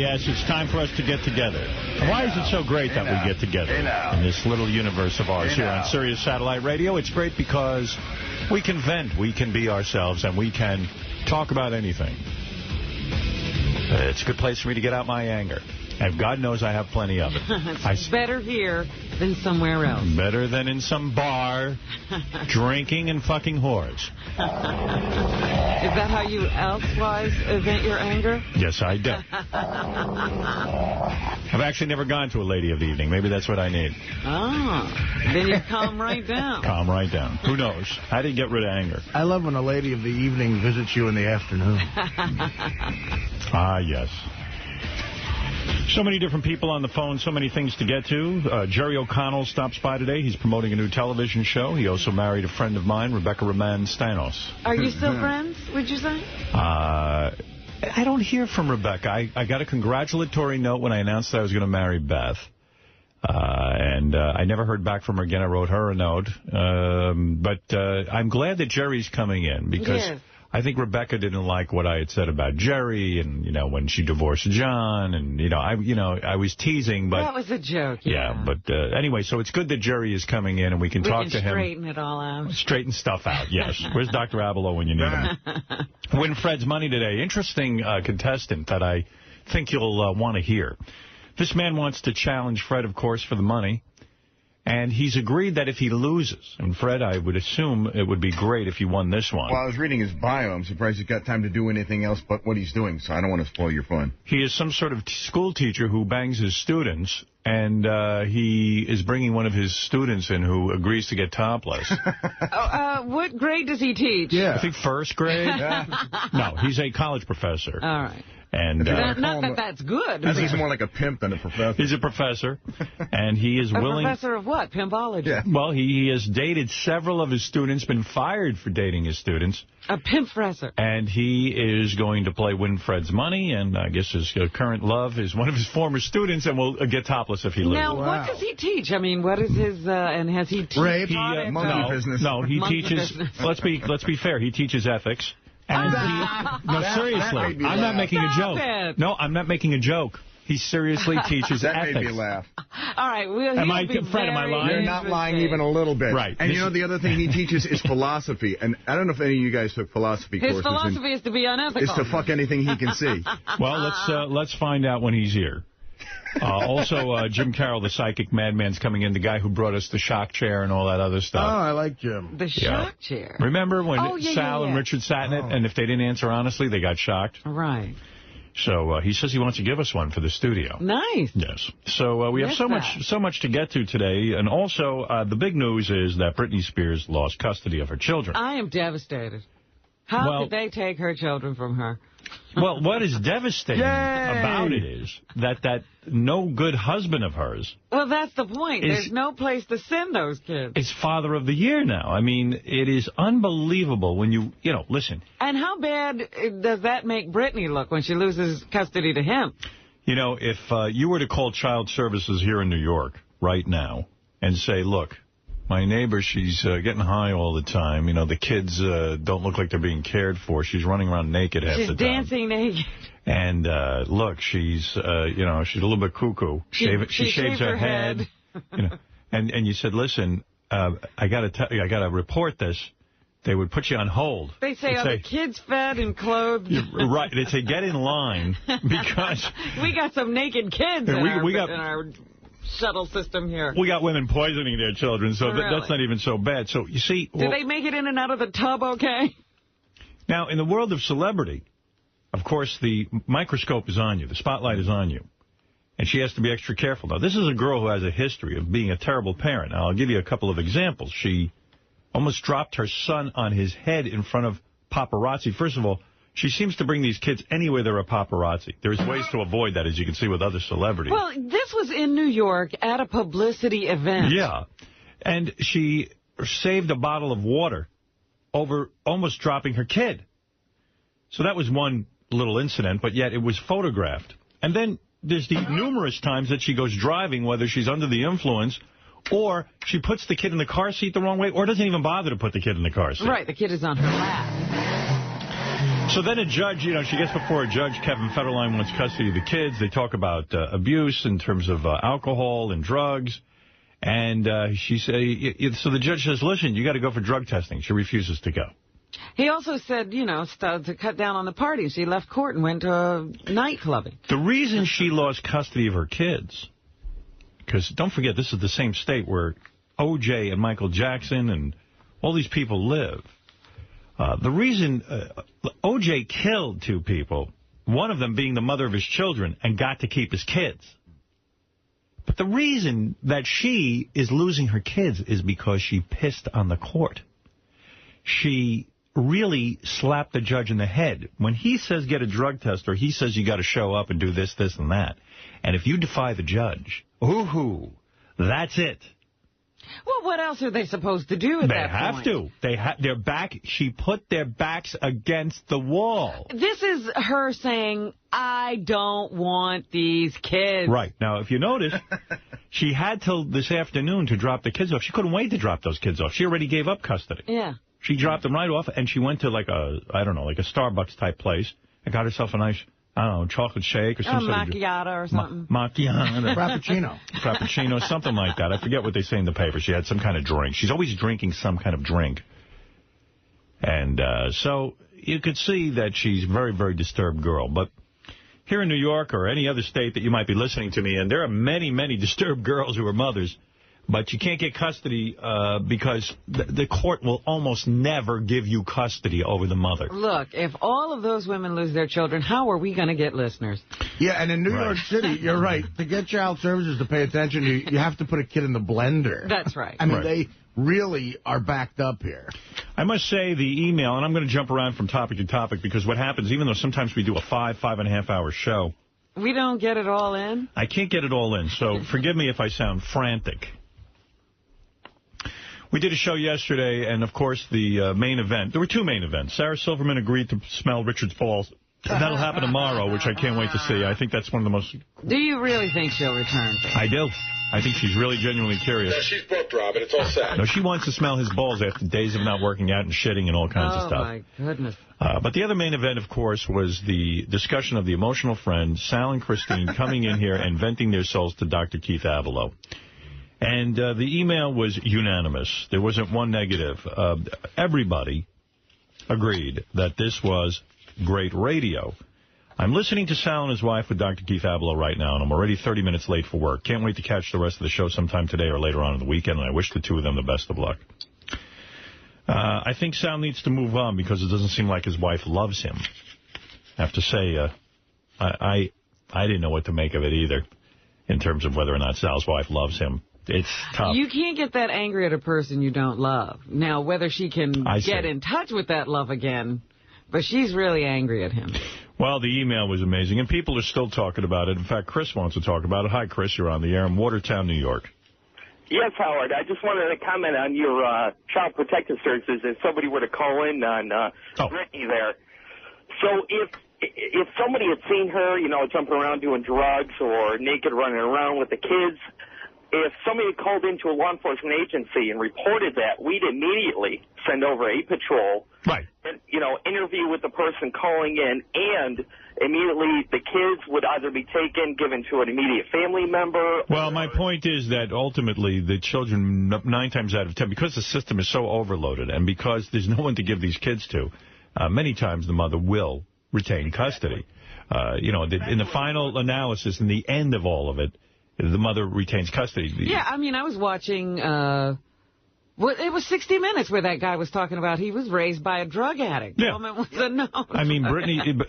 yes, it's time for us to get together. Why is it so great that we get together in this little universe of ours here on Sirius Satellite Radio? It's great because we can vent, we can be ourselves, and we can talk about anything. It's a good place for me to get out my anger. And God knows I have plenty of it. It's better here than somewhere else. Better than in some bar, drinking and fucking whores. Is that how you elsewise vent your anger? Yes, I do. I've actually never gone to a lady of the evening. Maybe that's what I need. Oh, then you calm right down. Calm right down. Who knows? How do you get rid of anger? I love when a lady of the evening visits you in the afternoon. Ah, yes. So many different people on the phone, so many things to get to. Jerry O'Connell stops by today. He's promoting a new television show. He also married a friend of mine, Rebecca Roman Stanos. Are you still friends, would you say? I don't hear from Rebecca. I got a congratulatory note when I announced that I was going to marry Beth. And I never heard back from her again. I wrote her a note. But I'm glad that Jerry's coming in because... Yes. I think Rebecca didn't like what I had said about Jerry and, you know, when she divorced John. And, I was teasing. But that was a joke, yeah. But anyway, so it's good that Jerry is coming in and we can talk to him. Straighten it all out. Straighten stuff out, yes. Where's Dr. Abelow when you need him? Win Fred's money today. Interesting contestant that I think you'll want to hear. This man wants to challenge Fred, of course, for the money. And he's agreed that if he loses, and Fred, I would assume it would be great if you won this one. Well, I was reading his bio. I'm surprised he's got time to do anything else but what he's doing, so I don't want to spoil your fun. He is some sort of school teacher who bangs his students, and he is bringing one of his students in who agrees to get topless. What grade does he teach? Yeah. I think first grade. No, he's a college professor. All right. And not that that's good. I think he's more like a pimp than a professor. He's a professor, and he is willing... A professor of what? Pimpology? Yeah. Well, he has dated several of his students, been fired for dating his students. A pimp-fresser. And he is going to play Win Fred's money, and I guess his current love is one of his former students, and will get topless if he loses. Now, what does he teach? I mean, what is his, and has he taught Rape, monkey business. No, he teaches, let's be fair, he teaches ethics. And no, seriously, I'm not making a joke. No, I'm not making a joke. He seriously teaches ethics. That made me laugh. All right. Well, Fred, am I lying? You're not lying even a little bit. Right. And the other thing he teaches is philosophy. And I don't know if any of you guys took philosophy courses. His philosophy is to be unethical. Is to fuck anything he can see. Well, let's find out when he's here. Also, Jim Carroll, the psychic madman's coming in, the guy who brought us the shock chair and all that other stuff. Oh, I like Jim. The shock chair. Remember when Sal and Richard sat in it, and if they didn't answer honestly, they got shocked? Right. So he says he wants to give us one for the studio. Nice. Yes. So we have so much to get to today. And also, the big news is that Britney Spears lost custody of her children. I am devastated. How could they take her children from her? Well, what is devastating about it is that no good husband of hers... Well, that's the point. There's no place to send those kids. It's Father of the Year now. I mean, it is unbelievable when you listen. And how bad does that make Britney look when she loses custody to him? You know, if you were to call Child Services here in New York right now and say, look, my neighbor, she's getting high all the time. You know, the kids don't look like they're being cared for. She's running around naked half the time. She's dancing naked. And look, she's, she's a little bit cuckoo. She shaves her head. And you said, listen, I got to report this. They would put you on hold. They say, are the kids fed and clothed? Right. They say, get in line because... we got some naked kids in our shuttle system here. We got women poisoning their children, so that's not even so bad. So, you see... Do they make it in and out of the tub okay? Now, in the world of celebrity, of course, the microscope is on you. The spotlight is on you. And she has to be extra careful. Now, this is a girl who has a history of being a terrible parent. Now, I'll give you a couple of examples. She almost dropped her son on his head in front of paparazzi. First of all, she seems to bring these kids anywhere there are paparazzi. There's ways to avoid that, as you can see with other celebrities. Well, this was in New York at a publicity event. Yeah. And she saved a bottle of water over almost dropping her kid. So that was one little incident, but yet it was photographed. And then there's the numerous times that she goes driving, whether she's under the influence or she puts the kid in the car seat the wrong way or doesn't even bother to put the kid in the car seat. Right, the kid is on her lap. So then a judge, she gets before a judge. Kevin Federline wants custody of the kids. They talk about abuse in terms of alcohol and drugs. And so the judge says, listen, you got to go for drug testing. She refuses to go. He also said, to cut down on the parties. She left court and went to nightclubbing. The reason she lost custody of her kids, because don't forget, this is the same state where O.J. and Michael Jackson and all these people live. The reason O.J. killed 2 people, one of them being the mother of his children, and got to keep his kids. But the reason that she is losing her kids is because she pissed on the court. She really slapped the judge in the head. When he says get a drug test, or he says you got to show up and do this, this, and that, and if you defy the judge, that's it. Well, what else are they supposed to do at that point? They have to. Their back. She put their backs against the wall. This is her saying, I don't want these kids. Right. Now, if you notice, she had till this afternoon to drop the kids off. She couldn't wait to drop those kids off. She already gave up custody. Yeah. She dropped them right off, and she went to like a Starbucks-type place and got herself a nice, chocolate shake or something. Macchiato or something. Macchiato. Frappuccino, something like that. I forget what they say in the paper. She had some kind of drink. She's always drinking some kind of drink. And so you could see that she's a very, very disturbed girl. But here in New York or any other state that you might be listening to me in, there are many, many disturbed girls who are mothers. But you can't get custody because the court will almost never give you custody over the mother. Look, if all of those women lose their children, how are we going to get listeners? Yeah, and in New York City, you're right. To get child services to pay attention, you have to put a kid in the blender. That's right. I mean, they really are backed up here. I must say the email, and I'm going to jump around from topic to topic, because what happens, even though sometimes we do a 5.5-hour show, we don't get it all in? I can't get it all in, so forgive me if I sound frantic. We did a show yesterday, and, of course, the main event. There were 2 main events. Sarah Silverman agreed to smell Richard's balls. That'll happen tomorrow, which I can't wait to see. I think that's one of the most... Do you really think she'll return? I do. I think she's really genuinely curious. No, she's booked, Robin. It's all set. No, she wants to smell his balls after days of not working out and shitting and all kinds of stuff. Oh, my goodness. But the other main event, of course, was the discussion of the emotional friend, Sal and Christine, coming in here and venting their souls to Dr. Keith Avilo. And the email was unanimous. There wasn't one negative. Everybody agreed that this was great radio. I'm listening to Sal and his wife with Dr. Keith Avilo right now, and I'm already 30 minutes late for work. Can't wait to catch the rest of the show sometime today or later on in the weekend, and I wish the 2 of them the best of luck. I think Sal needs to move on because it doesn't seem like his wife loves him. I have to say, I didn't know what to make of it either, in terms of whether or not Sal's wife loves him. It's tough. You can't get that angry at a person you don't love. Now, whether she can get in touch with that love again, but she's really angry at him. Well, the email was amazing, and people are still talking about it. In fact, Chris wants to talk about it. Hi, Chris. You're on the air in Watertown, New York. Yes, Howard. I just wanted to comment on your child protective services if somebody were to call in on Brittany there. So if somebody had seen her, jumping around doing drugs or naked running around with the kids, if somebody had called into a law enforcement agency and reported that, we'd immediately send over a patrol, right? And, interview with the person calling in, and immediately the kids would either be taken, given to an immediate family member. Well, my point is that ultimately the children, 9 times out of 10, because the system is so overloaded and because there's no one to give these kids to, many times the mother will retain custody. In the final analysis, in the end of all of it, the mother retains custody. Yeah, I mean, I was watching, it was 60 Minutes where that guy was talking about he was raised by a drug addict. Yeah. I mean,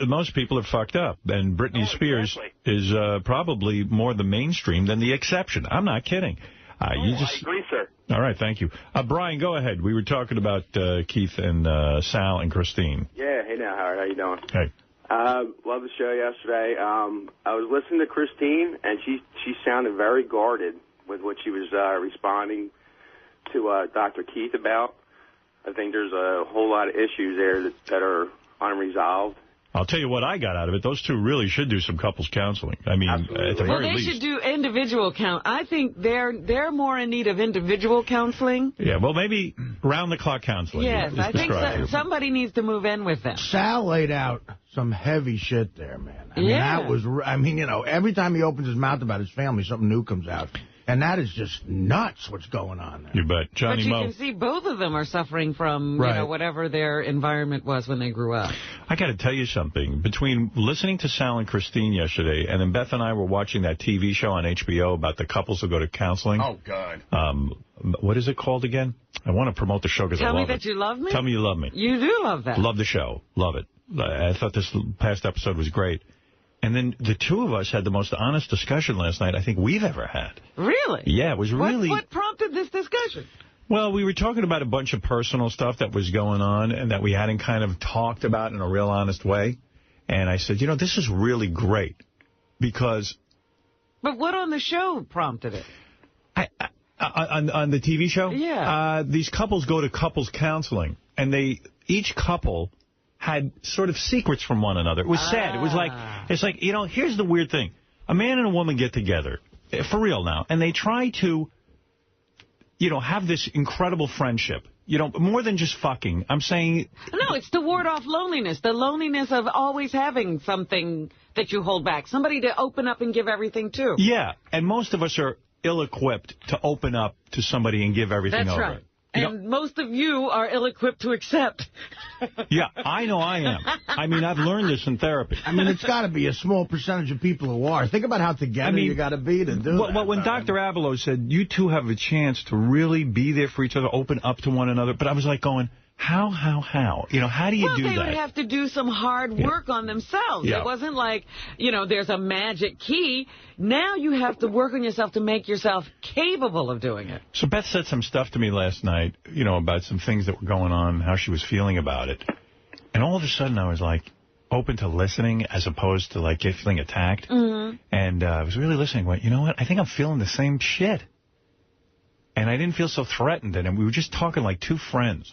most people are fucked up, and Britney Spears is probably more the mainstream than the exception. I'm not kidding. I agree, sir. All right, thank you. Brian, go ahead. We were talking about Keith and Sal and Christine. Yeah, hey now, Howard. How you doing? Hey. Love the show yesterday. I was listening to Christine, and she sounded very guarded with what she was responding to Dr. Keith about. I think there's a whole lot of issues there that are unresolved, I'll tell you what I got out of it. Those two really should do some couples counseling. I mean, at the very least. They should do individual I think they're more in need of individual counseling. Yeah, well, maybe round-the-clock counseling. Yes, I think somebody needs to move in with them. Sal laid out some heavy shit there, man. I mean, that was, you know, every time he opens his mouth about his family, something new comes out. And that is just nuts what's going on there. You bet. Johnny Mo. But you can see both of them are suffering from you know, whatever their environment was when they grew up. I got to tell you something. Between listening to Sal and Christine yesterday, and then Beth and I were watching that TV show on HBO about the couples who go to counseling. Oh, God. What is it called again? I want to promote the show because I love it. Tell me that you love me? Tell me you love me. You do love that. Love the show. Love it. I thought this past episode was great. And then the two of us had the most honest discussion last night I think we've ever had. Really? Yeah, it was really... What prompted this discussion? Well, we were talking about a bunch of personal stuff that was going on and that we hadn't kind of talked about in a real honest way. And I said, you know, this is really great because... But what on the show prompted it? On the TV show? Yeah. These couples go to couples counseling, and each couple had sort of secrets from one another. It was sad. It was like, it's like, you know, here's the weird thing. A man and a woman get together, for real now, and they try to, you know, have this incredible friendship. You know, more than just fucking. I'm saying... No, it's to ward off loneliness. The loneliness of always having something that you hold back. Somebody to open up and give everything to. Yeah, and most of us are ill-equipped to open up to somebody and give everything over. That's right. And most of you are ill-equipped to accept. Yeah, I know I am. I mean, I've learned this in therapy. I mean, it's got to be a small percentage of people who are. Think about how together you got to be to do that. Well, when Dr. Abelow said, you two have a chance to really be there for each other, open up to one another, but I was like going... How? You know, how do you do that? Well, they would have to do some hard work on themselves. Yeah. It wasn't like, you know, there's a magic key. Now you have to work on yourself to make yourself capable of doing it. So Beth said some stuff to me last night, you know, about some things that were going on, how she was feeling about it. And all of a sudden I was like open to listening as opposed to like feeling attacked. Mm-hmm. And I was really listening. Went, you know what? I think I'm feeling the same shit. And I didn't feel so threatened. And we were just talking like two friends.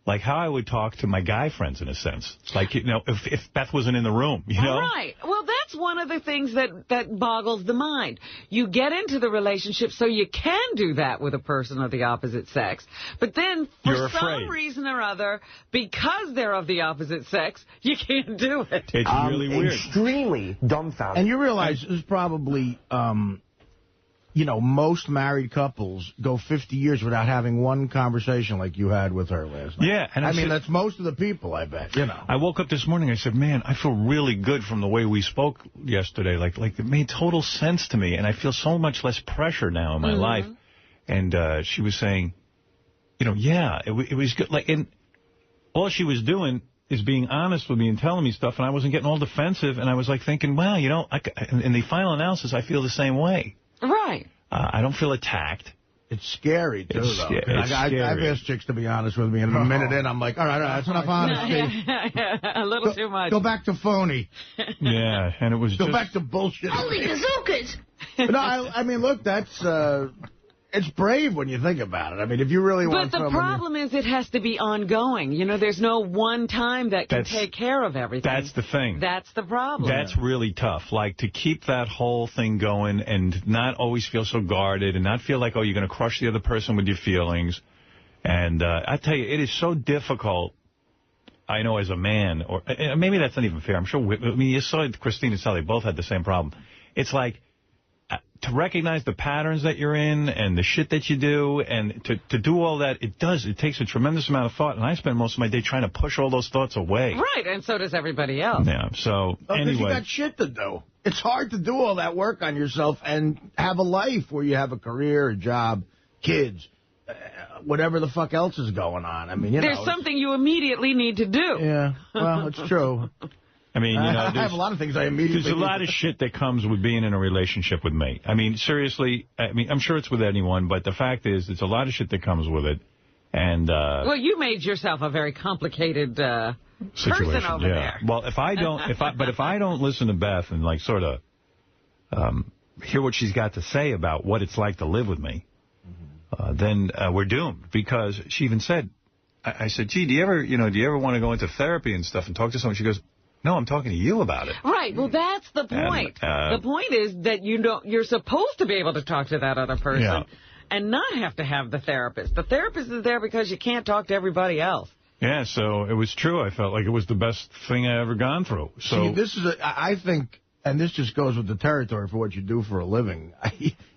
Like how I would talk to my guy friends, in a sense. Like, you know, if Beth wasn't in the room, you know? Right. Well, that's one of the things that boggles the mind. You get into the relationship so you can do that with a person of the opposite sex. But then, for some reason or other, because they're of the opposite sex, you can't do it. It's really weird. Extremely dumbfounded. And you realize there's probably... you know, most married couples go 50 years without having one conversation like you had with her last night. Yeah. And I mean, that's most of the people, I bet, you know. I woke up this morning, I said, man, I feel really good from the way we spoke yesterday. Like it made total sense to me, and I feel so much less pressure now in my life. And she was saying, you know, yeah, it was good. Like, and all she was doing is being honest with me and telling me stuff, and I wasn't getting all defensive, and I was like thinking, wow, you know, in the final analysis, I feel the same way. Right. I don't feel attacked. It's scary, too, though. I've asked chicks to be honest with me, and a minute in, I'm like, all right, that's enough honesty. A little too much. Go back to phony. Yeah, and it was Go back to bullshit. Holy bazookas! No, I mean, look, that's... it's brave when you think about it. I mean, if you really want someone... But the problem is it has to be ongoing. You know, there's no one time that can take care of everything. That's the thing. That's the problem. That's really tough. Like, to keep that whole thing going and not always feel so guarded and not feel like, oh, you're going to crush the other person with your feelings. And I tell you, it is so difficult, I know, as a man, or maybe that's not even fair. I'm sure, I mean, you saw Christine and Sally both had the same problem. It's like, to recognize the patterns that you're in and the shit that you do and to do all that, it takes a tremendous amount of thought. And I spend most of my day trying to push all those thoughts away. Right, and so does everybody else. Yeah, so anyway. You got shit to do. It's hard to do all that work on yourself and have a life where you have a career, a job, kids, whatever the fuck else is going on. I mean, there's something you immediately need to do. Yeah, well, it's true. I mean, you know, I have a lot of things I immediately... There's a lot of shit that comes with being in a relationship with me. I mean, seriously, I mean, I'm sure it's with anyone, but the fact is, it's a lot of shit that comes with it. And well, you made yourself a very complicated situation person over there. Well, if I don't listen to Beth and like sort of hear what she's got to say about what it's like to live with me, then we're doomed. Because she even said, I said, gee, do you ever want to go into therapy and stuff and talk to someone? She goes, No, I'm talking to you about it. Right. Well, that's the point. The point is that you're supposed to be able to talk to that other person and not have to have the therapist. The therapist is there because you can't talk to everybody else. Yeah, so it was true. I felt like it was the best thing I ever gone through. So see, this is I think, and this just goes with the territory for what you do for a living.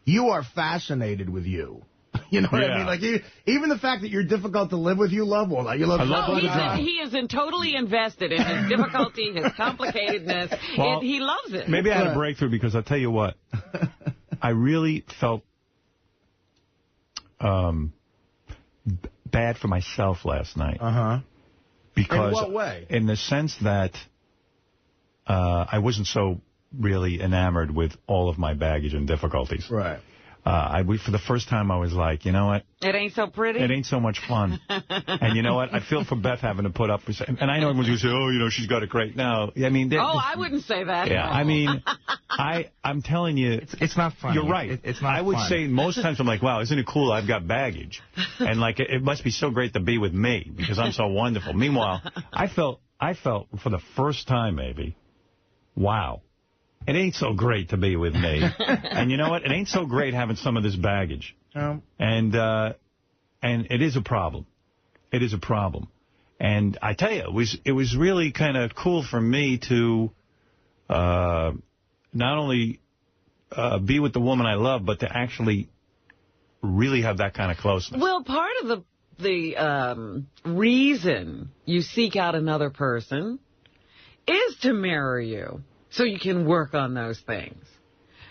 You are fascinated with you. You know what I mean? Like, even the fact that you're difficult to live with, you love all that. You love all the drama. He is totally invested in his difficulty, his complicatedness. Well, he loves it. Maybe I had a breakthrough because I'll tell you what. I really felt bad for myself last night. Because in what way? In the sense that I wasn't so really enamored with all of my baggage and difficulties. Right. For the first time, I was like, you know what? It ain't so pretty. It ain't so much fun. And you know what? I feel for Beth having to put up with... And I know everyone's going to say, oh, you know, she's got it great now. I mean... I wouldn't say that. Yeah, I mean, I'm telling you... It's not funny. You're right. It's not I would say most times I'm like, wow, isn't it cool I've got baggage? And like, it must be so great to be with me because I'm so wonderful. Meanwhile, I felt for the first time maybe, wow. It ain't so great to be with me. And you know what? It ain't so great having some of this baggage. And it is a problem. It is a problem. And I tell you, it was really kind of cool for me to not only be with the woman I love, but to actually really have that kind of closeness. Well, part of the reason you seek out another person is to mirror you. So you can work on those things.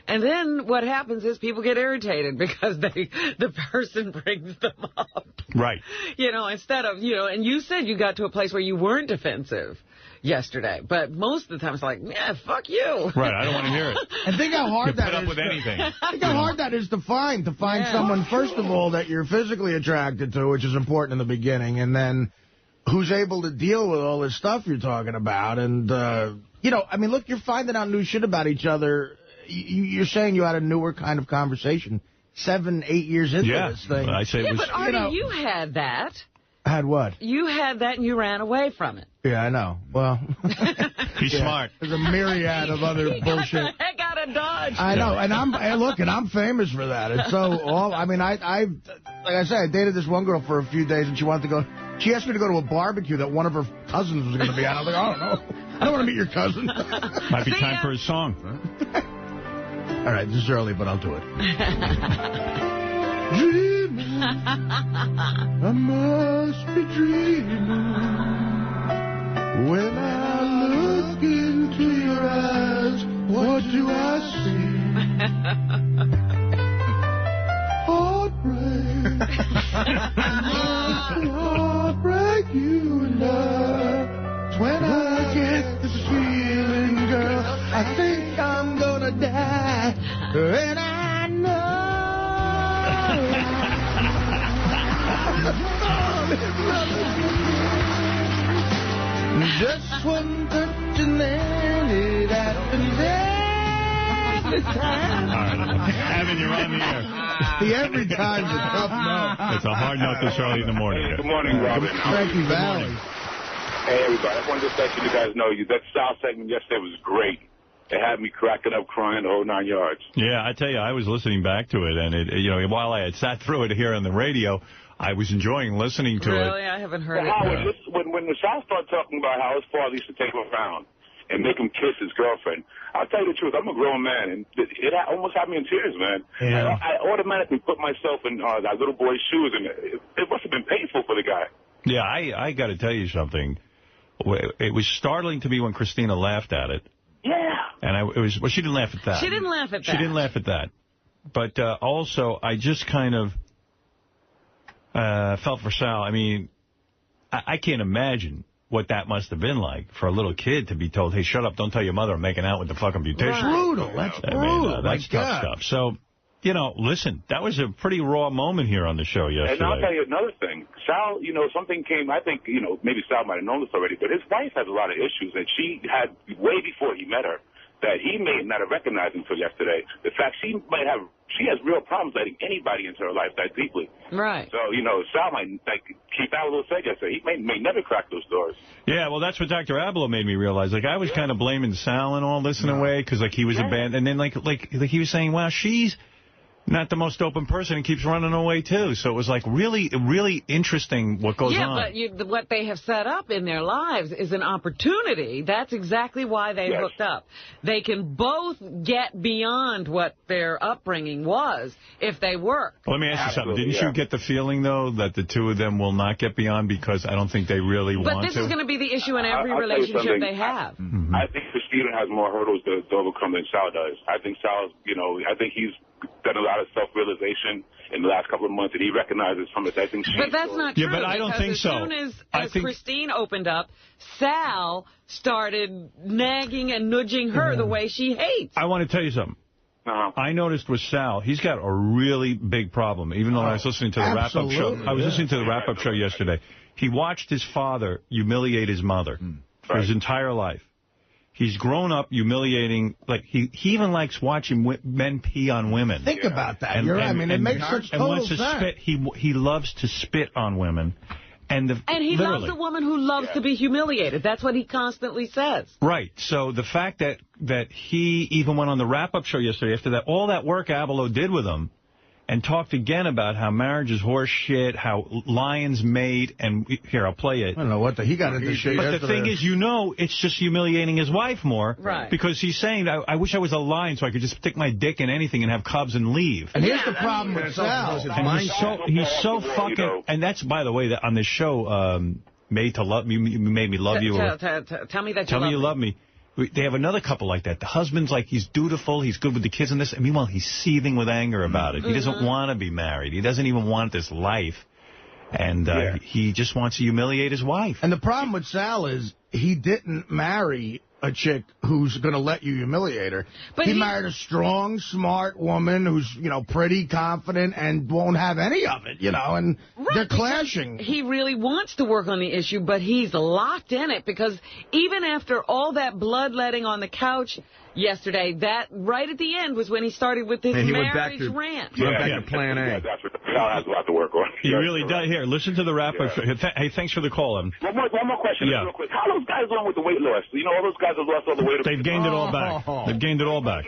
And then what happens is people get irritated because the person brings them up. Right. You know, instead of, and you said you got to a place where you weren't defensive yesterday. But most of the time it's like, yeah, fuck you. Right, I don't want to hear it. And think how hard that is. Put up with anything. Think how hard that is to find. To find someone, first of all, that you're physically attracted to, which is important in the beginning, and then who's able to deal with all this stuff you're talking about. And, I mean, look, you're finding out new shit about each other. You're saying you had a newer kind of conversation 7, 8 years into this thing. I say but Artie, you had that. Had what? You had that and you ran away from it. Yeah, I know. Well, he's smart. There's a myriad of other bullshit. Got the heck out of Dodge. I know, and I'm famous for that. It's so all. I mean, like I said, I dated this one girl for a few days, and she wanted to go. She asked me to go to a barbecue that one of her cousins was going to be at. I was like, I don't know. I don't want to meet your cousin. Might be time for a song. All right, this is early, but I'll do it. Dreaming, I must be dreaming. When I look into your eyes, what do I see? Heartbreak. Heartbreak, you and I. When I get this feeling, girl, I think I'm gonna die. And I know. Just one touch and then it happens every time. All right, Evan, you're on the air. Every time's a tough note. It's a hard note this early in the morning. Good morning, Robin. Frankie Valli. Hey, everybody. I wanted to let you guys know that South segment yesterday was great. It had me cracking up, crying the whole 9 yards. Yeah, I tell you, I was listening back to it, and while I had sat through it here on the radio, I was enjoying listening to it. Really? I haven't heard it. Howard, when the South started talking about how his father used to take him around and make him kiss his girlfriend, I'll tell you the truth, I'm a grown man, and it almost had me in tears, man. Yeah. I automatically put myself in that little boy's shoes, and it must have been painful for the guy. Yeah, I got to tell you something. It was startling to me when Christina laughed at it. Yeah. And she didn't laugh at that. She didn't laugh at that. She didn't laugh at that. But also, I just kind of felt for Sal. I mean, I can't imagine what that must have been like for a little kid to be told, hey, shut up, don't tell your mother I'm making out with the fucking beautician. That's brutal. That's brutal. That's tough stuff. So, listen, that was a pretty raw moment here on the show yesterday. And I'll tell you another thing. Sal, something came, I think, maybe Sal might have known this already, but his wife has a lot of issues that she had way before he met her that he may not have recognized until yesterday. The fact she might have she has real problems letting anybody into her life that deeply. Right. So, you know, Sal might, like Keith Abloh said yesterday, he may never crack those doors. Yeah, well, that's what Dr. Abloh made me realize. Like, I was kind of blaming Sal and all this in a way, because, like, he was abandoned. And then, like he was saying, well, she's not the most open person and keeps running away, too. So it was, like, really interesting what goes on. Yeah, but what they have set up in their lives is an opportunity. That's exactly why they hooked up. They can both get beyond what their upbringing was if they work. Well, let me ask you something. Didn't you get the feeling, though, that the two of them will not get beyond because I don't think they really want to? But this is going to be the issue in every relationship they have. I think Christina has more hurdles to overcome than Sal does. I think Sal's, you know, I think he's done a lot of self-realization in the last couple of months that he recognizes from it. I think but that's not true. Yeah, but I don't think so. As soon as Christine opened up, Sal started nagging and nudging her the way she hates. I want to tell you something. I noticed with Sal, he's got a really big problem. Even though I was listening to the wrap-up show, I was listening to the wrap-up show yesterday. He watched his father humiliate his mother for his entire life. He's grown up humiliating, like, he even likes watching men pee on women. Think about that. You're right. I mean, it makes such total sense. He loves to spit on women. And he loves a woman who loves to be humiliated. That's what he constantly says. Right. So the fact that he even went on the wrap-up show yesterday, after that, all that work Abloh did with him, and talked again about how marriage is horse shit, how lions mate, and here, I'll play it. I don't know what he got into shit. But the thing is, you know, it's just humiliating his wife more. Right. Because he's saying, I wish I was a lion so I could just stick my dick in anything and have cubs and leave. And here's the problem with Sal. He's so fucking, and that's, by the way, that on this show, Made to Love, you made me love you. Tell me that Tell me you love me. They have another couple like that. The husband's like, he's dutiful, he's good with the kids and this. And meanwhile, he's seething with anger about it. He doesn't want to be married. He doesn't even want this life. And he just wants to humiliate his wife. And the problem with Sal is he didn't marry a chick who's going to let you humiliate her. But he married a strong, smart woman who's, you know, pretty, confident, and won't have any of it, you know, and they're clashing. He really wants to work on the issue, but he's locked in it because even after all that bloodletting on the couch yesterday, that right at the end was when he started with his marriage rant. He went back to plan A. Sal has a lot to work on. He really does. Here, listen to the wrap-up. Hey, thanks for the call, Evan. One more question, real quick. How are those guys doing with the weight loss? You know, all those guys have lost all the weight. They've gained it all back. They've gained it all back.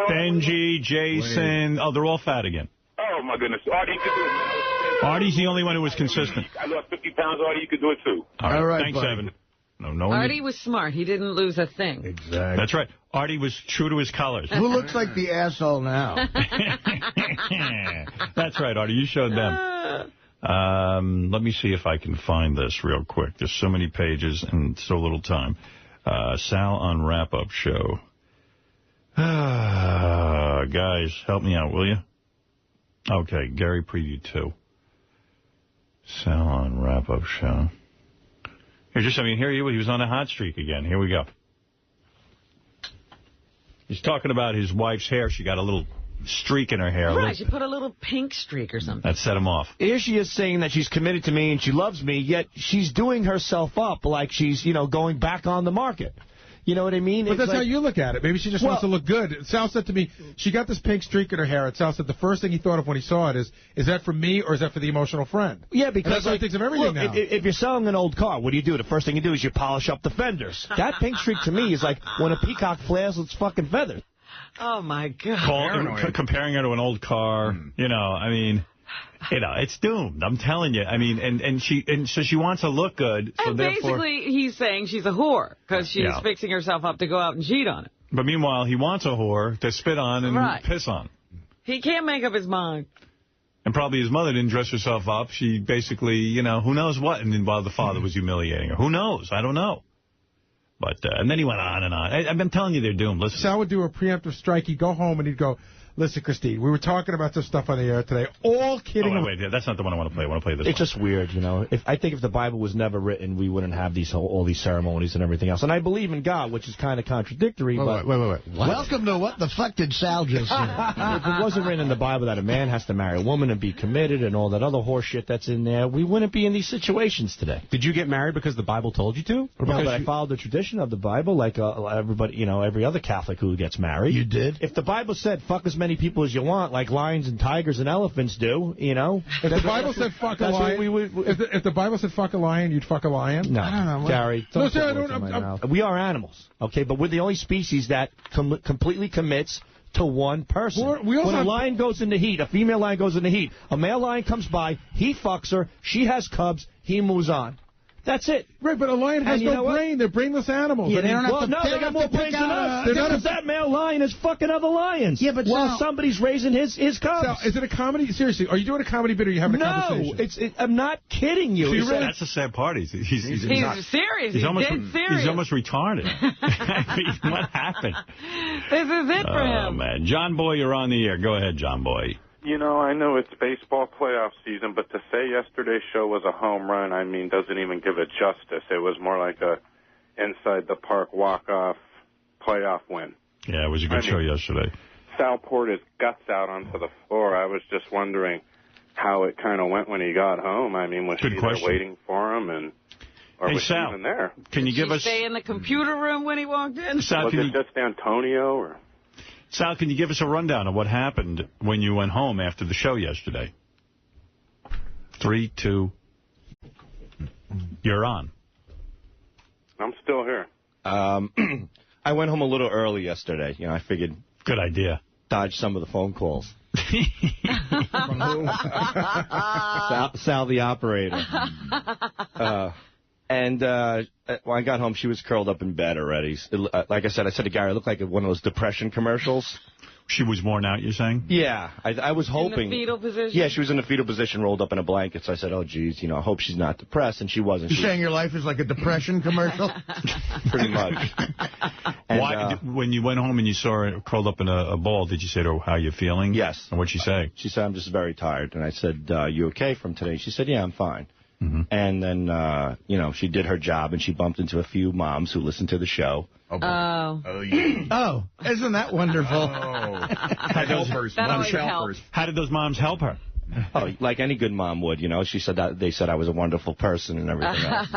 Benji, Jason, they're all fat again. Oh, my goodness. Artie, you can do it, man. Artie's the only one who was consistent. I lost 50 pounds, Artie. You could do it, too. All right, thanks, buddy. Evan. No Artie was smart. He didn't lose a thing. Exactly. That's right. Artie was true to his colors. Who looks like the asshole now? That's right, Artie. You showed them. Let me see if I can find this real quick. There's so many pages and so little time. Sal on wrap-up show. Guys, help me out, will you? Okay, Gary Preview 2. Sal on wrap-up show. Here he was on a hot streak again. Here we go. He's talking about his wife's hair. She got a little streak in her hair. Right, she put a little pink streak or something. That set him off. Here she is saying that she's committed to me and she loves me, yet she's doing herself up like she's, you know, going back on the market. You know what I mean? But that's how you look at it. Maybe she just wants to look good. Sal said to me, she got this pink streak in her hair. And Sal said the first thing he thought of when he saw it is that for me or is that for the emotional friend? Yeah, because that's how he thinks of everything now. If you're selling an old car, what do? The first thing you do is you polish up the fenders. That pink streak to me is like when a peacock flares its fucking feathers. Oh, my God. Comparing her to an old car, you know, I mean... You know, it's doomed. I'm telling you. I mean, and so she wants to look good. So and basically, he's saying she's a whore because she's fixing herself up to go out and cheat on it. But meanwhile, he wants a whore to spit on and piss on. He can't make up his mind. And probably his mother didn't dress herself up. She basically, you know, who knows what, and while the father was humiliating her. Who knows? I don't know. But and then he went on and on. I've been telling you they're doomed. Listen. Sal would do a preemptive strike. He'd go home and he'd go, listen, Christine, we were talking about this stuff on the air today. All kidding. Oh, wait, that's not the one I want to play. I want to play this It's one. just weird, you know. I think if the Bible was never written, we wouldn't have all these ceremonies and everything else. And I believe in God, which is kind of contradictory. Wait. Welcome to What the Fuck Did Sal Just Say? If it wasn't written in the Bible that a man has to marry a woman and be committed and all that other horse shit that's in there, we wouldn't be in these situations today. Did you get married because the Bible told you to? No, but I followed the tradition of the Bible like everybody, you know, every other Catholic who gets married. You did? If the Bible said, fuck as many many people as you want, like lions and tigers and elephants do, you know. If the Bible said fuck a lion, if the Bible said fuck a lion, you'd fuck a lion? No, I don't know. Gary. No, sir, I don't. We are animals, okay? But we're the only species that completely commits to one person. When a lion goes into heat, a female lion goes into heat, a male lion comes by, he fucks her, she has cubs, he moves on. That's it. Right, but a lion has no brain. They're brainless animals. Yeah, they got more brains than us. Because that male lion is fucking other lions. Yeah, but while somebody's raising his cubs. Sal, is it a comedy? Seriously, are you doing a comedy bit or are you having a conversation? No, I'm not kidding you. That's the sad part. He's serious. He's almost serious. He's almost retarded. What happened? This is it for him. Oh, man. John Boy, you're on the air. Go ahead, John Boy. You know, I know it's baseball playoff season, but to say yesterday's show was a home run, I mean, doesn't even give it justice. It was more like a inside-the-park walk-off playoff win. Yeah, it was a good show yesterday. Sal poured his guts out onto the floor. I was just wondering how it kind of went when he got home. I mean, was she there waiting for him, or was Sal, she even there? Can you give us... stay in the computer room when he walked in? Sal, was it just Antonio, or... Sal, can you give us a rundown of what happened when you went home after the show yesterday? 3, 2, you're on. I'm still here. I went home a little early yesterday. You know, I figured... Good idea. Dodge some of the phone calls. From who? Sal the operator. And when I got home, she was curled up in bed already. Like I said to Gary, it looked like one of those depression commercials. She was worn out, you're saying? Yeah. I was hoping. In the fetal position? Yeah, she was in the fetal position, rolled up in a blanket. So I said, oh, geez, you know, I hope she's not depressed. And she wasn't. You're saying your life is like a depression commercial? Pretty much. And, why, when you went home and you saw her curled up in a ball, did you say to her, how you feeling? Yes. And what'd she say? She said, I'm just very tired. And I said, you okay from today? She said, yeah, I'm fine. Mm-hmm. And then, you know, she did her job, and she bumped into a few moms who listened to the show. Oh, yeah. Oh, isn't that wonderful? How did those moms help her? Oh, like any good mom would, you know. She said that they said I was a wonderful person and everything else.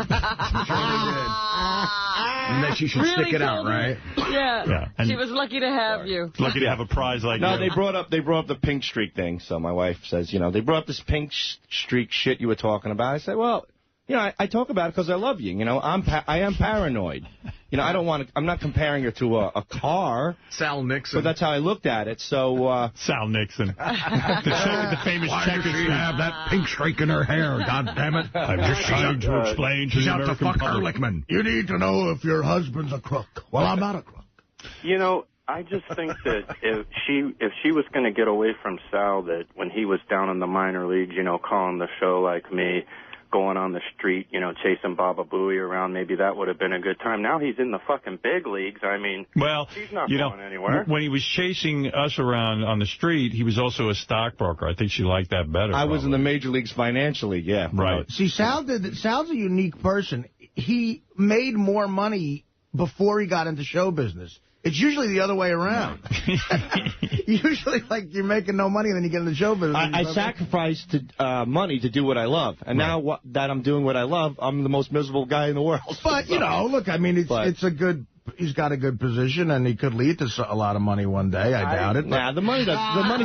And that she should stick it out, right? Yeah. She was lucky to have you. Lucky to have a prize like no, you. they brought up the pink streak thing. So my wife says, you know, they brought up this pink streak shit you were talking about. I said, well, you know, I talk about it because I love you. You know, I am paranoid. You know, I'm not comparing her to a car. Sal Nixon. But that's how I looked at it. So Sal Nixon. the famous Why does she have that pink streak in her hair? God damn it! I'm just trying to explain to the American public. Ehrlichman. You need to know if your husband's a crook. Well, I'm not a crook. You know, I just think that if she was going to get away from Sal, that when he was down in the minor leagues, you know, calling the show like me, going on the street, you know, chasing Baba Booey around, maybe that would have been a good time. Now he's in the fucking big leagues. I mean, he's not going anywhere. When he was chasing us around on the street, he was also a stockbroker. I think she liked that better. I was in the major leagues financially, yeah. Right. See, Sal's a unique person. He made more money before he got into show business. It's usually the other way around. Usually, like, you're making no money, and then you get in the show business. I sacrificed money to do what I love. And now that I'm doing what I love, I'm the most miserable guy in the world. But, you know, look, I mean, it's a good... He's got a good position, and he could lead to a lot of money one day. I doubt it. Nah, the money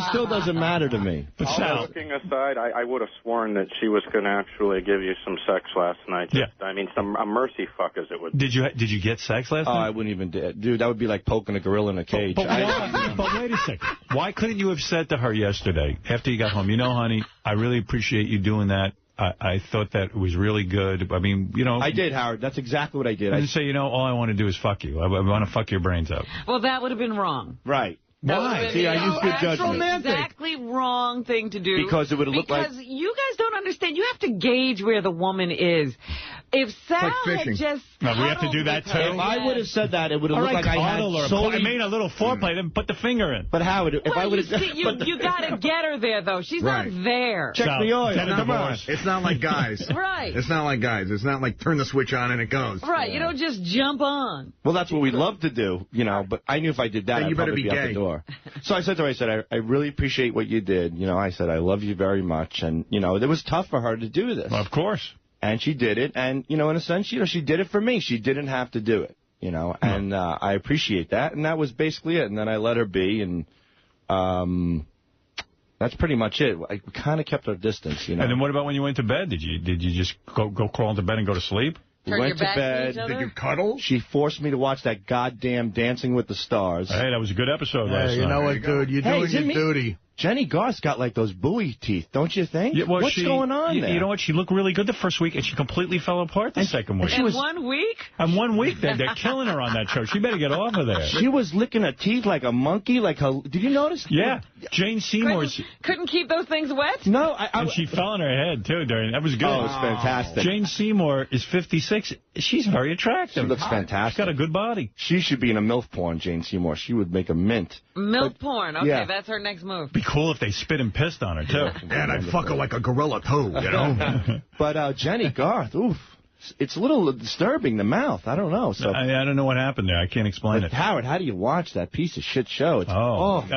still doesn't matter to me. But Sal, looking aside, I would have sworn that she was going to actually give you some sex last night. I mean, a mercy fuck as it would be. Did you get sex last night? I wouldn't even dude, that would be like poking a gorilla in a cage. But wait a second. Why couldn't you have said to her yesterday, after you got home, you know, honey, I really appreciate you doing that. I thought that was really good. I mean, you know. I did, Howard. That's exactly what I did. I didn't say, you know, all I want to do is fuck you. I want to fuck your brains out. Well, that would have been wrong. Right. Why? See, I used good judgment. Exactly wrong thing to do. Because it would have looked like... Because you guys don't understand. You have to gauge where the woman is. If Sal had just... No, we have to do that, too? If I would have said that, it would have looked like I had solely... I mean, a little foreplay, then put the finger in. But Howard, if I would have... You got to get her there, though. She's not there. Check the oil. Come on. It's not like guys. Right. It's not like guys. It's not like turn the switch on and it goes. Right. You don't just jump on. Well, that's what we love to do, you know, but I knew if I did that, I'd probably be out the door. So I said to her, I said, I really appreciate what you did. You know, I said, I love you very much. And, you know, it was tough for her to do this. Well, of course. And she did it. And, you know, in a sense, you know, she did it for me. She didn't have to do it, you know. And I appreciate that. And that was basically it. And then I let her be. And, That's pretty much it. We kind of kept our distance, you know. And then what about when you went to bed? Did you just go crawl into bed and go to sleep? We went to bed. Did you cuddle? She forced me to watch that goddamn Dancing with the Stars. Hey, that was a good episode last night. You know what, dude? You're doing your duty. Jenny Garth's got like those buoy teeth, don't you think? Yeah, well, what's going on there? You know what? She looked really good the first week, and she completely fell apart the second week. In 1 week? In 1 week, they're killing her on that show. She better get off of there. She was licking her teeth like a monkey. Did you notice? Yeah. Jane Seymour's... Couldn't keep those things wet? No. And she fell on her head, too. That was good. Oh, it was fantastic. Jane Seymour is 56. She's very attractive. She looks fantastic. She's got a good body. She should be in a MILF porn, Jane Seymour. She would make a mint. MILF porn. Okay, that's her next move. Be cool if they spit and pissed on her, too. And I'd fuck her like a gorilla, too, you know? But Jenny Garth, oof. It's a little disturbing, the mouth. I don't know. So I don't know what happened there. I can't explain it. Howard, how do you watch that piece of shit show?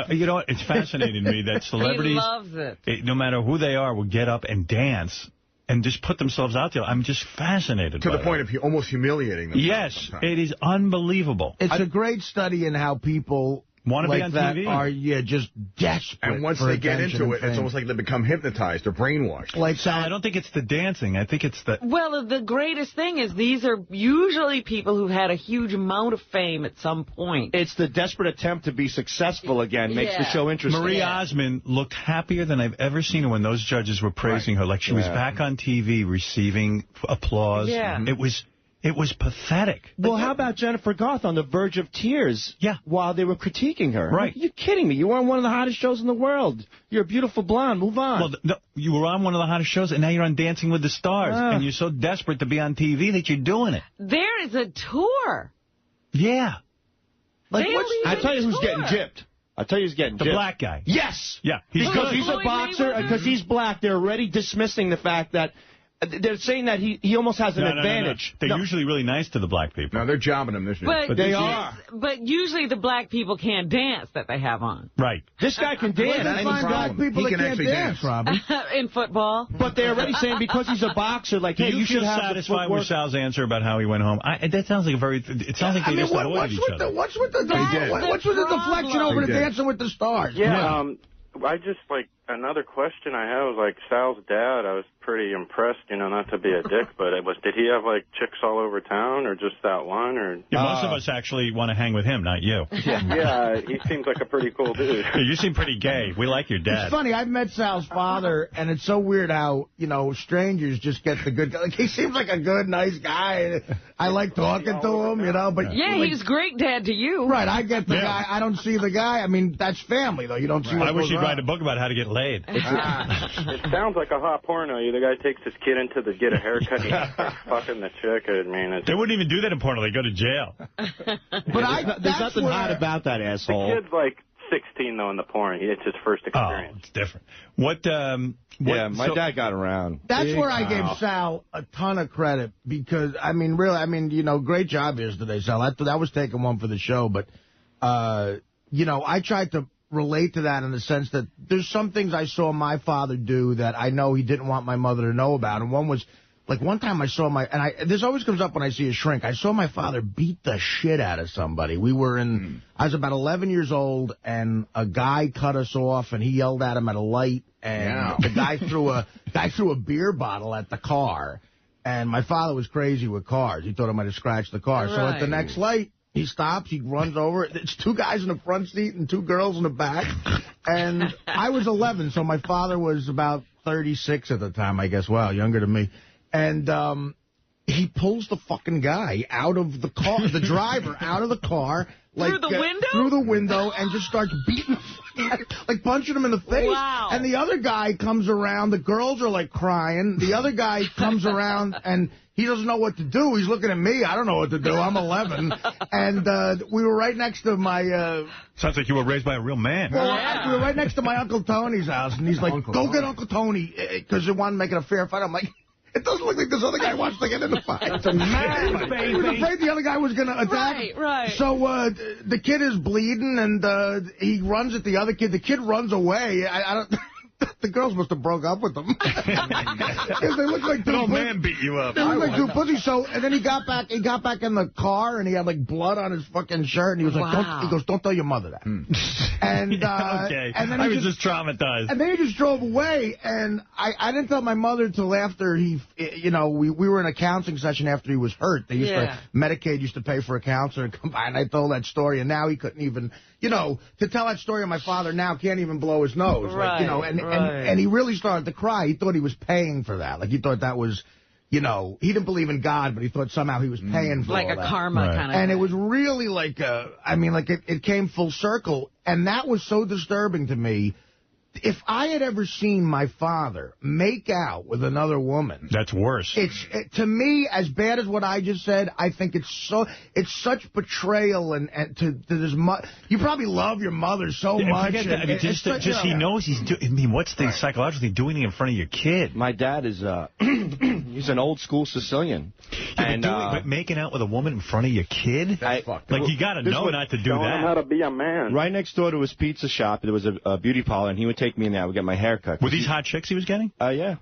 You know what? It's fascinating to me that celebrities, he loves it. No matter who they are, will get up and dance and just put themselves out there. I'm just fascinated to by the point of almost humiliating them. Yes, sometimes. it is unbelievable. It's a great study in how people... want to like be on that TV. Are just desperate. And once they get into it, it's almost like they become hypnotized or brainwashed. Like I don't think it's the dancing. I think it's the... Well, the greatest thing is these are usually people who've had a huge amount of fame at some point. It's the desperate attempt to be successful again makes the show interesting. Marie Osmond looked happier than I've ever seen her when those judges were praising her. Like she was back on TV receiving applause. Yeah. It was pathetic. Well, how about Jennifer Garth on the verge of tears while they were critiquing her? Right. You're kidding me. You were on one of the hottest shows in the world. You're a beautiful blonde. Move on. Well, no, you were on one of the hottest shows, and now you're on Dancing with the Stars. And you're so desperate to be on TV that you're doing it. There is a tour. Yeah. I tell you who's getting gypped. I'll tell you who's getting gypped. The black guy. Yes. Yeah. Because he's a boxer, because he's black, they're already dismissing the fact that they're saying that he almost has an advantage. No. They're usually really nice to the black people. No, they're jobbing him this year. But they are. But usually the black people can't dance that they have on. Right. This guy can dance. Black people that can't dance, Robin. In football. But they're already saying because he's a boxer, like, hey, you should have satisfied with Sal's answer about how he went home. That sounds like it sounds like they just avoided each other. What's with the deflection over to Dancing with the Stars? Yeah, I just, another question I have was, Sal's dad, I was pretty impressed, not to be a dick, but did he have, chicks all over town, or just that one, or... Yeah, most of us actually want to hang with him, not you. Yeah, he seems like a pretty cool dude. Yeah, you seem pretty gay. We like your dad. It's funny, I've met Sal's father, and it's so weird how, strangers just get the good guy. He seems like a good, nice guy. I like talking to him, but... Yeah, he's great dad to you. Right, I get the guy. I don't see the guy. I mean, that's family, though. You don't see what I wish goes you'd on. write a book about how to get laid. It sounds like a hot porno. The guy takes his kid into the get a haircut, he's fucking the chick. They wouldn't even do that in porno. They go to jail. But there's nothing hot about that asshole. The kid's 16, though, in the porn. It's his first experience. Oh, it's different. My dad got around. That's where I gave Sal a ton of credit because, really, great job yesterday, Sal. That was taking one for the show, but, I tried to relate to that in the sense that there's some things I saw my father do that I know he didn't want my mother to know about. And one was, one time I saw this always comes up when I see a shrink. I saw my father beat the shit out of somebody. I was about 11 years old, and a guy cut us off, and he yelled at him at a light, and the guy threw a beer bottle at the car. And my father was crazy with cars. He thought I might have scratched the car. Right. So at the next light, he stops, he runs over. It's 2 guys in the front seat and 2 girls in the back. And I was 11, so my father was about 36 at the time, I guess. Wow, younger than me. And he pulls the fucking guy out of the car, the driver out of the car. Through the window? Through the window, and just starts beating punching him in the face. Wow. And the other guy comes around. The girls are, crying. The other guy comes around, and he doesn't know what to do. He's looking at me. I don't know what to do. I'm 11. And we were right next to my... Sounds like you were raised by a real man. Well, we were right next to my Uncle Tony's house, and he's like, go get Uncle Tony, because they wanted to make it a fair fight. I'm like... It doesn't look like this other guy wants to get in the fight. It's a man, baby. He was afraid the other guy was going to attack. Right. So the kid is bleeding, and he runs at the other kid. The kid runs away. I don't... The girls must have broke up with them. Because they look like... An old man beat you up. They look like two pussies. So, and then he got back in the car, and he had, like, blood on his fucking shirt, and he was like, don't tell your mother that. And, okay. And then I was just traumatized. And then he just drove away, and I didn't tell my mother till after we were in a counseling session after he was hurt. They used to, Medicaid used to pay for a counselor to come by, and I told that story, and now he couldn't even, to tell that story of my father now can't even blow his nose. Right, and he really started to cry. He thought he was paying for that. Like, he thought that was... he didn't believe in God, but he thought somehow he was paying for like all a that. karma kind of thing. And it was really like it came full circle. And that was so disturbing to me. If I had ever seen my father make out with another woman... That's worse. To me, as bad as what I just said, I think it's such betrayal and to this you probably love your mother so much. He knows he's doing... I mean, what's the psychologically doing it in front of your kid? My dad is... he's an old-school Sicilian. But making out with a woman in front of your kid? You got to know not to do that. Showing him how to be a man. Right next door to his pizza shop, there was a beauty parlor, and he would take me in there. I would get my hair cut. Were these hot chicks he was getting? Yeah.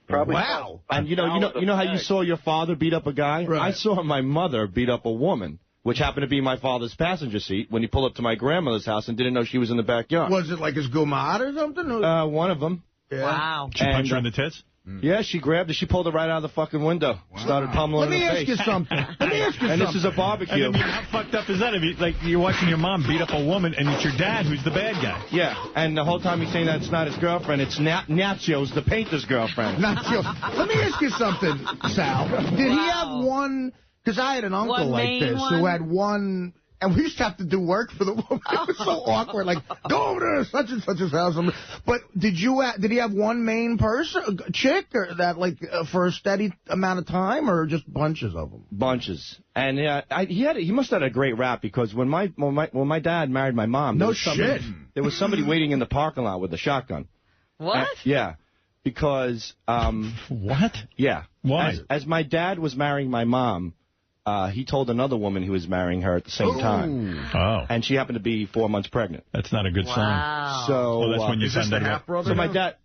Probably. Wow. And you know how you saw your father beat up a guy? Right. I saw my mother beat up a woman, which happened to be my father's passenger seat when he pulled up to my grandmother's house and didn't know she was in the backyard. Was it like his gumad or something? One of them. Yeah. Wow. Did you punch her in the tits? Yeah, she grabbed her. She pulled her right out of the fucking window. Wow. Started pummeling her face. Let me ask you something. And this is a barbecue. I mean, how fucked up is that? I mean, like, you're watching your mom beat up a woman, and it's your dad who's the bad guy. Yeah, and the whole time he's saying that it's not his girlfriend. It's Nachio's, the painter's girlfriend. Nacho. Let me ask you something, Sal. Did he have one... Because I had an uncle like this who had one... And we used to have to do work for the woman. It was so awkward. Like, go over to such and such's house. But did he have one main person, chick, or that for a steady amount of time, or just bunches of them? Bunches. And he must have had a great rap because when my dad married my mom, there was somebody waiting in the parking lot with a shotgun. What? Yeah. Because what? Yeah. Why? As my dad was marrying my mom. He told another woman he was marrying her at the same time. Oh. And she happened to be 4 months pregnant. That's not a good sign. So that's when you found out. half-brother? So my dad,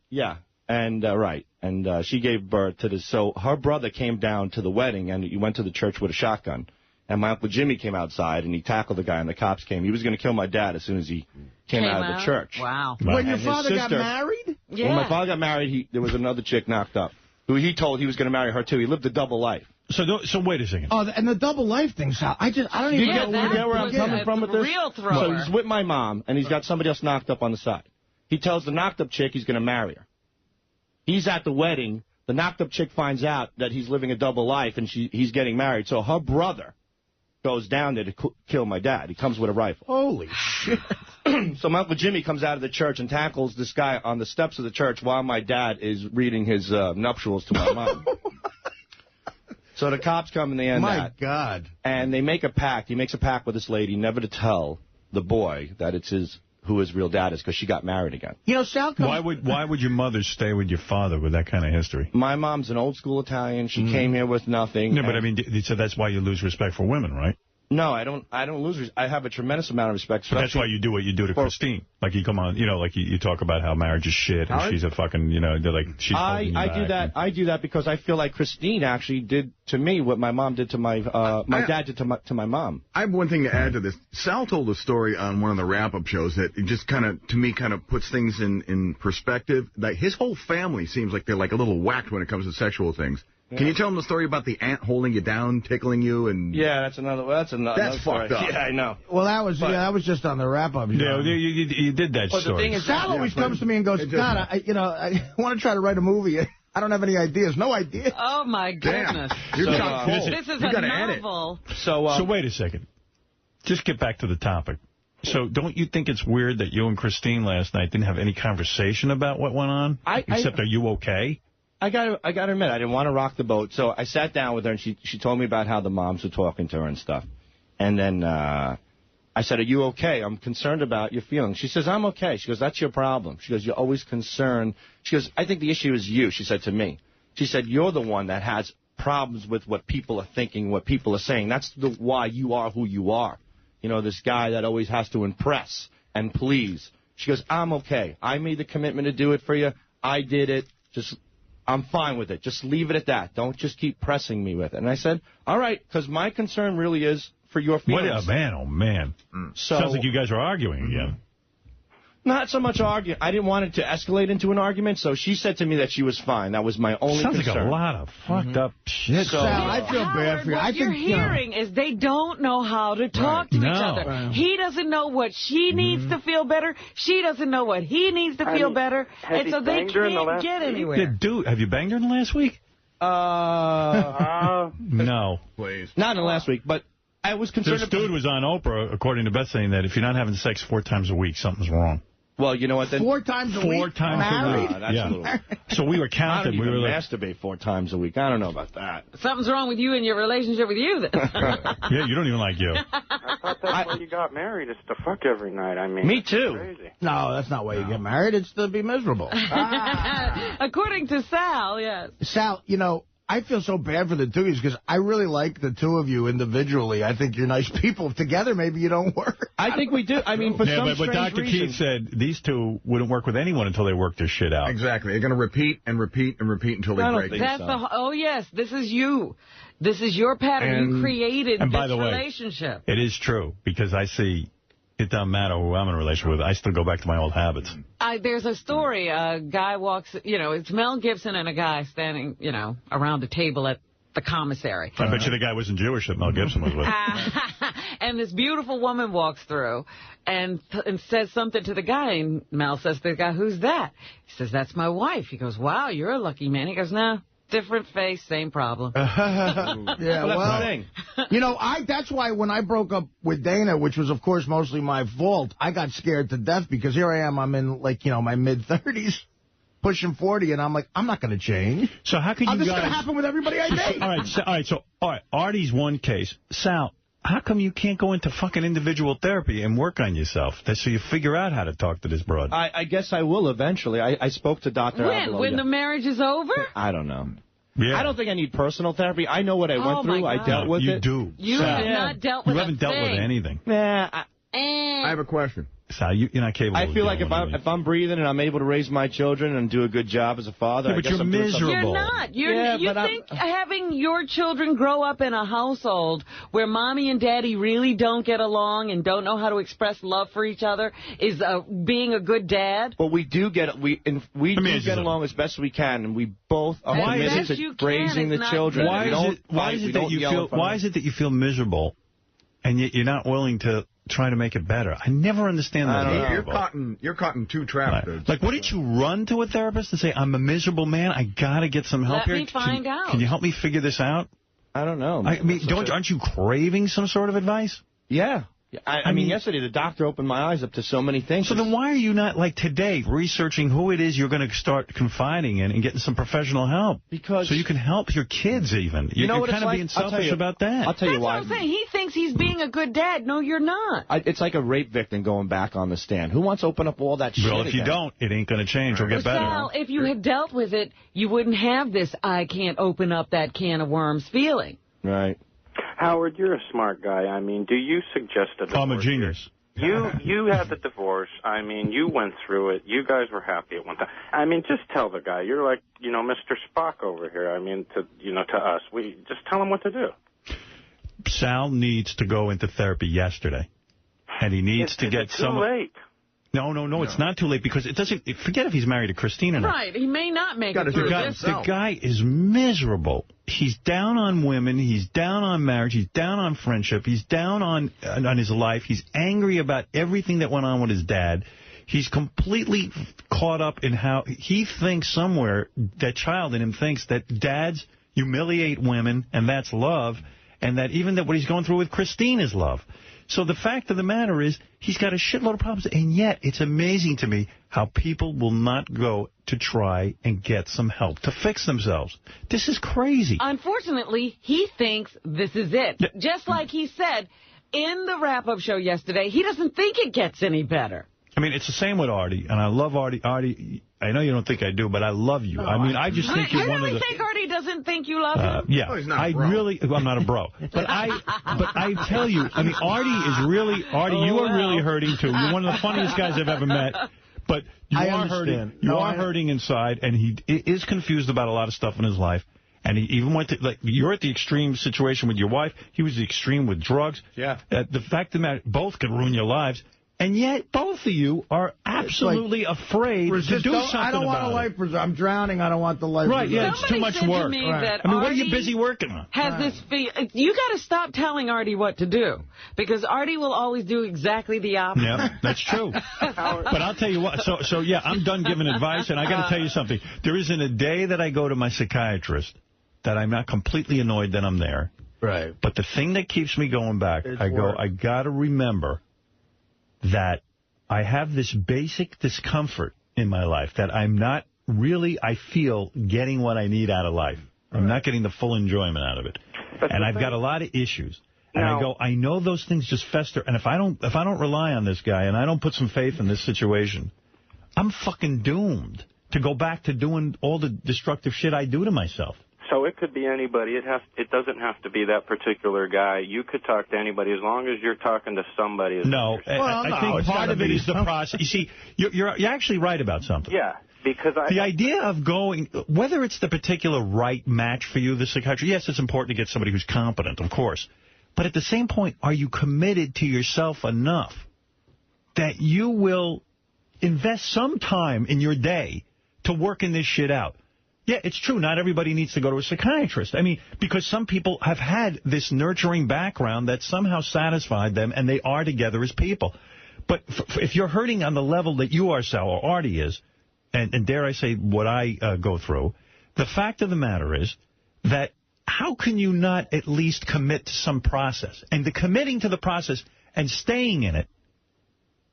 and right. And she gave birth to this. So her brother came down to the wedding, and he went to the church with a shotgun. And my Uncle Jimmy came outside, and he tackled the guy, and the cops came. He was going to kill my dad as soon as he came out of the church. Wow. When your father got married? Yeah. When my father got married, there was another chick knocked up, who he told he was going to marry her, too. He lived a double life. So wait a second. Oh, and the double life thing, Sal. I don't even know where I'm coming from with this. Real thrower. So he's with my mom, and he's got somebody else knocked up on the side. He tells the knocked up chick he's going to marry her. He's at the wedding. The knocked up chick finds out that he's living a double life, and he's getting married. So her brother goes down there to kill my dad. He comes with a rifle. Holy shit. So my Uncle Jimmy comes out of the church and tackles this guy on the steps of the church while my dad is reading his nuptials to my mom. So the cops come and they end that. My God. And they make a pact. He makes a pact with this lady never to tell the boy that it's who his real dad is because she got married again. Sal Why would your mother stay with your father with that kind of history? My mom's an old school Italian. She came here with nothing. No, but I mean, so that's why you lose respect for women, right? No, I don't lose. I have a tremendous amount of respect. But that's why you do what you do to Christine. Like you come on, like you talk about how marriage is shit and she's a fucking, they're like she's holding you back. I do that because I feel like Christine actually did to me what my mom did to my dad did to my mom. I have one thing to add to this. Sal told a story on one of the wrap-up shows that it just kind of puts things in perspective. Like his whole family seems like they're like a little whacked when it comes to sexual things. Can you tell them the story about the aunt holding you down, tickling you, and that's fucked up. Yeah, I know. Well, that was just on the wrap-up. Yeah, you did that story. The thing is, Sal always comes to me and goes, God, I want to try to write a movie. I don't have any ideas. No ideas. Oh my goodness. This is a novel. So wait a second. Just get back to the topic. So don't you think it's weird that you and Christine last night didn't have any conversation about what went on? Except, are you okay? I got to admit, I didn't want to rock the boat. So I sat down with her, and she told me about how the moms were talking to her and stuff. And then I said, are you okay? I'm concerned about your feelings. She says, I'm okay. She goes, that's your problem. She goes, you're always concerned. She goes, I think the issue is you, she said to me. She said, you're the one that has problems with what people are thinking, what people are saying. That's why you are who you are. This guy that always has to impress and please. She goes, I'm okay. I made the commitment to do it for you. I did it. I'm fine with it. Just leave it at that. Don't just keep pressing me with it. And I said, all right, because my concern really is for your feelings. What a man, oh, man. So, sounds like you guys are arguing again. Not so much arguing. I didn't want it to escalate into an argument, so she said to me that she was fine. That was my only concern. Sounds like a lot of fucked up shit. So, Sal, I feel bad for you. What you're hearing is they don't know how to talk to each other. Right. He doesn't know what she needs to feel better. She doesn't know what he needs to feel better. And so they can't get anywhere. Dude, have you banged her in the last week? No. Please. Not in the last week, but I was concerned. This dude was on Oprah, according to Beth, saying that if you're not having sex 4 times a week, something's wrong. Well, you know what? Then 4 times a week? 4 times a week. That's a little... So we were counting. We were masturbate 4 times a week. I don't know about that. Something's wrong with you and your relationship with you, then. Yeah, you don't even like you. I thought that's why you got married, is to fuck every night. I mean, me too. Crazy. No, that's not why you get married. It's to be miserable. According to Sal, yes. Sal, you know, I feel so bad for the two of you because I really like the two of you individually. I think you're nice people. Together, maybe you don't work. I think we do. I mean, for some but Dr. Keith said these two wouldn't work with anyone until they work their shit out. Exactly. They're going to repeat and repeat and repeat until they break. Oh, yes. This is you. This is your pattern. You created this relationship. It is true because I see... It doesn't matter who I'm in a relationship with. I still go back to my old habits. There's a story. A guy walks, it's Mel Gibson and a guy standing, around a table at the commissary. I bet you the guy wasn't Jewish that Mel Gibson was with. And this beautiful woman walks through and says something to the guy. And Mel says to the guy, who's that? He says, that's my wife. He goes, wow, you're a lucky man. He goes, no. Different face, same problem. Yeah, well, that's why when I broke up with Dana, which was, of course, mostly my fault, I got scared to death because here I am, I'm in, my mid-30s, pushing 40, and I'm like, I'm not going to change. So how can you guys... This is going to happen with everybody I date. All right, Artie's one case. Sal, how come you can't go into fucking individual therapy and work on yourself so you figure out how to talk to this broad? I guess I will eventually. I spoke to Dr. Avalo. When the marriage is over? I don't know. Yeah. I don't think I need personal therapy. I know what I went through. I dealt with it. You do. You have not dealt with You haven't dealt with anything. Nah. I have a question. Sal, you're not capable. I feel like if I'm breathing and I'm able to raise my children and do a good job as a father, yeah, but you're miserable. You're not. You think having your children grow up in a household where mommy and daddy really don't get along and don't know how to express love for each other is being a good dad? Well, we do get get along as best we can, and we both are committed to raising the children. Why is it that you feel miserable, and yet you're not willing to try to make it better? I never understand that. You're caught in 2 traps. Like, wouldn't you run to a therapist and say, I'm a miserable man, I got to get some help here? Let me find out. Can you help me figure this out? I don't know. I mean, aren't you craving some sort of advice? Yeah. I mean, yesterday the doctor opened my eyes up to so many things. So then why are you not, like today, researching who it is you're going to start confiding in and getting some professional help? So you can help your kids even. You're kind of being selfish about that. I'll tell you why. That's what I'm saying. He thinks he's being a good dad. No, you're not. It's like a rape victim going back on the stand. Who wants to open up all that shit Well, if you don't, it ain't going to change. It'll get better. Well, if you had dealt with it, you wouldn't have this I can't open up that can of worms feeling. Right. Howard, you're a smart guy. I mean, do you suggest a divorce? I'm a genius. You had the divorce. I mean, you went through it. You guys were happy at one time. I mean, just tell the guy. You're like, Mr. Spock over here. I mean, to us. We just tell him what to do. Sal needs to go into therapy yesterday. And he needs to get some... It's too late. No, it's not too late because it doesn't... Forget if he's married to Christine or not. Right, he may not make it through this. The guy is miserable. He's down on women. He's down on marriage. He's down on friendship. He's down on his life. He's angry about everything that went on with his dad. He's completely caught up in how he thinks somewhere, that child in him thinks that dads humiliate women and that's love, and that even that what he's going through with Christine is love. So the fact of the matter is, he's got a shitload of problems, and yet it's amazing to me how people will not go to try and get some help to fix themselves. This is crazy. Unfortunately, he thinks this is it. Just like he said in the wrap-up show yesterday, he doesn't think it gets any better. I mean, it's the same with Artie, and I love Artie. Artie, I know you don't think I do, but I love you. I mean, I just think you're one of the... I really think Artie doesn't think you love him. Yeah, well, I'm not a bro. But I tell you, I mean, Artie, you are really hurting, too. You're one of the funniest guys I've ever met. But you are hurting. You are hurting inside, and he is confused about a lot of stuff in his life. And he even went to, like, you're at the extreme situation with your wife. He was the extreme with drugs. Yeah. The fact of the matter, both could ruin your lives. And yet, both of you are absolutely afraid to do something about it. I don't want a life preserver. I'm drowning. I don't want the life preserver. Right, yeah, it's too much work. Me that I mean, what are you busy working on? Has this you got to stop telling Artie what to do, because Artie will always do exactly the opposite. Yeah, that's true. But I'll tell you what. So yeah, I'm done giving advice, and I got to tell you something. There isn't a day that I go to my psychiatrist that I'm not completely annoyed that I'm there. Right. But the thing that keeps me going back, I got to remember that I have this basic discomfort in my life that I'm not really, I feel, getting what I need out of life. I'm not getting the full enjoyment out of it. And I've got a lot of issues. And I go, I know those things just fester. And if I don't rely on this guy and I don't put some faith in this situation, I'm fucking doomed to go back to doing all the destructive shit I do to myself. So it could be anybody. It doesn't have to be that particular guy. You could talk to anybody as long as you're talking to somebody. No, I think part of it is the process. You see, you're actually right about something. Yeah, because the idea of going, whether it's the particular right match for you, the psychiatrist, yes, it's important to get somebody who's competent, of course. But at the same point, are you committed to yourself enough that you will invest some time in your day to working this shit out? Yeah, it's true. Not everybody needs to go to a psychiatrist. I mean, because some people have had this nurturing background that somehow satisfied them, and they are together as people. But if you're hurting on the level that you are, Sal, or Artie is, and dare I say what I go through, the fact of the matter is that how can you not at least commit to some process? And the committing to the process and staying in it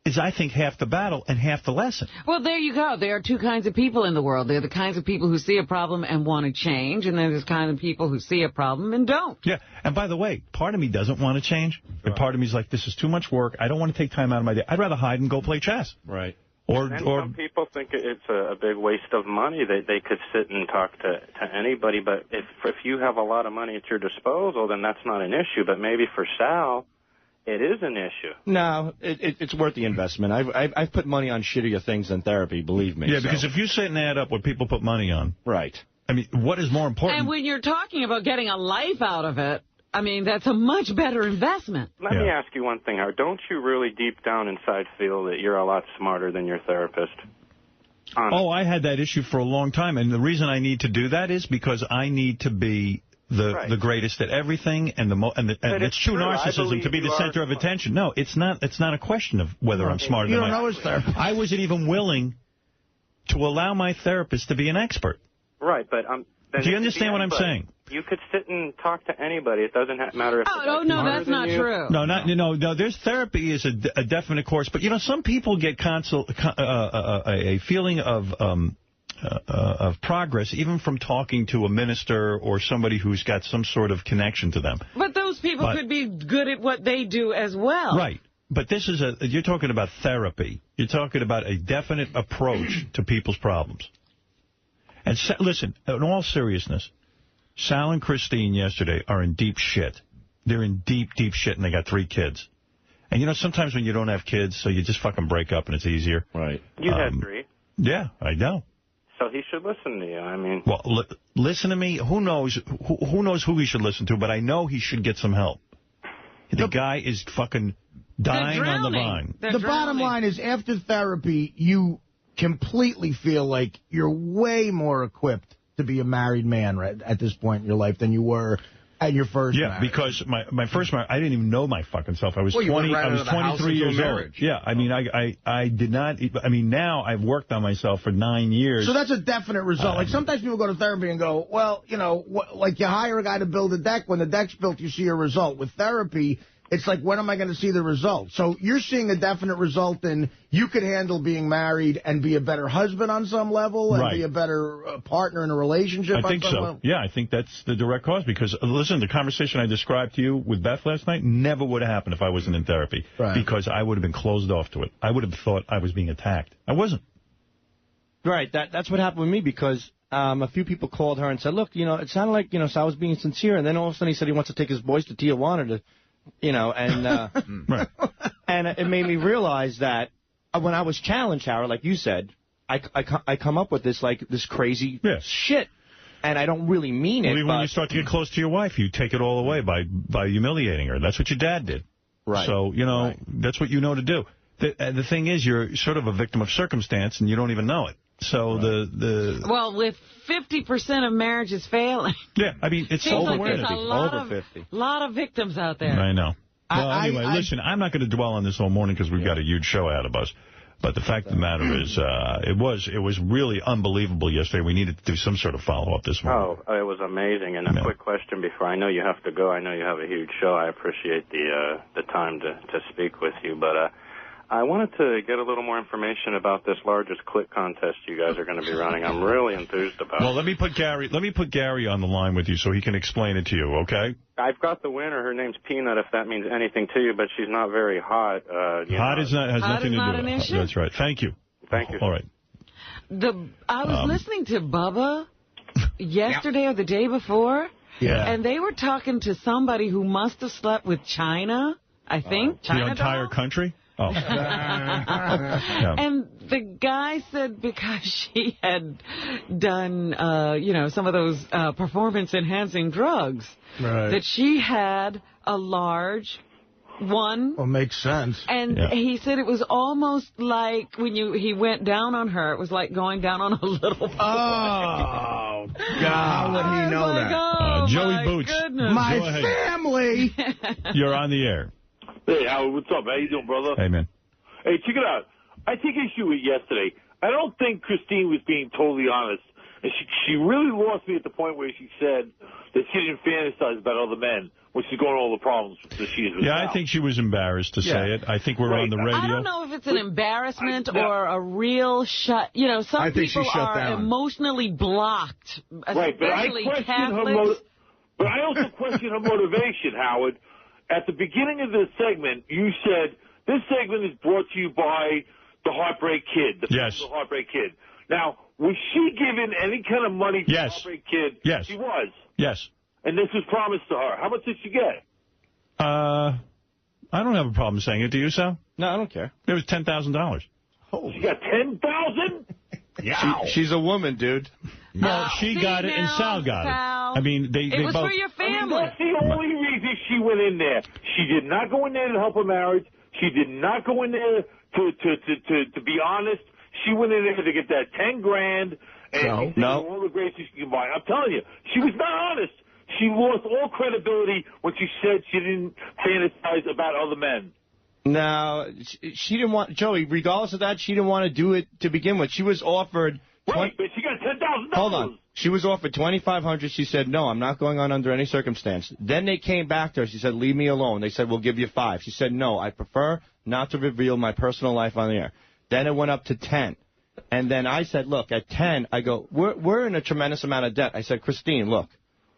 is, I think, half the battle and half the lesson. Well, there you go. There are two kinds of people in the world. There are the kinds of people who see a problem and want to change, and then there's kind of people who see a problem and don't. Yeah, and by the way, part of me doesn't want to change, and part of me is like, this is too much work. I don't want to take time out of my day. I'd rather hide and go play chess. Right. Or some people think it's a big waste of money. They could sit and talk to anybody, but if you have a lot of money at your disposal, then that's not an issue. But maybe for Sal, it is an issue. No, it's worth the investment. I've put money on shittier things than therapy, believe me. Yeah, because if you sit and add up what people put money on. Right. I mean, what is more important? And when you're talking about getting a life out of it, I mean, that's a much better investment. Let me ask you one thing, Howard. Don't you really deep down inside feel that you're a lot smarter than your therapist? Honestly. Oh, I had that issue for a long time, and the reason I need to do that is because I need to be the greatest at everything, and it's true narcissism to be the center of attention. No, it's not. It's not a question of whether I'm smarter than my therapist. I wasn't even willing to allow my therapist to be an expert. Right, but do you understand what I'm saying? You could sit and talk to anybody. It doesn't matter if no, that's not true. No, there's therapy is a definite course, but some people get a feeling of progress even from talking to a minister or somebody who's got some sort of connection to them. But those people could be good at what they do as well. Right. But this is you're talking about therapy. You're talking about a definite approach to people's problems. And listen, in all seriousness, Sal and Christine yesterday are in deep shit. They're in deep, deep shit, and they got 3 kids. And, sometimes when you don't have kids, so you just fucking break up and it's easier. Right. You had 3. Yeah, I know. So he should listen to you. I mean... Well, listen to me. Who knows who he should listen to, but I know he should get some help. The guy is fucking dying on the vine. The bottom line is, after therapy, you completely feel like you're way more equipped to be a married man at this point in your life than you were at your first marriage. Yeah, because my first marriage, I didn't even know my fucking self. I was 23 years old. Yeah, I mean, I did not. I mean, now I've worked on myself for 9 years. So that's a definite result. Like sometimes people go to therapy and go, well, like you hire a guy to build a deck. When the deck's built, you see a result. With therapy, It's like, when am I going to see the result? So you're seeing a definite result in you could handle being married and be a better husband on some level and be a better partner in a relationship I think so. Level? Yeah, I think that's the direct cause. Because, listen, the conversation I described to you with Beth last night never would have happened if I wasn't in therapy. Right. Because I would have been closed off to it. I would have thought I was being attacked. I wasn't. Right. That's what happened with me, because a few people called her and said, look, it sounded like, Sal was being sincere. And then all of a sudden he said he wants to take his boys to Tijuana to, and right. And it made me realize that when I was challenged, Howard, like you said, I come up with this crazy shit. And I don't really mean it. Well, even when you start to get close to your wife, you take it all away by humiliating her. That's what your dad did. Right. So, that's what you know to do. The thing is, you're sort of a victim of circumstance, and you don't even know it. So Well, with 50% of marriages failing. Yeah, I mean, it's self-awareness. Like over 50. A lot of victims out there. I know. Well, anyway, listen, I'm not going to dwell on this all morning because we've got a huge show ahead of us. But the fact of the matter is, it was really unbelievable yesterday. We needed to do some sort of follow-up this morning. Oh, it was amazing. And a quick question before. I know you have to go. I know you have a huge show. I appreciate the time to speak with you. But I wanted to get a little more information about this largest click contest you guys are going to be running. I'm really enthused about it. Well, let me put Gary on the line with you so he can explain it to you, okay? I've got the winner. Her name's Peanut, if that means anything to you, but she's not very hot. Hot has nothing to do with it. That's right. Thank you. Thank you. All right. I was listening to Bubba yesterday or the day before, and they were talking to somebody who must have slept with China, I think. China the entire country? Oh. And the guy said because she had done, some of those performance-enhancing drugs, that she had a large one. Well, makes sense. And he said it was almost like when he went down on her, it was like going down on a little boy. Oh, God. How would he know that? Oh, Joey Boots. Goodness. My family. You're on the air. Hey, Howard, what's up? How you doing, brother? Hey, man. Hey, check it out. I take issue with yesterday. I don't think Christine was being totally honest. And she really lost me at the point where she said that she didn't fantasize about other men when she's going all the problems that she's with. I think she was embarrassed to say it. I think we're on the radio. I don't know if it's an embarrassment or a real shut. Some people are emotionally blocked, especially Catholics. But I also question her motivation, Howard. At the beginning of this segment, you said, this segment is brought to you by the Heartbreak Kid. The Heartbreak Kid. Now, was she given any kind of money to the Heartbreak Kid? Yes. She was? Yes. And this was promised to her. How much did she get? I don't have a problem saying it. Do you, Sal? No, I don't care. It was $10,000. Oh. She got $10,000? Yeah. She's a woman, dude. Well, she got it and Sal got it. I mean, they was both... for your family. That's the only reason she went in there. She did not go in there to help her marriage. She did not go in there to be honest. She went in there to get that 10 grand and all the graces she can buy. I'm telling you, she was not honest. She lost all credibility when she said she didn't fantasize about other men. No, she didn't want, Joey, regardless of that, she didn't want to do it to begin with. She was offered... Right, but she got $10,000. Hold on. She was offered $2,500. She said, no, I'm not going on under any circumstance. Then they came back to her. She said, leave me alone. They said, we'll give you $5. She said, no, I prefer not to reveal my personal life on the air. Then it went up to 10. And then I said, look, at 10, I go, we're in a tremendous amount of debt. I said, Christine, look,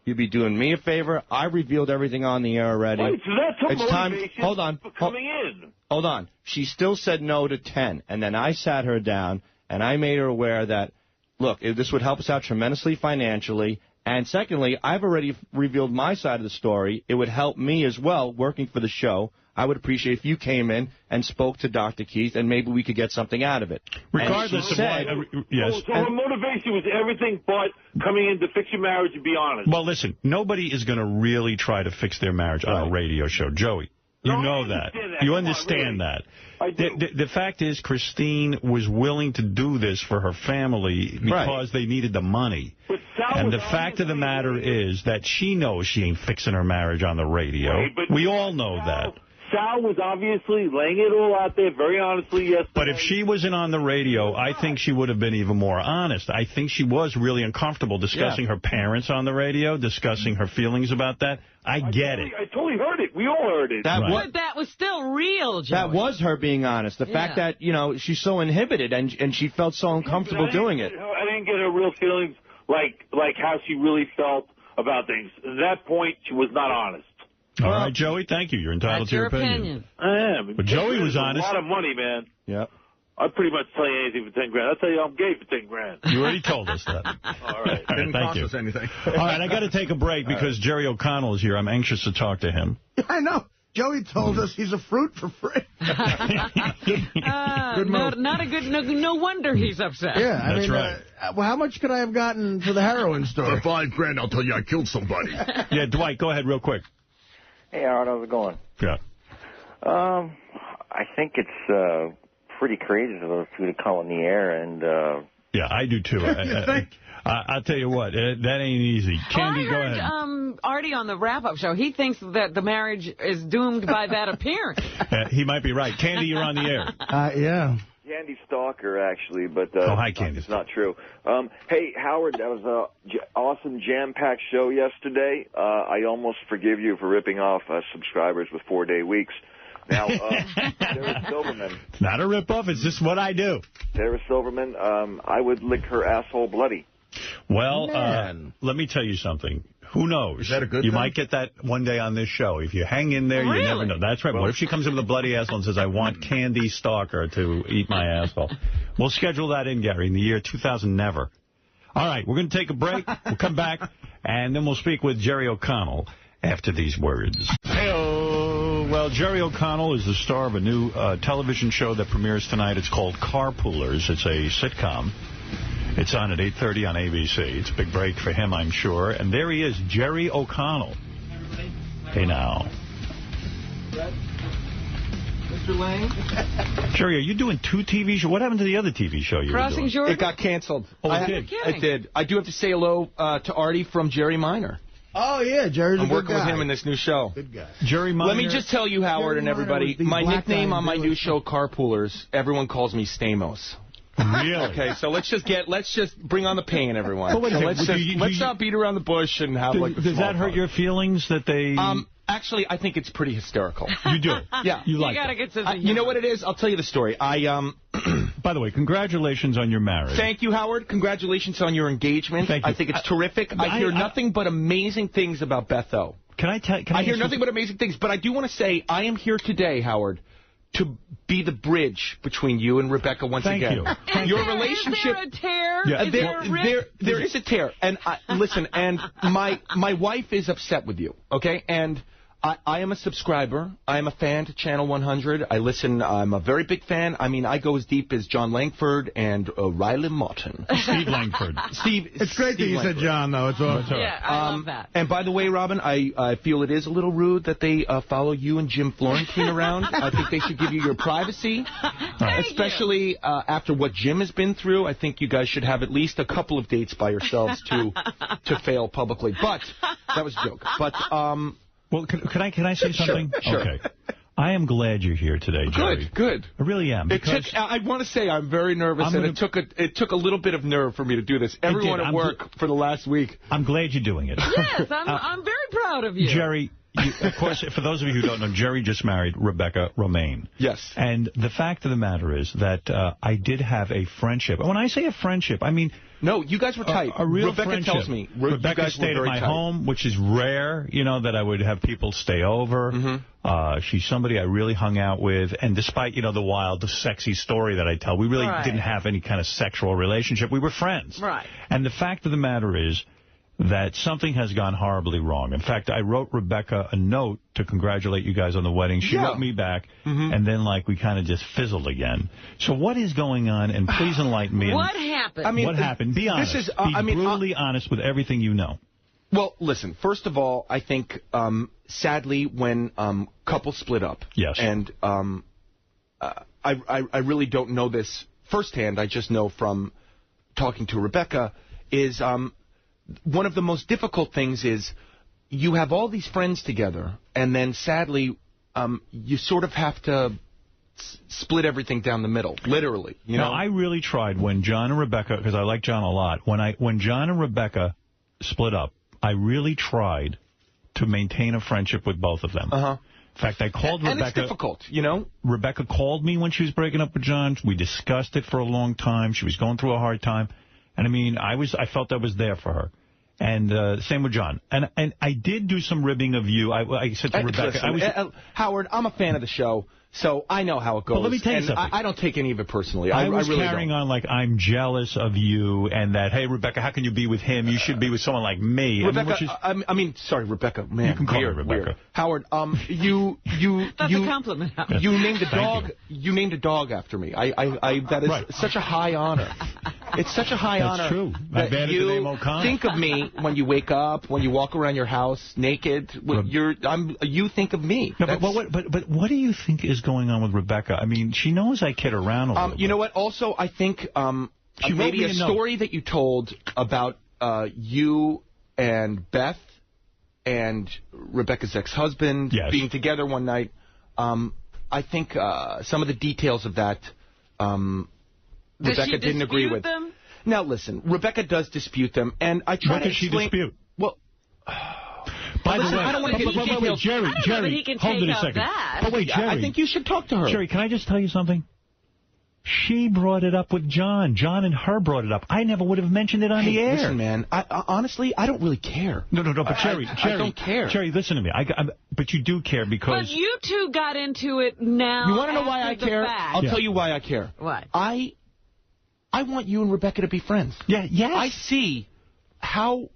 you'd be doing me a favor. I revealed everything on the air already. Right, so that's her motivation Hold on. For coming in. Hold on. She still said no to 10. And then I sat her down, and I made her aware that, look, this would help us out tremendously financially. And secondly, I've already revealed my side of the story. It would help me as well working for the show. I would appreciate if you came in and spoke to Dr. Keith, and maybe we could get something out of it. Regardless of why... Yes. So her motivation was everything but coming in to fix your marriage and be honest. Well, listen, nobody is going to really try to fix their marriage on a radio show. Joey, you know that. You understand that. I do. The fact is, Christine was willing to do this for her family because they needed the money. And the fact of the matter is that she knows she ain't fixing her marriage on the radio. Right, we all know that. Sal was obviously laying it all out there very honestly yesterday. But if she wasn't on the radio, I think she would have been even more honest. I think she was really uncomfortable discussing her parents on the radio, discussing her feelings about that. I get it. I totally heard it. We all heard it. But that was still real, Joey. That was her being honest. The fact that, she's so inhibited and she felt so uncomfortable doing it. I didn't get her real feelings like how she really felt about things. At that point, she was not honest. All right, Joey, thank you. You're entitled to your opinion. I am. But Joey was honest. A lot of money, man. Yeah. I'd pretty much tell you anything for 10 grand. I'll tell you I'm gay for 10 grand. You already told us that. All right. Didn't thank cost you. us anything. All right, I got to take a break because Jerry O'Connell is here. I'm anxious to talk to him. I know. Joey told us he's a fruit for free. Good move. Not a good. No wonder he's upset. Yeah, That's right. Well, how much could I have gotten for the heroin story? For 5 grand, I'll tell you I killed somebody. Yeah, Dwight, go ahead real quick. Hey, Howard, how's it going? Yeah. I think it's pretty crazy for those two to call in the air and. Yeah, I do too. I'll tell you what, that ain't easy. Candy, go ahead. Artie on the wrap-up show, he thinks that the marriage is doomed by that appearance. He might be right. Candy, you're on the air. Yeah. Candy Stalker, actually, but hi, Candy. It's not true. Hey, Howard, that was an awesome jam-packed show yesterday. I almost forgive you for ripping off subscribers with 4-day weeks. Now, Sarah Silverman. It's not a rip-off. It's just what I do. Sarah Silverman, I would lick her asshole bloody. Well, let me tell you something. Who knows? Is that a good You thing? might get that one day on this show. If you hang in there, you never know. That's right. What if she comes in with a bloody asshole and says, I want Candy Stalker to eat my asshole? We'll schedule that in, Gary, in the year 2000, never. All right, we're going to take a break. We'll come back, and then we'll speak with Jerry O'Connell after these words. Hey-oh. Well, Jerry O'Connell is the star of a new television show that premieres tonight. It's called Carpoolers. It's a sitcom. It's on at 8:30 on ABC. It's a big break for him, I'm sure. And there he is, Jerry O'Connell. Hey, now. Mr. Lang? Jerry, are you doing 2 TV shows? What happened to the other TV show you were doing? It got canceled. Oh, it did? It did. I do have to say hello to Artie from Jerry Minor. Oh, yeah, Jerry's a good guy. I'm working with him in this new show. Good guy. Jerry Minor. Let me just tell you, Howard, and everybody, my nickname on my new show, Carpoolers, everyone calls me Stamos. Really? Okay, so let's just bring on the pain, everyone. Wait a second. Let's not beat around the bush and have like the Does that hurt your feelings that they... Actually, I think it's pretty hysterical. You do? Yeah. You like gotta it. get you know what it is? I'll tell you the story. By the way, congratulations on your marriage. Thank you, Howard. Congratulations on your engagement. Thank you. I think it's terrific. I hear nothing but amazing things about Beth O. I hear nothing but amazing things, but I do want to say I am here today, Howard, to be the bridge between you and Rebecca once again. Thank you. Your relationship. Is there a tear? Yeah, there is a tear. And listen, and my wife is upset with you, okay? And I am a subscriber. I am a fan to Channel 100. I listen. I'm a very big fan. I mean, I go as deep as John Langford and Riley Martin. Steve Langford. It's great that you said John, though. It's awesome. Yeah, I love that. And by the way, Robin, I feel it is a little rude that they follow you and Jim Florentine around. I think they should give you your privacy, especially after what Jim has been through. I think you guys should have at least a couple of dates by yourselves to fail publicly. But that was a joke. But well, can I say something? Sure. Okay. I am glad you're here today, Jerry. Good. I really am. Because I want to say I'm very nervous, and it took a little bit of nerve for me to do this. Everyone at work for the last week. I'm glad you're doing it. Yes, I'm very proud of you. Jerry, of course, for those of you who don't know, Jerry just married Rebecca Romaine. Yes. And the fact of the matter is that I did have a friendship. And when I say a friendship, I mean... No, you guys were tight. A real Rebecca friendship. tells me. Rebecca stayed at my home, which is rare, that I would have people stay over. Mm-hmm. She's somebody I really hung out with. And despite, the sexy story that I tell, we really didn't have any kind of sexual relationship. We were friends. Right. And the fact of the matter is that something has gone horribly wrong. In fact, I wrote Rebecca a note to congratulate you guys on the wedding. She wrote me back, and then, we kind of just fizzled again. So what is going on? And please enlighten me. What happened? I mean, what happened? Be honest. Be brutally honest with everything you know. Well, listen, first of all, I think, sadly, when couples split up, yes, and I really don't know this firsthand, I just know from talking to Rebecca, is... one of the most difficult things is you have all these friends together, and then sadly, you sort of have to split everything down the middle, literally. You know, I really tried when John and Rebecca, because I like John a lot. When John and Rebecca split up, I really tried to maintain a friendship with both of them. In fact, I called Rebecca. And it's difficult, you know? Rebecca called me when she was breaking up with John. We discussed it for a long time. She was going through a hard time. And, I mean, I felt I was there for her. And same with John. And I did do some ribbing of you. I said to Rebecca... Listen, Howard, I'm a fan of the show, so I know how it goes. But let me tell you something. I don't take any of it personally. I was really carrying on like I'm jealous of you and that, hey, Rebecca, how can you be with him? You should be with someone like me. Rebecca, sorry, Rebecca. Man, you can call her Rebecca. Weird. Howard, you That's a compliment. You named a dog. You named a dog after me. That is such a high honor. It's such a high honor. That's true. That I've added the name O'Connor. Think of me when you wake up, when you walk around your house naked. You think of me. No, but what do you think is going on with Rebecca? I mean, she knows I kid around a little bit. You know what? Also, I think maybe a story that you told about you and Beth and Rebecca's ex-husband being together one night. I think some of the details of that Rebecca didn't agree with. Them? Now, listen, Rebecca does dispute them, and I try to explain... What does she dispute? Well... By the way, I don't want to get into details. Jerry, hold it a second. But wait, Jerry. I think you should talk to her. Jerry, can I just tell you something? She brought it up with John. John and her brought it up. I never would have mentioned it on the air. Listen, man, honestly, I don't really care. No, but Jerry, I don't care. Jerry, listen to me. But you do care because... But you two got into it now. You want to know why I care? I'll tell you why I care. What? I want you and Rebecca to be friends. Yeah, yes. I see how...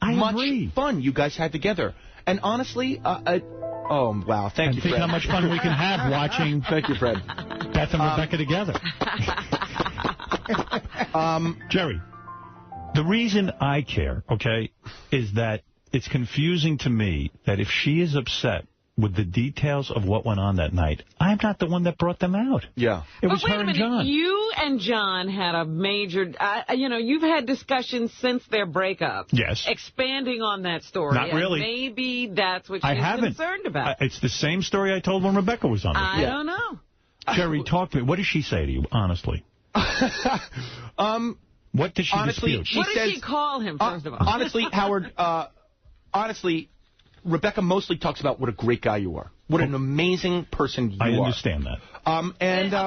much fun you guys had together. And honestly, oh, wow, thank you, Fred. Think how much fun we can have watching thank you, Fred. Beth and Rebecca together. Jerry, the reason I care, okay, is that it's confusing to me that if she is upset with the details of what went on that night, I'm not the one that brought them out. Yeah. It was her and John. You and John had a major, you've had discussions since their breakup. Yes. Expanding on that story. Not really. Maybe that's what she's concerned about. It's the same story I told when Rebecca was on the show. I don't know. Jerry, talk to me. What did she say to you, honestly? What did she dispute? What did she call him, first of all? Honestly, Howard, Rebecca mostly talks about what a great guy you are. What an amazing person you are. I understand that. A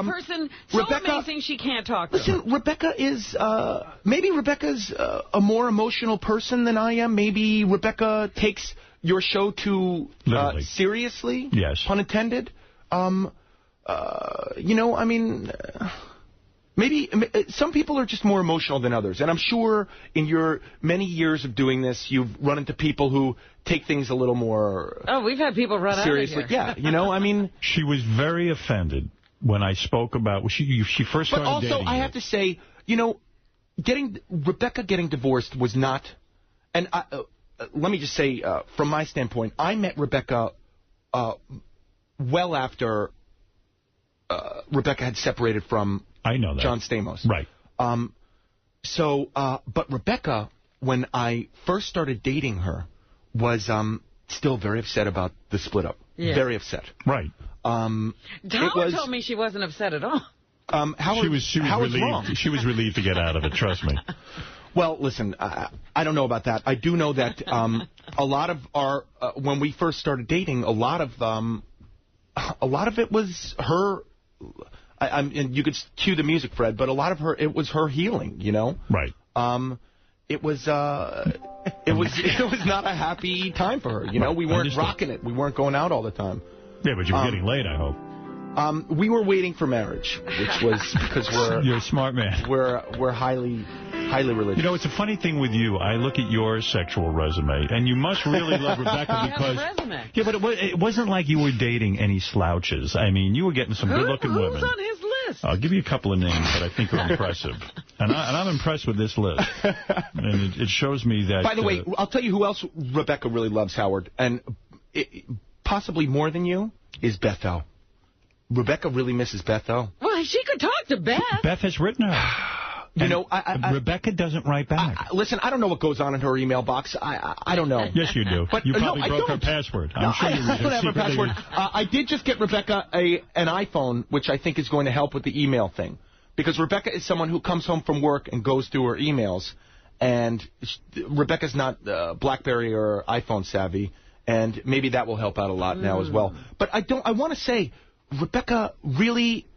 person so amazing she can't talk to. Listen, Rebecca is, maybe Rebecca's a more emotional person than I am. Maybe Rebecca takes your show too seriously. Yes. Pun intended. Maybe some people are just more emotional than others. And I'm sure in your many years of doing this, you've run into people who take things a little more... Oh, we've had people run seriously. Out of here. Yeah, She was very offended when I spoke about... She first started dating. But also, I have to say, Rebecca getting divorced was not... And let me just say, from my standpoint, I met Rebecca well after Rebecca had separated from... I know that. John Stamos. Right. But Rebecca, when I first started dating her, was still very upset about the split up. Yeah. Very upset. Right. Howard told me she wasn't upset at all. Howard, she was relieved. Wrong. She was relieved to get out of it, trust me. Well, listen, I don't know about that. I do know that a lot of our, when we first started dating, a lot of it was her... and you could cue the music, Fred, but a lot of it was her healing, Right. It was not a happy time for her, We weren't rocking it. We weren't going out all the time. Yeah, but you were getting laid, I hope. We were waiting for marriage, which was because you're a smart man. We're highly religious. It's a funny thing with you. I look at your sexual resume, and you must really love Rebecca because... Yeah, but it wasn't like you were dating any slouches. I mean, you were getting some good-looking women. Who's on his list? I'll give you a couple of names that I think are impressive. And I'm impressed with this list. And it shows me that... By the way, I'll tell you who else Rebecca really loves, Howard, and possibly more than you, is Bethel. Rebecca really misses Bethel. Well, she could talk to Beth. Beth has written her. You know, Rebecca doesn't write back. Listen, I don't know what goes on in her email box. I don't know. Yes, you do. But, you probably broke her password. I'm sure you I don't have her password. I did just get Rebecca an iPhone, which I think is going to help with the email thing. Because Rebecca is someone who comes home from work and goes through her emails. And Rebecca's not BlackBerry or iPhone savvy. And maybe that will help out a lot now as well. But I want to say, Rebecca really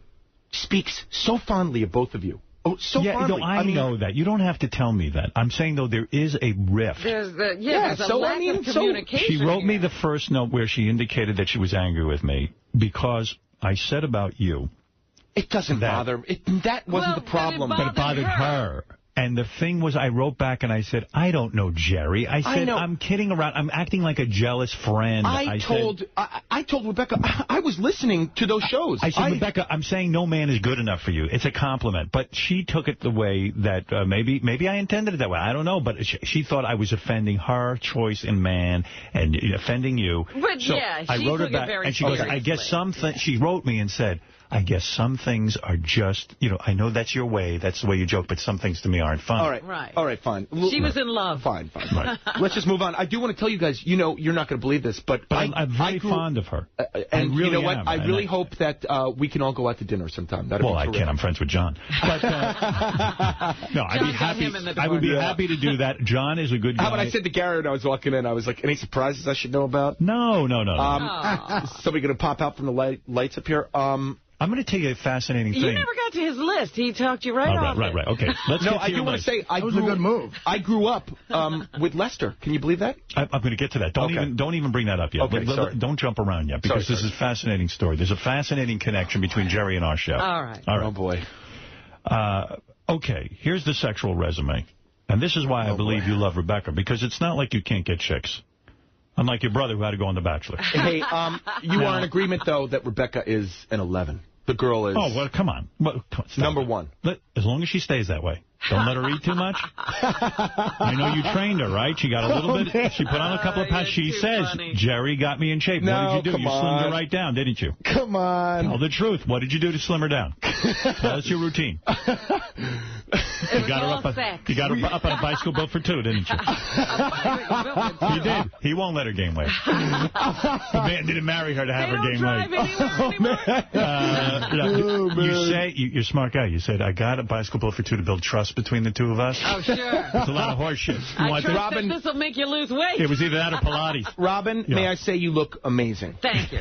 speaks so fondly of both of you. Oh, so fondly. No, I know that. You don't have to tell me that. I'm saying, though, there is a rift. There's a lack of communication. She wrote me the first note where she indicated that she was angry with me because I said about you. It doesn't bother me. That wasn't the problem. But it bothered her. And the thing was, I wrote back and I said, I don't know Jerry. I said, I'm kidding around. I'm acting like a jealous friend. I told Rebecca, I was listening to those shows. I said, Rebecca, I'm saying no man is good enough for you. It's a compliment. But she took it the way that maybe I intended it that way. I don't know. But she thought I was offending her choice in man and offending you. But so yeah, I wrote her back, and she goes, I guess she wrote me and said, I guess some things are just, I know that's your way, that's the way you joke, but some things to me aren't fun. All right, fine. She was in love. Fine. Right. Let's just move on. I do want to tell you guys, you're not going to believe this, but I'm very fond of her. And really you know what? am. I really hope that we can all go out to dinner sometime. Well, I can't. I'm friends with John. But, no, I'd be happy. I would be happy to do that. John is a good guy. How about I said to Garrett when I was walking in, I was like, any surprises I should know about? No. Somebody going to pop out from the lights up here? I'm going to tell you a fascinating thing. You never got to his list. He talked you right off. Right. Okay. Let's I do want to say, that was a good move. I grew up with Lester. Can you believe that? I'm going to get to that. Don't even bring that up yet. Okay, sorry. Don't jump around yet, because this is a fascinating story. There's a fascinating connection between Jerry and our show. All right. Oh, boy. Okay, here's the sexual resume. And this is why I believe you love Rebecca, because it's not like you can't get chicks. Unlike your brother who had to go on The Bachelor. Hey, you are in agreement, though, that Rebecca is an 11. The girl is... Oh, well, come on. Number one. As long as she stays that way. Don't let her eat too much. I know you trained her, right? She got a little bit... She put on a couple of pounds. She says, funny. Jerry got me in shape. No, what did you do? You slimmed her right down, didn't you? Come on. Tell the truth. What did you do to slim her down? Tell us your routine. You got her up on a bicycle built for two, didn't you? He did. He won't let her gain weight. The man didn't marry her to have her gain weight. You say, you're a smart guy. You said, I got a bicycle built for two to build trust between the two of us. Oh, sure. It's a lot of horse shit. I trust that this will make you lose weight. It was either that or Pilates. Robin, may I say you look amazing. Thank you.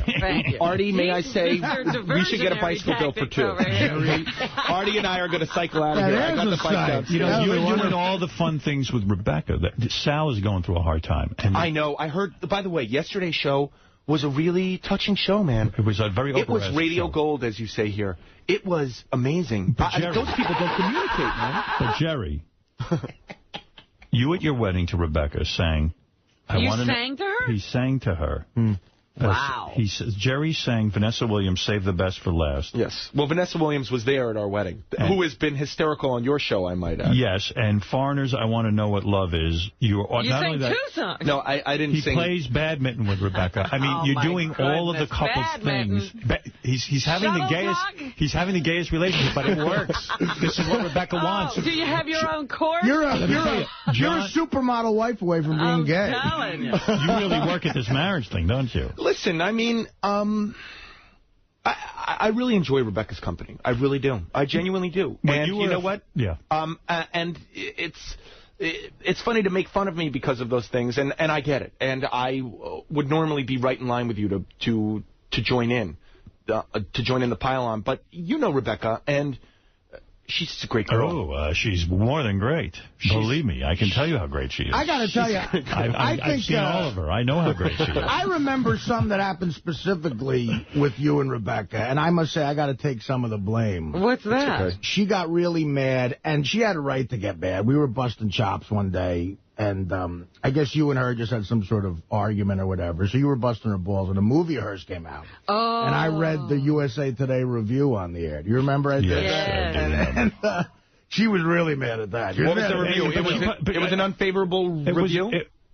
Artie, may I say we should get a bicycle built for two. Artie and I are going to cycle out of here. I got the bike downstairs. You're doing all the fun things with Rebecca. Sal is going through a hard time. I know. I heard, by the way, yesterday's show was a really touching show, man. It was a very It was radio gold, as you say here. It was amazing. Those people don't communicate, man. But, Jerry, you at your wedding to Rebecca sang... You sang to her? He sang to her. Wow. He says Jerry sang Vanessa Williams, Save the Best for Last. Yes. Well, Vanessa Williams was there at our wedding, who has been hysterical on your show, I might add. Yes, and Foreigners, I Want to Know What Love Is. You sang two songs. No, I didn't sing. He plays badminton with Rebecca. I mean, you're doing all of the couples things. He's having the gayest relationship, but it works. This is what Rebecca wants. Do you have your own course? You're a supermodel wife away from being gay. I'm telling you. You really work at this marriage thing, don't you? Listen, I mean, I really enjoy Rebecca's company. I really do. I genuinely do. And you know what? Yeah. And it's funny to make fun of me because of those things, and I get it. And I would normally be right in line with you to join in, the pile-on. But you know Rebecca, and she's a great girl. Oh, she's more than great. Believe me, I can tell you how great she is. I got to tell you, I've seen all of her. I know how great she is. I remember some that happened specifically with you and Rebecca, and I must say I got to take some of the blame. What's that? Okay. She got really mad, and she had a right to get mad. We were busting chops one day, and I guess you and her just had some sort of argument or whatever, so you were busting her balls, and a movie of hers came out. Oh. And I read the USA Today review on the air. Do you remember? I did. Yes. And she was really mad at that. What was the review? It was an unfavorable review?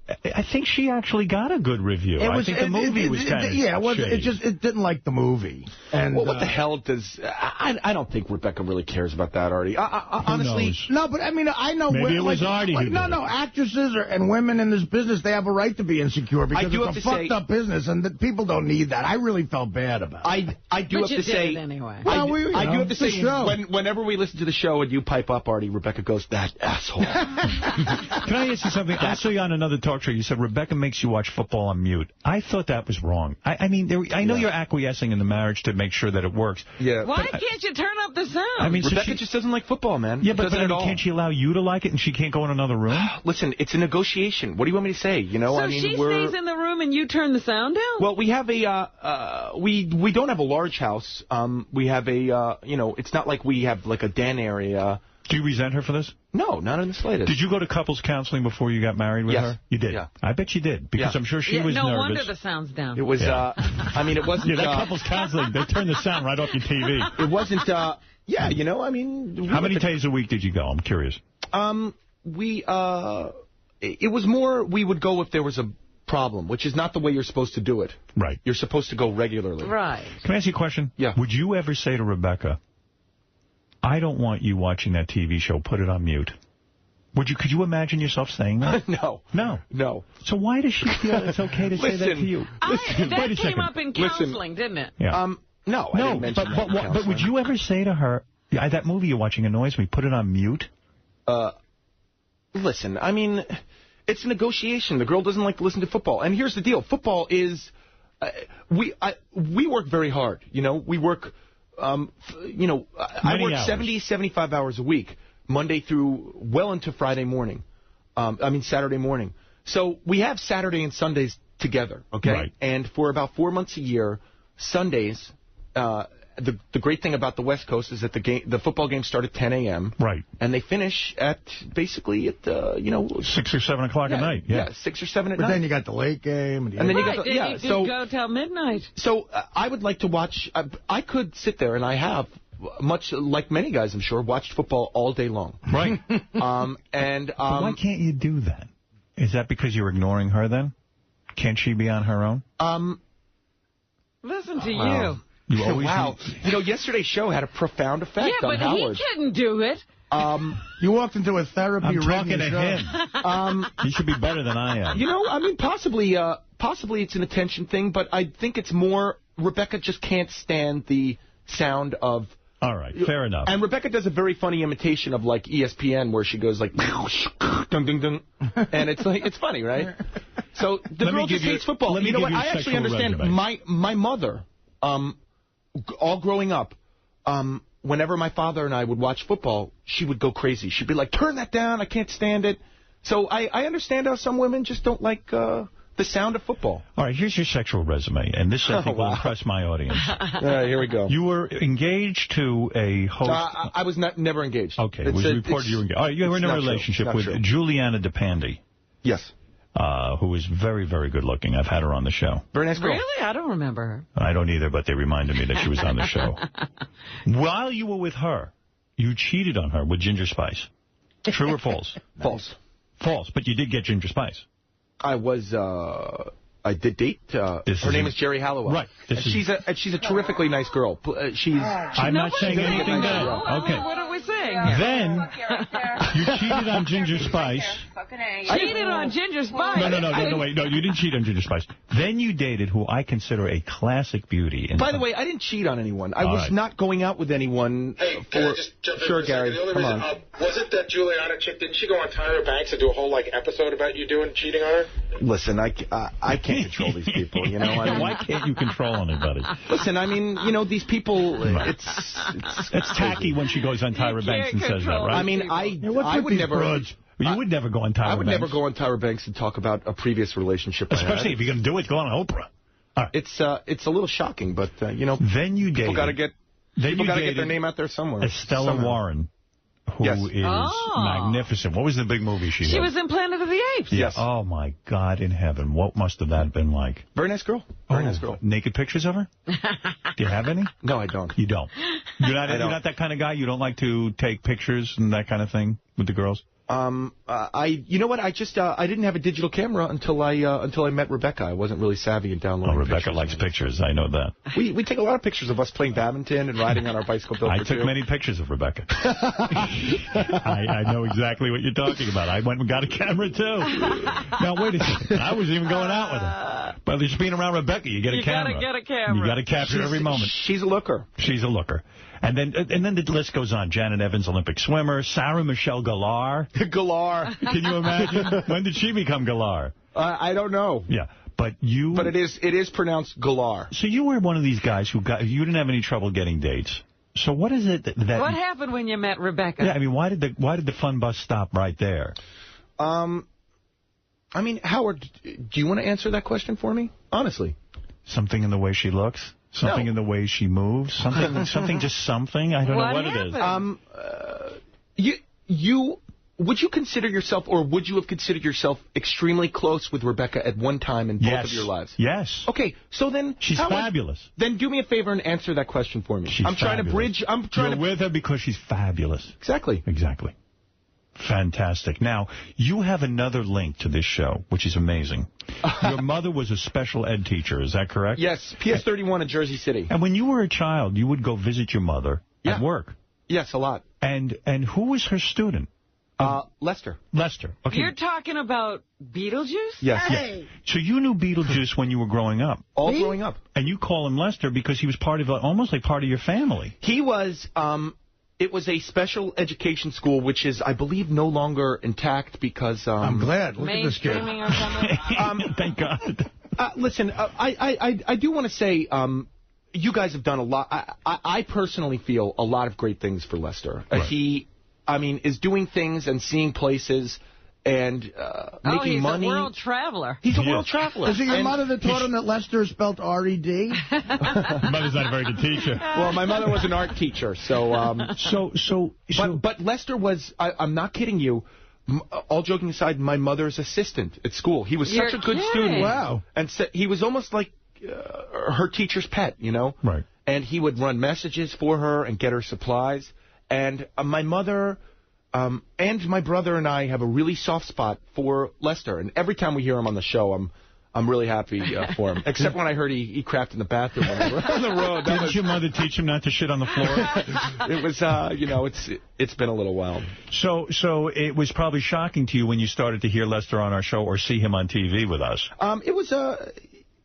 I think she actually got a good review. I think the movie was kind of it didn't like the movie. And well, what the hell does... I don't think Rebecca really cares about that, Artie. Honestly... No, but I mean, I know... Maybe it was Artie who did it. No, actresses and women in this business, they have a right to be insecure because it's a fucked up business, and people don't need that. I really felt bad about it. I do have to say... Anyway. I do have to say, whenever we listen to the show and you pipe up, Artie, Rebecca goes, that asshole. Can I ask you something? I saw you on another talk show. You said Rebecca makes you watch football on mute. I thought that was wrong. I mean, I know you're acquiescing in the marriage to make sure that it works. Yeah. Why can't you turn up the sound? I mean, Rebecca just doesn't like football, man. Yeah, but can't she allow you to like it and she can't go in another room? Listen, it's a negotiation. What do you want me to say? You know, so she stays in the room and you turn the sound down? Well, we have a we don't have a large house. We have a it's not like we have like a den area. Do you resent her for this? No, not in the slightest. Did you go to couples counseling before you got married with her? You did? Yeah. I bet you did, because I'm sure she was nervous. No wonder the sound's down. It was, I mean, it wasn't... Yeah, that couples counseling, they turned the sound right off your TV. It wasn't, I mean... How many days a week did you go? I'm curious. It was more, we would go if there was a problem, which is not the way you're supposed to do it. Right. You're supposed to go regularly. Right. Can I ask you a question? Yeah. Would you ever say to Rebecca, I don't want you watching that TV show, put it on mute? Could you imagine yourself saying that? No. No. So why does she feel it's okay to say that to you? That came up in counseling, didn't it? Yeah. No, I didn't mention that. But would you ever say to her, that movie you're watching annoys me, put it on mute? Listen, I mean, it's a negotiation. The girl doesn't like to listen to football. And here's the deal. Football is, we work very hard. You know, we work, I work 70, 75 hours a week, Monday through well into Saturday morning. So we have Saturday and Sundays together, okay? Right. And for about 4 months a year, Sundays, the great thing about the West Coast is that the football games start at 10 a.m. Right. And they finish at basically at 6 or 7 o'clock at night. Yeah, 6 or 7 at night. But then you got the late game. And then you got you go till midnight. So I would like to watch. I could sit there, and I have, much like many guys, I'm sure, watched football all day long. Right. But why can't you do that? Is that because you're ignoring her then? Can't she be on her own? Listen to you. You always wow. Yesterday's show had a profound effect on Howard. Yeah, but he couldn't do it. You walked into a therapy room. I'm talking to him. He should be better than I am. Possibly it's an attention thing, but I think it's more Rebecca just can't stand the sound of... All right, fair enough. And Rebecca does a very funny imitation of, like, ESPN, where she goes, like, dung, dung, dung. And it's funny, right? So the girl just hates football. You know what? I actually understand. My mother, all growing up, whenever my father and I would watch football, she would go crazy. She'd be like, turn that down, I can't stand it. So I understand how some women just don't like the sound of football. All right, here's your sexual resume, and this, I think, will impress my audience. Here we go. You were engaged to a host... I was never engaged. Okay, it was reported you were engaged. All right, you were in a relationship with Juliana DePandy. Yes. Who is very, very good looking. I've had her on the show. Very nice girl. Really? I don't remember her. I don't either, but they reminded me that she was on the show. While you were with her, you cheated on her with Ginger Spice. True or false? False. False, but you did get Ginger Spice. I did date. Her name is Jerry Halliwell. Right. She's a terrifically nice girl. I'm not saying anything bad. Okay. What are we saying? Then you cheated on Ginger Spice. Cheated on Ginger Spice? No, wait. No, you didn't cheat on Ginger Spice. Then you dated who I consider a classic beauty. By the way, I didn't cheat on anyone. I was not going out with anyone. Sure, Gary. Come on. Was it that Juliana chick? Didn't she go on Tyra Banks and do a whole episode about you cheating on her? Listen, I can't control these people, you know. Why can't you control anybody? Listen, I mean, these people, it's tacky when she goes on Tyra Banks and says that, right? I mean, I would never... You would never go on Tyra Banks. I would never go on Tyra Banks and talk about a previous relationship. Especially if you're going to do it, go on Oprah. Right. It's a little shocking, but, Then you dated... People got to get their name out there somewhere. Estella Warren. Who is magnificent. What was the big movie she did? She was in Planet of the Apes. Yes. Oh, my God in heaven. What must have that been like? Very nice girl. Very nice girl. Naked pictures of her? Do you have any? No, I don't. You don't? You're not that kind of guy? You don't like to take pictures and that kind of thing with the girls? You know what? I didn't have a digital camera until I met Rebecca. I wasn't really savvy in downloading. Rebecca likes pictures. I know that. We take a lot of pictures of us playing badminton and riding on our bicycle. I took many pictures of Rebecca. I know exactly what you're talking about. I went and got a camera too. Now wait a second. I was even going out with her. But just being around Rebecca, you get a camera. You got to get a camera. You got to capture every moment. She's a looker. She's a looker. And then the list goes on. Janet Evans, Olympic swimmer. Sarah Michelle Gellar. Gellar. Can you imagine? When did she become Gellar? I don't know. Yeah. But it is pronounced Gellar. So you were one of these guys you didn't have any trouble getting dates. So what is it that... What happened when you met Rebecca? Yeah, I mean, why did the fun bus stop right there? I mean, Howard, do you want to answer that question for me? Honestly. Something in the way she looks? Something in the way she moves? Something just something? I don't know what happened? It is. Would you consider yourself, or would you have considered yourself extremely close with Rebecca at one time in both of your lives? Yes. Okay, so then... She's fabulous. Then do me a favor and answer that question for me. You're with her because she's fabulous. Exactly. Exactly. Fantastic. Now, you have another link to this show, which is amazing. Your mother was a special ed teacher, is that correct? Yes, PS31 in Jersey City. And when you were a child, you would go visit your mother at work. Yes, a lot. And who was her student? Lester. Lester. Okay. You're talking about Beetlejuice? Yes. Hey. Yeah. So you knew Beetlejuice when you were growing up? Growing up. And you call him Lester because he was almost like part of your family. He was... It was a special education school, which is, I believe, no longer intact because... I'm glad. Look at this kid. Or something? Thank God. Listen, I do want to say you guys have done a lot. I personally feel a lot of great things for Lester. Right. He is doing things and seeing places and making money. He's a world traveler. He's a world traveler. Is it your mother that taught him that Lester is spelled R-E-D? Your mother's not a very good teacher. Well, my mother was an art teacher, so... But Lester was, I'm not kidding you, all joking aside, my mother's assistant at school. He was such a good student. Wow. And he was almost like her teacher's pet, you know? Right. And he would run messages for her and get her supplies. And my mother... and my brother and I have a really soft spot for Lester. And every time we hear him on the show, I'm really happy for him. Except when I heard he crapped in the bathroom when we were on the road. Didn't your mother teach him not to shit on the floor? It was, it's been a little while. So it was probably shocking to you when you started to hear Lester on our show or see him on TV with us.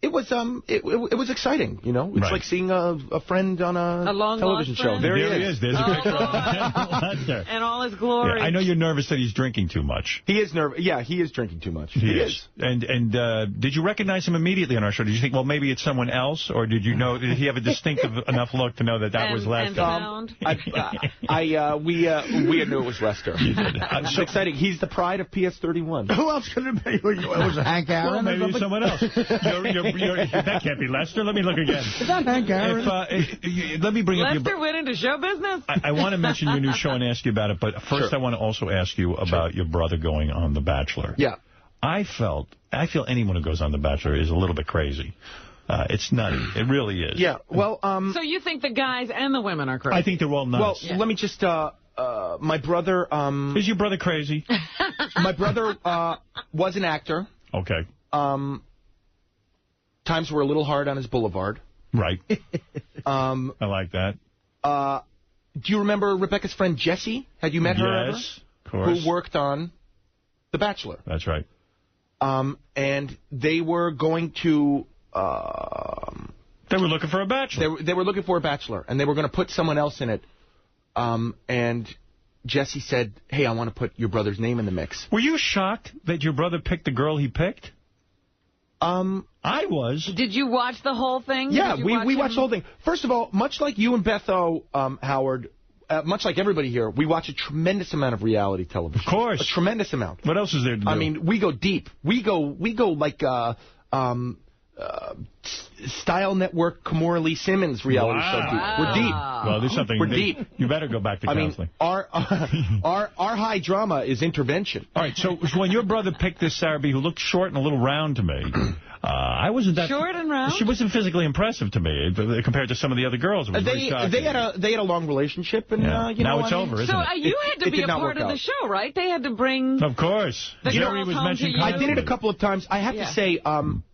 It was exciting, you know. It's like seeing a friend on a television show. There he is. There's a picture of Lester. And all his glory. Yeah, I know you're nervous that he's drinking too much. He is nervous. Yeah, he is drinking too much. He is. And did you recognize him immediately on our show? Did you think, well, maybe it's someone else, or did you know? Did he have a distinctive enough look to know that was Lester? We knew it was Lester. It's exciting. He's the pride of PS31. Who else could it be? Was it Hank Aaron? Well, maybe someone else. That can't be Lester. Let me look again. Is that Hank Aaron? Let me bring up Lester went into show business? I want to mention your new show and ask you about it, but first I want to also ask you about your brother going on The Bachelor. Yeah. I feel anyone who goes on The Bachelor is a little bit crazy. It's nutty. It really is. Yeah. Well, so you think the guys and the women are crazy? I think they're all nuts. Well, let me just... my brother... Is your brother crazy? My brother was an actor. Okay. Times were a little hard on his boulevard. Right. I like that. Do you remember Rebecca's friend Jessie? Had you met her ever? Yes, of course. Who worked on The Bachelor. That's right. And they were going to... they were looking for a bachelor. They were looking for a bachelor, and they were going to put someone else in it. And Jessie said, hey, I want to put your brother's name in the mix. Were you shocked that your brother picked the girl he picked? I was. Did you watch the whole thing? Yeah, we watched the whole thing. First of all, much like you and Betho, Howard, much like everybody here, we watch a tremendous amount of reality television. Of course. A tremendous amount. What else is there to do? I mean, we go deep. We go like Style Network Kimora Lee Simmons reality show deep. We're deep. Well, there's something. We're deep. You better go back to counseling. Our high drama is intervention. All right, so when your brother picked this Sarah B., who looked short and a little round to me, I wasn't that... Short and round? She wasn't physically impressive to me compared to some of the other girls. It was very shocking. They had a long relationship, and now it's over, isn't it? So you had to be a part of the show, right? They had to bring... Of course. Jerry was mentioning... I did it a couple of times. I have to say,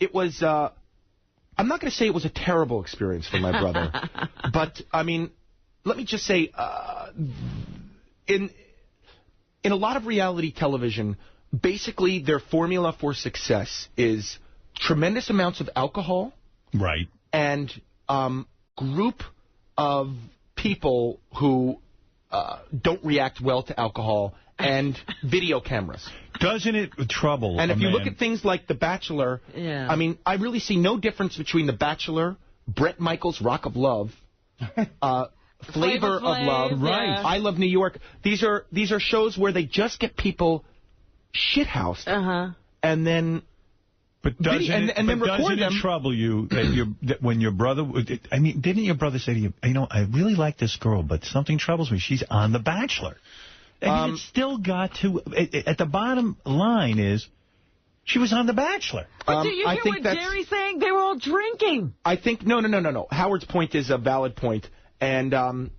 it was... I'm not going to say it was a terrible experience for my brother, but, I mean, let me just say, in a lot of reality television, basically their formula for success is tremendous amounts of alcohol, right, and group of people who don't react well to alcohol, and video cameras. Doesn't it trouble And if you man? look at things like The Bachelor, I mean, I really see no difference between The Bachelor, Bret Michaels' Rock of Love, Flavor of Love, right? I Love New York. These are shows where they just get people shithoused, and then... But doesn't it trouble you that when your brother... I mean, didn't your brother say to you, I really like this girl, but something troubles me. She's on The Bachelor. And it still got to... At the bottom line is, she was on The Bachelor. But do you hear what Jerry's saying? They were all drinking. I think... No. Howard's point is a valid point. And,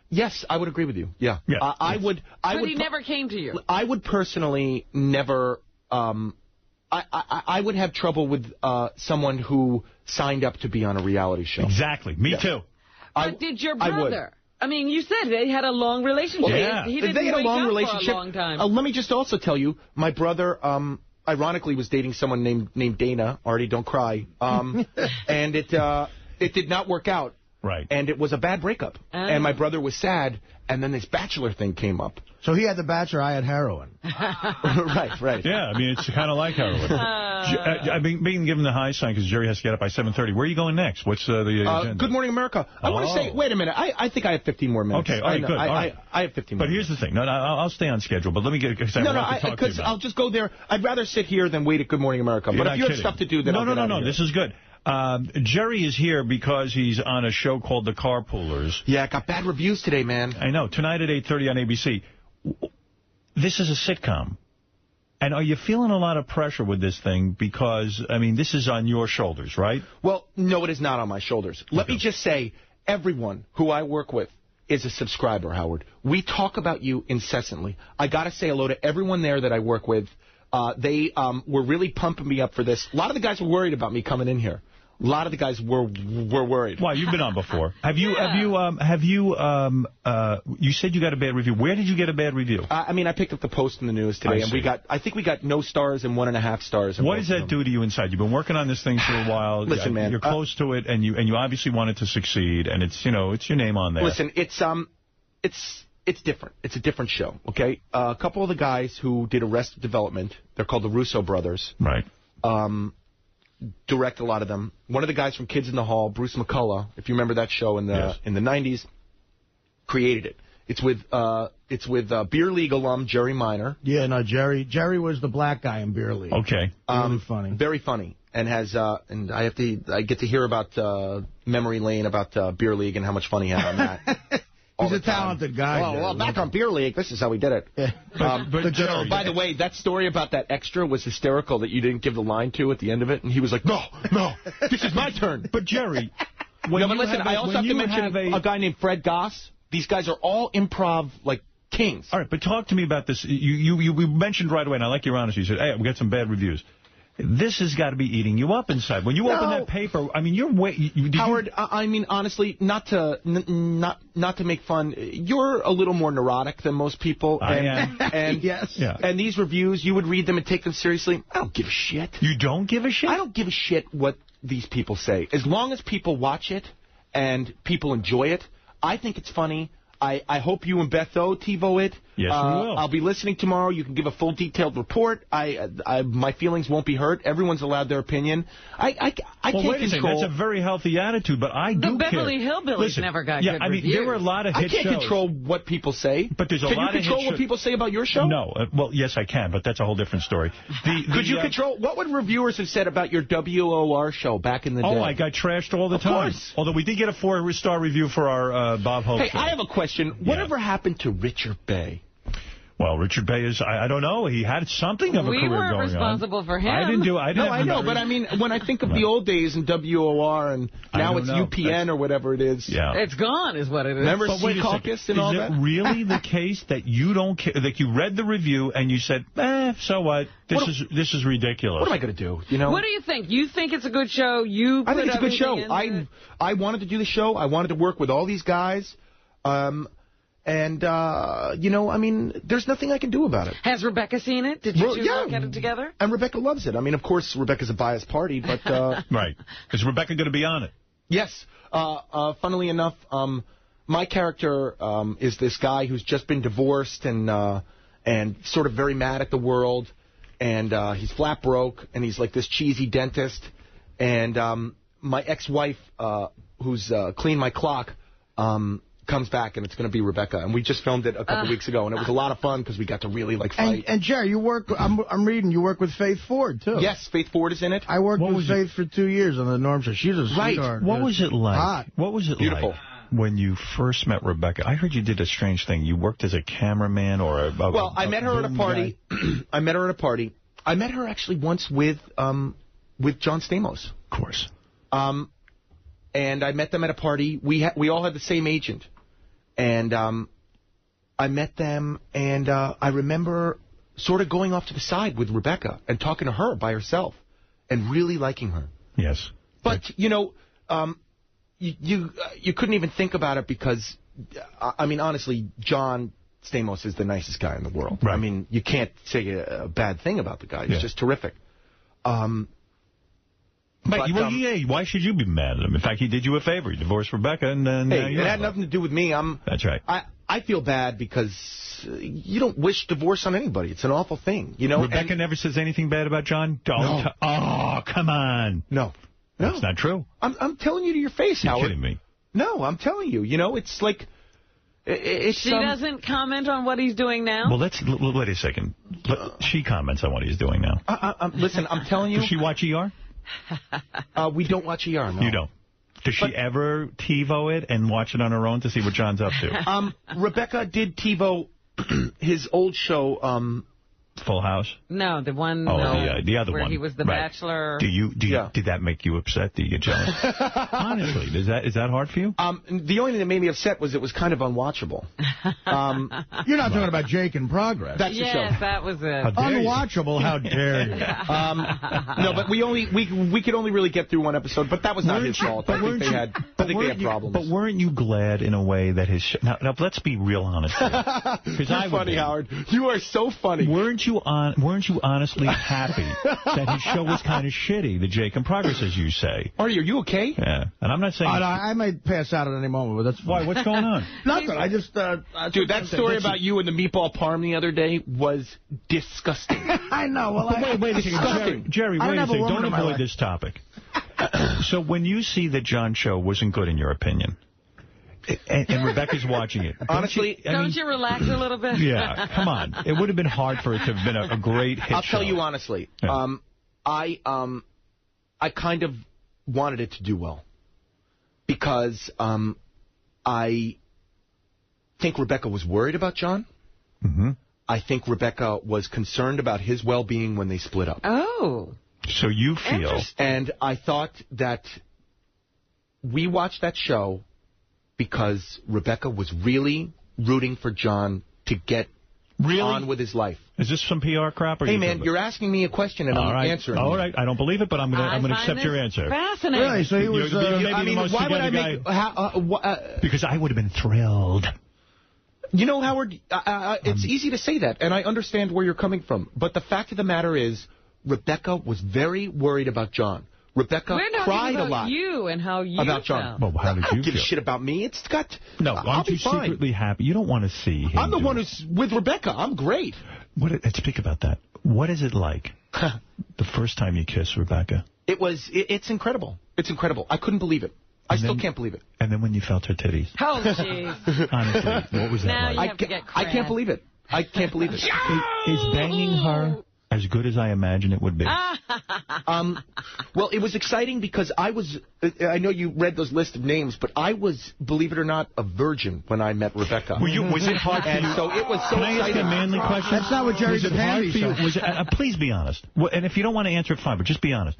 yes, I would agree with you. Yeah. I would... But he never came to you. I would personally never... I would have trouble with someone who signed up to be on a reality show. Exactly. Me too. But did your brother... I mean, you said they had a long relationship. Well, he didn't they had a long relationship for a long time. Let me just also tell you, my brother, ironically, was dating someone named Dana. Artie, don't cry. And it did not work out. Right. And it was a bad breakup. And my brother was sad. And then this Bachelor thing came up. So he had The Bachelor, I had heroin. Right. Yeah, I mean, it's kind of like heroin. I've been being given the high sign because Jerry has to get up by 7:30. Where are you going next? What's the agenda? Good Morning America. I want to say, wait a minute. I think I have 15 more minutes. Okay, all right, good. I have 15 more But here's the thing. No, I'll stay on schedule, but let me get... because I'll just go there. I'd rather sit here than wait at Good Morning America. But if you have stuff to do, then I'll get out of here. This is good. Jerry is here because he's on a show called The Carpoolers. Yeah, it got bad reviews today, man. I know. Tonight at 8:30 on ABC. This is a sitcom. And are you feeling a lot of pressure with this thing? Because, I mean, this is on your shoulders, right? Well, no, it is not on my shoulders. Let me just say, everyone who I work with is a subscriber, Howard. We talk about you incessantly. I got to say hello to everyone there that I work with. They were really pumping me up for this. A lot of the guys were worried about me coming in here. A lot of the guys were worried. Why? You've been on before. You said you got a bad review. Where did you get a bad review? I mean, I picked up the Post in the news today, and I think we got no stars and 1.5 stars. What does that do to you inside? You've been working on this thing for a while. Listen, man, you're close to it, and you obviously want it to succeed, and it's your name on there. Listen, it's different. It's a different show. Okay, a couple of the guys who did Arrested Development, they're called the Russo brothers. Right. Direct a lot of them. One of the guys from Kids in the Hall, Bruce McCullough, if you remember that show in the 90s, created it. It's with Beer League alum Jerry Minor. Yeah, no, Jerry was the black guy in Beer League. Okay. Really funny. Very funny. And has and I get to hear about Memory Lane, about Beer League, and how much fun he had on that. He's a talented guy. Well, back on Beer League, this is how we did it. Yeah. By the way, that story about that extra was hysterical that you didn't give the line to at the end of it, and he was like, no, this is my turn. But Jerry, I also have to mention a guy named Fred Goss. These guys are all improv, like, kings. All right, but talk to me about this. You mentioned right away, and I like your honesty. You said, hey, we got some bad reviews. This has got to be eating you up inside. When you open that paper, I mean, you're Howard, I mean, honestly, not to make fun, you're a little more neurotic than most people. I am. And yes. Yeah. And these reviews, you would read them and take them seriously. I don't give a shit. You don't give a shit? I don't give a shit what these people say. As long as people watch it and people enjoy it, I think it's funny. I hope you and Beth O TiVo it. Yes, we will. I'll be listening tomorrow. You can give a full, detailed report. My feelings won't be hurt. Everyone's allowed their opinion. I can't wait a second. control. That's a very healthy attitude, but I do care. The Beverly Hillbillies never got good reviews. There were a lot of hit shows. I can't control what people say. But there's a lot of Can you control what people say about your show? No. Well, yes, I can, but that's a whole different story. Could you control? What would reviewers have said about your WOR show back in the day? Oh, I got trashed all the time. Of course. Although we did get a 4-star review for our Bob Hope show. I have a question. Whatever happened to Richard Bay? Well, Richard Bay is, I don't know, he had something of a career going on. We weren't responsible for him. I didn't do it. I know, but I mean, when I think of the old days in WOR and now it's UPN or whatever it is. Yeah. It's gone is what it is. Remember Sea Caucus and all that? Is it really the case that you don't care, that you read the review and you said, so what? This is ridiculous. What am I going to do? You know? What do you think? You think it's a good show? I think it's a good show. I wanted to do the show. I wanted to work with all these guys. And, I mean, there's nothing I can do about it. Has Rebecca seen it? Did you two look at it together? And Rebecca loves it. I mean, of course, Rebecca's a biased party, but... Right. Is Rebecca going to be on it? Yes. Funnily enough, my character is this guy who's just been divorced and sort of very mad at the world. And he's flat broke, and he's like this cheesy dentist. And my ex-wife, who's cleaned my clock... comes back, and it's going to be Rebecca. And we just filmed it a couple weeks ago, and it was a lot of fun because we got to really, fight. And Jerry, you work, I'm reading, you work with Faith Ford, too. Yes, Faith Ford is in it. I worked with Faith for 2 years on the Norm Show. She's a sweetheart. What was it like? Hot. What was it Beautiful. like when you first met Rebecca? I heard you did a strange thing. You worked as a cameraman or a Well, I met her at a party. I met her at a party. I met her actually once with John Stamos. Of course. And I met them at a party. We all had the same agent. And I met them, and I remember sort of going off to the side with Rebecca and talking to her by herself and really liking her. Yes. But, you couldn't even think about it because, I mean, honestly, John Stamos is the nicest guy in the world. Right. I mean, you can't say a bad thing about the guy. He's just terrific. Why should you be mad at him? In fact, he did you a favor. He divorced Rebecca, and then it had nothing to do with me. That's right. I feel bad because you don't wish divorce on anybody. It's an awful thing, Rebecca never says anything bad about John? No. Oh, come on. No. That's not true. I'm telling you to your face, Howard. You're kidding me. No, I'm telling you. It's like... She doesn't comment on what he's doing now? Well, wait a second. She comments on what he's doing now. Listen, I'm telling you... Does she watch ER? We don't watch ER, no. You don't? Does she ever TiVo it and watch it on her own to see what John's up to? Rebecca did TiVo his old show... Full House? No, the one the other where one. he was the bachelor. Did that make you upset? Do you get jealous? Honestly, is that hard for you? The only thing that made me upset was it was kind of unwatchable. You're not talking about Jake in Progress. That's the show. Yes, that was it. Unwatchable, how dare you? No, but we could only really get through one episode, but that was not his fault. I think they had problems. But weren't you glad in a way that his show... Now, let's be real honest here. You're funny, Howard. You are so funny. Weren't you honestly happy that his show was kind of shitty, the Jake in Progress, as you say? Artie, are you okay? Yeah. And I'm not saying... I might pass out at any moment, but that's fine. Why? What's going on? Nothing. I just... Dude, that story about you and the meatball parm the other day was disgusting. I know. Well, wait a second. Jerry, wait a second. Don't avoid this topic. So when you see that John's show wasn't good in your opinion... And Rebecca's watching it. Honestly, don't you relax a little bit? Yeah, come on. It would have been hard for it to have been a great hit I'll tell you honestly. Yeah. I kind of wanted it to do well because I think Rebecca was worried about John. Mm-hmm. I think Rebecca was concerned about his well-being when they split up. Oh. So you feel... And I thought that we watched that show... because Rebecca was really rooting for John to get on with his life. Is this some PR crap? Or hey, man, you're asking me a question and I'm answering All right. I don't believe it, but I'm going to accept your answer. Fascinating. Really? So he was... why would I make... because I would have been thrilled. You know, Howard, it's easy to say that, and I understand where you're coming from. But the fact of the matter is, Rebecca was very worried about John. Rebecca cried a lot. We're talking about you and how you about John. Well, how did I don't you give a feel? shit about me. It's got... No, aren't you secretly happy? You don't want to see him. I'm the one who's with Rebecca. I'm great. Let's speak about that. What is it like the first time you kissed Rebecca? It's incredible. It's incredible. I couldn't believe it. I still can't believe it. And then when you felt her titties? Oh, jeez. Honestly, what was that now like? You have to get I can't believe it. I can't believe it. Is banging her as good as I imagine it would be? Well, it was exciting because I know you read those list of names, but I was, believe it or not, a virgin when I met Rebecca. Was it hard for you? And so it was so Can I ask exciting. a manly question? That's not what Jerry Zapandi said. Please be honest. And if you don't want to answer it, fine, but just be honest.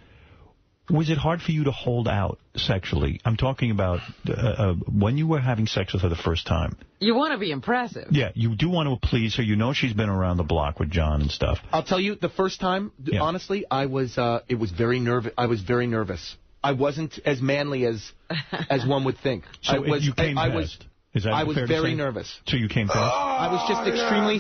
Was it hard for you to hold out sexually? I'm talking about when you were having sex with her the first time. You want to be impressive. Yeah, you do want to please her. You know she's been around the block with John and stuff. I'll tell you, the first time, honestly, I was very nervous. I was very nervous. I wasn't as manly as one would think. So you came fast. Is that I was fair to very say? nervous. So you came fast? I was just extremely...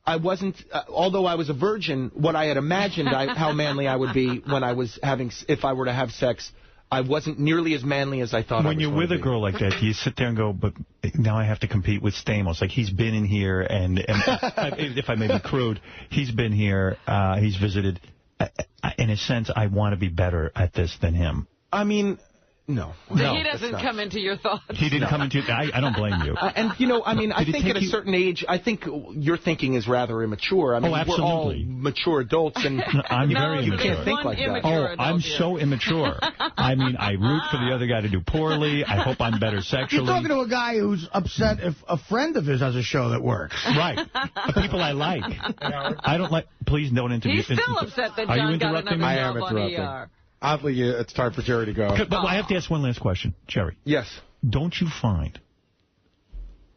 I wasn't, although I was a virgin, what I had imagined how manly I would be when I was if I were to have sex, I wasn't nearly as manly as I thought I was. When you're with a girl like that, you sit there and go, but now I have to compete with Stamos. Like, he's been in here, and if I may be crude, he's been here, he's visited. In a sense, I want to be better at this than him. I mean... No. He doesn't come into your thoughts. He didn't come into... I don't blame you. And, I think at a certain age, I think your thinking is rather immature. I mean, absolutely. We're all mature adults, and I'm very immature. You can't think like that. I'm so immature. I mean, I root for the other guy to do poorly. I hope I'm better sexually. You're talking to a guy who's upset if a friend of his has a show that works. Right. People I like. I don't like... Please don't interview... He's still upset that John got another job on ER. Oddly, it's time for Jerry to go. But I have to ask one last question. Jerry. Yes. Don't you find,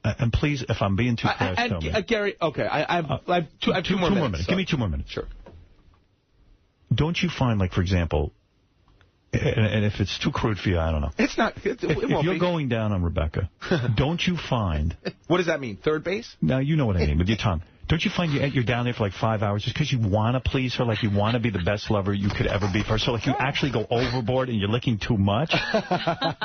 and please, if I'm being too crass, tell me. Gary, okay, I have two more minutes. Give me 2 more minutes. Sure. Don't you find, like, for example, and if it's too crude for you, I don't know. It's not. If you're going down on Rebecca, don't you find... What does that mean? Third base? No, you know what I mean with your tongue. Don't you find you're down there for like 5 hours just because you want to please her, like you want to be the best lover you could ever be for her? So like you actually go overboard and you're licking too much? I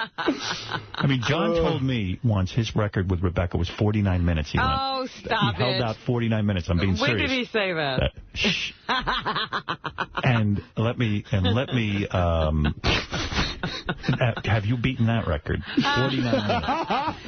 mean, John told me once his record with Rebecca was 49 minutes. He stop it. He held out 49 minutes. I'm being serious. When did he say that? Shh. And let me have you beaten that record? 49 minutes.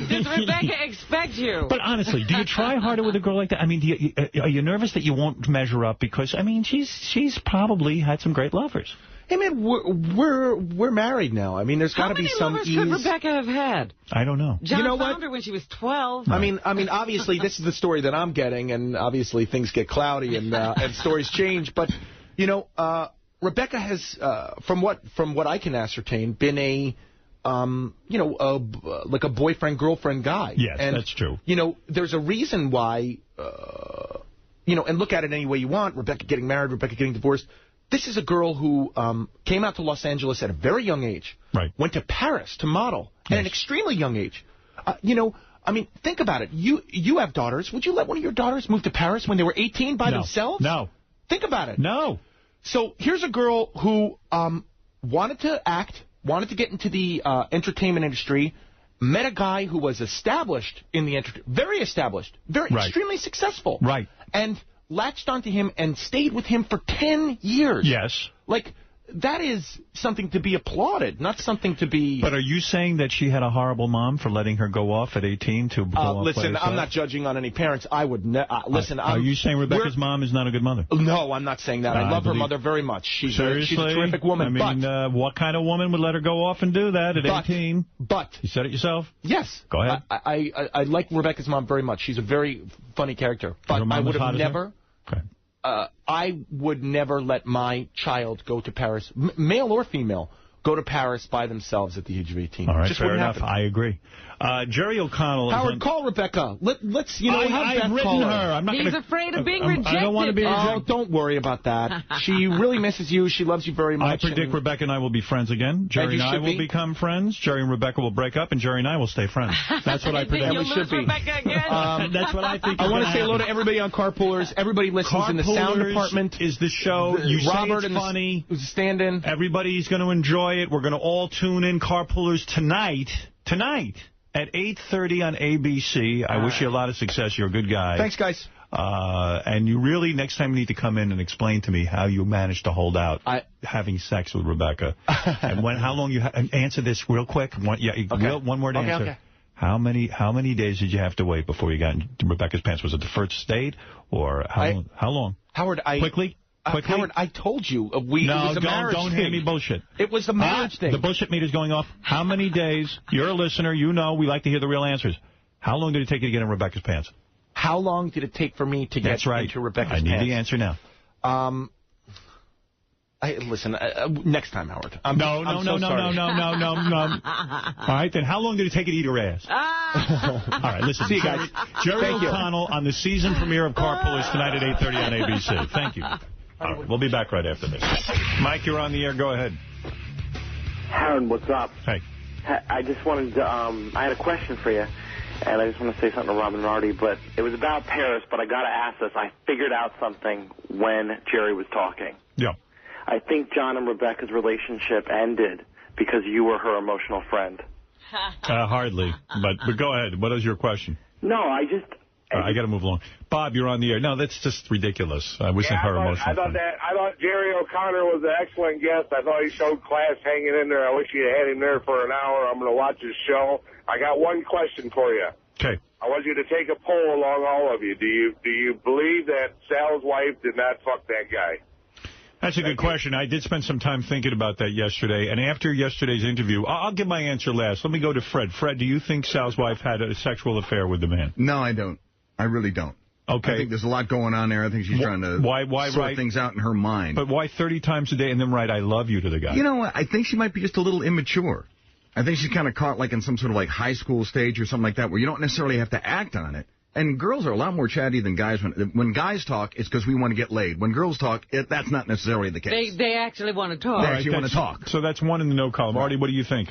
Does Rebecca expect you? But honestly, do you try harder with a girl like that? I mean, are you nervous that you won't measure up? Because, I mean, she's probably had some great lovers. Hey, man, we're married now. I mean, there's got to be some ease. How many lovers could Rebecca have had? I don't know. John found her when she was 12. I mean, obviously, this is the story that I'm getting, and obviously things get cloudy and stories change. But, Rebecca has, from what I can ascertain, been a boyfriend-girlfriend guy. Yes, and, that's true. There's a reason why, and look at it any way you want, Rebecca getting married, Rebecca getting divorced. This is a girl who came out to Los Angeles at a very young age. Right. Went to Paris to model at an extremely young age. I mean, think about it. You have daughters. Would you let one of your daughters move to Paris when they were 18 by themselves? No. Think about it. No. So here's a girl who wanted to act, wanted to get into the entertainment industry, met a guy who was established in the very established, extremely successful. Right. And latched onto him and stayed with him for 10 years. Yes. Like, that is something to be applauded, not something to be... But are you saying that she had a horrible mom for letting her go off at 18 to go off? Listen, I'm not judging on any parents. I would... listen, are you saying Rebecca's mom is not a good mother? No, I'm not saying that. I love her mother very much. She's a terrific woman. I mean, what kind of woman would let her go off and do that at 18? But... You said it yourself? Yes. Go ahead. I like Rebecca's mom very much. She's a very funny character. But I would have never... Okay. I would never let my child go to Paris, male or female, go to Paris by themselves at the age of 18. All right, Just fair enough. happen. I agree. Jerry O'Connell. Howard, call Rebecca. Let's have I've Beth written call her. I'm not He's gonna, afraid of being rejected. I don't want to be rejected. Oh, don't worry about that. She really misses you. She loves you very much. I predict Rebecca and I will be friends again. Jerry and I will become friends. Jerry and Rebecca will break up, and Jerry and I will stay friends. That's what I predict. We should be. Rebecca again? That's what I think. I want to say hello to everybody on Carpoolers. Everybody listens in the sound department. Is the show. You Robert say it's funny. Who's a stand-in. Everybody's going to enjoy it. We're going to all tune in. Carpoolers tonight at 8:30 on ABC. I wish you a lot of success. You're a good guy. Thanks, guys. And you really, next time, need to come in and explain to me how you managed to hold out having sex with Rebecca. And how long you answer this real quick. One word answer. Okay. How many days did you have to wait before you got into Rebecca's pants? Was it the first date, or how long? Howard, Quickly? Howard, I told you it was a marriage don't thing. hand me bullshit. It was a marriage thing. The bullshit meter's going off. How many days? You're a listener. You know we like to hear the real answers. How long did it take you to get in Rebecca's pants? How long did it take for me to get into Rebecca's pants? I need the answer now. Listen, next time, Howard. No. All right, then how long did it take you to eat her ass? All right, listen. See you guys. Jerry O'Connell on the season premiere of Carpoolers tonight at 8:30 on ABC. Thank you. All right, we'll be back right after this. Mike, you're on the air. Go ahead. Aaron, what's up? Hey. I just wanted to, I had a question for you, and I just want to say something to Robin and Artie, but it was about Paris, but I got to ask this. I figured out something when Jerry was talking. Yeah. I think John and Rebecca's relationship ended because you were her emotional friend. Hardly, but go ahead. What is your question? No, I got to move along. Bob, you're on the air. No, that's just ridiculous. I wasn't her emotional friend. I thought Jerry O'Connor was an excellent guest. I thought he showed class hanging in there. I wish you had him there for an hour. I'm going to watch his show. I got one question for you. Okay. I want you to take a poll along all of you. Do you believe that Sal's wife did not fuck that guy? That's a good question. I did spend some time thinking about that yesterday. And after yesterday's interview, I'll give my answer last. Let me go to Fred. Fred, do you think Sal's wife had a sexual affair with the man? No, I don't. I really don't. Okay. I think there's a lot going on there. I think she's trying to sort things out in her mind. But why 30 times a day and then write I love you to the guy? You know what? I think she might be just a little immature. I think she's kind of caught like in some sort of like high school stage or something like that where you don't necessarily have to act on it. And girls are a lot more chatty than guys. When guys talk, it's because we want to get laid. When girls talk, that's not necessarily the case. They actually want to talk. They actually want to talk. So that's one in the no column. Artie, what do you think?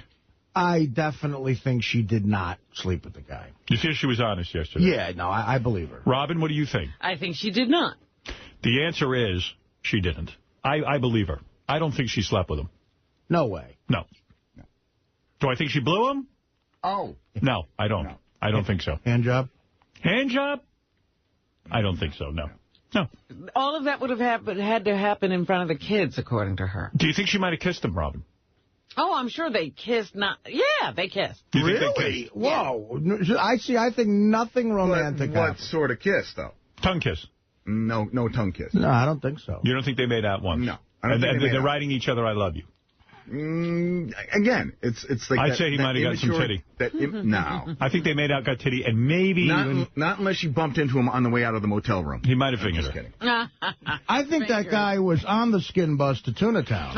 I definitely think she did not sleep with the guy. You think she was honest yesterday? Yeah, no, I believe her. Robin, what do you think? I think she did not. The answer is she didn't. I believe her. I don't think she slept with him. No way. No. Do I think she blew him? Oh. No, I don't. No. I don't think so. Hand job? Hand job? I don't think so, no. No. All of that would have had to happen in front of the kids, according to her. Do you think she might have kissed him, Robin? Oh, I'm sure they kissed. Yeah, they kissed. Really? Whoa. Yeah. I think nothing romantic happened. What sort of kiss, though? Tongue kiss. No tongue kiss. No, I don't think so. You don't think they made out once? No. They're writing each other, I love you. Again, it's like I'd say he might have got some titty. No. I think they made out, got titty, and maybe not unless she bumped into him on the way out of the motel room. He might have fingered her. I think that guy was on the skin bus to Tuna Town.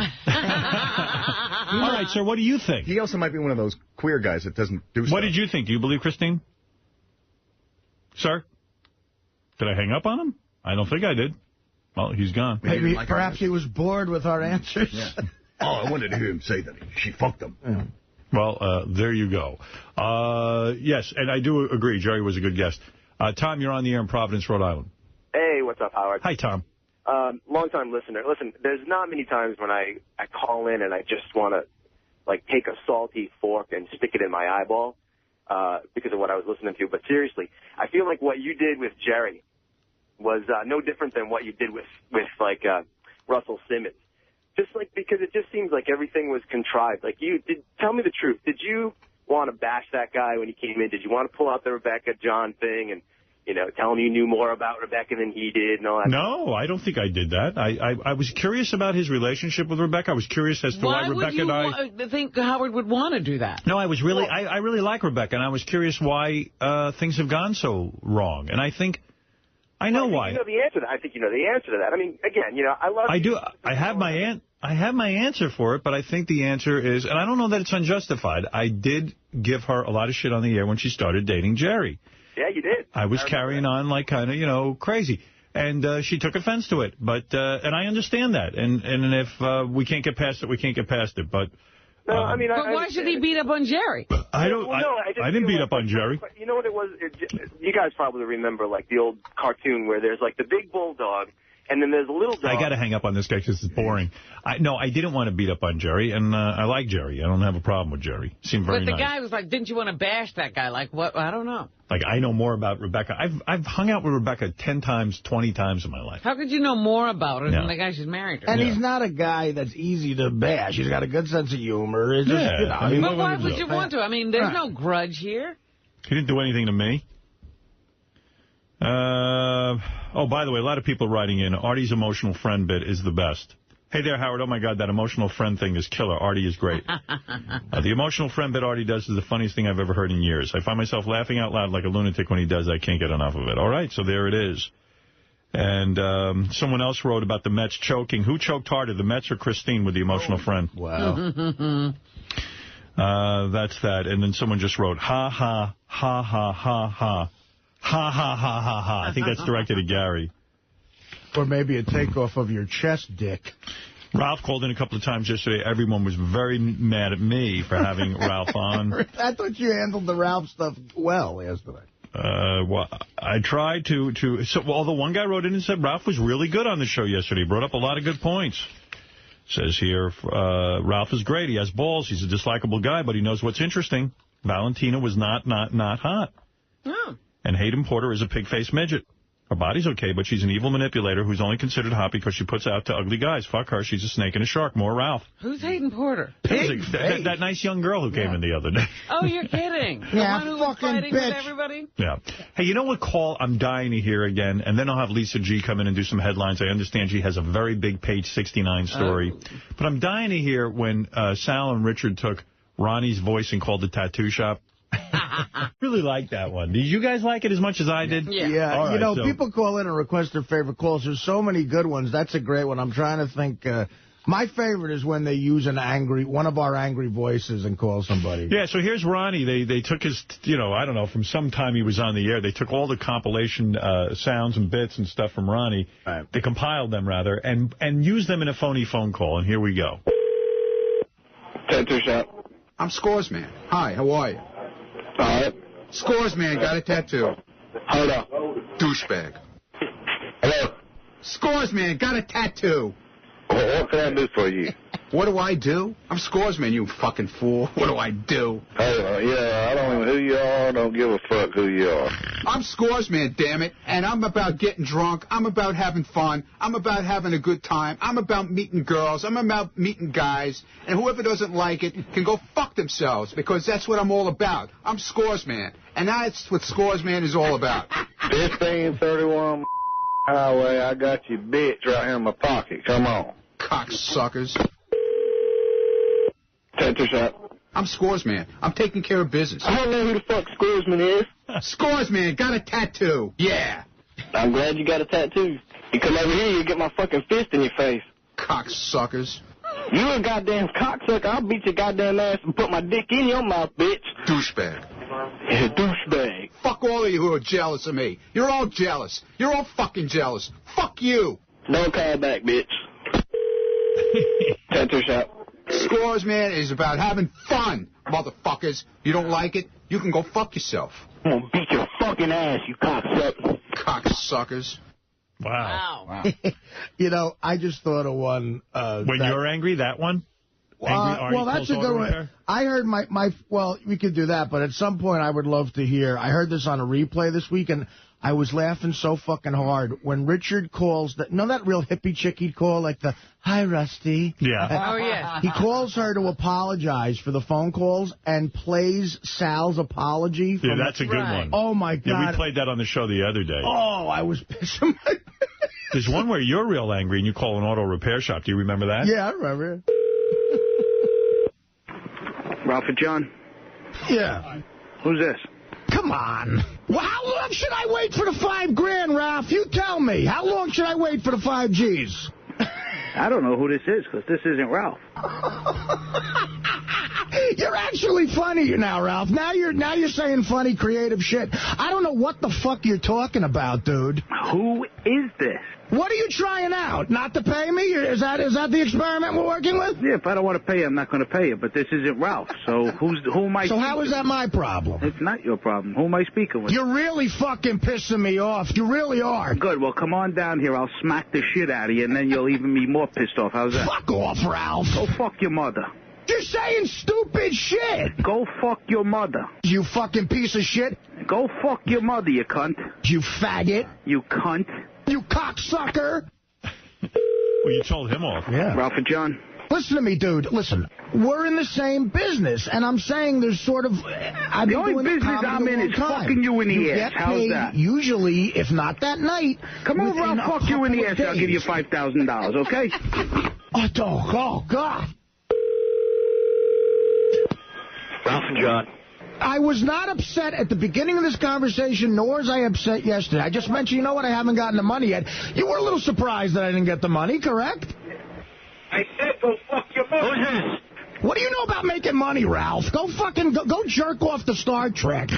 All right, sir, what do you think? He also might be one of those queer guys that doesn't do stuff. What did you think? Do you believe Christine? Sir? Did I hang up on him? I don't think I did. Well, he's gone. Maybe perhaps he was bored with our answers. Yeah. Oh, I wanted to hear him say that she fucked him. Yeah. Well, there you go. Yes, and I do agree. Jerry was a good guest. Tom, you're on the air in Providence, Rhode Island. Hey, what's up, Howard? Hi, Tom. Long-time listener. Listen, there's not many times when I call in and I just want to, like, take a salty fork and stick it in my eyeball because of what I was listening to. But seriously, I feel like what you did with Jerry was no different than what you did with Russell Simmons. Just like, because it just seems like everything was contrived. Like, tell me the truth. Did you want to bash that guy when he came in? Did you want to pull out the Rebecca John thing and, tell him you knew more about Rebecca than he did and all that? No, I don't think I did that. I was curious about his relationship with Rebecca. I was curious as to why Rebecca and I... Why would you think Howard would want to do that? No, I really like Rebecca, and I was curious why things have gone so wrong. And I think... I know why. You know the answer to that. I think you know the answer to that. I mean, again, I love... I do. I have my I have my answer for it, but I think the answer is, and I don't know that it's unjustified, I did give her a lot of shit on the air when she started dating Jerry. Yeah, you did. I was carrying on like kind of, you know, crazy. And she took offense to it. But and I understand that. And if we can't get past it, we can't get past it. But no, I mean, but why should he beat up on Jerry? I don't. Well, no, I didn't beat up on Jerry. You know what it was? You guys probably remember like the old cartoon where there's like the big bulldog, and then there's a little dog. I got to hang up on this guy because it's boring. No, I didn't want to beat up on Jerry, and I like Jerry. I don't have a problem with Jerry. Seemed very nice. But the guy was like, didn't you want to bash that guy? Like, what? I don't know. Like, I know more about Rebecca. I've hung out with Rebecca 10 times, 20 times in my life. How could you know more about her than the guy she's married to? And he's not a guy that's easy to bash. He's got a good sense of humor. It's just, you know, I mean, but why would you want to? I mean, there's no grudge here. He didn't do anything to me. Oh, by the way, a lot of people writing in, Artie's emotional friend bit is the best. Hey there, Howard. Oh, my God, that emotional friend thing is killer. Artie is great. The emotional friend bit Artie does is the funniest thing I've ever heard in years. I find myself laughing out loud like a lunatic when he does. I can't get enough of it. All right, so there it is. And someone else wrote about the Mets choking. Who choked harder, the Mets or Christine with the emotional friend? Wow. That's that. And then someone just wrote, ha, ha, ha, ha, ha, ha. Ha, ha, ha, ha, ha. I think that's directed at Gary. Or maybe a takeoff of your chest, Dick. Ralph called in a couple of times yesterday. Everyone was very mad at me for having Ralph on. I thought you handled the Ralph stuff well yesterday. Well, I tried to although one guy wrote in and said Ralph was really good on the show yesterday. He brought up a lot of good points. Says here, Ralph is great. He has balls. He's a dislikable guy, but he knows what's interesting. Valentina was not hot. Oh. And Hayden Porter is a pig-faced midget. Her body's okay, but she's an evil manipulator who's only considered hot because she puts out to ugly guys. Fuck her. She's a snake and a shark. More Ralph. Who's Hayden Porter? That nice young girl who came in the other day. Oh, you're kidding. Yeah, the one who was fighting with everybody? Yeah. Hey, you know what call I'm dying to hear again? And then I'll have Lisa G come in and do some headlines. I understand she has a very big page 69 story. But I'm dying to hear when Sal and Richard took Ronnie's voice and called the tattoo shop. I really like that one. Did you guys like it as much as I did? Yeah. All right, you know, people call in and request their favorite calls. There's so many good ones. That's a great one. I'm trying to think. My favorite is when they use one of our angry voices and call somebody. Yeah, so here's Ronnie. They took his, I don't know, from some time he was on the air, they took all the compilation sounds and bits and stuff from Ronnie. Right. They compiled them, rather, and used them in a phony phone call. And here we go. Tattoo shop. I'm Scores Man. Hi, how are you? All right. Scores Man, got a tattoo. Hold up. Douchebag. Hello? Scores Man, got a tattoo. What can I do for you? What do I do? I'm Scores Man, you fucking fool. What do I do? Yeah, I don't know who you are. I don't give a fuck who you are. I'm Scores Man, damn it. And I'm about getting drunk. I'm about having fun. I'm about having a good time. I'm about meeting girls. I'm about meeting guys. And whoever doesn't like it can go fuck themselves, because that's what I'm all about. I'm Scores Man. And that's what Scores Man is all about. 1531 Highway, I got your bitch right here in my pocket. Come on. Cocksuckers. Tattoo shop. I'm Scores Man. I'm taking care of business. I don't know who the fuck Scores Man is. Scores Man, got a tattoo. Yeah. I'm glad you got a tattoo. You come over here, you get my fucking fist in your face. Cocksuckers. You a goddamn cocksucker. I'll beat your goddamn ass and put my dick in your mouth, bitch. Douchebag. Yeah, douchebag. Fuck all of you who are jealous of me. You're all jealous. You're all fucking jealous. Fuck you. Don't call back, bitch. Tattoo shop. Scores Man is about having fun, motherfuckers. You don't like it? You can go fuck yourself. I'm gonna beat your fucking ass, you cocksucker. Cocksuckers. Wow. You know, I just thought of one. When you're angry, that one? Well, that's a good one. I heard well, we could do that, but at some point I would love to hear. I heard this on a replay this week, and I was laughing so fucking hard when Richard calls that real hippie chick he'd call, like the, hi, Rusty. Yeah. Oh, yeah. He calls her to apologize for the phone calls and plays Sal's apology. Yeah, that's a good one. Oh, my God. Yeah, we played that on the show the other day. Oh, I was pissing my pants. There's one where you're real angry and you call an auto repair shop. Do you remember that? Yeah, I remember. Ralph and John? Yeah. Who's this? Come on. Well, how long should I wait for the $5 grand, Ralph? You tell me. How long should I wait for the 5 Gs? I don't know who this is, because this isn't Ralph. You're actually funny now, Ralph. Now you're saying funny, creative shit. I don't know what the fuck you're talking about, dude. Who is this? What are you trying out? Not to pay me? Is that the experiment we're working with? Yeah, if I don't want to pay you, I'm not going to pay you. But this isn't Ralph. So who am I? So how is that my problem? It's not your problem. Who am I speaking with? You're really fucking pissing me off. You really are. Good. Well, come on down here. I'll smack the shit out of you, and then you'll even be more pissed off. How's that? Fuck off, Ralph. Go fuck your mother. You're saying stupid shit. Go fuck your mother. You fucking piece of shit. Go fuck your mother, you cunt. You faggot. You cunt. You cocksucker. Well, you told him off. Yeah. Ralph and John. Listen to me, dude. Listen, we're in the same business, and I'm saying there's sort of... The only business I'm in is fucking you in the ass. How's that? Usually, if not that night... Come over, I'll fuck you in the ass. I'll give you $5,000, okay? Oh, God. Ralph and John. I was not upset at the beginning of this conversation, nor was I upset yesterday. I just mentioned, you know what, I haven't gotten the money yet. You were a little surprised that I didn't get the money, correct? I said go fuck your mother. Who's this? What do you know about making money, Ralph? Go jerk off to Star Trek.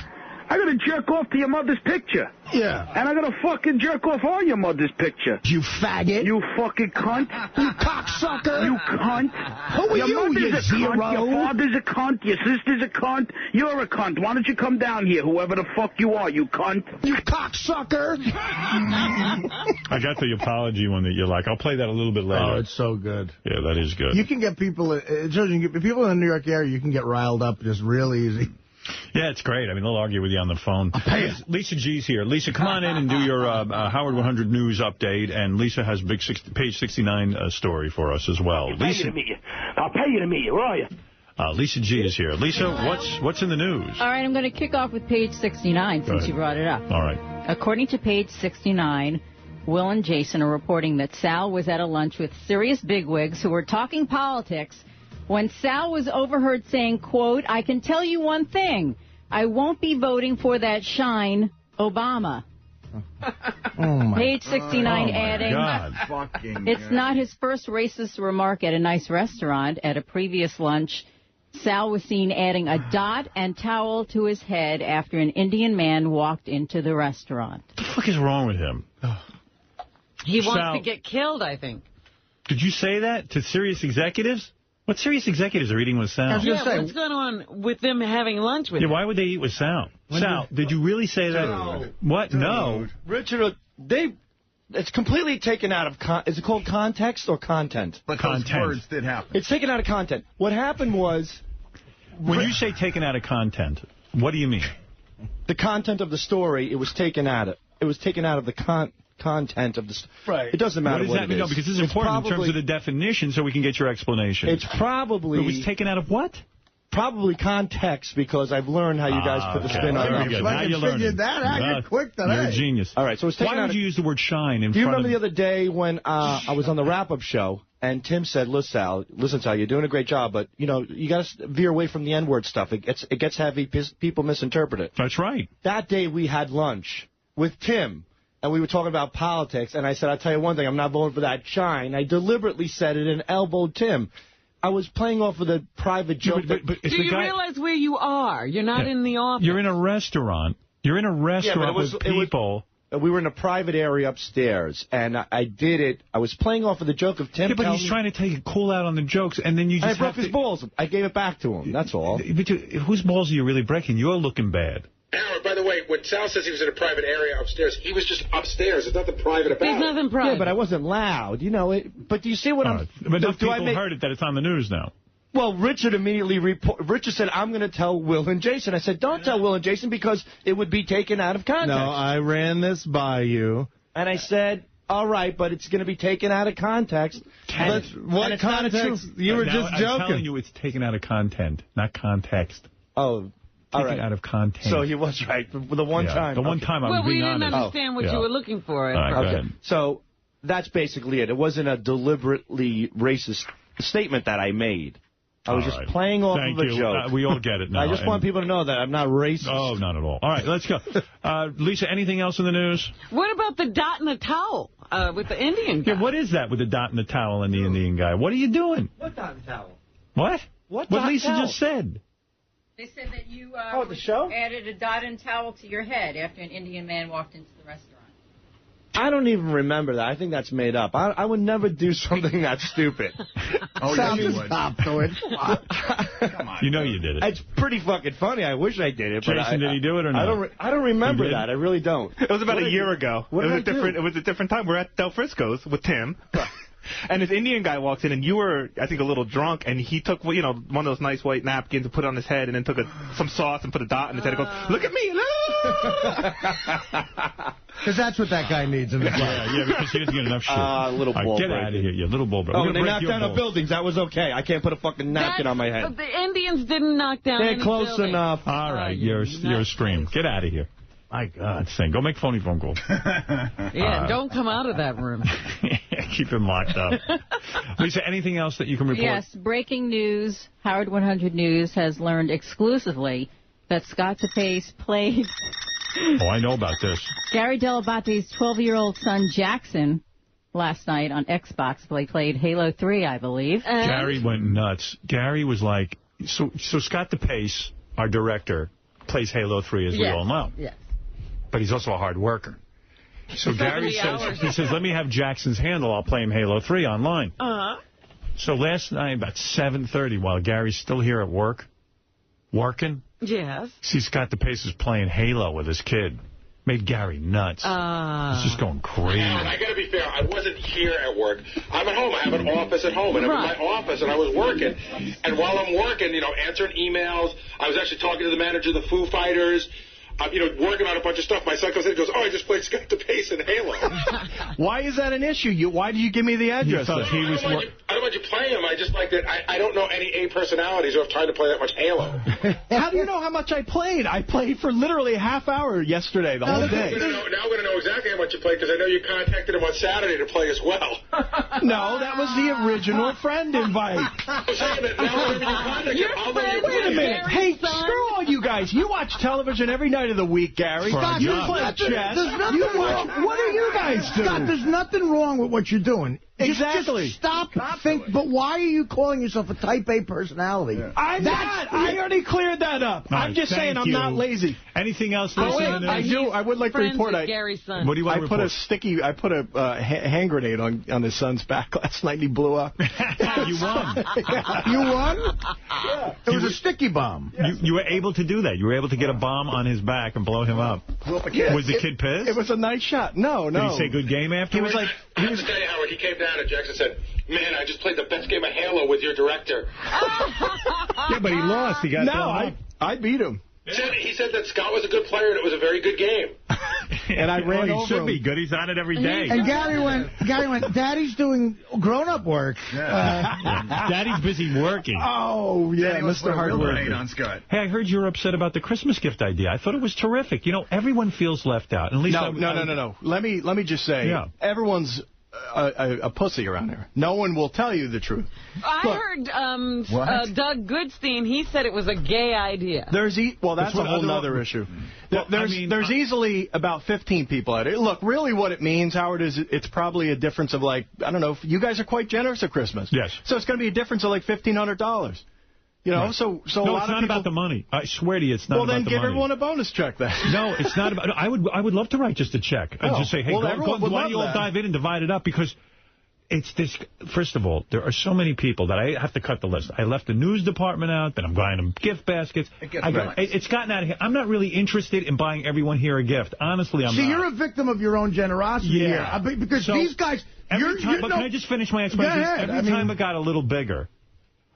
I gotta jerk off to your mother's picture. Yeah. And I gotta fucking jerk off on your mother's picture. You faggot. You fucking cunt. You cocksucker. You cunt. Who are your you mother's a zero? cunt. Your father's a cunt. Your sister's a cunt. You're a cunt. Why don't you come down here, whoever the fuck you are, you cunt. You cocksucker. I got the apology one that you like. I'll play that a little bit later. Oh, it's so good. Yeah, that is good. You can get people, people in the New York area, you can get riled up just real easy. Yeah, it's great. I mean, they'll argue with you on the phone. Lisa G's here. Lisa, come on in and do your Howard 100 News update. And Lisa has a big page 69 story for us as well. Lisa, I'll pay you to meet you. Where are you? Lisa G is here. Lisa, what's in the news? All right, I'm going to kick off with page 69 since you brought it up. All right. According to page 69, Will and Jason are reporting that Sal was at a lunch with serious bigwigs who were talking politics when Sal was overheard saying, quote, I can tell you one thing. I won't be voting for that shine Obama. Page 69 adding, it's not his first racist remark at a nice restaurant. At a previous lunch, Sal was seen adding a dot and towel to his head after an Indian man walked into the restaurant. What the fuck is wrong with him? He wants to get killed, I think. Did you say that to Sirius executives? What Sirius executives are eating with Sal? What's going on with them having lunch with him? Why would they eat with Sal? Sal, did you really say that? No. What? Dude. No. Richard, it's completely taken out of, is it called context or content? But those words did happen. It's taken out of content. What happened was... When you say taken out of content, what do you mean? The content of the story, it was taken out of. It was taken out of the content of the story. Right. It doesn't matter what it is. No, because this is important in terms of the definition so we can get your explanation. It's probably... It was taken out of what? Probably context, because I've learned how you guys put the spin on it. Now you learned that out. You're quick today. You're a genius. All right, so it's taken Why would you use the word shine in front of... Do you remember the other day when I was on the wrap-up show, and Tim said, listen, Sal, you're doing a great job, but, you got to veer away from the N-word stuff. It gets heavy. People misinterpret it. That's right. That day we had lunch with Tim. And we were talking about politics, and I said, I'll tell you one thing, I'm not voting for that shine. I deliberately said it and elbowed Tim. I was playing off with a private joke. Do you realize where you are? You're not in the office. You're in a restaurant. You're in a restaurant with people. We were in a private area upstairs, and I did it. I was playing off with the joke of Tim. Yeah, but he's trying to take a cool out on the jokes, and then you just I broke his balls. I gave it back to him. That's all. But whose balls are you really breaking? You're looking bad. Howard, by the way, when Sal says he was in a private area upstairs, he was just upstairs. There's nothing private about it. There's nothing private. Yeah, but I wasn't loud. But do you see what I'm... But people heard it that it's on the news now. Well, Richard immediately Richard said, I'm going to tell Will and Jason. I said, don't tell Will and Jason because it would be taken out of context. No, I ran this by you. And I said, all right, but it's going to be taken out of context. But what context? You were just joking. I'm telling you it's taken out of content, not context. Oh, all right. Taken out of content. So he was right. The one time. The one time I was being honest. Well, we didn't understand what you were looking for. Okay. So that's basically it. It wasn't a deliberately racist statement that I made. I was just playing off of a joke. We all get it now. I just want people to know that I'm not racist. Oh, not at all. All right, let's go. Lisa, anything else in the news? What about the dot in the towel with the Indian guy? Yeah, what is that with the dot in the towel and the Indian guy? What are you doing? What dot in the towel? What? What Lisa just said. They said that you the show? added a dot and towel to your head after an Indian man walked into the restaurant. I don't even remember that. I think that's made up. I would never do something that stupid. Oh, yeah, you would. Stop doing it. Come on. You know you did it. It's pretty fucking funny. I wish I did it. Jason, but did he do it or not? I don't remember that. I really don't. It was about a year ago. It was a different time. We're at Del Frisco's with Tim. And this Indian guy walks in, and you were, I think, a little drunk, and he took, one of those nice white napkins and put it on his head, and then took some sauce and put a dot in his head and goes, "Look at me!" Because that's what that guy needs in the club. Yeah, because he doesn't get enough shit. Little ball Get breaker. out of here, you little ball breaker. Oh, when they knocked down the buildings, that was okay. I can't put a fucking napkin on my head. The Indians didn't knock down They're any close buildings. enough. All right, you're a scream. Get out of here. My God. Go make phony phone calls. Yeah, don't come out of that room. Keep him locked up. Lisa, anything else that you can report? Yes, breaking news. Howard 100 News has learned exclusively that Scott DePace played... Oh, I know about this. Gary Dell'Abate's 12-year-old son, Jackson, last night on Xbox. They played Halo 3, I believe. Gary went nuts. Gary was like... So Scott DePace, our director, plays Halo 3, as we all know. Yes. but he's also a hard worker. So Gary says, let me have Jackson's handle. I'll play him Halo 3 online. So last night, about 7:30, while Gary's still here at work, working, yes, see Scott DePace is playing Halo with his kid. Made Gary nuts. He's just going crazy. I got to be fair. I wasn't here at work. I'm at home. I have an office at home. And I'm in my office, and I was working. And while I'm working, answering emails, I was actually talking to the manager of the Foo Fighters, working on a bunch of stuff. My son comes in and goes, I just played Scott DePace in Halo. Why is that an issue? Why did you give me the address? I don't want you playing him. I just like that. I don't know any A personalities who have time to play that much Halo. How do you know how much I played? I played for literally a half hour yesterday, the whole day. Now I'm going to know exactly how much you played because I know you contacted him on Saturday to play as well. No, that was the original friend invite. I'm saying that now whenever you contact him, I'll know you Wait a minute. Hey, screw all you guys. You watch television every night of the week, Gary. Scott, you play chess. What do you guys do? Scott, there's nothing wrong with what you're doing. Exactly. Just stop. But why are you calling yourself a type A personality? I'm not. I already cleared that up. I'm just saying I'm not lazy. Anything else? I would like to report. Gary's son. What do you want to report? I put a hand grenade on his son's back last night and he blew up. You won. You won? Yeah. It was a sticky bomb. You were able to do that. You were able to get a bomb on his back and blow him up. Was the kid pissed? It was a nice shot. No. Did he say good game afterwards? He was like... I have to tell you, Howard, he came down and Jackson said, man, I just played the best game of Halo with your director. Yeah, but he lost. He got I beat him. He said that Scott was a good player and it was a very good game. And I ran over he should him. be good. He's on it every day. And Gary went, Daddy's doing grown-up work. Daddy's busy working. Oh, yeah, Mr. Hardworking. on Scott. Hey, I heard you were upset about the Christmas gift idea. I thought it was terrific. Everyone feels left out. At least No. Let me just say, everyone's a pussy around here. No one will tell you the truth. I heard Doug Goodstein, he said it was a gay idea. That's a whole other issue. There's easily about 15 people out here. Look, really what it means, Howard, is it's probably a difference of you guys are quite generous at Christmas. Yes. So it's going to be a difference of $1,500. Right. So a lot of it's people... not about the money. I swear to you, it's not about the money. Well, then give everyone a bonus check then. No, it's not about... I would love to write just a check. And just say, hey, why don't you all dive in and divide it up? Because it's this... First of all, there are so many people that I have to cut the list. I left the news department out, then I'm buying them gift baskets. It's gotten out of here. I'm not really interested in buying everyone here a gift. Honestly, I'm not. See, you're a victim of your own generosity here. Because these guys... Can I just finish my explanation? Every time it got a little bigger,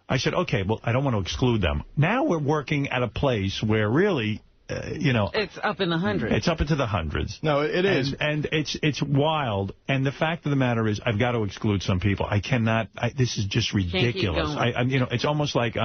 I said, okay, well, I don't want to exclude them. Now we're working at a place where really, it's up in the hundreds. It's up into the hundreds. No, it is. And it's wild. And the fact of the matter is, I've got to exclude some people. I cannot. This is just ridiculous. It's almost like,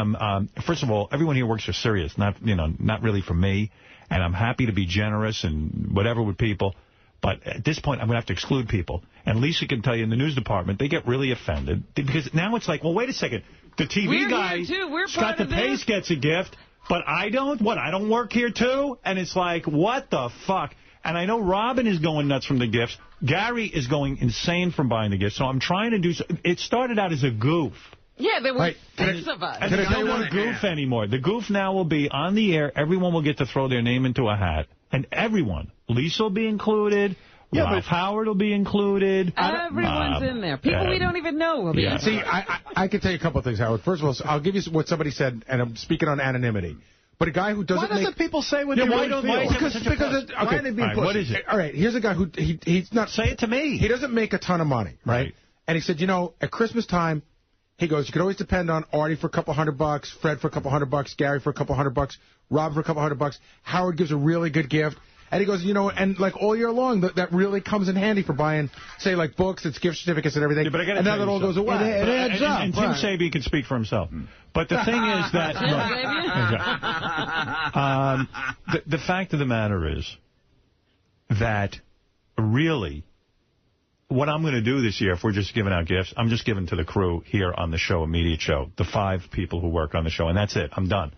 first of all, everyone here works for Sirius, not really for me. And I'm happy to be generous and whatever with people. But at this point, I'm going to have to exclude people. And Lisa can tell you in the news department, they get really offended. Because now it's like, well, wait a second. The TV guy, Scott DePace, gets a gift, but I don't? What, I don't work here, too? And it's like, what the fuck? And I know Robin is going nuts from the gifts. Gary is going insane from buying the gifts. So I'm trying to do... It started out as a goof. Yeah, there were 6 of us. And I don't want to goof anymore. The goof now will be on the air. Everyone will get to throw their name into a hat. And everyone. Lisa will be included. Ralph Howard will be included. Everyone's in there. People we don't even know will be in there. See, I can tell you a couple of things, Howard. First of all, I'll give you what somebody said, and I'm speaking on anonymity. But a guy who doesn't Why doesn't people say what they really feel? Why are they being pushed? What is it? All right, here's a guy who, he's not... Say it to me. He doesn't make a ton of money, right? And he said, you know, at Christmas time, he goes, you can always depend on Artie for a couple $100, Fred for a couple $100, Gary for a couple $100, Rob for a couple $100. Howard gives a really good gift. And he goes, you know, and like all year long, that really comes in handy for buying, say, like books, it's gift certificates and everything. Yeah, but I gotta and now that all goes away. It adds up. And Tim Sabian can speak for himself. But the thing is that... the fact of the matter is that really what I'm going to do this year, if we're just giving out gifts, I'm just giving to the crew here on the show, Immediate Show, the 5 people who work on the show, and that's it. I'm done.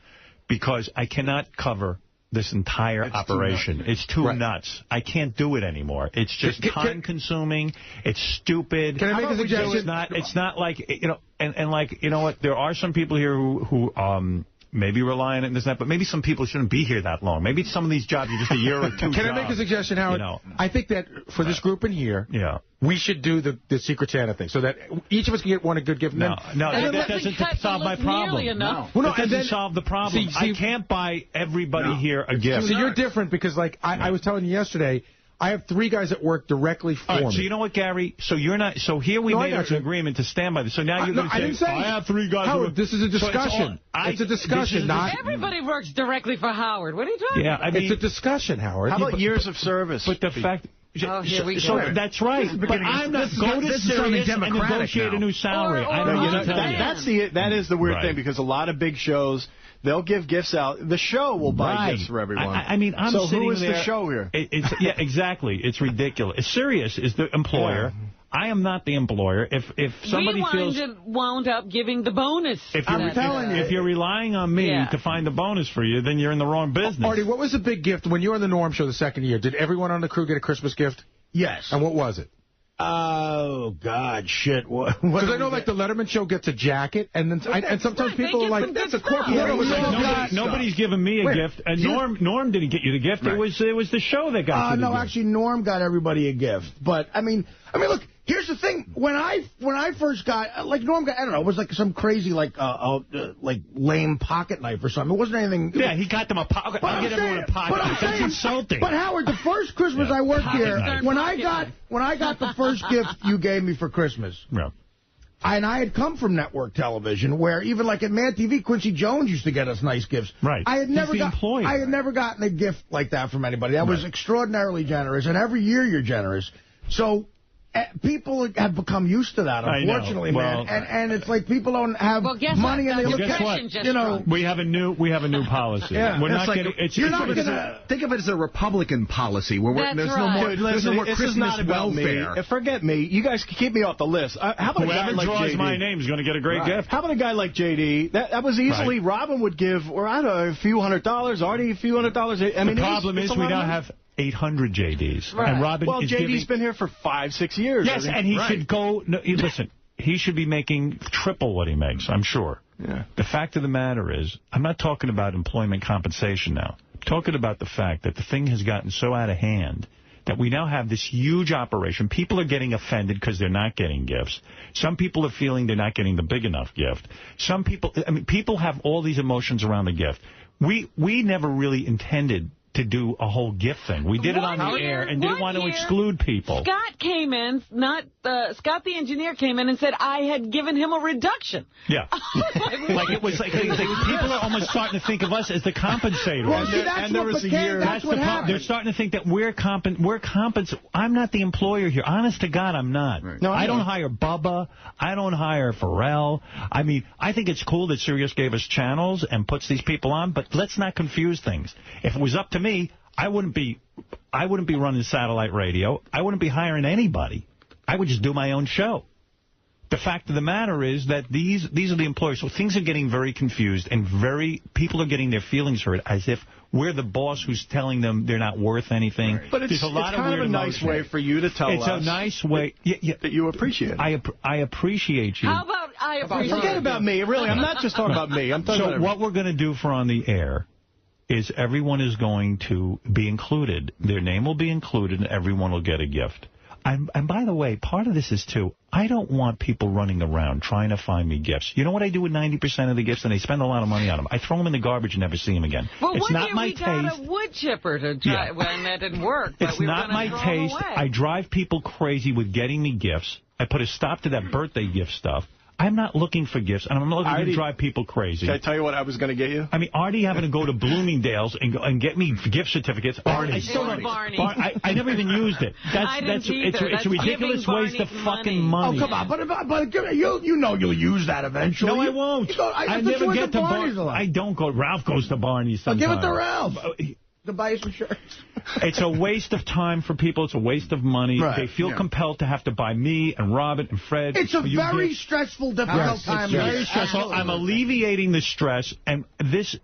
Because I cannot cover this entire operation. It's too nuts. I can't do it anymore. It's just time-consuming. It's stupid. Can I make a suggestion? It's not like, you know, and like, you know what, there are some people here who maybe rely on it and this and that, but maybe some people shouldn't be here that long. Maybe some of these jobs are just a year or 2 Can jobs, I make a suggestion, Howard? You know? I think that for this group in here, we should do the Secret Santa thing so that each of us can get one a good gift. No, that doesn't solve my problem. No. Well, that doesn't solve the problem. I can't buy everybody here a gift. So you're different because, like, I was telling you yesterday, I have 3 guys that work directly for me. So you know what, Gary? So you're not. So here we made an agreement to stand by this. So now you're going to say, I have 3 guys. Howard, this is a discussion. It's a discussion, not... Everybody works directly for Howard. What are you talking about? I mean, it's a discussion, Howard. How about years of service? But the fact... Oh, here we go. So that's right. But I'm not going to Sirius and negotiate a new salary. That is the weird thing, because a lot of big shows... They'll give gifts out. The show will buy gifts for everyone. I mean, I'm so sitting who is there, the show here? Yeah, exactly. It's ridiculous. Sirius is the employer. Yeah. I am not the employer. If somebody wound up giving the bonus. If you're relying on me to find the bonus for you, then you're in the wrong business. Artie, what was the big gift when you were on the Norm Show the second year? Did everyone on the crew get a Christmas gift? Yes. And what was it? Oh, God, shit. Because I know, like, the Letterman show gets a jacket, and then sometimes people are like, that's a corporate. Nobody's given me a gift. And Norm didn't get you the gift. Right. It was the show that got you the gift. No, actually, Norm got everybody a gift. But, I mean, look, here's the thing. When I first got, like, Norm got, I don't know, it was like some crazy, like lame pocket knife or something. It wasn't anything. Yeah, he got them a pocket. I'll get everyone a pocket knife. That's insulting. But, Howard, the first Christmas I worked here, when I got the first gift you gave me for Christmas, and I had come from network television, where even like at Mad TV, Quincy Jones used to get us nice gifts. Right. I had never gotten a gift like that from anybody. That was extraordinarily generous, and every year you're generous. So people have become used to that, unfortunately, man. And it's like people don't have money, and they look at, you know. We have a new policy. Yeah. We're not like getting. You're not gonna think of it as a Republican policy where there's no more Christmas welfare. Forget me. You guys can keep me off the list. How about whoever a guy like draws JD? My name is going to get a great gift. How about a guy like JD? That was easily Robin would give, or I don't know, a few $100. Artie, a few $100. I mean, the problem is we now have 800 JDs. Right. And Robin is JD's been here for 5-6 years. Yes, and he should go... No, listen, he should be making triple what he makes, I'm sure. Yeah. The fact of the matter is, I'm not talking about employment compensation now. I'm talking about the fact that the thing has gotten so out of hand that we now have this huge operation. People are getting offended because they're not getting gifts. Some people are feeling they're not getting the big enough gift. Some people... I mean, people have all these emotions around the gift. We never really intended to do a whole gift thing. We did it on the air and didn't want to exclude people. Scott came in, Scott the engineer came in and said I had given him a reduction. Yeah. Like it was like people are almost starting to think of us as the compensator. Well, see, that's what happened. They're starting to think that we're I'm not the employer here. Honest to God, I'm not. Right. No, I don't hire Bubba. I don't hire Pharrell. I mean, I think it's cool that Sirius gave us channels and puts these people on, but let's not confuse things. If it was up to me, I wouldn't be running satellite radio. I wouldn't be hiring anybody. I would just do my own show. The fact of the matter is that these are the employers. So things are getting very confused, and people are getting their feelings hurt as if we're the boss who's telling them they're not worth anything. Right. But it's kind of a nice way for you to tell us. It's a nice way that you appreciate it. I appreciate you. How about I appreciate Forget about me. Really, I'm not just talking about me. I'm talking about what we're going to do for On the Air is everyone is going to be included. Their name will be included, and everyone will get a gift. And by the way, part of this is, too, I don't want people running around trying to find me gifts. You know what I do with 90% of the gifts? And they spend a lot of money on them. I throw them in the garbage and never see them again. Well, it's not my we taste. got a wood chipper to try when that didn't work. But it's not my taste. I drive people crazy with getting me gifts. I put a stop to that birthday gift stuff. I'm not looking for gifts, and I'm not looking to drive people crazy. Can I tell you what I was going to get you? I mean, Artie having to go to Bloomingdale's and get me gift certificates. Barney. I never even used it. It's a ridiculous waste of fucking money. Oh, come on. But you know you'll use that eventually. No, I won't. I never get to Barney's. I don't go. Ralph goes to Barney's sometimes. Give it to Ralph. To buy some shirts. It's a waste of time for people. It's a waste of money. Right. They feel compelled to have to buy me and Robin and Fred. It's a very stressful, difficult time. It's very stressful. I'm alleviating the stress, and this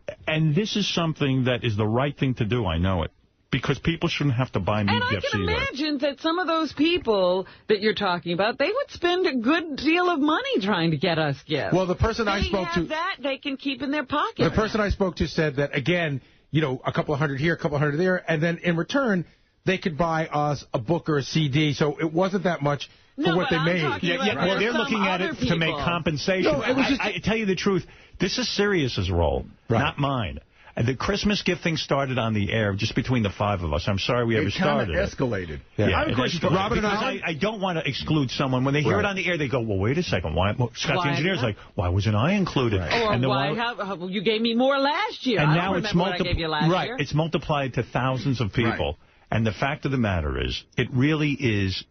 is something that is the right thing to do. I know it. Because people shouldn't have to buy me gifts either. And I can imagine that some of those people that you're talking about, they would spend a good deal of money trying to get us gifts. Well, the person I spoke to... that they can keep in their pocket. The person I spoke to said that, again... You know, a couple of hundred here, a couple of hundred there, and then in return, they could buy us a book or a CD, so it wasn't that much for what they made. Well, they're looking at it to make compensation. No, it was just... I tell you the truth, this is Sirius's role, not mine. The Christmas gift thing started on the air just between the five of us. I'm sorry we ever started it. It escalated. Yeah, I have a question for Robin and I don't want to exclude someone. When they hear it on the air, they go, well, wait a second. Scott the engineer's like, why wasn't I included? Right. Or you gave me more last year. And I now don't remember what I gave you last year. It's multiplied to thousands of people. Right. And the fact of the matter is, it really is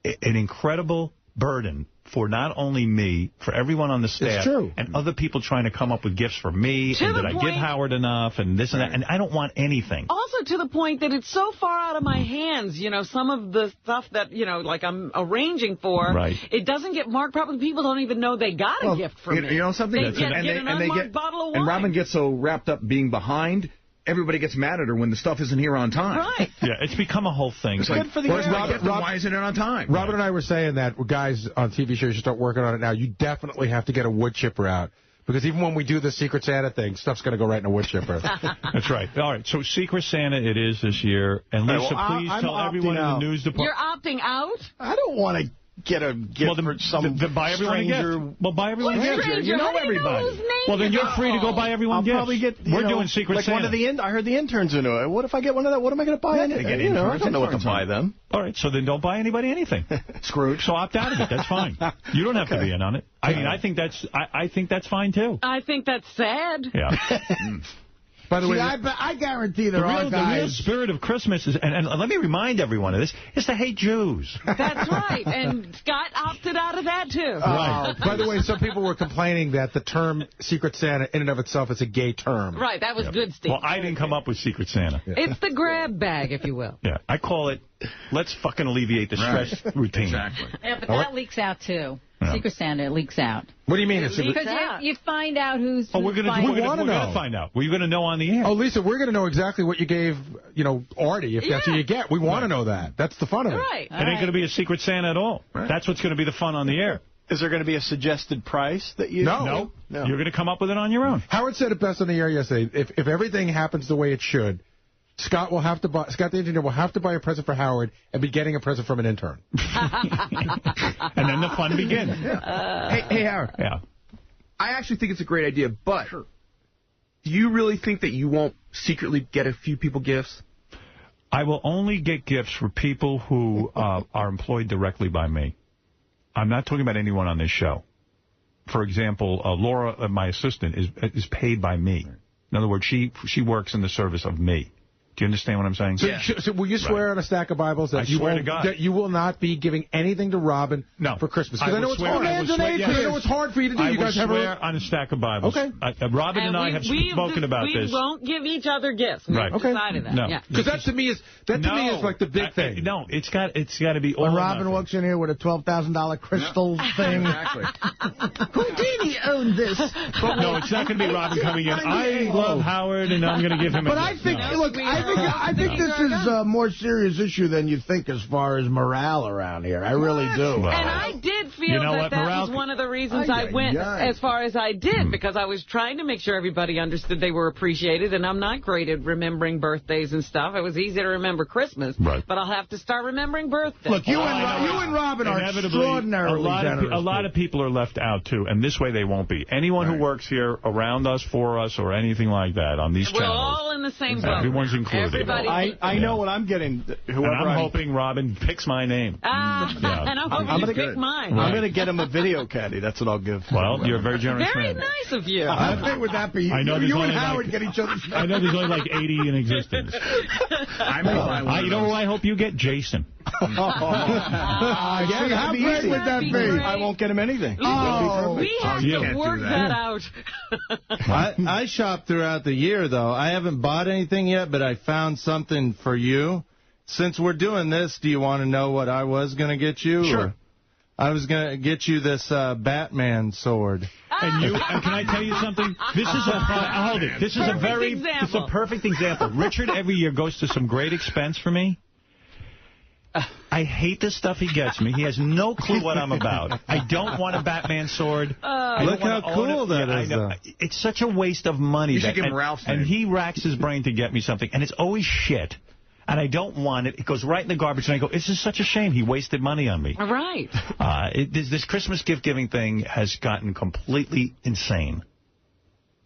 an incredible burden for not only me, for everyone on the staff, and other people trying to come up with gifts for me, and did I give Howard enough, and this and that, and I don't want anything. Also to the point that it's so far out of my hands, you know, some of the stuff that, you know, like I'm arranging for, it doesn't get marked properly. People don't even know they got a gift from me. You know something? They get an unmarked bottle of wine. And Robin gets so wrapped up being behind, everybody gets mad at her when the stuff isn't here on time. Right. Yeah, it's become a whole thing. It's like, why isn't it on time? Robin and I were saying that guys on TV shows should start working on it now. You definitely have to get a wood chipper out. Because even when we do the Secret Santa thing, stuff's going to go right in a wood chipper. That's right. All right, so Secret Santa it is this year. And Lisa, please tell everyone in the news department. You're opting out? I don't want to get a gift for some buy everyone stranger. A gift. Well, buy everyone a gift. You know everybody. Well, then you're free to go buy everyone gifts. Probably get, We're doing Secret like Santa. One of the I heard the interns into it. What if I get one of that? What am I going to buy? I don't know what to buy them. All right, so then don't buy anybody anything. Scrooge. So opt out of it. That's fine. You don't have to be in on it. I mean, I think that's fine too. I think that's sad. Yeah. By the way, I guarantee there are guys... The real spirit of Christmas is, and let me remind everyone of this, is to hate Jews. That's right, and Scott opted out of that, too. Right. By the way, some people were complaining that the term Secret Santa in and of itself is a gay term. Right, that was good, Steve. Well, I didn't come up with Secret Santa. Yeah. It's the grab bag, if you will. Yeah, I call it, let's fucking alleviate the stress routine. Exactly. Yeah, but that leaks out, too. Secret Santa leaks out. What do you mean? Because you find out who's we're going to find out. We're going to know on the air. Oh, Lisa, we're going to know exactly what you gave, Artie, if that's what you get. We want to know that. That's the fun of it. Right. It ain't going to be a Secret Santa at all. Right. That's what's going to be the fun on the air. Is there going to be a suggested price that you... No. You're going to come up with it on your own. Howard said it best on the air yesterday. If everything happens the way it should, Scott the engineer will have to buy a present for Howard and be getting a present from an intern. And then the fun begins. Hey, Howard. Yeah. I actually think it's a great idea, but do you really think that you won't secretly get a few people gifts? I will only get gifts for people who are employed directly by me. I'm not talking about anyone on this show. For example, Laura, my assistant, is paid by me. In other words, she works in the service of me. Do you understand what I'm saying? So will you swear on a stack of Bibles that that you will not be giving anything to Robin for Christmas? Because I know it's hard. I know it's hard for you to do. You guys have swear on a stack of Bibles. Okay. Robin and I have spoken about this. We won't give each other gifts. We've decided that. No. Because that to me is like the big thing. No, it's got to be all. When Robin walks in here with a $12,000 crystal thing. Exactly. Houdini owned this. No, it's not going to be Robin coming in. I love Howard, and I'm going to give him a gift. But I think, look, I think this is a more serious issue than you think as far as morale around here. I really do. And I did feel that was one of the reasons I went as far as I did, because I was trying to make sure everybody understood they were appreciated, and I'm not great at remembering birthdays and stuff. It was easy to remember Christmas, but I'll have to start remembering birthdays. Look, you and Robin are extraordinarily generous. A lot of people are left out, too, and this way they won't be. Anyone who works here, around us, for us, or anything like that on these channels. We're all in the same boat. Everyone's included. I know what I'm getting. And I'm hoping Robin picks my name. And I'm hoping you pick mine. I'm going to get him a video caddy. That's what I'll give. Well, you're a very generous man. Very nice of you. How big would that be? You and Howard get each other's names. I know there's only like 80 in existence. You know who I hope you get? Jason. How great would that be? I won't get him anything. We have to work that out. I shop throughout the year, though. I haven't bought anything yet, but I found something for you. Since we're doing this, do you want to know what I was going to get you? Sure. I was going to get you this Batman sword. And can I tell you something? This is a perfect example. Richard every year goes to some great expense for me. I hate the stuff he gets me. He has no clue what I'm about. I don't want a Batman sword. Look how cool that is, though. It's such a waste of money. You should give him Ralph's name. And he racks his brain to get me something, and it's always shit. And I don't want it. It goes right in the garbage, and I go, this is such a shame. He wasted money on me. All right. This Christmas gift-giving thing has gotten completely insane.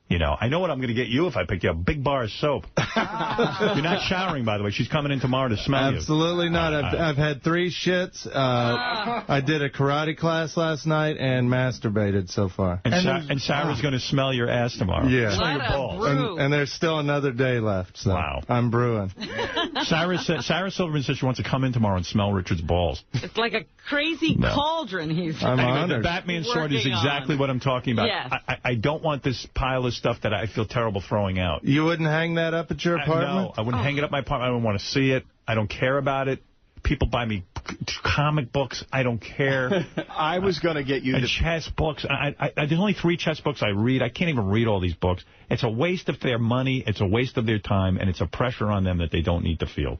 You know, I know what I'm going to get you if I pick you up. Big bar of soap. You're not showering, by the way. She's coming in tomorrow to smell you. Absolutely not. I've had 3 shits. I did a karate class last night and masturbated so far. And Sarah's going to smell your ass tomorrow. Yeah. Smell your balls. And there's still another day left. So I'm brewing. Sarah Silverman says she wants to come in tomorrow and smell Richard's balls. It's like a crazy cauldron he's I'm honored. The Batman sword is exactly what I'm talking about. Yes. I don't want this pile of stuff that I feel terrible throwing out. You wouldn't hang that up at your apartment? No, I wouldn't hang it up my apartment. I don't want to see it. I don't care about it. People buy me comic books. I don't care. I was going to get you the chess books. There's only 3 chess books I read. I can't even read all these books. It's a waste of their money. It's a waste of their time, and it's a pressure on them that they don't need to feel.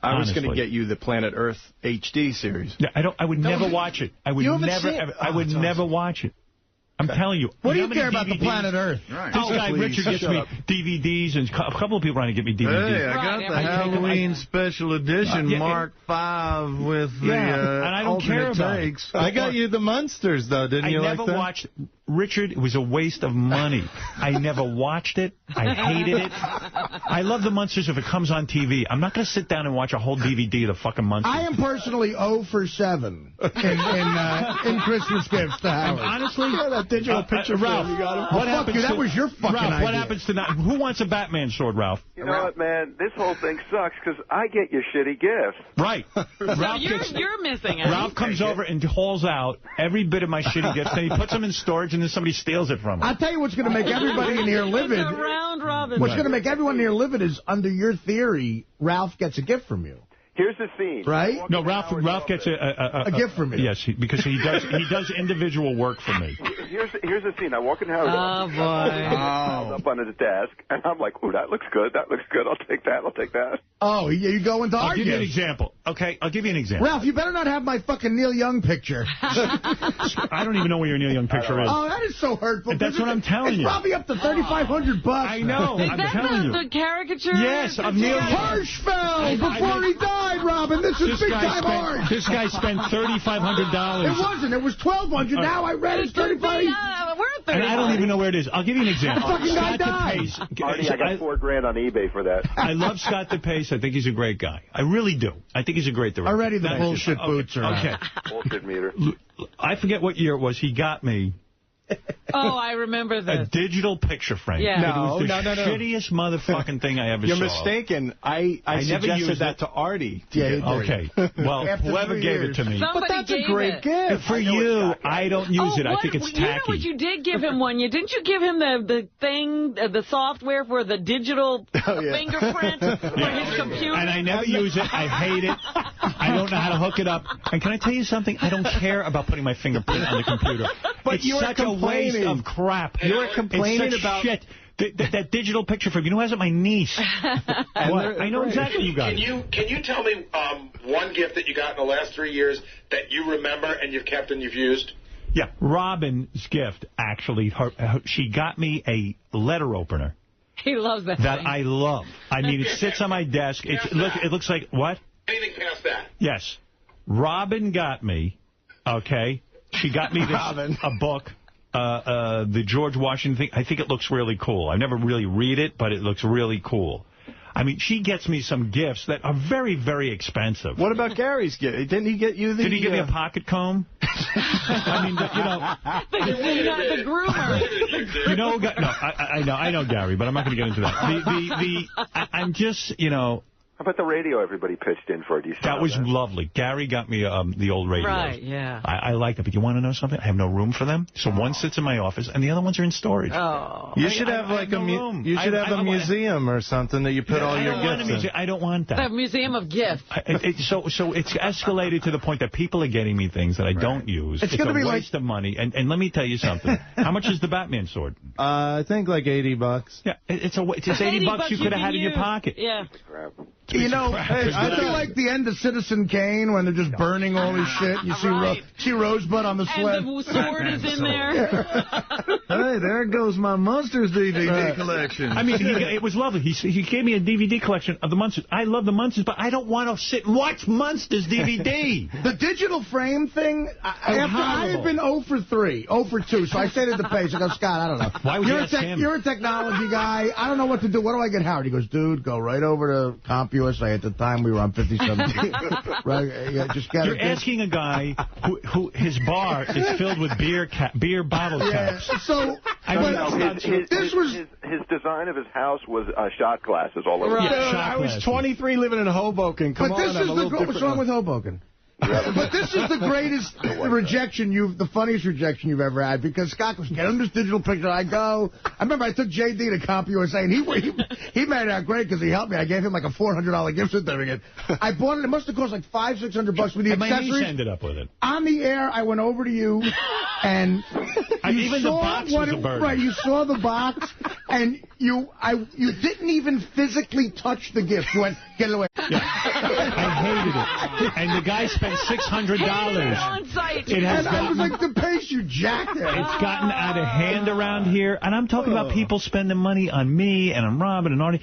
I was going to get you the Planet Earth HD series. Yeah, I would never watch it. I would never watch it. I'm telling you. What do you care about the Planet Earth? Right. This guy, Richard, gets me DVDs, and a couple of people trying to get me DVDs. Hey, I got the Halloween special edition Mark V with the and I don't care about takes. I got you the Munsters, though, didn't you like that? I never watched Richard. It was a waste of money. I never watched it. I hated it. I love the Munsters if it comes on TV. I'm not going to sit down and watch a whole DVD of the fucking Munsters. I am personally 0 for 7 in Christmas gifts to Howard. Honestly, that digital picture Ralph, you got him. What happens? That was your fucking idea. What happens to that? Who wants a Batman sword, Ralph? You know what, man? This whole thing sucks because I get your shitty gifts. Right. So you're missing it. Ralph comes over and hauls out every bit of my shitty gifts, and he puts them in storage, and then somebody steals it from him. I'll tell you what's going to make everybody in here livid. It's a round robin. What's going to make everyone in here livid is, under your theory, Ralph gets a gift from you. Here's the scene. Right? No, Ralph gets a gift from me. Yes, because he does individual work for me. Here's the scene. I walk in Howard. Oh, boy. Up under the desk, and I'm like, ooh, that looks good. That looks good. I'll take that. I'll take that. Oh, you go into I'll give you an example. Okay, I'll give you an example. Ralph, you better not have my fucking Neil Young picture. I don't even know where your Neil Young picture is. Oh, that is so hurtful. That's what I'm telling you. It's probably up to $3,500. I know. Is I'm that telling you. the caricature? Yes, of Neil Young. Hirschfeld before he died, Robin. This is big time art. This guy spent $3,500. It wasn't. It was $1,200. Now I read it's $3,500. And I don't even know where it is. I'll give you an example. The fucking guy died. Artie, I got $4,000 on eBay for that. I love Scott DePace. I think he's a great guy. I really do. I think he's a great director. Already the bullshit boots are okay. Bullshit meter. I forget what year it was. He got me Oh, I remember this. A digital picture frame. Yeah. No, it was the shittiest motherfucking thing I ever saw. You're mistaken. I suggested that to Artie. Okay. Well, whoever gave it to me. But that's a great gift. For you, I don't use it. I think it's tacky. You know what? You did give him one. Didn't you give him the thing, the software for the digital fingerprint for his computer? And I never use it. I hate it. I don't know how to hook it up. And can I tell you something? I don't care about putting my fingerprint on the computer. But it's such a waste of crap. You were complaining about shit. That digital picture frame. You know who has it? My niece. I know exactly you got it. Can you tell me one gift that you got in the last 3 years that you remember and you've kept and you've used? Yeah, Robin's gift, actually. She got me a letter opener. He loves that That thing. I love. I mean, it sits on my desk. It looks like, what? Anything past that? Yes. Robin got me, okay? She got me a book. The George Washington thing. I think it looks really cool. I never really read it, but it looks really cool. I mean, she gets me some gifts that are very, very expensive. What about Gary's gift? Didn't he get you the... Did he give me a pocket comb? I mean, the groomer. You know, no, I know Gary, but I'm not going to get into that. I'm just, How about the radio everybody pitched in for? Do you that was lovely. Gary got me the old radios. Right, yeah. I like it, but you want to know something? I have no room for them, so one sits in my office, and the other ones are in storage. Oh. You should have like you should have a museum or something that you put all your gifts in. I don't want that. The museum of gifts. So it's escalated to the point that people are getting me things that I don't use. It's a waste of money. And let me tell you something. How much is the Batman sword? I think like $80. Yeah, it's $80 you could have had in your pocket. Yeah. You know, I feel like the end of Citizen Kane when they're just burning all his shit. You see Rosebud on the sled. And the sword is in there. Hey, there goes my Munsters DVD collection. I mean, it was lovely. He gave me a DVD collection of the Munsters. I love the Munsters, but I don't want to sit and watch Munsters DVD. The digital frame thing, I had been 0 for 3, 0 for 2, so I stayed at the page. I go, Scott, I don't know. Why would you ask him? You're a technology guy. I don't know what to do. What do I get, Howard? He goes, dude, go right over to CompUSA. At the time, we were on 57. Right, just get You're asking a guy who his bar is filled with beer bottle caps. So his design of his house was shot glasses all over. Right. I was 23 living in Hoboken. Come on, I'm a little different. What's wrong with Hoboken? But this is the greatest the funniest rejection you've ever had, because Scott goes, get him this digital picture. I remember I took J.D. to CompUSA, and he made it out great because he helped me. I gave him like a $400 gift certificate. I bought it. It must have cost like $500-600 with the accessories. My niece ended up with it. On the air, I went over to you, and even the box was a burden. Right, you saw the box, and you didn't even physically touch the gift. You went, get it away. Yeah. I hated it. And the guy spent $600. On site. I was like, the pace you jacked it. It's gotten out of hand around here. And I'm talking about people spending money on me and on Robin and Artie.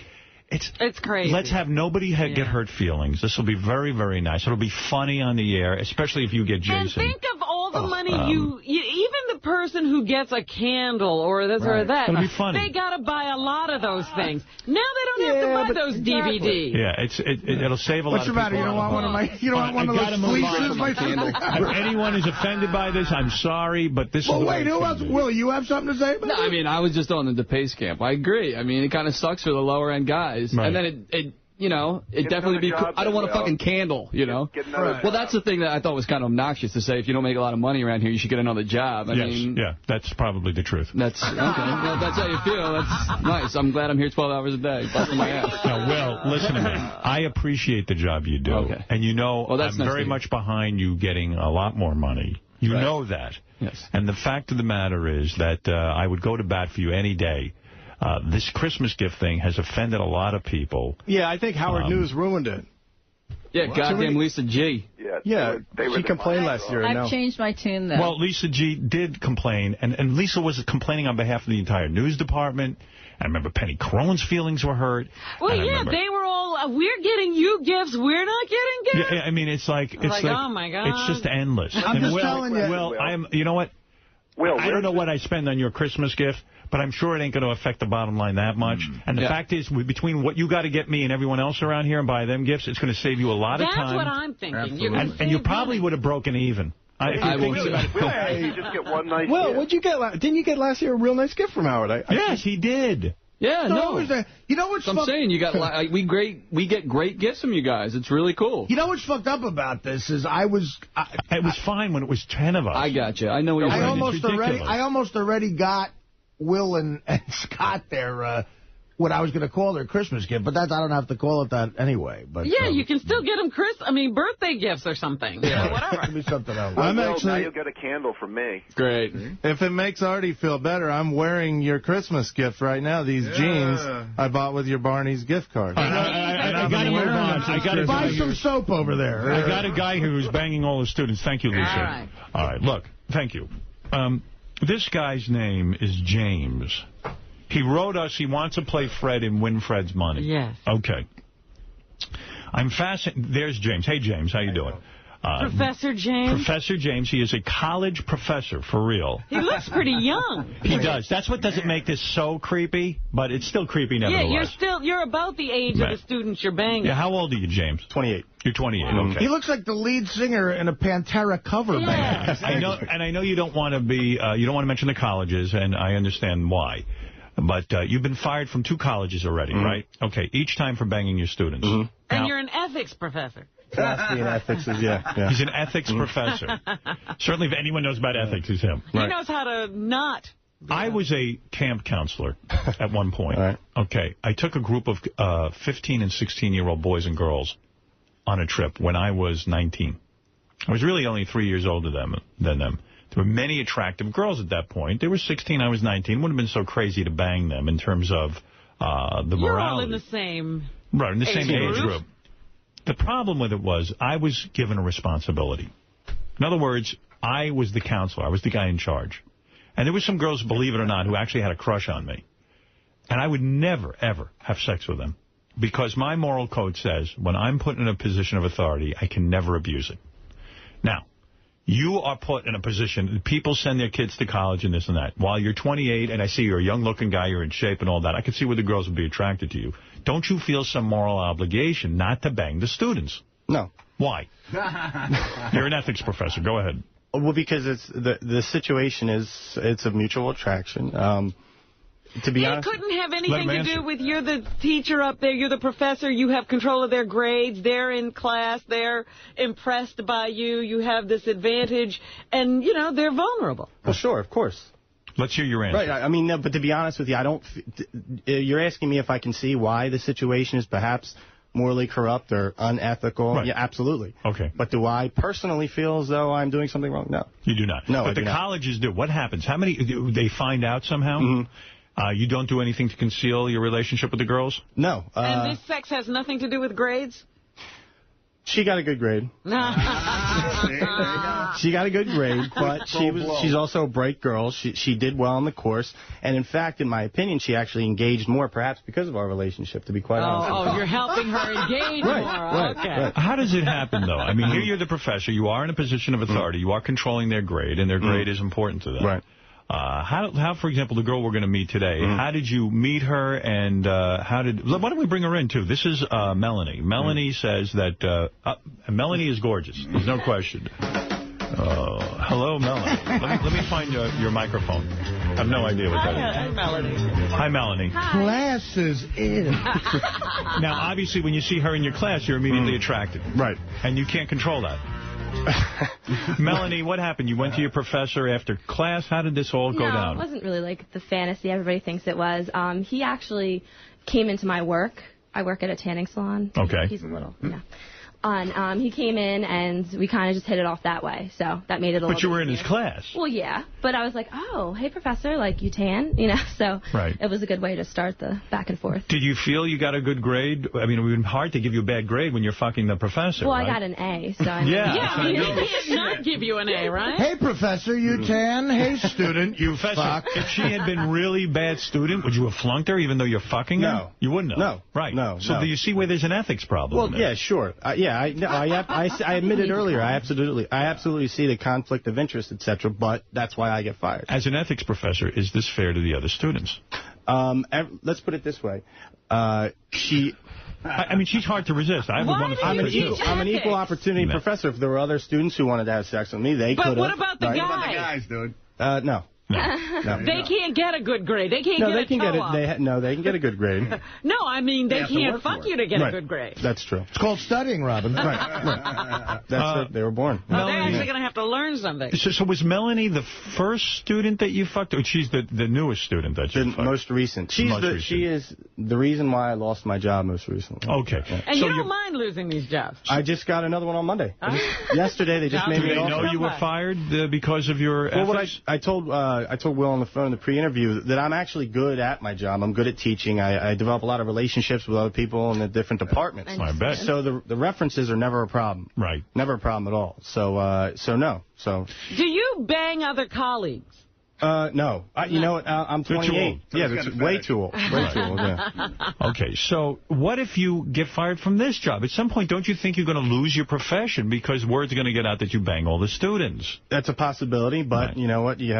It's crazy. Let's have nobody get hurt feelings. This will be very, very nice. It'll be funny on the air, especially if you get Jason. And think of all the money even the person who gets a candle or this or that. It'll be funny. They got to buy a lot of those things. Now they don't have to buy those DVDs. Yeah, it'll save a lot of people. What's the matter? You don't want one of my, you don't want one of those fleeces? If anyone is offended by this, I'm sorry, but this is the way who else? Will, you have something to say about it? No, I mean, I was just on the DePace camp. I agree. I mean, it kind of sucks for the lower-end guys. Right. And then it definitely be cool. I don't want a fucking candle, Well, that's the thing that I thought was kind of obnoxious to say. If you don't make a lot of money around here, you should get another job. I mean, that's probably the truth. That's okay. Well, that's how you feel. That's nice. I'm glad I'm here 12 hours a day, busting my ass. Now, Will, listen to me. I appreciate the job you do. Okay. And I'm very much behind you getting a lot more money. You know that. Yes. And the fact of the matter is that I would go to bat for you any day. This Christmas gift thing has offended a lot of people. Yeah, I think Howard News ruined it. Yeah, goddamn Lisa G. Yeah, she complained last year. I've changed my tune, though. Well, Lisa G did complain, and Lisa was complaining on behalf of the entire news department. I remember Penny Crone's feelings were hurt. Well, they were all, we're getting you gifts, we're not getting gifts. Yeah, I mean, it's like oh, my God. It's just endless. I'm just telling you. Will, you know what? I don't know what I spend on your Christmas gift, but I'm sure it ain't going to affect the bottom line that much. And the fact is, between what you got to get me and everyone else around here and buy them gifts, it's going to save you a lot of time. That's what I'm thinking. And you probably would have broken even. I won't. You just get one nice Well, gift. what'd you get? Didn't you get last year a real nice gift from Howard? Yes, he did. Yeah, no. You know what's I'm saying you got we get great gifts from you guys. It's really cool. You know what's fucked up about this is it was fine when it was 10 of us. I got you. I know what you're saying. I almost already got Will and Scott their what I was going to call their Christmas gift, but I don't have to call it that anyway. But yeah, you can still get them birthday gifts or something. Yeah, whatever. It'll be something else. Now you'll get a candle from me. Great. If it makes Artie feel better, I'm wearing your Christmas gift right now. These jeans I bought with your Barney's gift card. I got to move on. I got to buy some soap over there. I got a guy here who's banging all the students. Thank you, Lisa. All right. Look, thank you. This guy's name is James. He wrote us he wants to play Fred and win Fred's money. Yes. Okay. I'm fascinated. There's James. Hey, James. How you doing? Professor James? Professor James. He is a college professor, for real. He looks pretty young. He does. That's what doesn't make this so creepy, but it's still creepy nevertheless. Yeah, you're about the age of the students you're banging. Yeah, how old are you, James? 28. You're 28, okay. He looks like the lead singer in a Pantera cover band. I know you don't want to be, you don't want to mention the colleges, and I understand why. But you've been fired from 2 colleges already, right? Okay, each time for banging your students. And you're an ethics professor. Philosophy and ethics is, yeah. He's an ethics professor. Certainly if anyone knows about ethics, it's him. He knows how to not. I was a camp counselor at one point. Okay, I took a group of 15 and 16-year-old boys and girls on a trip when I was 19. I was really only 3 years older than them. There were many attractive girls at that point. They were 16, I was 19. It wouldn't have been so crazy to bang them in terms of the morality. You're all in the same age group. The problem with it was I was given a responsibility. In other words, I was the counselor. I was the guy in charge. And there were some girls, believe it or not, who actually had a crush on me. And I would never, ever have sex with them. Because my moral code says when I'm put in a position of authority, I can never abuse it. Now, you are put in a position, people send their kids to college and this and that. While you're 28 and I see you're a young-looking guy, you're in shape and all that, I can see where the girls would be attracted to you. Don't you feel some moral obligation not to bang the students? No. Why? You're an ethics professor. Go ahead. Well, because it's the situation is it's a mutual attraction. To be honest, it couldn't have anything to do with you're the teacher up there, you're the professor, you have control of their grades, they're in class, they're impressed by you, you have this advantage, and, you know, they're vulnerable. Well, sure, of course. Let's hear your answer. Right, I mean, no, but to be honest with you, you're asking me if I can see why the situation is perhaps morally corrupt or unethical. Right. Yeah, absolutely. Okay. But do I personally feel as though I'm doing something wrong? No. You do not? No, but the colleges do. What happens? How many, do they find out somehow? You don't do anything to conceal your relationship with the girls? No. And this sex has nothing to do with grades? She got a good grade. She got a good grade, but she's also a bright girl. She did well on the course. And, in fact, in my opinion, she actually engaged more, perhaps because of our relationship, to be quite honest. Oh, you're helping her engage more. Okay. How does it happen, though? I mean, here you're the professor. You are in a position of authority. You are controlling their grade, and their grade is important to them. Right. How, for example, the girl we're going to meet today, how did you meet her, and why don't we bring her in, too? This is Melanie. Melanie says that, Melanie is gorgeous. There's no question. Hello, Melanie. Let me find your microphone. I have no idea what that is. Hi, Melanie. Hi, Melanie. Class is in. Now, obviously, when you see her in your class, you're immediately attracted. Right. And you can't control that. Melanie, what happened? You went to your professor after class? How did this all go down? No, it wasn't really like the fantasy everybody thinks it was. He actually came into my work. I work at a tanning salon. Okay. He's a little, And he came in, and we kind of just hit it off that way. So that made it a little bit But you were in easier. his class. Well, yeah. But I was like, oh, hey, professor, like, you tan? You know, so it was a good way to start the back and forth. Did you feel you got a good grade? I mean, it would be hard to give you a bad grade when you're fucking the professor, Well, right? I got an A, so I mean, I mean, he can't not give you an A, right? Hey, professor, you tan. Hey, student, you fuck. If she had been really bad student, would you have flunked her even though you're fucking her? No. You wouldn't have? No. Right. No. So do you see where there's an ethics problem? Well, yeah, sure. I admitted earlier, I absolutely see the conflict of interest, etc., but that's why I get fired. As an ethics professor, is this fair to the other students? Let's put it this way. I mean, she's hard to resist. I would want to. I'm an equal opportunity professor. If there were other students who wanted to have sex with me, they could have. But what about the guys? What about the guys, dude? No. No. They can't get a good grade. They can't get a toe-up. No, they can get a good grade. No, I mean, they can't fuck you to get a good grade. That's true. It's called studying, Robin. Right. That's it. They were born. Well, they're actually going to have to learn something. So was Melanie the first student that you fucked? Or she's the newest student that you fucked? The most recent. She is the reason why I lost my job most recently. Okay. Yeah. And you don't mind losing these jobs? I just got another one on Monday. Yesterday, they just made me an offer. Did they know you were fired because of your efforts? Well, I told Will on the phone in the pre-interview that I'm actually good at my job. I'm good at teaching. I develop a lot of relationships with other people in the different departments. I bet. So the references are never a problem. Right. Never a problem at all. So no. So. Do you bang other colleagues? No. You know what? I'm 28. Yeah, that's way too old. Way too old, yeah. Okay, so what if you get fired from this job? At some point, don't you think you're going to lose your profession because word's going to get out that you bang all the students? That's a possibility, but you know what? You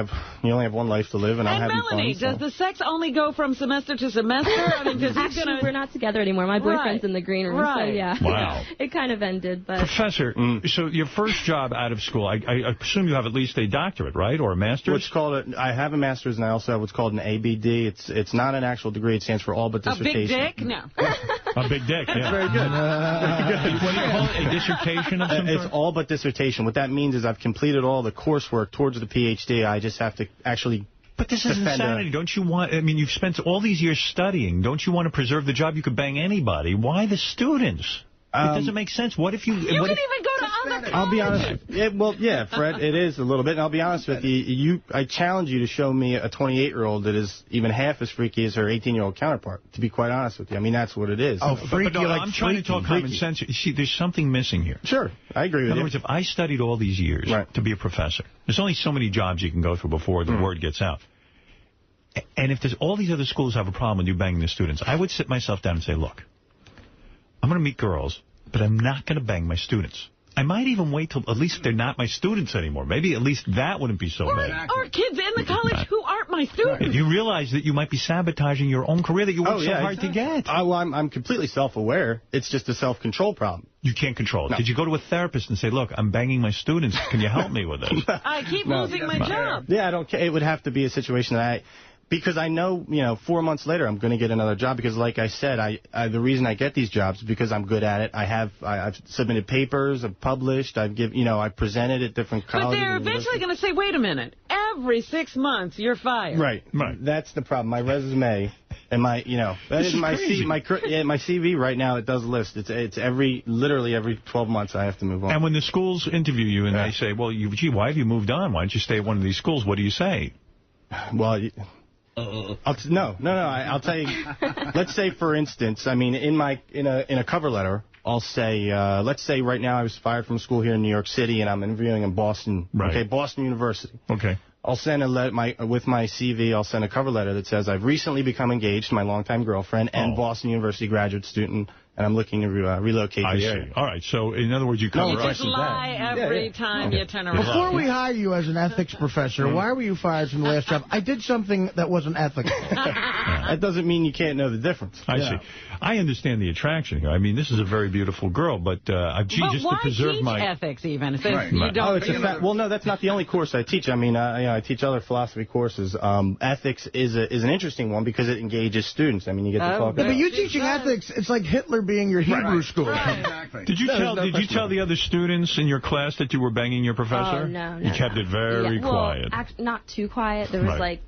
only have one life to live, and I'm having Melanie, fun. Does the sex only go from semester to semester? I mean, actually, we're not together anymore. My boyfriend's in the green room, so yeah. Wow. It kind of ended, but... Professor, so your first job out of school, I assume you have at least a doctorate, right, or a master's? What's called I have a master's, and I also have what's called an ABD. It's not an actual degree. It stands for all but dissertation. A big dick? No. A big dick, yeah. That's very good. What do you call it? A dissertation of some sort? It's all but dissertation. What that means is I've completed all the coursework towards the PhD. I just have to actually... But this is insanity. Don't you want... I mean, you've spent all these years studying. Don't you want to preserve the job? You could bang anybody. Why the students? It doesn't make sense. What if you... You can even go to other colleges. I'll be honest. Well, yeah, Fred, it is a little bit. And I'll be honest with you. I challenge you to show me a 28-year-old that is even half as freaky as her 18-year-old counterpart, to be quite honest with you. I mean, that's what it is. Oh, freaky, but I'm trying to talk common sense. See, there's something missing here. Sure, I agree with you. In other words, if I studied all these years to be a professor, there's only so many jobs you can go through before the word gets out. And if there's all these other schools have a problem with you banging the students, I would sit myself down and say, look, I'm going to meet girls, but I'm not going to bang my students. I might even wait till at least they're not my students anymore. Maybe at least that wouldn't be so bad. Or kids in the college who aren't my students. You realize that you might be sabotaging your own career that you worked so hard to get. Well, I'm completely self-aware. It's just a self-control problem. You can't control it. No. Did you go to a therapist and say, look, I'm banging my students. Can you help me with this? I keep losing my job. Yeah, I don't care. It would have to be a situation that because I know, 4 months later I'm going to get another job because, like I said, the reason I get these jobs is because I'm good at it. I've submitted papers, I've published, I presented at different colleges. But they're eventually going to say, wait a minute, every 6 months you're fired. Right. That's the problem. My resume and my, that is my CV right now. It does list. It's literally every 12 months I have to move on. And when the schools interview you and they say, well, gee, why have you moved on? Why don't you stay at one of these schools? What do you say? Well, I'll tell you. Let's say, for instance, I mean, in a cover letter, I'll say, let's say right now I was fired from school here in New York City, and I'm interviewing in Boston. Right. Okay, Boston University. Okay. I'll send with my CV. I'll send a cover letter that says I've recently become engaged to my longtime girlfriend and Boston University graduate student, and I'm looking to relocate to the area. All right. So, in other words, you cover You just lie every time you turn around. Before we hire you as an ethics professor, why were you fired from the last job? I did something that wasn't ethical. That doesn't mean you can't know the difference. I see. I understand the attraction here. I mean, this is a very beautiful girl, but just to preserve my ethics even? If you don't well, no, that's not the only course I teach. I mean, I teach other philosophy courses. Ethics is an interesting one because it engages students. I mean, you get to talk about. But you teaching ethics, it's like Hitler being your Hebrew school. Right. Exactly. Did you tell the other students in your class that you were banging your professor? No. You kept it very quiet. Not too quiet. There was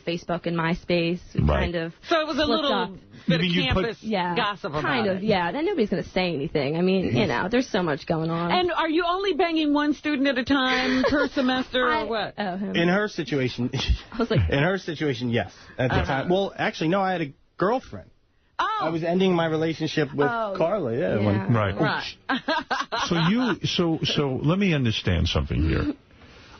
Facebook and MySpace. Kind of. So it was a little bit of campus gossip about kind of, yeah. Then nobody's going to say anything. I mean, there's so much going on. And are you only banging one student at a time per semester or what? In her situation, I was like, in her situation, yes. At the time. Well, actually, no, I had a girlfriend. Oh. I was ending my relationship with Carla. Right. So let me understand something here.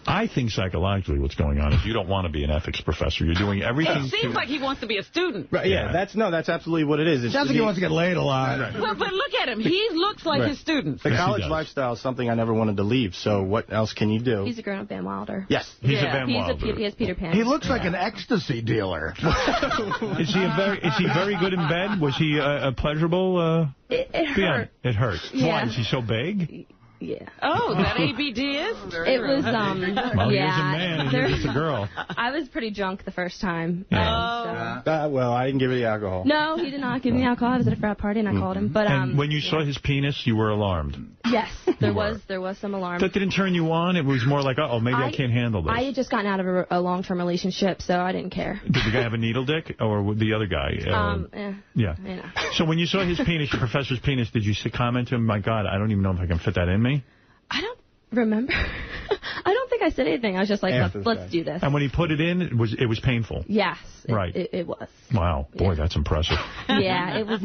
I think psychologically what's going on is you don't want to be an ethics professor. You're doing everything. It seems like he wants to be a student. Right, yeah, that's absolutely what it is. Sounds like he wants to get laid a lot. Right. Well, but look at him. He looks like his students. The college lifestyle is something I never wanted to leave, so what else can you do? He's a grown-up Van Wilder. Yes. He's a Van Wilder. He has Peter Pan. He looks like an ecstasy dealer. Is he very good in bed? Was he pleasurable? It hurt. It hurts. Yeah. Why? Is he so big? Yeah. Oh, that ABD is? It was, well, here's a man and you're just a girl. I was pretty drunk the first time. Well, I didn't give you the alcohol. No, he did not give me the alcohol. I was at a frat party and I called him. But and when you saw his penis, you were alarmed. Yes, there was some alarm. That didn't turn you on? It was more like, uh-oh, maybe I can't handle this. I had just gotten out of a long-term relationship, so I didn't care. Did the guy have a needle dick or the other guy? Yeah. You know. So when you saw his penis, your professor's penis, did you comment to him, my God, I don't even know if I can fit that in me? I don't remember. I don't think I said anything. I was just like, let's do this. And when he put it in, it was painful? Yes. Right. It was. Wow. Boy, that's impressive. Yeah, it was.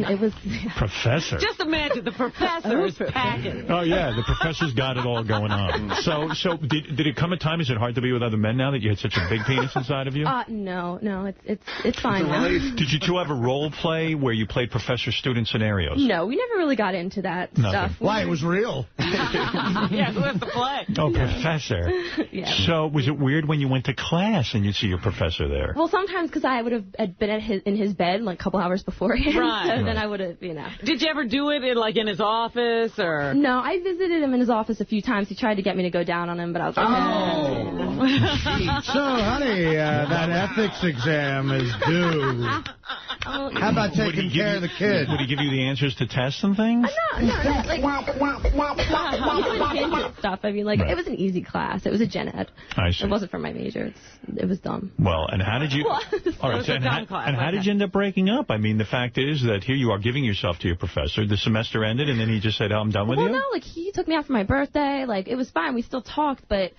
Professor. Just imagine the professor is packing. Oh, yeah. The professor's got it all going on. So did it come a time, is it hard to be with other men now that you had such a big penis inside of you? No, it's fine now. Did you two have a role play where you played professor-student scenarios? No, we never really got into that stuff. Why? It was real. Yeah, who has to play? Oh, professor. Yeah. So was it weird when you went to class and you'd see your professor there? Well, sometimes because I would have been in his bed like a couple hours beforehand. Right. So then I would have, Did you ever do it in his office or? No, I visited him in his office a few times. He tried to get me to go down on him, but I was like, So, honey, that ethics exam is due. How about taking care of the kid? Would he give you the answers to tests and things? No, stuff. I mean, it was an easy class. It was a gen ed. I see. It wasn't for my major. It was dumb. Well, and how did you? All right. So, how did you end up breaking up? I mean, the fact is that here you are giving yourself to your professor. The semester ended, and then he just said, "I'm done with you." Well, no, he took me out for my birthday. It was fine. We still talked, but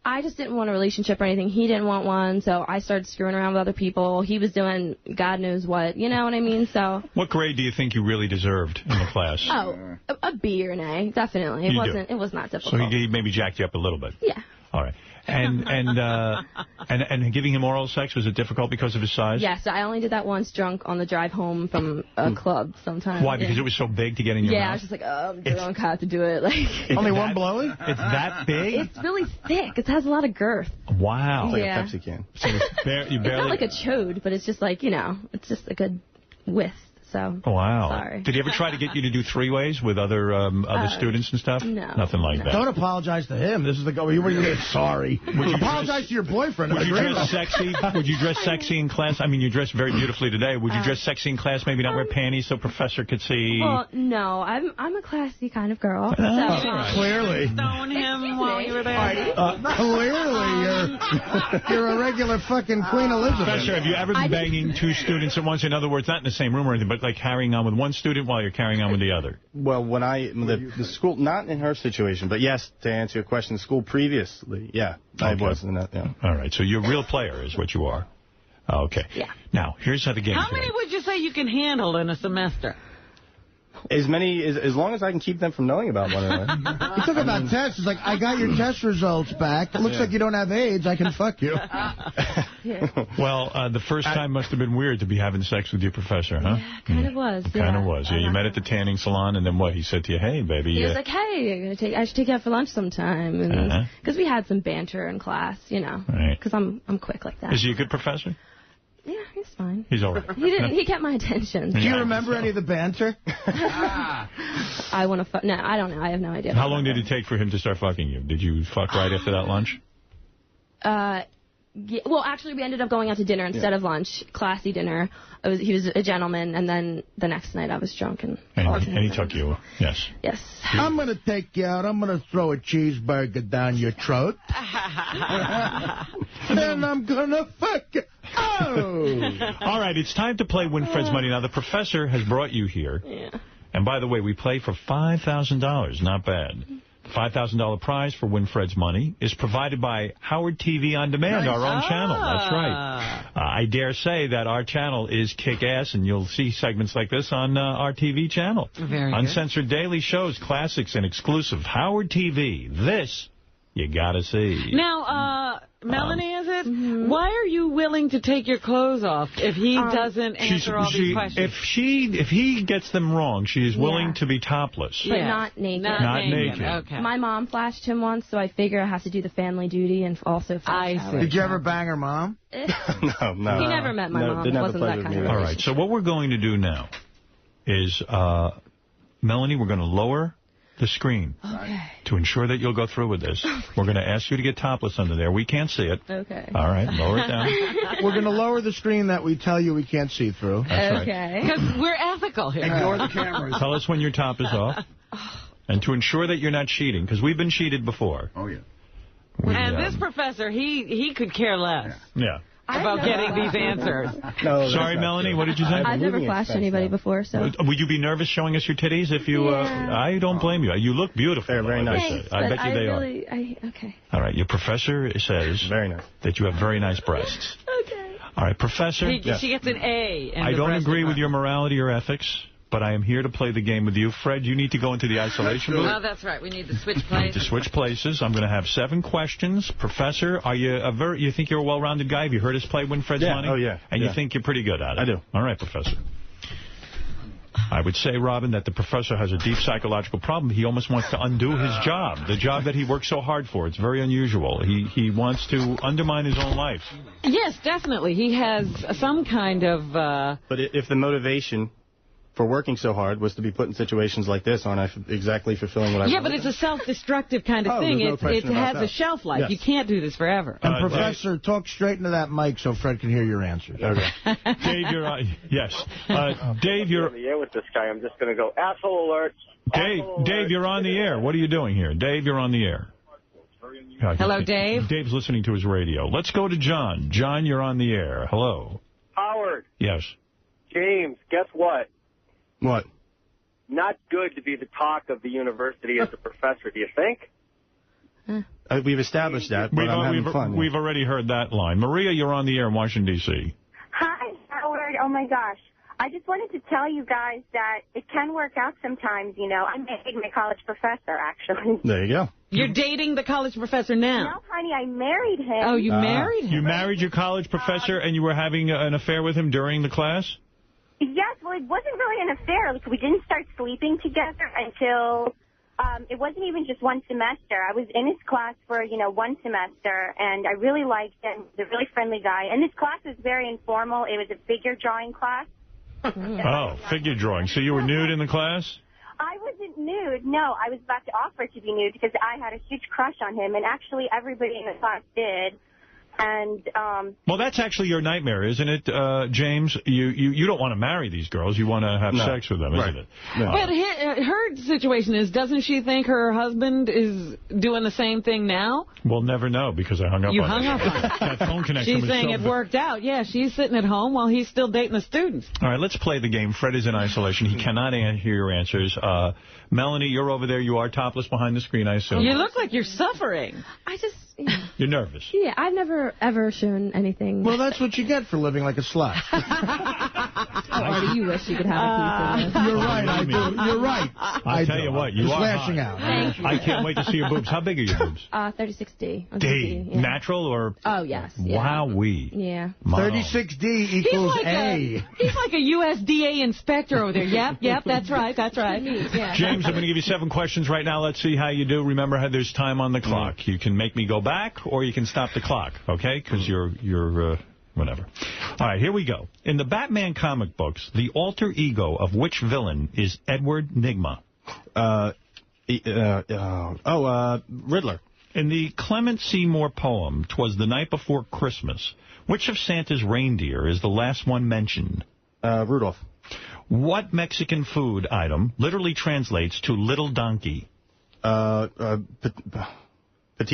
I just didn't want a relationship or anything. He didn't want one, so I started screwing around with other people. He was doing God knows what, you know what I mean? So. What grade do you think you really deserved in the class? Oh, a B or an A, definitely. It was not difficult. So he maybe jacked you up a little bit. Yeah. All right. And giving him oral sex, was it difficult because of his size? Yes, I only did that once drunk on the drive home from a club sometimes. Why? Because it was so big to get in your mouth? Yeah, I was just like, I'm drunk, I have to do it. Only one blowy? It's that big? It's really thick. It has a lot of girth. Wow. It's like a Pepsi can. So it's not like a chode, but it's just it's just a good width. So. Wow. Sorry. Did he ever try to get you to do three-ways with other students and stuff? No. Nothing like that. Don't apologize to him. This is the guy. What are you doing? Sorry. Apologize to your boyfriend. Would you dress sexy? Would you dress sexy in class? I mean, you dress very beautifully today. Would you dress sexy in class? Maybe not wear panties so professor could see. Well, no. I'm a classy kind of girl. So. Right. Clearly. Stone him while you were there. Clearly, you're a regular fucking Queen Elizabeth. Professor, have you ever been banging two students at once? In other words, not in the same room or anything, but like carrying on with one student while you're carrying on with the other? Well, when the school, not in her situation, but yes, to answer your question, the school previously, yeah, okay. I was in that, yeah. All right, so you're a real player is what you are. Okay. Yeah. Now, here's how the game's How many would you say you can handle in a semester? As many, as long as I can keep them from knowing about one another. You talk about tests. It's like, I got your test results back. It looks like you don't have AIDS. I can fuck you. Well, the first time must have been weird to be having sex with your professor, huh? Yeah, kind of was. Kind of was. Yeah, you met at the tanning salon, and then what? He said to you, hey, baby. He was like, hey, I should take you out for lunch sometime. Because we had some banter in class, Because I'm quick like that. Is he a good professor? Yeah, he's fine. He's all right. He kept my attention. Do you remember any of the banter? I want to fuck. No, I don't know. I have no idea. How long did it take for him to start fucking you? Did you fuck right after that lunch? Yeah, well, actually, we ended up going out to dinner instead of lunch. Classy dinner. He was a gentleman, and then the next night I was drunk. And he took you, yes. Yes. I'm going to take you out. I'm going to throw a cheeseburger down your throat. Then I'm going to fuck you. Oh! All right, it's time to play Winfred's Money. Now, the professor has brought you here. Yeah. And by the way, we play for $5,000. Not bad. The $5,000 prize for Winfred's Money is provided by Howard TV On Demand, our own channel. That's right. I dare say that our channel is kick-ass, and you'll see segments like this on our TV channel. Very Uncensored daily shows, classics, and exclusive. Howard TV. This You got to see. Now, Melanie, is it? Why are you willing to take your clothes off if he doesn't answer all these questions? If he gets them wrong, she's willing to be topless. But not naked. Not naked. Okay. My mom flashed him once, so I figure I have to do the family duty and also flash her. Did you ever bang her mom? No. He never met my mom. It wasn't that kind of All right, so what we're going to do now is, Melanie, we're going to lower the screen to ensure that you'll go through with this. We're going to ask you to get topless under there. We can't see it. Okay. All right, lower it down. We're going to lower the screen that we tell you we can't see through. That's right. Because we're ethical here. Ignore the cameras. Tell us when your top is off. And to ensure that you're not cheating, because we've been cheated before. Oh, yeah. And this professor, he could care less. Yeah. About getting these answers. No, sorry, Melanie, what did you say? I've never flashed anybody before, so. Would you be nervous showing us your titties if you... I don't blame you. You look beautiful. They're very nice. Thanks, I bet you they are. Okay. All right, your professor says that you have very nice breasts. Okay. All right, professor. She gets an A. I don't agree with your morality or ethics, but I am here to play the game with you. Fred, you need to go into the isolation booth. Oh, that's right. We need to switch We need places. to switch places. I'm going to have 7 questions. Professor, are you you think you're a well-rounded guy? Have you heard us play Win Fred's Money? Oh, yeah. And you think you're pretty good at it? I do. All right, Professor. I would say, Robin, that the professor has a deep psychological problem. He almost wants to undo his job, the job that he worked so hard for. It's very unusual. He wants to undermine his own life. Yes, definitely. He has some kind of... But if the motivation for working so hard was to be put in situations like this, aren't I exactly fulfilling what I Yeah, but it's a self-destructive kind of thing. There's no It question about has a that. shelf life. Yes. You can't do this forever. And Professor, talk straight into that mic so Fred can hear your answers. Okay. Dave, you're on. Yes. Dave, you're... on the air with this guy. I'm just going to go, asshole alert. Dave, you're on the air. What are you doing here? Dave, you're on the air. Hello, Dave. Dave's listening to his radio. Let's go to John. John, you're on the air. Hello. Howard. Yes. James, guess what? What? Not good to be the talk of the university as a professor, do you think? We've established that, but I'm having fun. We've already heard that line. Maria, you're on the air in Washington, D.C. Hi, Howard. Oh, my gosh. I just wanted to tell you guys that it can work out sometimes, you know. I married my college professor, actually. There you go. You're dating the college professor now? No, honey, I married him. Oh, you married him? You married your college professor and you were having an affair with him during the class? Yes, well, it wasn't really an affair. Like, we didn't start sleeping together until, it wasn't even just one semester. I was in his class for, one semester, and I really liked him. He's a really friendly guy. And this class was very informal. It was a figure drawing class. Oh, figure drawing. So you were nude in the class? I wasn't nude. No, I was about to offer to be nude because I had a huge crush on him, and actually everybody in the class did. And well, that's actually your nightmare, isn't it, James? You don't want to marry these girls. You want to have sex with them, isn't it? No. But her situation is, doesn't she think her husband is doing the same thing now? We'll never know because I hung up on her. You hung up on her. That phone connection She's saying it worked out. Yeah, she's sitting at home while he's still dating the students. All right, let's play the game. Fred is in isolation. He cannot hear your answers. Melanie, you're over there. You are topless behind the screen, I assume. You look like you're suffering. I just... You're nervous. Yeah, I've never, ever shown anything. Well, that's what you get for living like a slut. Artie, you wish you could have a piece of this. You're right, I do. You're right. I'll tell you what, you Just are lashing hot. out. Thank you. I can't wait to see your boobs. How big are your boobs? 36D. D. Yeah. Natural or? Oh, yes. Yeah. Wowee. Yeah. 36D equals A. He's like a USDA inspector over there. Yep, that's right. Yeah. James, I'm going to give you 7 questions right now. Let's see how you do. Remember how there's time on the clock. You can make me go back or you can stop the clock, okay? Because you're whatever. All right, here we go. In the Batman comic books, the alter ego of which villain is Edward Nygma? Riddler. In the Clement Seymour poem, "'Twas the Night Before Christmas," which of Santa's reindeer is the last one mentioned? Rudolph. What Mexican food item literally translates to little donkey? Petit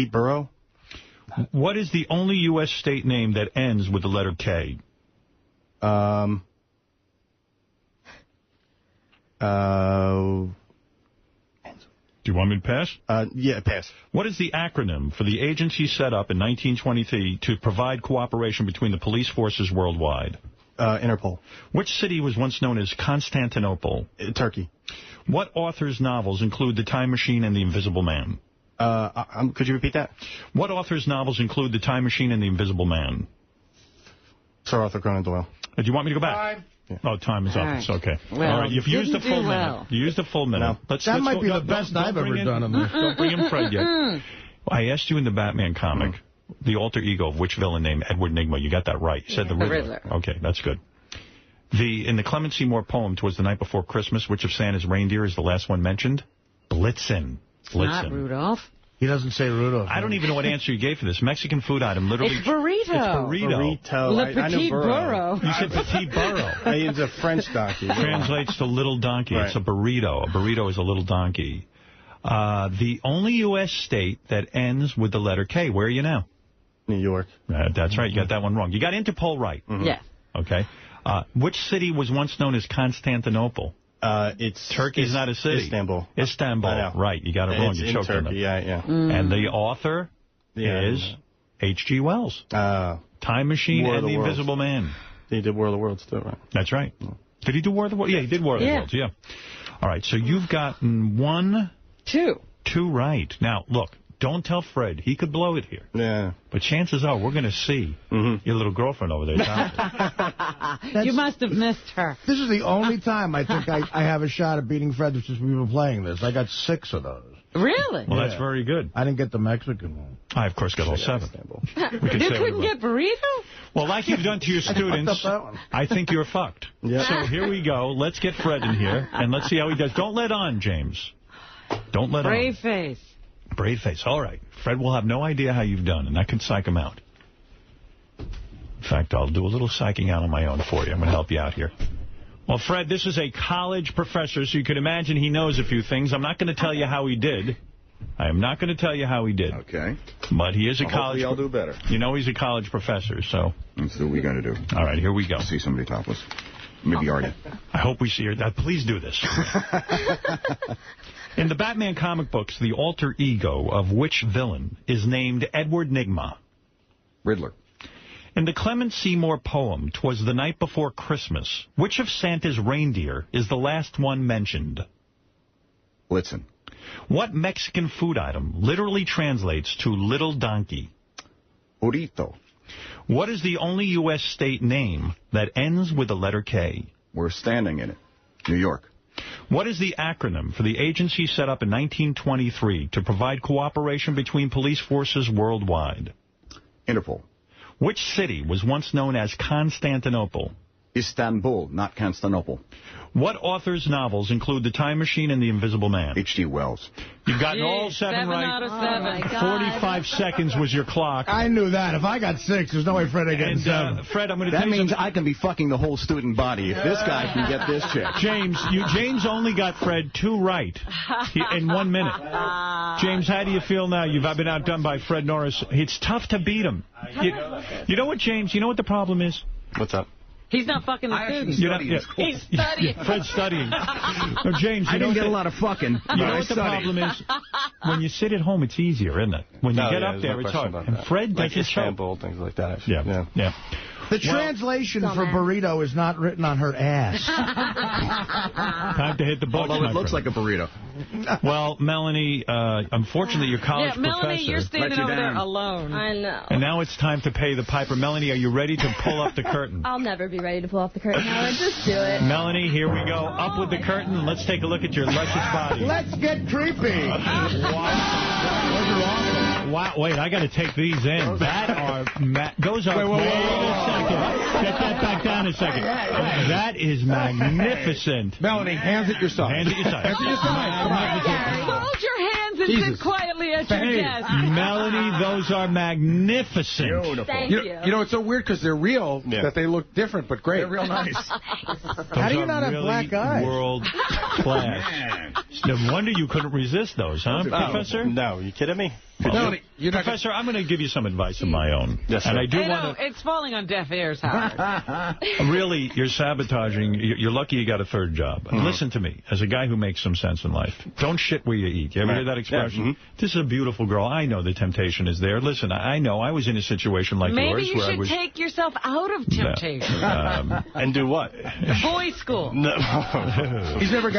burro. What is the only U.S. state name that ends with the letter K? Do you want me to pass? Yeah, pass. What is the acronym for the agency set up in 1923 to provide cooperation between the police forces worldwide? Interpol. Which city was once known as Constantinople? Turkey. What author's novels include The Time Machine and The Invisible Man? Could you repeat that? What author's novels include The Time Machine and The Invisible Man? Sir Arthur Conan Doyle. Do you want me to go back? Time. Yeah. Oh, time is up. Right. It's okay. Well, all right, you've used a full well. minute. You used a full minute. No. That might be the best I've ever done on this. Don't bring in Fred yet. I asked you in the Batman comic, the alter ego of which villain named Edward Nygma. You got that right. You said the Riddler. Okay, that's good. In the Clement Seymour poem, "Twas the Night Before Christmas," which of Santa's reindeer is the last one mentioned? Blitzen. Not Rudolph. He doesn't say Rudolph. I don't even know what answer you gave for this. Mexican food item, literally. It's burrito. It's burrito. Le Petit Burro. You said Petit Burro. It's a French donkey. Translates to little donkey. Right. It's a burrito. A burrito is a little donkey. The only U.S. state that ends with the letter K. Where are you now? New York. That's right. You got that one wrong. You got Interpol right. Yeah. Okay. Which city was once known as Constantinople? Turkey's not a city. Istanbul. Istanbul. Right. You got it wrong. You choked on it. Yeah. And the author is H.G. Wells. Time Machine and The Invisible Man. He did War of the Worlds, too, right? That's right. Did he do War of the Worlds? Yeah, he did War of the Worlds, yeah. All right, so you've gotten two right. Now, look, don't tell Fred. He could blow it here. Yeah. But chances are we're going to see your little girlfriend over there. You must have missed her. This is the only time I think I have a shot at beating Fred since we've been playing this. I got 6 of those. Really? Well, that's very good. I didn't get the Mexican one. I, of course, got all 7. You couldn't get burrito? Well, like you've done to your students, I think you're fucked. Yep. So here we go. Let's get Fred in here, and let's see how he does. Don't let on, James. Don't let on. Brave face. Brave face. All right. Fred will have no idea how you've done, and I can psych him out. In fact, I'll do a little psyching out on my own for you. I'm going to help you out here. Well, Fred, this is a college professor, so you can imagine he knows a few things. I'm not going to tell you how he did. I am not going to tell you how he did. Okay. But he is a college... Hopefully I'll do better. You know he's a college professor, so... Let's see what we got to do. All right, here we go. See somebody topless. Maybe Artie. I hope we see her. Please do this. In the Batman comic books, the alter ego of which villain is named Edward Nygma? Riddler. In the Clement Seymour poem, "'Twas the Night Before Christmas," which of Santa's reindeer is the last one mentioned? Blitzen. What Mexican food item literally translates to little donkey? Burrito. What is the only U.S. state name that ends with the letter K? We're standing in it. New York. What is the acronym for the agency set up in 1923 to provide cooperation between police forces worldwide? Interpol. Which city was once known as Constantinople? Istanbul, not Constantinople. What author's novels include The Time Machine and The Invisible Man? H.G. Wells. You've gotten all 7 right. 7 out of 7. 45 seconds was your clock. I knew that. If I got 6, there's no way Fred ain't getting 7. Fred, I'm going to tell you... That means I can be fucking the whole student body if this guy can get this chick. James only got Fred 2 right in 1 minute. James, how do you feel now? You've been outdone by Fred Norris. It's tough to beat him. You know what, James? You know what the problem is? What's up? He's not fucking the student. He's studying. Fred's studying. No, James, I didn't get a lot of fucking. You know what the problem is? When you sit at home, it's easier, isn't it? When you get up there, it's hard. And Fred does his Istanbul, things like that. Yeah. The translation for burrito is not written on her ass. Time to hit the books, Although it looks like a burrito. Well, Melanie, unfortunately, your college professor... Melanie, you're standing over there alone. I know. And now it's time to pay the piper. Melanie, are you ready to pull up the curtain? I'll never be ready to pull up the curtain, Howard. Just do it. Melanie, here we go. Up with the curtain, and let's take a look at your luscious body. Let's get creepy. Wow, wait, I got to take these in. Those are... Wait a second. Get that back down a second. That is magnificent. Melanie, hands at your side. Hands at your side. Hands at your side. Hold your hands and sit quietly at your desk. Melanie, those are magnificent. Beautiful. Thank you. You know, it's so weird because they're real that they look different, but great. They're real nice. How do you not have black eyes? World class. No wonder you couldn't resist those, huh, Professor? No, you kidding me? Melanie, Professor, I'm going to give you some advice of my own. Yes, sir. And I do want to... It's falling on deaf ears, Howard. Really, you're sabotaging. You're lucky you got a 3rd job. Listen to me, as a guy who makes some sense in life. Don't shit where you eat. You ever hear that expression? Yeah, This is a beautiful girl. I know the temptation is there. Listen, I know I was in a situation like yours. Maybe you should take yourself out of temptation. And do what? Boys' school. No. You never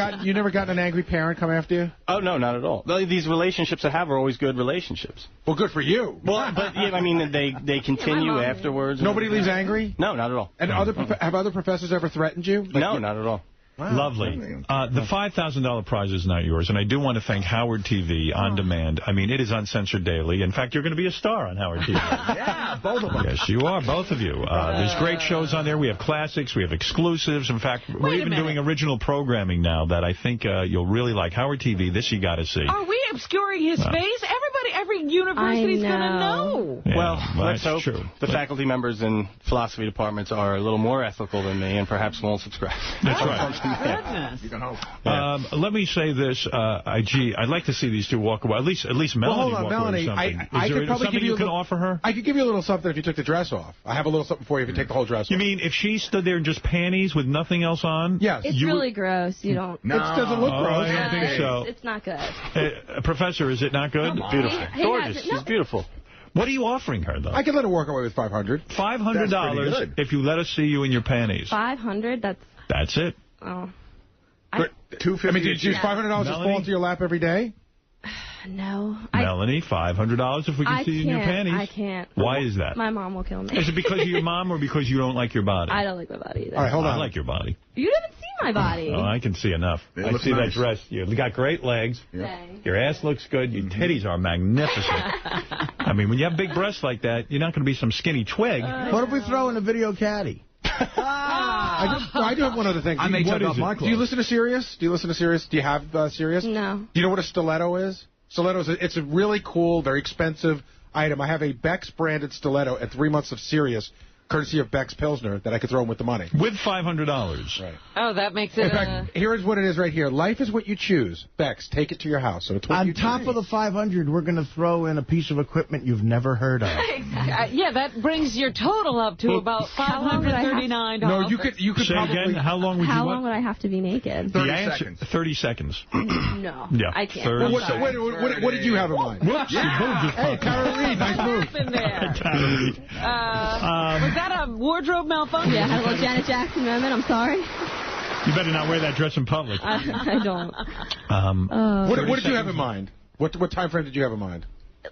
gotten an angry parent come after you? Oh, no, not at all. These relationships I have are always good relationships. Well, good for you. Well, but, yeah, I mean, they continue afterwards. Nobody leaves angry? No, not at all. And have other professors ever threatened you? No, not at all. Wow. Lovely. The $5,000 prize is not yours, and I do want to thank Howard TV On Demand. I mean, it is uncensored daily. In fact, you're going to be a star on Howard TV. Yeah, both of them. Yes, you are, both of you. There's great shows on there. We have classics. We have exclusives. In fact, we're even doing original programming now that I think you'll really like. Howard TV, this you got to see. Are we obscuring his face? Every university's going to know. Yeah, well, let's hope true. the faculty members in philosophy departments are a little more ethical than me and perhaps won't subscribe. That's right. Goodness. You can hope. Let me say this, I'd like to see these two walk away. At least Melanie hold on, walk Melanie, away with something. I could probably give you can offer her? I could give you a little something if you took the dress off. I have a little something for you if you take the whole dress off. You mean if she stood there in just panties with nothing else on? Yes. It's really gross. You don't. No. It doesn't look gross. I don't think so. It's not good. Professor, is it not good? Beautiful. Gorgeous. She's beautiful. What are you offering her, though? I could let her walk away with $500. $500 if you let us see you in your panties. $500? That's it. Oh. $250. I mean, did you use $500 just fall into your lap every day? No. Melanie, $500 if we can see you in your panties. I can't. Why is that? My mom will kill me. Is it because of your mom or because you don't like your body? I don't like my body either. All right, hold on. I like your body. You haven't seen my body. Oh, I can see enough. I see that dress. You got great legs. Yeah. Your ass looks good. Your titties are magnificent. I mean, when you have big breasts like that, you're not going to be some skinny twig. What if we throw in a video caddy? I do have one other thing. I may take off my clothes. Do you listen to Sirius? Do you have Sirius? No. Do you know what a stiletto is? Stiletto it's a really cool, very expensive item. I have a Beck's branded stiletto at 3 months of Sirius, courtesy of Beck's Pilsner, that I could throw in with the money. With $500. Right. Oh, that makes it... In fact, here's what it is right here. Life is what you choose. Beck's, take it to your house. So it's what On top of the $500, we're going to throw in a piece of equipment you've never heard of. Yeah, that brings your total up to about $539. No, you could Say probably... Again, how long would How long would I have to be naked? 30 seconds. 30 seconds. No, Yeah, I can't. 30 Wait, what did you have in mind? Whoops, Hey, Kara Reed, nice move. In there. Was that a wardrobe malfunction? Yeah, I had a little Janet Jackson moment. I'm sorry. You better not wear that dress in public. I don't. What did you have in mind? What time frame did you have in mind?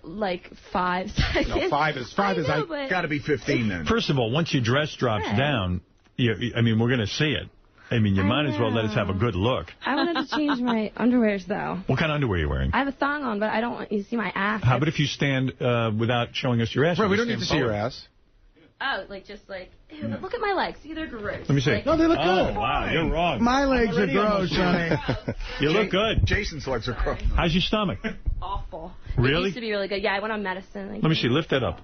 Like 5 seconds. No, five is got to be 15 then. First of all, once your dress drops down, I mean, we're going to see it. I mean, you might as well let us have a good look. I wanted to change my underwears, though. What kind of underwear are you wearing? I have a thong on, but I don't want you to see my ass. How about if you stand without showing us your ass? Right, we don't need to see your ass. Oh, ew, look at my legs. See, they're gross. Let me see. No, they look good. Oh, wow, you're wrong. My legs are gross, honey. You look good. Jason's legs are gross. How's your stomach? Awful. Really? It used to be really good. Yeah, I went on medicine. Let me see. Lift that up.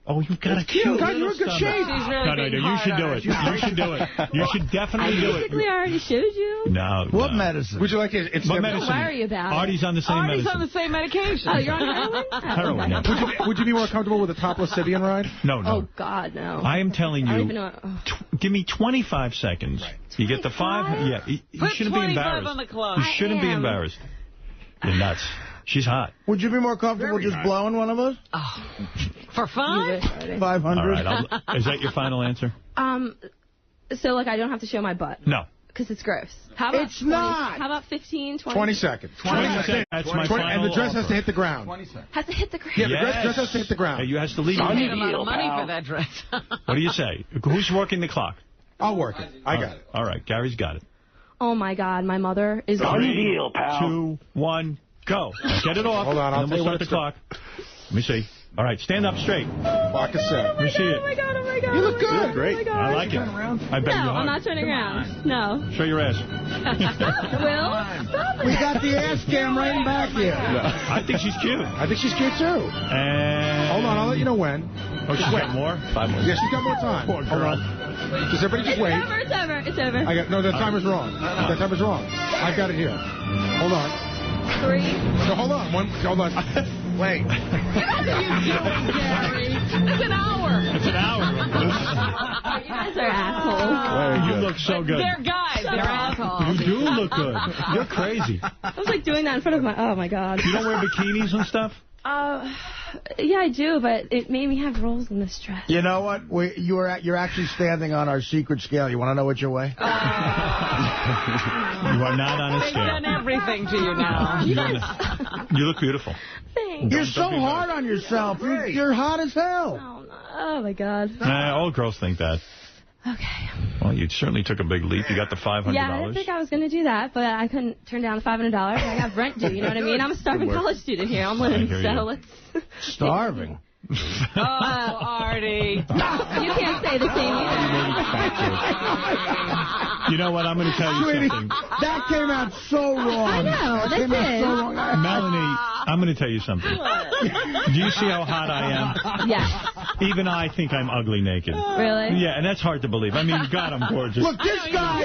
Oh, you've got a cute God, you're in good shape. She's really you should do it. You should do it. You should definitely do it. Basically, I already showed you. No. What medicine? Would you like it? It's what medicine? Don't worry about Artie's on the same Artie's medicine. on the same medication. Oh, you're on heroin? Heroin, yeah. Would you be more comfortable with a topless Sybian ride? No. Oh, God, no. I am telling I don't you, even know. give me 25 seconds. Right. You get the 5. Yeah, you shouldn't be embarrassed. On the clock. You shouldn't be embarrassed. You're nuts. She's hot. Would you be more comfortable just blowing one of us? Oh. For fun? 500. All right. Is that your final answer? So, I don't have to show my butt? No. Because it's gross. How about it's 20, not. How about 15, 20? 20 seconds. 20 seconds. That's my final And the dress offer. has to hit the ground. 20 seconds. Has to hit the ground. Yeah, the dress has to hit the ground. You has to leave. I paid a lot of money for that dress. What do you say? Who's working the clock? I'll work it. I got it. All right. Gary's got it. Oh, my God. My mother is... 3, 2, 1, go. Get it off. Hold on. I'll tell you what the clock. Let me see. All right. Stand up straight. Clock is set. Oh, my God, oh, my God, oh, my God. You look good. Oh, great. my God. I like it. I bet you No, are. I'm not turning around. No. Show your ass. Will? Stop it. We got the ass cam right back here. I think she's cute. I think she's cute, too. And... Hold on. I'll let you know when. Oh, she's got more? 5 more. Yeah, she's got more time. Poor girl. Does everybody just wait? It's over. It's over. No, that timer's wrong. That timer's wrong. I've got it here. Hold on. 3, So hold on. Wait. What are you doing, Gary? It's an hour. It's an hour. You guys are assholes. You look so good. They're guys. They're assholes. You do look good. You're crazy. I was like doing that in front of my... Oh, my God. You don't wear bikinis and stuff? Yeah, I do, but it made me have rolls in this dress. You know what? You're actually standing on our secret scale. You want to know what you weigh? You are not on a scale. They've done everything to you now. You look beautiful. Thanks. You're so hard on yourself. You're hot as hell. Oh, my God. All girls think that. Okay. Well, you certainly took a big leap. You got the $500. Yeah, I didn't think I was going to do that, but I couldn't turn down the $500. I got rent due, you know what I mean? I'm a starving college student here. I'm living, so let's... Starving? Oh, Artie. You can't say the same You know what? I'm going to tell you something. That came out so wrong. I know. That came out so wrong. Melanie, I'm going to tell you something. Do you see how hot I am? Yes. Even I think I'm ugly naked. Really? Yeah, and that's hard to believe. I mean, God, I'm gorgeous. Look, this guy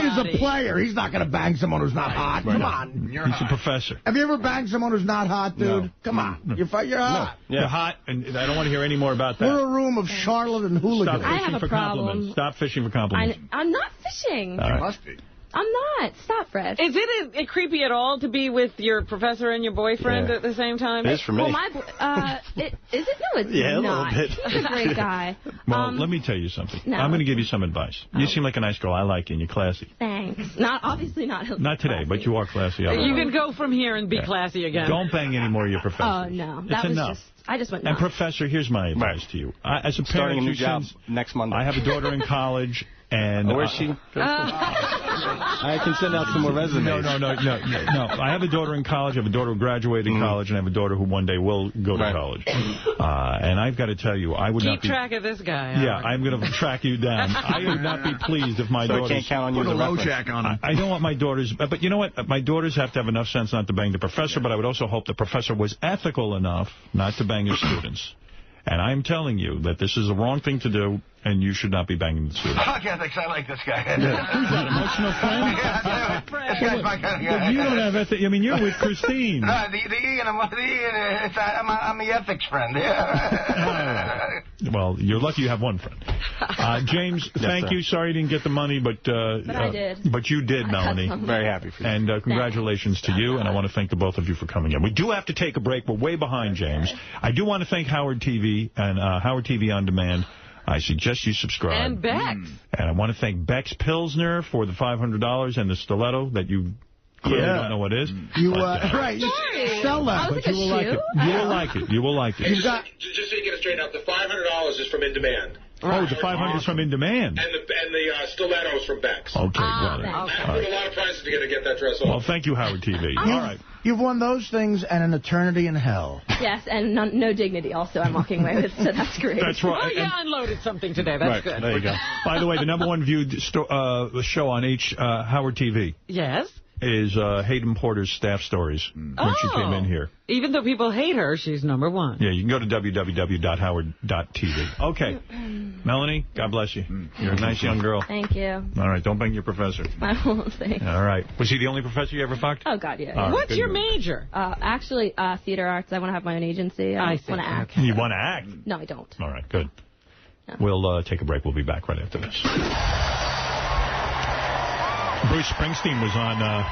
is a player. He's not going to bang someone who's not hot. Come on. He's a professor. Have you ever banged someone who's not hot, dude? No. Come on. You're hot. Yeah. You're hot, and I don't want to hear any more about that. We're a room of Charlotte and hooligans. Stop fishing for compliments. Stop fishing for compliments. I'm not fishing. All right. Must be. I'm not. Stop, Fred. Is it creepy at all to be with your professor and your boyfriend at the same time? It is for me. Well, is it? No, it's not. A little bit. He's a great guy. Well, let me tell you something. No. I'm going to give you some advice. You seem like a nice girl. I like you, and you're classy. Thanks. Obviously not. Not today, but you are classy. You can go from here and be classy again. Don't bang any more of your professors. Oh, no. It's That was enough. I just went nuts. nuts. And, Professor, here's my advice to you. As a parent, starting a new job next Monday. I have a daughter in college. And where's she? I can send out some more resumes. No. I have a daughter in college. I have a daughter who graduated college, and I have a daughter who one day will go to college. And I've got to tell you, I would not be... Keep track of this guy. Yeah, I'm going to track you down. I would not be pleased if my daughters... I can't count on you as a low jack on them. I don't want my daughters... But you know what? My daughters have to have enough sense not to bang the professor, but I would also hope the professor was ethical enough not to bang his students. And I'm telling you that this is the wrong thing to do, and you should not be banging the students. Fuck ethics, I like this guy. Who's that, emotional friend? This guy's my kind of guy. You don't have ethics. I mean, you're with Christine. I'm the ethics friend. Yeah. Well, you're lucky you have one friend. James, thank you. Sorry you didn't get the money, but I did. But you did, Melanie. Very happy for you. And congratulations to you, and I want to thank the both of you for coming in. We do have to take a break. We're way behind, James. I do want to thank Howard TV and Howard TV On Demand. I suggest you subscribe. And Bex. And I want to thank Bex Pilsner for the $500 and the stiletto that you clearly don't know what is. You right. You sell that, but you will like it. You will like it. You will like it. Just so you get it straight up, the $500 is from In Demand. Oh, the 500 is from In Demand. And the stiletto is from Bex. Okay, got it. I put a lot of prices together to get that dress off. Well, thank you, Howard TV. All right. You've won those things and an eternity in hell. Yes, and no dignity also I'm walking away with, so that's great. That's right. Oh, yeah, unloaded something today. That's good. There you go. By the way, the #1 viewed show on Howard TV. Yes? Is Hayden Porter's Staff Stories when she came in here. Even though people hate her, she's #1. Yeah, you can go to www.howard.tv. Okay. Melanie, God bless you. You're a nice young girl. Thank you. All right, don't bang your professor. I won't say. All right. Was he the only professor you ever fucked? Oh, God, yeah. Right, what's your major? Actually, theater arts. I want to have my own agency. I want to act. You want to act? No, I don't. All right, good. No. We'll take a break. We'll be back right after this. Bruce Springsteen was on the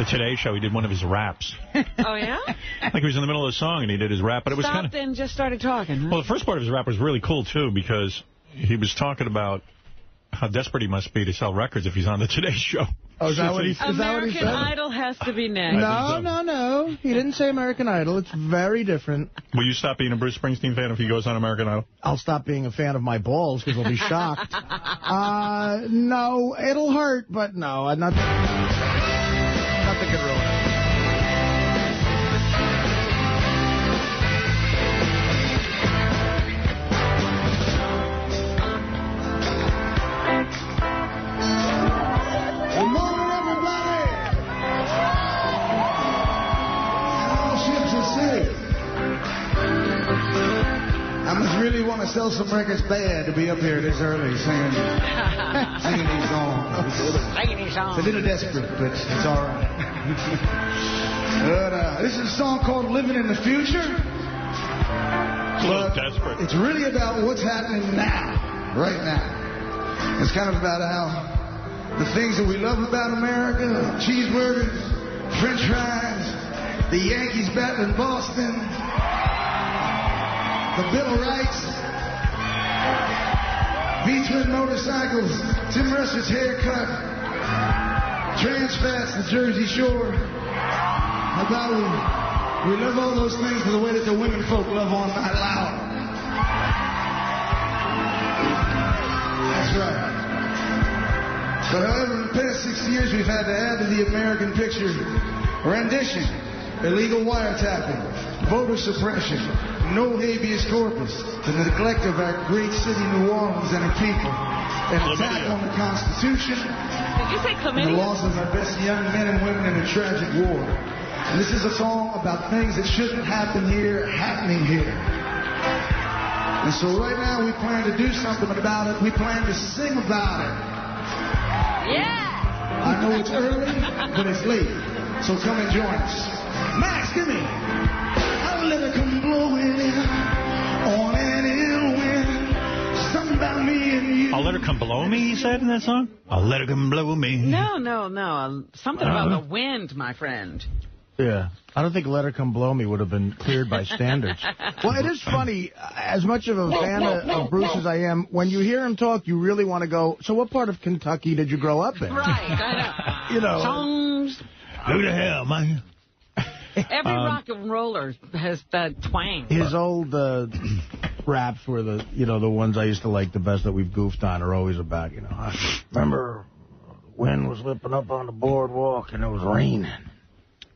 Today Show. He did one of his raps. Oh, yeah? Like he was in the middle of the song and he did his rap. But it was kind of... and just started talking. Huh? Well, the first part of his rap was really cool, too, because he was talking about how desperate he must be to sell records if he's on the Today Show. Oh, is that what he said? American Idol has to be next. No. He didn't say American Idol. It's very different. Will you stop being a Bruce Springsteen fan if he goes on American Idol? I'll stop being a fan of my balls because I'll be shocked. No, it'll hurt, but no. Nothing could ruin it. Really want to sell some records bad to be up here this early singing these songs. It's a little desperate, but it's all right. But this is a song called Living in the Future. It's a little desperate. It's really about what's happening now, right now. It's kind of about how the things that we love about America, cheeseburgers, French fries, the Yankees battling Boston, the Bill of Rights, V-twin motorcycles, Tim Russ's haircut, Trans Fats, the Jersey Shore. About we love all those things for the way that the women folk love All Night Loud. That's right. But however, in the past 6 years, we've had to add to the American picture rendition, illegal wiretapping, voter suppression, no habeas corpus, the neglect of our great city, New Orleans, and her people, an attack on the Constitution, and the loss of our best young men and women in a tragic war. And this is a song about things that shouldn't happen here, happening here. And so right now we plan to do something about it. We plan to sing about it. Yeah! I know it's early, but it's late. So come and join us. Max, give me. I'll let it come blowing in on an ill wind. Something about me and you. I'll let her come below me, he said in that song? I'll let her come below me. No. Something about the wind, my friend. Yeah. I don't think Let Her Come Blow Me would have been cleared by standards. Well, it is funny, as much of a fan of Bruce as I am, when you hear him talk, you really want to go, so what part of Kentucky did you grow up in? Right, I know. You know. Songs. Who the hell, man? Every rock and roller has that twang. His old raps were the ones I used to like the best that we've goofed on are always about, I remember wind was whipping up on the boardwalk and it was raining.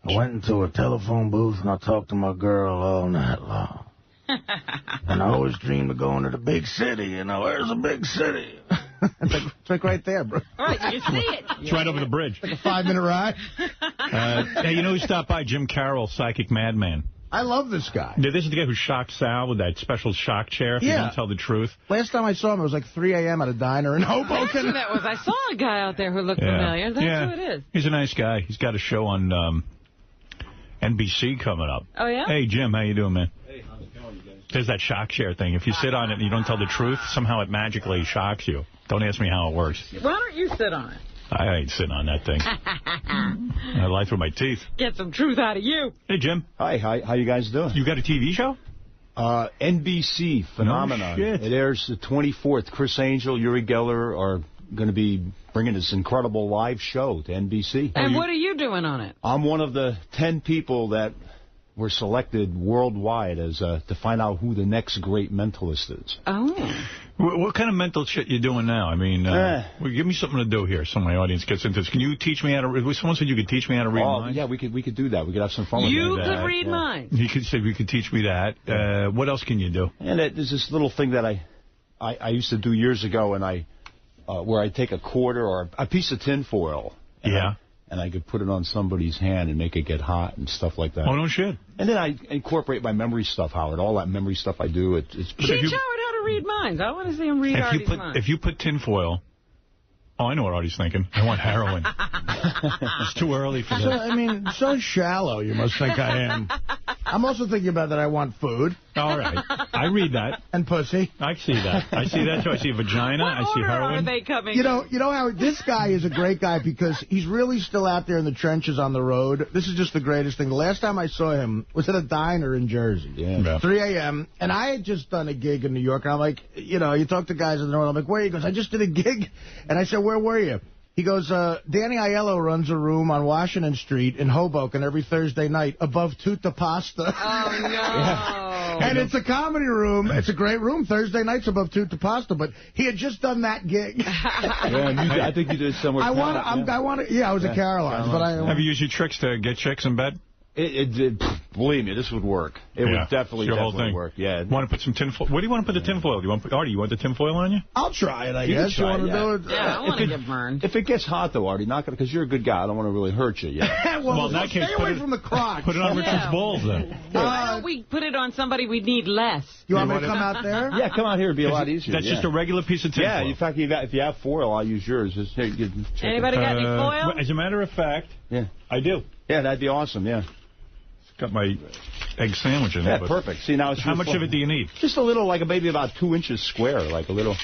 I went into a telephone booth and I talked to my girl all night long. And I always dreamed of going to the big city. Where's the big city? It's like right there, bro. All right, you see it. It's right over the bridge. Like a 5-minute ride. Hey, who stopped by? Jim Carroll, Psychic Madman. I love this guy. This is the guy who shocked Sal with that special shock chair if you don't tell the truth. Last time I saw him, it was like 3 a.m. at a diner in Hoboken. I saw a guy out there who looked familiar. That's who it is. He's a nice guy. He's got a show on NBC coming up. Oh, yeah? Hey, Jim, how you doing, man? Hey, how's it going, you guys? There's that shock chair thing. If you sit on it and you don't tell the truth, somehow it magically shocks you. Don't ask me how it works. Why don't you sit on it? I ain't sitting on that thing. I lie through my teeth. Get some truth out of you. Hey, Jim. Hi, how you guys doing? You got a TV show? NBC Phenomenon. No shit. It airs the 24th. Chris Angel, Uri Geller are going to be bringing this incredible live show to NBC. And what are you doing on it? I'm one of the 10 people that were selected worldwide as to find out who the next great mentalist is. Oh. What kind of mental shit you doing now? I mean, give me something to do here so my audience gets into this. Can you teach me how to... Someone said you could teach me how to read minds? Yeah, we could do that. We could have some fun with that. You could read minds. He could say you could teach me that. What else can you do? And there's this little thing that I used to do years ago, and where I take a quarter or a piece of tinfoil. And I could put it on somebody's hand and make it get hot and stuff like that. Oh, no shit. And then I incorporate my memory stuff, Howard. All that memory stuff I do. Teach Howard how to read minds. I want to see him read Artie's minds. If you put tinfoil... Oh, I know what Artie's thinking. I want heroin. It's too early for that. So shallow you must think I am. I'm also thinking about that I want food. All right. I read that. And pussy. I see that. I see that, too. I see vagina. I see heroin. Are they coming? You know how this guy is a great guy because he's really still out there in the trenches on the road. This is just the greatest thing. The last time I saw him was at a diner in Jersey. Yeah. 3 a.m. And I had just done a gig in New York. And I'm like, you talk to guys in the road. I'm like, where are you? He goes, I just did a gig. And I said, where were you? He goes, Danny Aiello runs a room on Washington Street in Hoboken every Thursday night above Tutta Pasta. Oh, no. And it's a comedy room. It's a great room. Thursday nights above Tutta Pasta. But he had just done that gig. I think you did somewhere. I was at Caroline's. But have you used your tricks to get chicks in bed? Believe me, this would work. It would definitely work. Yeah. Want to put some tinfoil? Where do you want to put the tinfoil? Artie, you want the tinfoil on you? I'll try it, I guess. You want to do it? Yeah, I want to get burned. If it gets hot, though, Artie, not because you're a good guy. I don't want to really hurt you. Yeah. well, in that case, stay away from the crotch. Put it on Richard's balls, then. Why don't we put it on somebody we need less? You want me to come out there? Yeah, come out here. It'd be a lot easier. That's just a regular piece of tinfoil. Yeah, in fact, if you have foil, I'll use yours. Anybody got any foil? As a matter of fact, I do. Yeah, that'd be awesome, yeah. Got my egg sandwich in there. Yeah, perfect. See, now it's how much of it do you need? Just a little, like maybe about 2 inches square, like a little.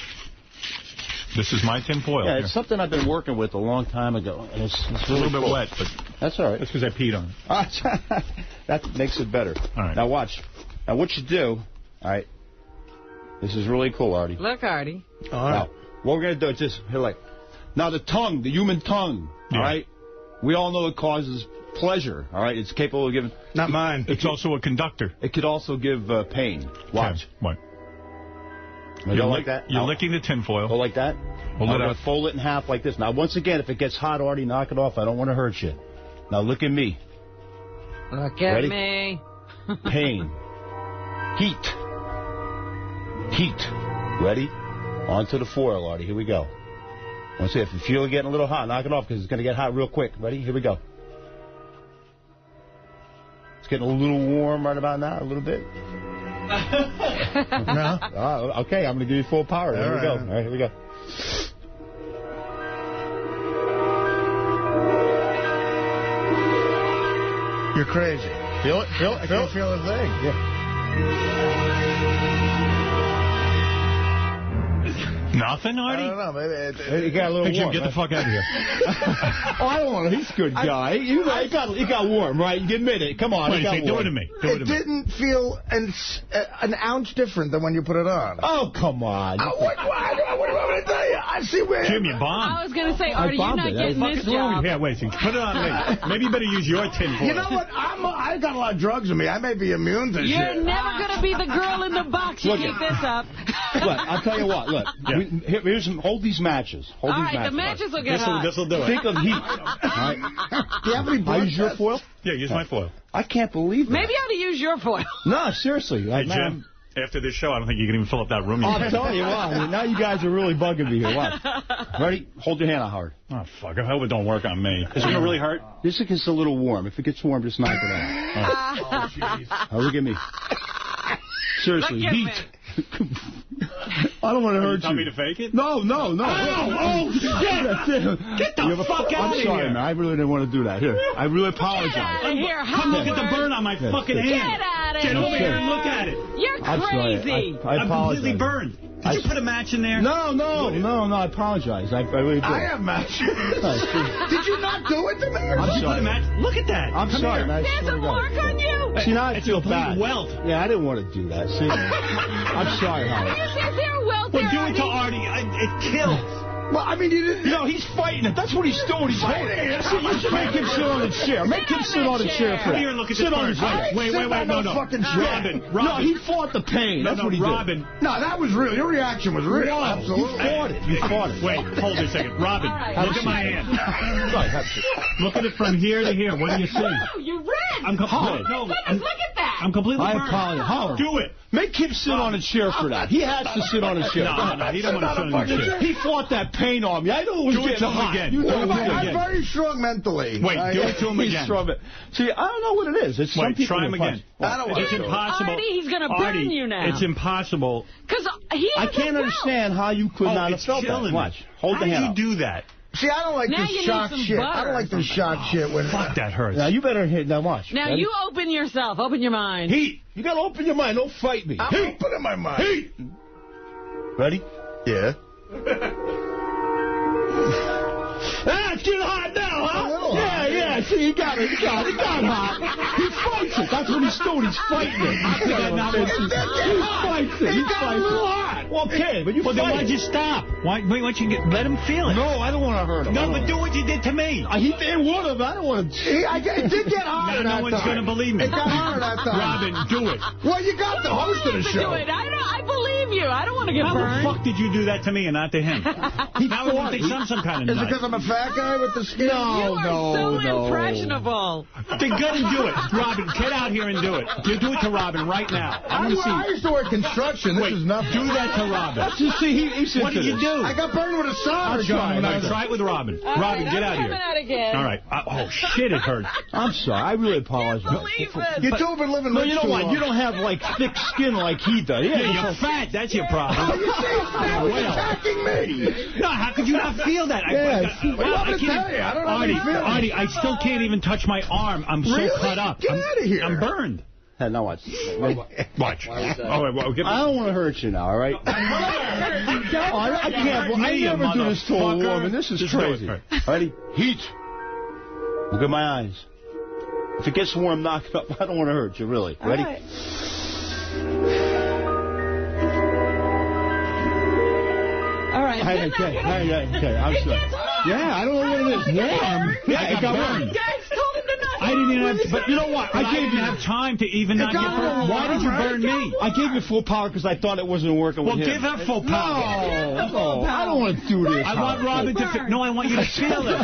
This is my tin foil. Yeah, it's something I've been working with a long time ago. And it's a little bit wet, but that's all right. That's because I peed on it. That makes it better. All right. Now watch. Now what you do, all right, this is really cool, Artie. Look, Artie. All right. Now, what we're going to do is just, now the tongue, the human tongue, all right, we all know it causes pleasure, all right? It's capable of giving... Not mine. It's also a conductor. It could also give pain. Watch. What? You're like that? You're licking the tinfoil. Go like that? Hold it up. Fold it in half like this. Now, once again, if it gets hot, Artie, knock it off. I don't want to hurt you. Now, look at me. Look at me. Pain. Heat. Heat. Ready? Onto the foil, Artie. Here we go. Once again, if you feel it getting a little hot, knock it off because it's going to get hot real quick. Ready? Here we go. It's getting a little warm right about now, a little bit. No? Okay, I'm going to give you full power. Here we go. All right, here we go. You're crazy. Feel it? Feel it? I can't feel a thing. Nothing, Artie? I don't know. Maybe it got a little Jim, warm. get the fuck out of here. Oh, I don't want to. He's a good guy. It got warm, right? You admit it. Come on. Wait, do it to me. It didn't feel an ounce different than when you put it on. Oh, come on. What do you want me to tell you? I see where... Jim, you bombed. I was going to say, Artie, you're not getting this job. Yeah, wait. Put it on me. Maybe you better use your tin foil. You know what? I got a lot of drugs in me. I may be immune to shit. You're never going to be the girl in the box. You keep this up. Look, I'll tell you what. Look, hold these matches. All right, the matches will get hot. This will do it. Think of heat. All right. Do you have any I use your foil? Yeah, use my foil. I can't believe that. Maybe I ought to use your foil. No, seriously. Hey, Jim, after this show, I don't think you can even fill up that room. I'm telling you what. Now you guys are really bugging me here. Watch. Ready? Hold your hand out hard. Oh, fuck. I hope it don't work on me. Is it going to really hurt? This gets a little warm. If it gets warm, just knock it out. Oh, jeez. Oh, look at me. Seriously, heat. I don't want to hurt you. Want me to fake it? No. Oh, shit. Get the fuck out of here. I'm sorry, man. I really didn't want to do that. Here, I really apologize. Get out of here, Come look at the burn on my fucking hand. Get out of here. Get over here and look at it. You're I'm crazy. Sorry. I I'm completely burned. Did you put a match in there? No, I apologize. I really did. I have matches. Did you not do it to me? I'm sorry. Look at that. I'm sorry. There's a mark on you. See, now I feel bad. Welt. Yeah, I didn't want to do that. See, I'm sorry, Howard. Is there a welt there, do it to Artie. It kills. Well, I mean, you didn't... You know, he's fighting it. That's what he's doing. He's holding it. See, you should make him sit on the chair. Make him sit on the chair for that. Here, look at sit this on the chair. Wait, no. Fucking Robin. No, he fought the pain. That's what he did. No, that was real. Your reaction was real. Wow. Absolutely. You fought it. Wait, hold it a second. Robin, look at my hand. Look at it from here to here. What do you see? Oh, you're red. I'm completely... Oh, my goodness, look at that. I'm completely burned. I apologize. Howard. Do it. Make him sit on a chair for that. He has to sit on a chair. No, he don't want to sit on a chair. He fought that pain on me. I know it was getting hot. Again. I'm very strong mentally. Wait, do it to him again. See, I don't know what it is. It's some people try him again. It's impossible. Artie, he's going to burn you now. It's impossible. Because I can't understand how you could not have felt that. Watch. Hold the hand How did you do that? See, I don't like this shock shit. I don't like this shock shit. Fuck, that hurts. Now, you better hit. Now, watch. Now, you open yourself. Open your mind. Heat. You got to open your mind. Don't fight me. I'm opening my mind. Heat. Ready? Yeah. It's getting hot now, huh? Yeah. See, he got it. He got hot. He fights it. That's what he's doing. He's fighting it. He fights it. He got a little hot. Okay, but then why'd you stop? Why don't you let him feel it? No, I don't want to hurt him. No, but do what you did to me. He would have. I don't want to. It did get hotter that time. No one's going to believe me. It got hotter that time. Robin, do it. Well, you got the host of the show. Do it. I believe blame you. I don't want to get burned. How the fuck did you do that to me and not to him? Now everyone thinks I'm some kind of nut. Is it because I'm a fat guy with the skin? You are so impressionable. Then go and do it. Robin, get out here and do it. Do it to Robin right now. I used to work construction. This is nothing. Do that to Robin. Let's just see. What did you do? I got burned with a solder gun. Try it with Robin. Robin, get out of here. All right. Oh, shit, it hurts. I'm sorry. I really apologize. You two have been living you know what? You don't have, like, thick skin like he does. Yeah, you're fat. That's your problem. You say fat was attacking me. No, how could you not feel that? I don't know. Artie, I still can't even touch my arm. I'm so cut up. Get out of here. I'm burned. Hey, now watch. Watch. I don't want to hurt you now, all right? I can't. I never do this to a woman. This is crazy. Ready? Heat. Look at my eyes. If it gets warm, knock it up. I don't want to hurt you, really. Ready? Right. All right. Okay. I'm sorry. Yeah, I don't know what it is. Warm? Yeah, it got warm. I didn't even have, but you know what? I didn't have time to even not get burned. Why did you burn me? I gave you full power because I thought it wasn't working with him. Well, give her full power. No, I don't want to do this. I want Robin to... No, I want you to feel it.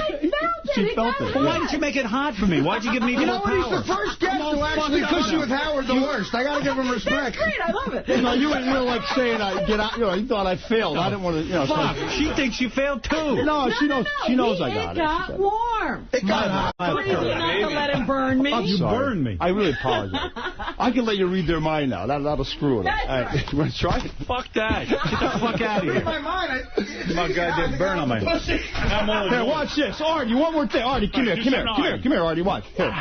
She felt it. Well, why did you make it hard for me? Why'd you give me full power? You know what? He's the first guest to actually push you with Howard the worst. I got to give him respect. Great, I love it. No, you ain't real like saying get out. You know, you thought I failed. I didn't want to. Fuck. She thinks you failed too. No, she knows. She knows I got it. It got warm. It got hot. Crazy enough to let him burn me. You burned me. I really apologize. I can let you read their mind now. That'll screw it up. All right. You want to try it? Fuck that. Get the fuck out of here. My mind. My goddamn burn on my mind. Here, watch this. Artie, one more thing. Artie, come here, Artie, watch. Here.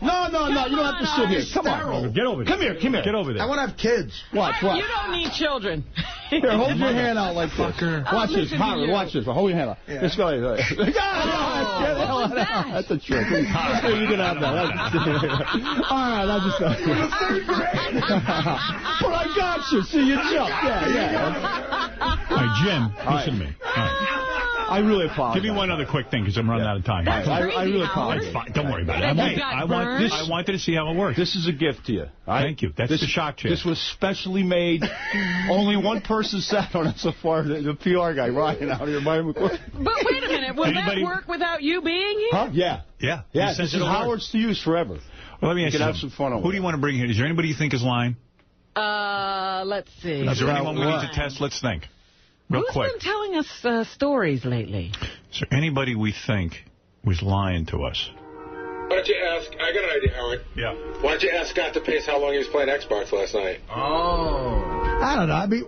No, you don't have to sit here. Come on. Get over there. Come here. Get over there. I want to have kids. Watch. You don't need children. Here, hold your hand out like this. Watch this, Howard. Watch this. Hold your hand out. Let's go. That's a trick. You can have that. All right, I'll just... But I got you. See, you jumped. Yeah. All right, Jim, listen to me. All right. I really apologize. Give me one other quick thing, because I'm running out of time. I really apologize. Don't worry about it. I wanted to see how it works. This is a gift to you. Right? Thank you. That's the shock chair. This was specially made. Only one person sat on it so far, the PR guy, Ryan, out here. But wait a minute. Will that work without you being here? Huh? Yeah. This is Howard's to use forever. Well, let me ask you. Have some fun on Who do you want to bring here? Is there anybody you think is lying? Let's see. Is there anyone we need to test? Let's think. Real quick. Who's been telling us stories lately? Is there anybody we think was lying to us? Why don't you ask, I got an idea, Howard. Yeah. Why don't you ask Scott DePace how long he was playing Xbox last night? Oh. I don't know. I mean,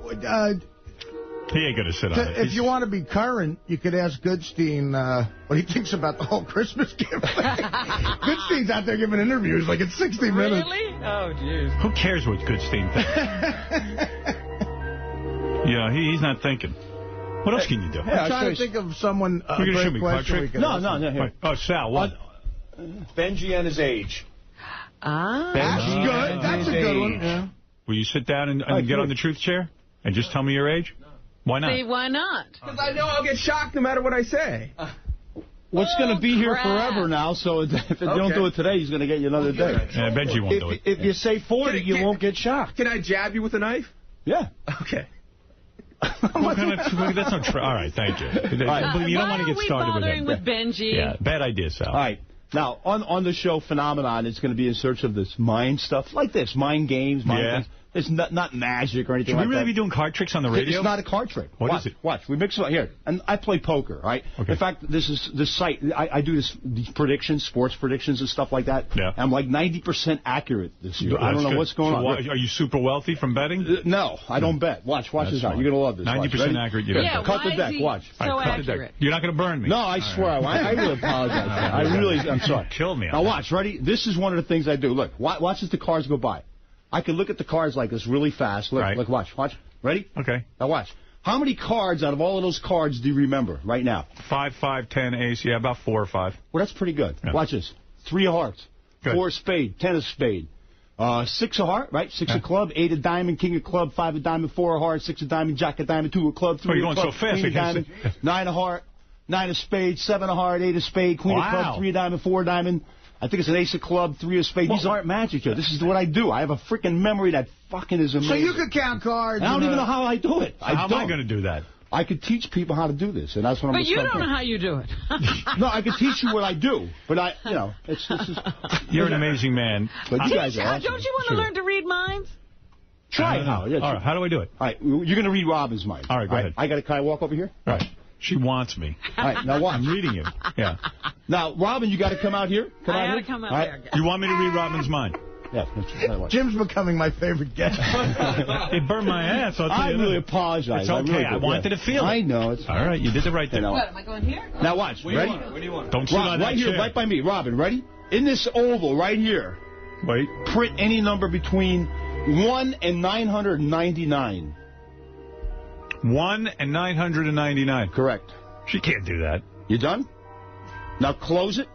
he ain't going to sit on it. If you want to be current, you could ask Goodstein what he thinks about the whole Christmas gift. Goodstein's out there giving interviews like it's 60 minutes. Really? Oh, jeez. Who cares what Goodstein thinks? Yeah, he's not thinking. What else can you do? I'm trying to think of someone. You're going to shoot me, Patrick? No. Oh, Sal, what? Benji and his age. That's good. That's a good one. Yeah. Will you sit down and get on the truth chair and just tell me your age? Why not? See, why not? Because I know I'll get shocked no matter what I say. What's going to be here forever now, so if they don't do it today, he's going to get you another day. Yeah, Benji won't do it. If you say 40, you won't get shocked. Can I jab you with a knife? Yeah. Okay. That's not true. All right, thank you. You don't want to get started with him. With Benji? Yeah, bad idea, Sal. All right. Now, on the show Phenomenon, it's going to be in search of this mind stuff like this, mind games, things. It's not magic or anything like that. Should we really be doing card tricks on the radio? It's not a card trick. What is it? Watch. We mix it up here. And I play poker, right? Okay. In fact, this site, I do these predictions, sports predictions and stuff like that. Yeah. I'm like 90% accurate this year. I don't know what's going on. Are you super wealthy from betting? No, I don't bet. Watch this out. You're going to love this. 90% accurate. Cut the deck. Watch. So accurate. You're not going to burn me. No, I swear. I really apologize. I'm sorry. Kill me. Now watch. Ready? This is one of the things I do. Look. Watch as the cars go by. I can look at the cards like this really fast. Look, watch. Ready? Okay. Now watch. How many cards out of all of those cards do you remember right now? 5, 5, 10, ace. Yeah, about 4 or 5. Well, that's pretty good. Yeah. Watch this. 3 of hearts. Good. 4 of spade. 10 of spade. 6 of heart, right? 6 of club. 8 of diamond. King of club. 5 of diamond. 4 of heart. 6 of diamond. Jack of diamond. 2 of club. 3 of club. You're going so fast. Queen of diamond. 9 of heart. 9 of spade. 7 of heart. 8 of spade. Queen of club. 3 of diamond. 4 of diamond. I think it's an ace of club, 3 of spades. These aren't magic here. This is what I do. I have a freaking memory that fucking is amazing. So you could count cards. I don't even know how I do it. So how am I going to do that? I could teach people how to do this, and that's what I'm. But you don't know how you do it. No, I could teach you what I do, but it's You're an amazing man. But you guys are awesome. Don't you want to learn to read minds? Try it, Howard. Yeah, all right, how do I do it? All right, you're going to read Robin's mind. All right, go ahead. Can I walk over here? All right. She wants me. All right, now watch. I'm reading you. Yeah. Now, Robin, you got to come out here. I got to come out there. You want me to read Robin's mind? Yeah. Jim's becoming my favorite guest. It burned my ass. I really apologize. It's okay. I wanted to feel it. I know. It's all right. You did the right thing. What, am I going here? Now watch. Ready? What do you want? Don't sit on that right here, chair. right by me. Robin, ready? In this oval right here. Wait. Print any number between 1 and 999. 1 and 999. Correct. She can't do that. You done? Now close it.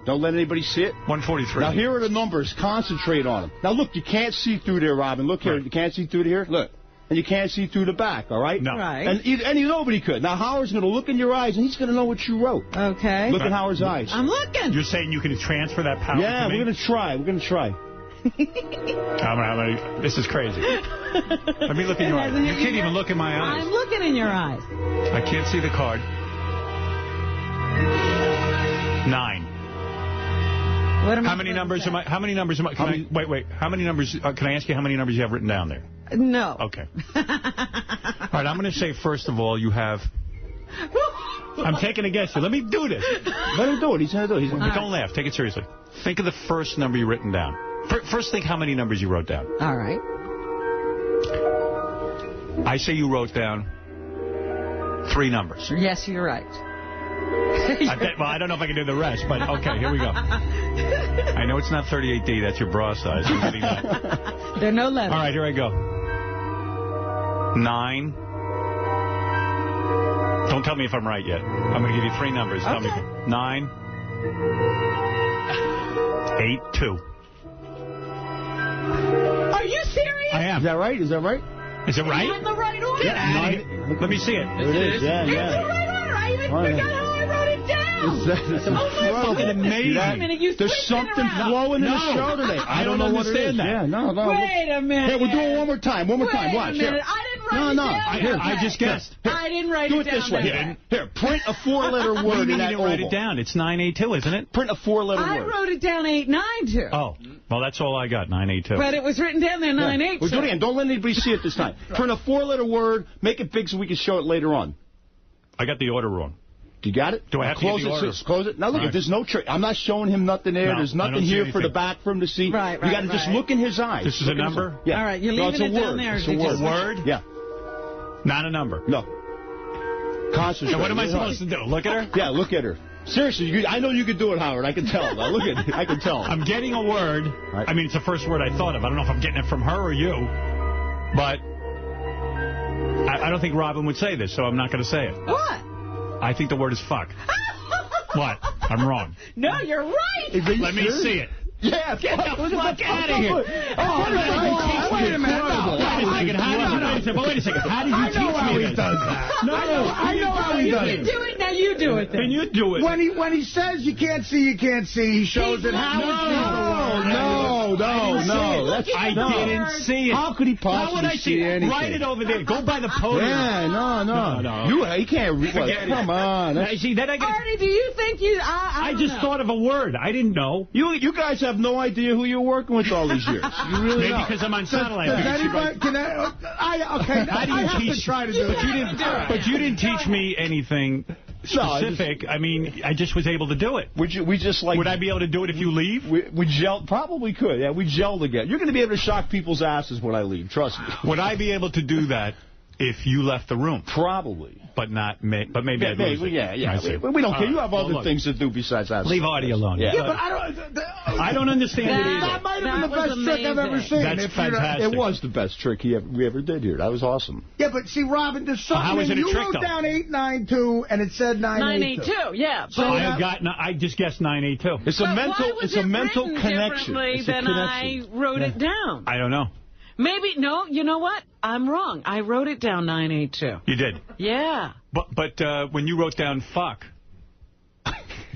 Don't let anybody see it. 143. Now here are the numbers. Concentrate on them. Now look, you can't see through there, Robin. Look here. Right. You can't see through here. Look. And you can't see through the back, all right? No. Right. And nobody could. Now Howard's going to look in your eyes, and he's going to know what you wrote. Okay. Look at Howard's eyes. I'm looking. You're saying you can transfer that power to me? Yeah, we're going to try. We're going to try. This is crazy. Let me look in your eyes. You can't even look in my eyes. I'm looking in your eyes. I can't see the card. 9. How many numbers am I? How many numbers am I? Wait. How many numbers? Can I ask you how many numbers you have written down there? No. Okay. All right. I'm going to say first of all, you have. I'm taking a guess here. Let me do this. Let him do it. He's going to do it. Don't laugh. Take it seriously. Think of the first number you written down. First, think how many numbers you wrote down. All right. I say you wrote down 3 numbers. Yes, you're right. I don't know if I can do the rest, but okay, here we go. I know it's not 38D. That's your bra size. I'm getting that. There are no letters. All right, here I go. 9. Don't tell me if I'm right yet. I'm going to give you 3 numbers. Okay. Tell me. 9, 8, 2. Are you serious? I am. Is that right? Is that right? Is it right? You're in the right order. Yeah. Let me see it. There it is. Yeah. It's the right order. I even forgot how I wrote it down. That's fucking amazing. Wait a minute, There's something flowing in the show today. I don't understand that. Yeah, no. Wait a minute. Hey, we'll do it one more time. Watch. Wait a minute. Here. I didn't write it down. Here, I just guessed. I didn't write do it it down. this way. Here, print a 4-letter word in that oval. Write it down. It's 982, isn't it? Print a 4-letter word. I wrote it down 892. Oh, well, that's all I got, 982. But it was written down there 982. We'll do it again. Don't let anybody see it this time. Print a 4-letter word. Make it big so we can show it later on. I got the order wrong. You got it? Do I have to close get the order? Close it. Now look, there's no trick. I'm not showing him nothing there. No, there's nothing here for the back for him to see. Right. You got to just look in his eyes. This is a number? Yeah. All right, you're leaving it down there. It's a word. A word? Yeah. Not a number? No. Concentrate. So what am I supposed to do? Look at her? Yeah, look at her. Seriously, I know you can do it, Howard. I can tell. Now, look at it. I can tell. I'm getting a word. Right. I mean, it's the first word I thought of. I don't know if I'm getting it from her or you, but I don't think Robin would say this, so I'm not going to say it. What? I think the word is fuck. What? I'm wrong. No, you're right. Let me see it. Yeah, get the fuck out of here. Wait a minute. Wait a second. How did you teach me this? I know how he does it. You can do it. Now you do it then. Then you do it. When he says you can't see, he shows it. No. I didn't see it. How could he possibly see anything? Write it over there. Go by the podium. Yeah, no. He can't read. Come on. See, then Artie, do you think you... I just thought of a word. I didn't know. You guys have no idea who you're working with all these years. You really Maybe don't. because I'm on satellite. But you didn't teach me anything specific. I mean, I just was able to do it. Would I be able to do it if you leave? We gel. Probably could. Yeah, we gel together. You're going to be able to shock people's asses when I leave. Trust me. Would I be able to do that if you left the room? Probably. But maybe I'd lose it. Yeah. We don't care. You have other things to do besides that. Leave Artie alone. Yeah, but I don't understand it either. That might have been the best trick I've ever seen. That's fantastic. It was the best trick we ever did here. That was awesome. Yeah, but see, Robin, there's something. How is it a you trick, wrote though? down 892, and it said 982. 982, yeah. So I just guessed 982. It's a mental connection. It's a connection. I wrote it down. I don't know. Maybe, no, you know what? I'm wrong. I wrote it down 982. You did? Yeah. But when you wrote down fuck.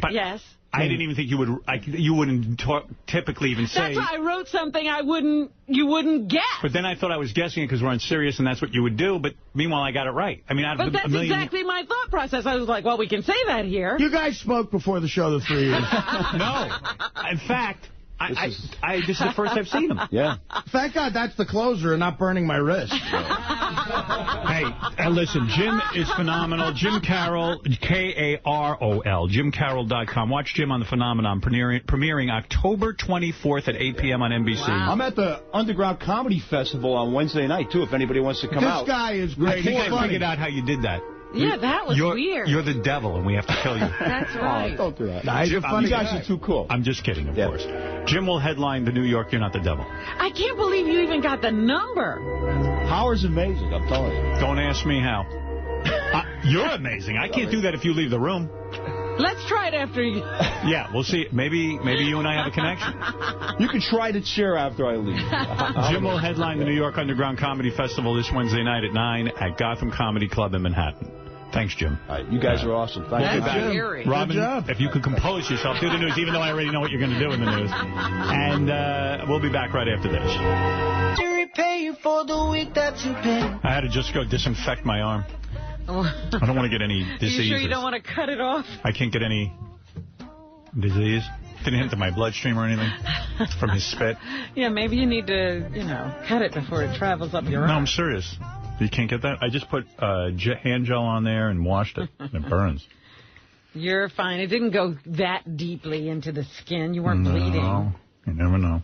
Yes. I didn't even think you wouldn't typically even say. That's why I wrote something you wouldn't guess. But then I thought I was guessing it because we're on Sirius and that's what you would do. But meanwhile, I got it right. I mean, but that's exactly my thought process. I was like, well, we can say that here. You guys spoke before the show the 3 years. No. In fact, this is the first I've seen him. Yeah. Thank God that's the closer and not burning my wrist. Hey, listen, Jim is phenomenal. Jim Carroll, K-A-R-O-L, JimCarroll.com. Watch Jim on The Phenomenon, premiering October 24th at 8 p.m. on NBC. Wow. I'm at the Underground Comedy Festival on Wednesday night, too, if anybody wants to come out. This guy is great. I think I figured out how you did that. Yeah, that was weird. You're the devil, and we have to kill you. That's right. Oh, don't do that. Nah, Jim, you guys are too cool. I'm just kidding, of course. Jim will headline the New York You're Not the Devil. I can't believe you even got the number. Howard's amazing, I'm telling you. Don't ask me how. You're amazing. I can't do that if you leave the room. Let's try it after you. Yeah, we'll see. Maybe you and I have a connection. You can try to cheer after I leave. Jim will headline the New York Underground Comedy Festival this Wednesday night at 9 at Gotham Comedy Club in Manhattan. Thanks, Jim. All right, you guys are awesome. Thank you. Robin, if you could compose yourself, do the news, even though I already know what you're going to do in the news. And we'll be back right after this. To repay you for the week that you've been. I had to just go disinfect my arm. I don't want to get any disease. Are you sure you don't want to cut it off? I can't get any disease. Didn't enter my bloodstream or anything from his spit. Yeah, maybe you need to, cut it before it travels up your arm. No, I'm serious. You can't get that? I just put hand gel on there and washed it. It burns. You're fine. It didn't go that deeply into the skin. You weren't bleeding. You never know.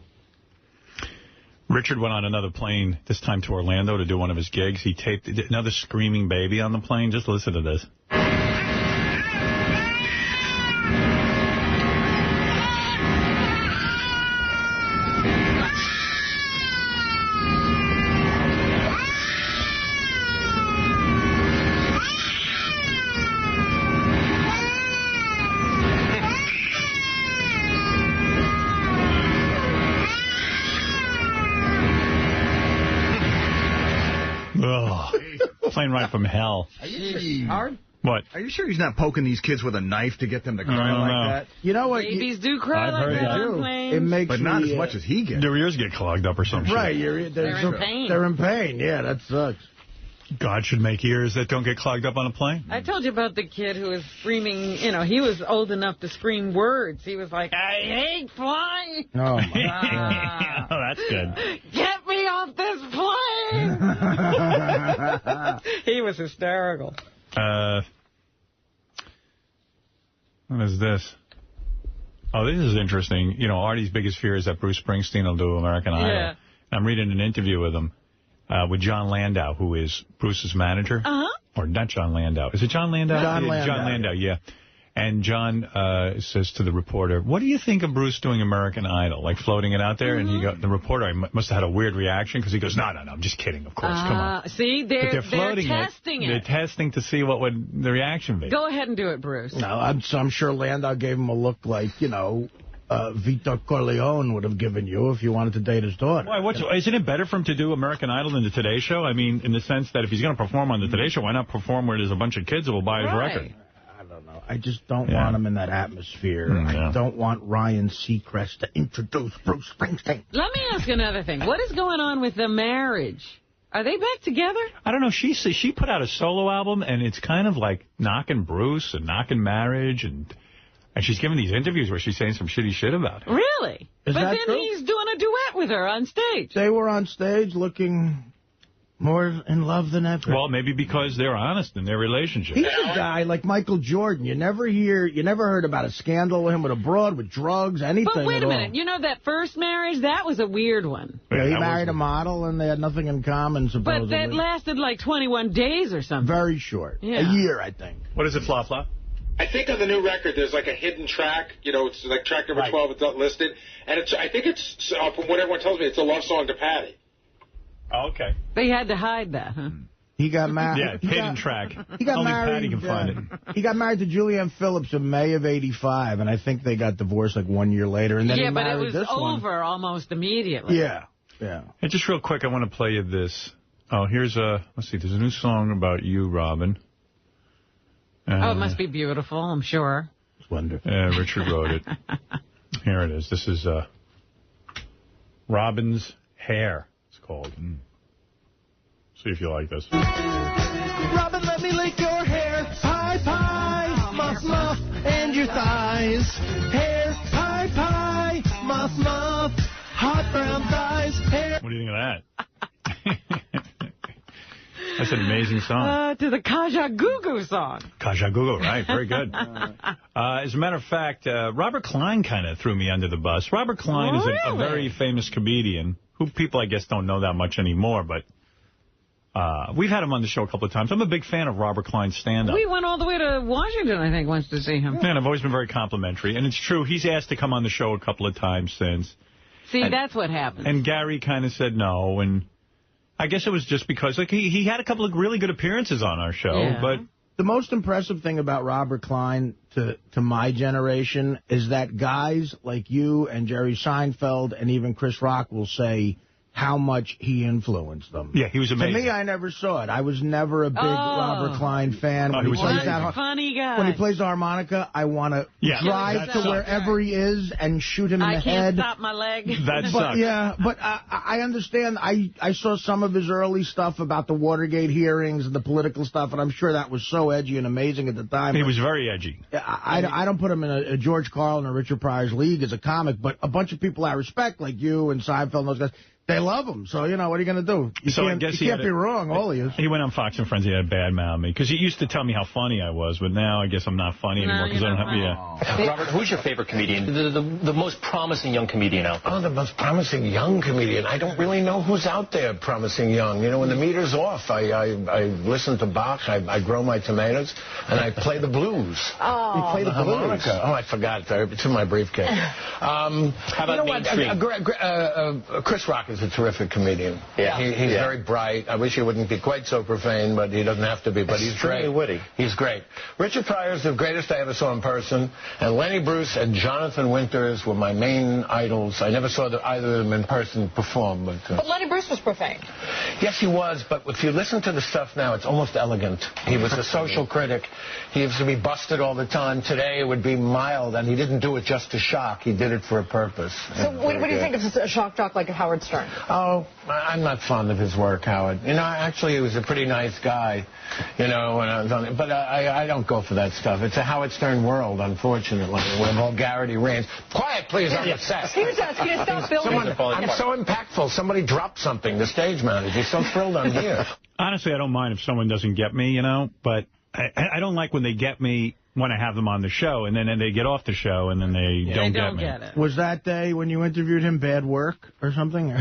Richard went on another plane, this time to Orlando, to do one of his gigs. He taped another screaming baby on the plane. Just listen to this. Plane ride from hell. Howard? What? Are you sure he's not poking these kids with a knife to get them to cry like that? You know what? Babies do cry like that on planes. It makes but not as much as he gets. Their ears get clogged up or something. Right. They're in pain. They're in pain. Yeah, that sucks. God should make ears that don't get clogged up on a plane. I told you about the kid who was screaming, he was old enough to scream words. He was like, I hate flying. Oh, my God. Oh, that's good. Get me off this plane. He was hysterical. What is this? Oh, this is interesting. Artie's biggest fear is that Bruce Springsteen will do American Idol. Yeah. I'm reading an interview with him. With John Landau, who is Bruce's manager. Or not John Landau. Is it John Landau? John Landau, yeah. And John says to the reporter, what do you think of Bruce doing American Idol? Like floating it out there? And the reporter must have had a weird reaction because he goes, no, I'm just kidding, of course. Come on. See, they're floating testing it. They're testing to see what would the reaction be. Go ahead and do it, Bruce. No, I'm sure Landau gave him a look like, Vito Corleone would have given you if you wanted to date his daughter. Why? Isn't it better for him to do American Idol than the Today Show? I mean, in the sense that if he's going to perform on the Today Show, why not perform where there's a bunch of kids that will buy his record? I don't know. I just don't want him in that atmosphere. I don't want Ryan Seacrest to introduce Bruce Springsteen. Let me ask another thing. What is going on with the marriage? Are they back together? I don't know. She put out a solo album, and it's kind of like knocking Bruce and knocking marriage, and she's giving these interviews where she's saying some shitty shit about him. Really? Is but that then true? he's doing a duet with her on stage. They were on stage looking more in love than ever. Well, maybe because they're honest in their relationship. He's a guy like Michael Jordan. You never heard about a scandal with him with a broad, with drugs, anything But wait at a all. minute. That first marriage, that was a weird one. Yeah, he married a model, and they had nothing in common, supposedly. But that lasted like 21 days or something. Very short. Yeah. A year, I think. What is it, Fla Fla? I think on the new record there's like a hidden track. It's like track number 12. It's not listed. And I think it's, from what everyone tells me, it's a love song to Patty. Oh, okay. They had to hide that, huh? He got married. Yeah, hidden track. He got Only married. Patty can find it. He got married to Julianne Phillips in May of ¡85, and I think they got divorced like 1 year later. And then he but it married was this over almost immediately. Yeah. And just real quick, I want to play you this. Oh, here's let's see, there's a new song about you, Robin. It must be beautiful, I'm sure. Wonderful. Richard wrote it. Here it is. This is Robin's Hair, it's called. See if you like this. Robin, let me lick your hair. Pie, pie, muff, muff, and your thighs. Hair, pie, pie, muff, muff, hot brown thighs. Hair. What do you think of that? That's an amazing song. To the Kajagoogoo song. Kajagoogoo, right. Very good. As a matter of fact, Robert Klein kind of threw me under the bus. Robert Klein is a very famous comedian who people, I guess, don't know that much anymore, but we've had him on the show a couple of times. I'm a big fan of Robert Klein's stand-up. We went all the way to Washington, I think, once to see him. Yeah, and I've always been very complimentary. And it's true, he's asked to come on the show a couple of times since. See, that's what happened. And Gary kind of said no, and I guess it was just because he had a couple of really good appearances on our show. But the most impressive thing about Robert Klein to my generation is that guys like you and Jerry Seinfeld and even Chris Rock will say how much he influenced them. Yeah, he was amazing. To me, I never saw it. I was never a big Robert Klein fan. He was a funny guy. When he plays the harmonica, I want to drive to wherever he is and shoot him in the head. I can't stop my leg. That sucks. Yeah, but I understand. I saw some of his early stuff about the Watergate hearings and the political stuff, and I'm sure that was so edgy and amazing at the time. He was very edgy. I don't put him in a George Carlin or Richard Pryor's league as a comic, but a bunch of people I respect, like you and Seinfeld and those guys, they love him. So, you know, what are you going to do? You can't be wrong, all of you. He went on Fox and Friends. He had bad mouth me. Because he used to tell me how funny I was, but now I guess I'm not funny anymore because I don't have... Robert, who's your favorite comedian? The most promising young comedian out there. Oh, the most promising young comedian. I don't really know who's out there promising young. You know, when the meter's off, I listen to Bach, I grow my tomatoes, and I play the blues. Oh, you play the harmonica. Oh, I forgot. It's in my briefcase. How about mainstream? Chris Rock is a terrific comedian. Yeah. He's very bright. I wish he wouldn't be quite so profane, but he doesn't have to be. But he's great. Witty. He's great. Richard Pryor is the greatest I ever saw in person, and Lenny Bruce and Jonathan Winters were my main idols. I never saw either of them in person perform. But Lenny Bruce was profane. Yes, he was, but if you listen to the stuff now, it's almost elegant. He was a social critic. He used to be busted all the time. Today it would be mild, and he didn't do it just to shock. He did it for a purpose. So what do you think of a shock jock like Howard Stern? Oh, I'm not fond of his work, Howard. You know, actually, he was a pretty nice guy, you know, when I was on it. But I don't go for that stuff. It's a Howard Stern world, unfortunately, where vulgarity reigns. Quiet, please, on the set. He was asking you to stop filming. I'm so impactful. Somebody dropped something, the stage manager. He's so thrilled I'm here. Honestly, I don't mind if someone doesn't get me, you know, but I don't like when they get me when I have them on the show, and then they get off the show, and then they don't get me. Was that day when you interviewed him bad work or something?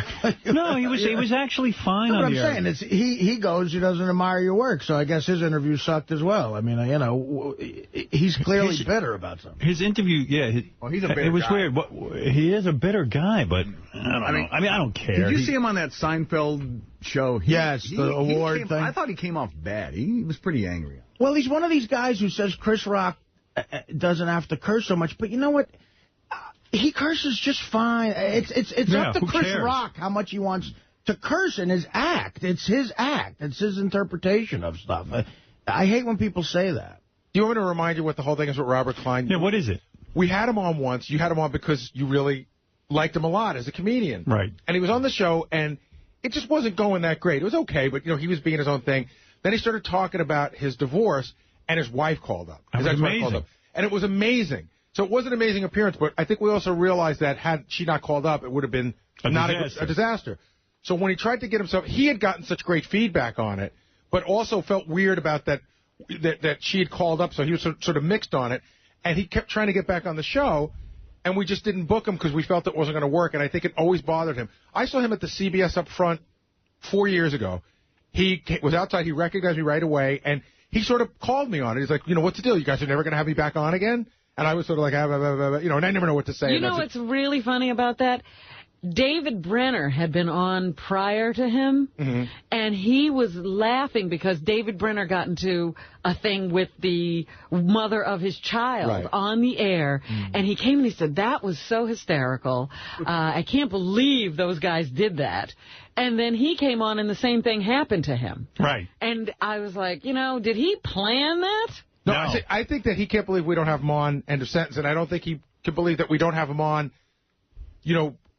No, he was actually fine on the air. What I'm saying is he goes, he doesn't admire your work, so I guess his interview sucked as well. I mean, you know, he's clearly bitter about something. His interview, he's a bitter guy. It was weird. He is a bitter guy, but I don't know. I mean, I don't care. Did you see him on that Seinfeld show? Yes, the award thing. I thought he came off bad. He was pretty angry. Well, he's one of these guys who says Chris Rock doesn't have to curse so much, but you know what? He curses just fine. It's up to Chris Rock how much he wants to curse in his act. It's his act. It's his interpretation of stuff. I hate when people say that. Do you want me to remind you what the whole thing is with Robert Klein? Yeah, what is it? We had him on once. You had him on because you really liked him a lot as a comedian. Right. And he was on the show, and it just wasn't going that great. It was okay, but, you know, he was being his own thing. Then he started talking about his divorce, and his wife called up. His ex-wife called up. And it was amazing. So it was an amazing appearance, but I think we also realized that had she not called up, it would have been a disaster. So when he tried to get himself, he had gotten such great feedback on it, but also felt weird about that she had called up, so he was sort of mixed on it. And he kept trying to get back on the show, and we just didn't book him because we felt it wasn't going to work, and I think it always bothered him. I saw him at the CBS up front 4 years ago. He was outside. He recognized me right away, and he sort of called me on it. He's like, you know, what's the deal? You guys are never going to have me back on again? And I was sort of like, you know, and I never know what to say. You know what's really funny about that? David Brenner had been on prior to him, and he was laughing because David Brenner got into a thing with the mother of his child on the air, and he came and he said, that was so hysterical. I can't believe those guys did that. And then he came on and the same thing happened to him. Right. And I was like, you know, did he plan that? No, I think that he can't believe we don't have him on, end of sentence, and I don't think he can believe that we don't have him on,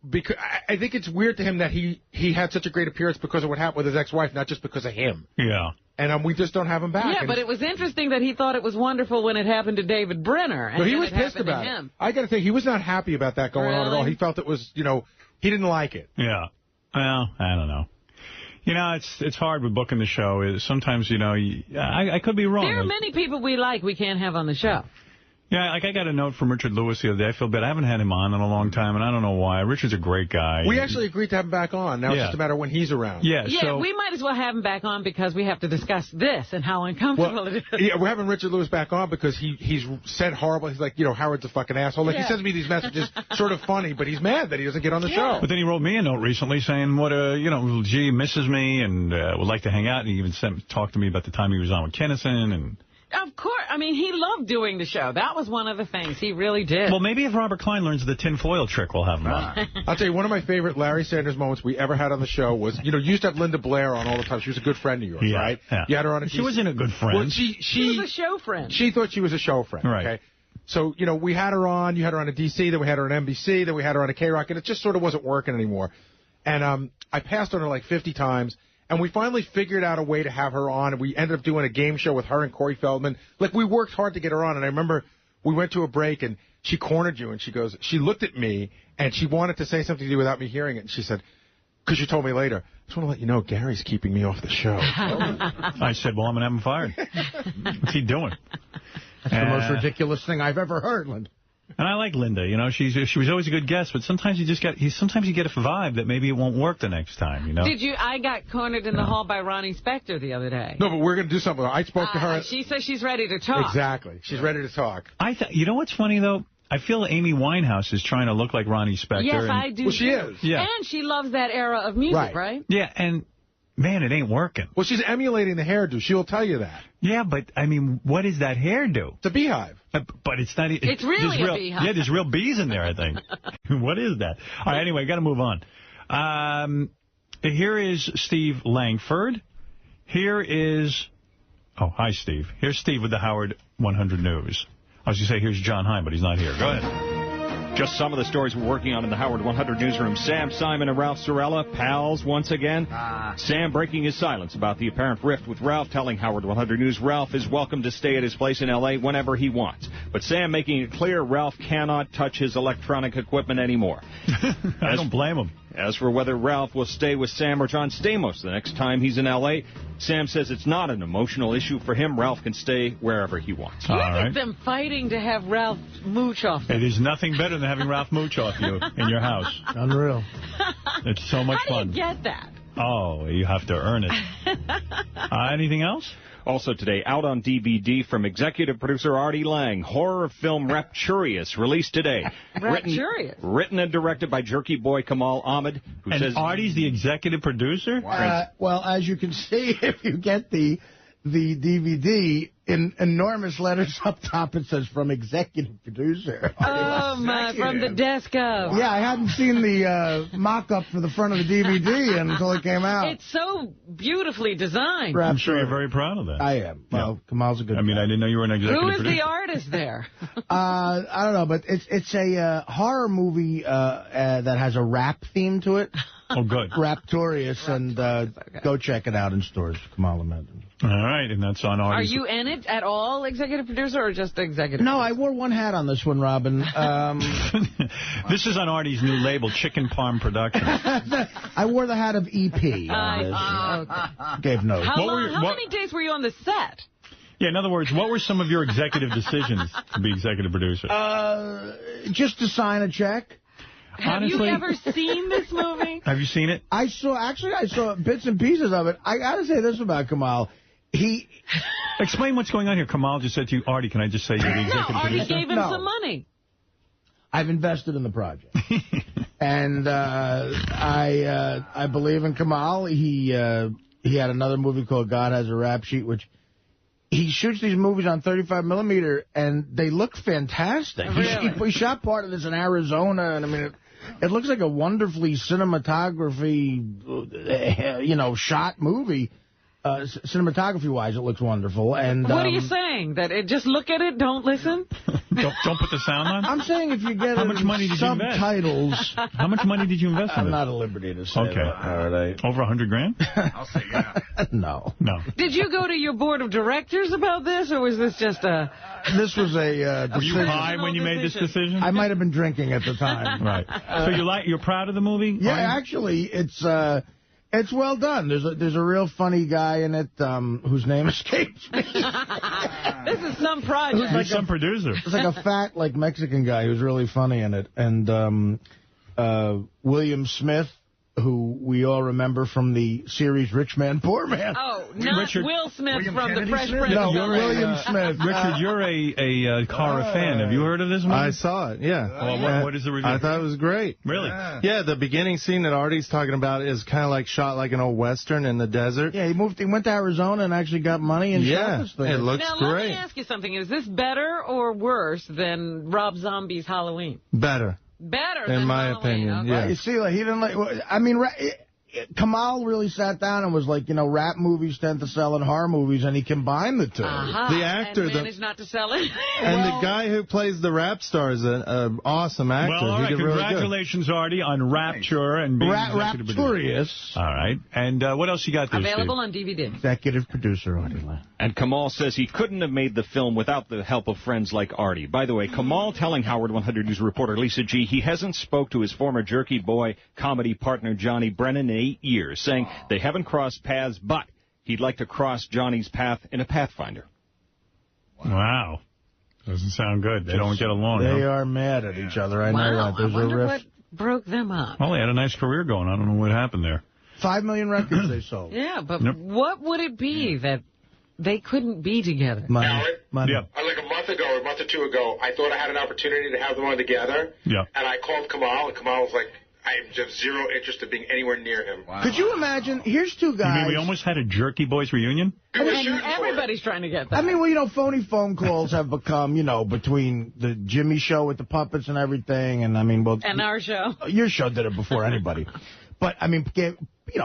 because I think it's weird to him that he had such a great appearance because of what happened with his ex-wife, not just because of him. Yeah. And we just don't have him back. Yeah, but it was interesting that he thought it was wonderful when it happened to David Brenner. And he was pissed about it. I got to think, he was not happy about that going on at all. He felt it was, he didn't like it. Yeah. Well, I don't know. It's hard with booking the show. Sometimes, I could be wrong. There are many people we like we can't have on the show. Yeah, I got a note from Richard Lewis the other day. I feel bad. I haven't had him on in a long time, and I don't know why. Richard's a great guy. We actually agreed to have him back on. Now it's just a matter of when he's around. Yeah, we might as well have him back on because we have to discuss this and how uncomfortable it is. Yeah, we're having Richard Lewis back on because he's said horrible. He's like, Howard's a fucking asshole. Like, he sends me these messages sort of funny, but he's mad that he doesn't get on the show. But then he wrote me a note recently saying, gee, misses me and would like to hang out. And he even talked to me about the time he was on with Kinnison and... Of course. I mean, he loved doing the show. That was one of the things. He really did. Well, maybe if Robert Klein learns the tinfoil trick, we'll have him on. I'll tell you, one of my favorite Larry Sanders moments we ever had on the show was, you used to have Linda Blair on all the time. She was a good friend of yours, right? Yeah. You had her on. She wasn't a good friend. Well, she was a show friend. She thought she was a show friend. Right. Okay? So, we had her on. You had her on a DC, then we had her on NBC, then we had her on a K-Rock, and it just sort of wasn't working anymore. And I passed on her like 50 times. And we finally figured out a way to have her on, and we ended up doing a game show with her and Corey Feldman. Like, we worked hard to get her on, and I remember we went to a break, and she cornered you, and she looked at me, and she wanted to say something to you without me hearing it, and she said, because you told me later, I just want to let you know Gary's keeping me off the show. I said, well, I'm going to have him fired. What's he doing? That's the most ridiculous thing I've ever heard, Linda. And I like Linda. She was always a good guest, but sometimes you get a vibe that maybe it won't work the next time. I got cornered in the hall by Ronnie Spector the other day. No, but we're going to do something. I spoke to her. She says she's ready to talk. Exactly. She's ready to talk. You know what's funny, though? I feel Amy Winehouse is trying to look like Ronnie Spector. Yes, I do. Well, she is. Yeah. And she loves that era of music, right? Yeah, and... Man, it ain't working. Well, she's emulating the hairdo. She'll tell you that. Yeah, but, I mean, what is that hairdo? It's a beehive. But it's not... It's really a beehive. Yeah, there's real bees in there, I think. What is that? All right, anyway, got to move on. Here is Steve Langford. Here is... Oh, hi, Steve. Here's Steve with the Howard 100 News. I was going to say, here's John Hein, but he's not here. Go ahead. Just some of the stories we're working on in the Howard 100 newsroom. Sam Simon and Ralph Cirella, pals once again. Sam breaking his silence about the apparent rift with Ralph, telling Howard 100 News Ralph is welcome to stay at his place in L.A. whenever he wants. But Sam making it clear Ralph cannot touch his electronic equipment anymore. I don't blame him. As for whether Ralph will stay with Sam or John Stamos the next time he's in L.A., Sam says it's not an emotional issue for him. Ralph can stay wherever he wants. Look at them fighting to have Ralph mooch off them. It is nothing better than having Ralph mooch off you in your house. Unreal. It's so much fun. How do you get that? Oh, you have to earn it. Anything else? Also today, out on DVD from executive producer Artie Lang, horror film Rapturious, released today. Rapturious? Written and directed by jerky boy Kamal Ahmed. And says, Artie's the executive producer? Well, as you can see, if you get the DVD, in enormous letters up top, it says, from executive producer. Oh, my, from the desk of. Yeah, I hadn't seen the mock-up for the front of the DVD until it came out. It's so beautifully designed. I'm sure you're very proud of that. I am. Well, Kamal's a good guy. I didn't know you were an executive producer. Who is the artist there? I don't know, but it's a horror movie that has a rap theme to it. Oh, good. Rapturious, and go check it out in stores. Kamal Ahmed. All right, and that's on Artie's. Are you in it at all, executive producer, or just executive No, producer? I wore one hat on this one, Robin. This is on Artie's new label, Chicken Parm Productions. I wore the hat of EP on this. Gave notes. How many days were you on the set? Yeah, in other words, what were some of your executive decisions to be executive producer? Just to sign a check. Honestly, have you ever seen this movie? Have you seen it? I saw bits and pieces of it. I got to say this about Kamal. Explain what's going on here. Kamal just said to you, Artie, can I just say you're the executive producer? Artie gave him some money. I've invested in the project. And I believe in Kamal. He had another movie called God Has a Rap Sheet, which he shoots these movies on 35mm, and they look fantastic. Really? He shot part of this in Arizona, and I mean, it looks like a wonderfully cinematography, shot movie. cinematography-wise, it looks wonderful. And what are you saying? That just look at it, don't listen? Don't put the sound on? I'm saying if you get How much money did you invest? Subtitles. How much money did you invest in I'm this? not at liberty to say Okay. that. All right. Over $100,000? I'll say yeah. No. Did you go to your board of directors about this, or was this just a... This was a Were you high when you made this decision? I might have been drinking at the time. Right. So you're proud of the movie? Yeah, actually, it's well done. There's a real funny guy in it whose name escapes me. This is some project. He's some producer. It's like a fat, Mexican guy who's really funny in it. And William Smith, who we all remember from the series Rich Man, Poor Man. Oh, not Will Smith from The Fresh Prince. No, William Smith. Richard, you're a Cara fan. Have you heard of this movie? I saw it, yeah. Well, what is the review? I thought it was great. Really? Yeah, the beginning scene that Artie's talking about is kind of like shot like an old Western in the desert. Yeah, he went to Arizona and actually got money and shot this thing. It looks now, great. Let me ask you something. Is this better or worse than Rob Zombie's Halloween? Better. Better in than my Halloween, opinion, okay. yeah. You see, he didn't like... I mean... Kamal really sat down and was like, rap movies tend to sell in horror movies, and he combined the two. Uh-huh. The actor... And managed not to sell it. And the guy who plays the rap star is an awesome actor. Well, all right, he did really congratulations, Artie, on Rapture and being executive Rapturous. producer. All right. And what else you got there, Available Steve? on DVD. Executive producer, Artie. And Kamal says he couldn't have made the film without the help of friends like Artie. By the way, Kamal telling Howard 100 News reporter Lisa G. he hasn't spoke to his former Jerky Boy comedy partner Johnny Brennan in 8 years, saying they haven't crossed paths, but he'd like to cross Johnny's path in a Pathfinder. Wow. Doesn't sound good. They don't get along. They are mad at each other. I know that. There's I wonder a what broke them up. Well, they had a nice career going. I don't know what happened there. 5 million records they sold. Yeah, but what would it be that they couldn't be together? Money. Yeah. Like a month ago, or a month or two ago, I thought I had an opportunity to have them on together. Yeah. And I called Kamal, and Kamal was like, I have just zero interest in being anywhere near him. Wow. Could you imagine? Here's two guys. You mean we almost had a Jerky Boys reunion? And everybody's trying to get that. I mean, well, phony phone calls have become, between the Jimmy show with the puppets and everything, and I mean, well, and our show. Your show did it before anybody, but I mean,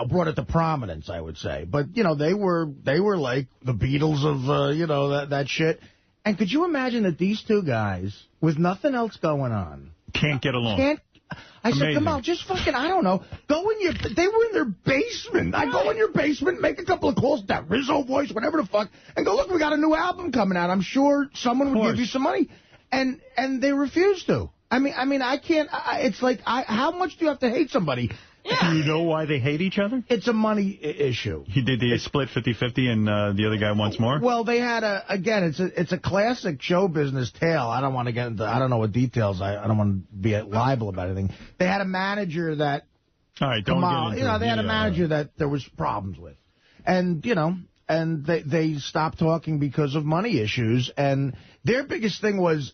brought it to prominence, I would say. But they were like the Beatles of that shit. And could you imagine that these two guys, with nothing else going on, can't get along? I said, come on, just fucking, I don't know, go in they were in their basement. I go in your basement, make a couple of calls, that Rizzo voice, whatever the fuck, and go, look, we got a new album coming out. I'm sure someone would give you some money. And they refused to. I mean, I can't, it's like, how much do you have to hate somebody? Yeah. Do you know why they hate each other? It's a money issue. Did they split 50-50 and the other guy wants more? Well, they had it's a classic show business tale. I don't want to get into, I don't know what details, I don't want to be liable about anything. They had a manager that, all right, don't get into they had a manager that there was problems with. And, and they stopped talking because of money issues. And their biggest thing was,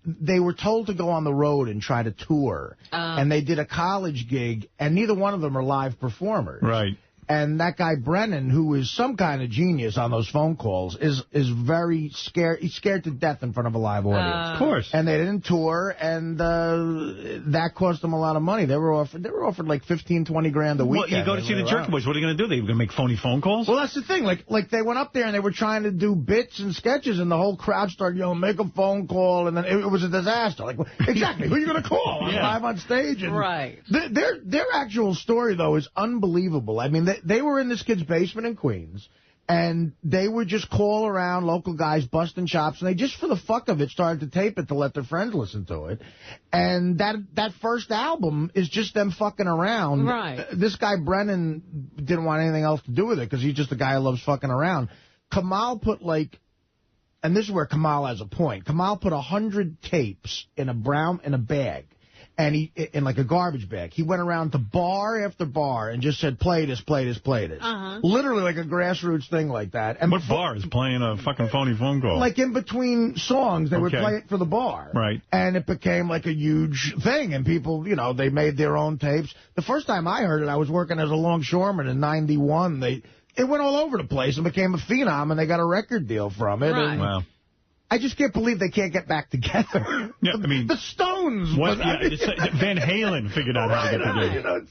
they were told to go on the road and try to tour. And they did a college gig, and neither one of them are live performers. Right. And that guy, Brennan, who is some kind of genius on those phone calls, is very scared. He's scared to death in front of a live audience. Of course. And they didn't tour, and that cost them a lot of money. They were offered like 15, 20 grand a week. Well, you go to see the Jerky Boys. What are you going to do? They're going to make phony phone calls? Well, that's the thing. Like they went up there, and they were trying to do bits and sketches, and the whole crowd started yelling, make a phone call, and then it was a disaster. Like, exactly, who are you going to call? I'm live on stage. And right. Their actual story, though, is unbelievable. I mean, they were in this kid's basement in Queens, and they would just call around local guys busting chops, and they just for the fuck of it started to tape it to let their friends listen to it. And that first album is just them fucking around. Right. This guy Brennan didn't want anything else to do with it because he's just a guy who loves fucking around. Kamal put and this is where Kamal has a point. Kamal put 100 tapes in a bag. And in like a garbage bag. He went around to bar after bar and just said, play this, play this, play this. Literally like a grassroots thing like that. And what bar is playing a fucking phony phone call? Like in between songs, they would play it for the bar. Right. And it became like a huge thing. And people, they made their own tapes. The first time I heard it, I was working as a longshoreman in '91. It went all over the place and became a phenom, and they got a record deal from it. Right. And wow. I just can't believe they can't get back together. Yeah, I mean, the Stones balloons. Van Halen figured out how to get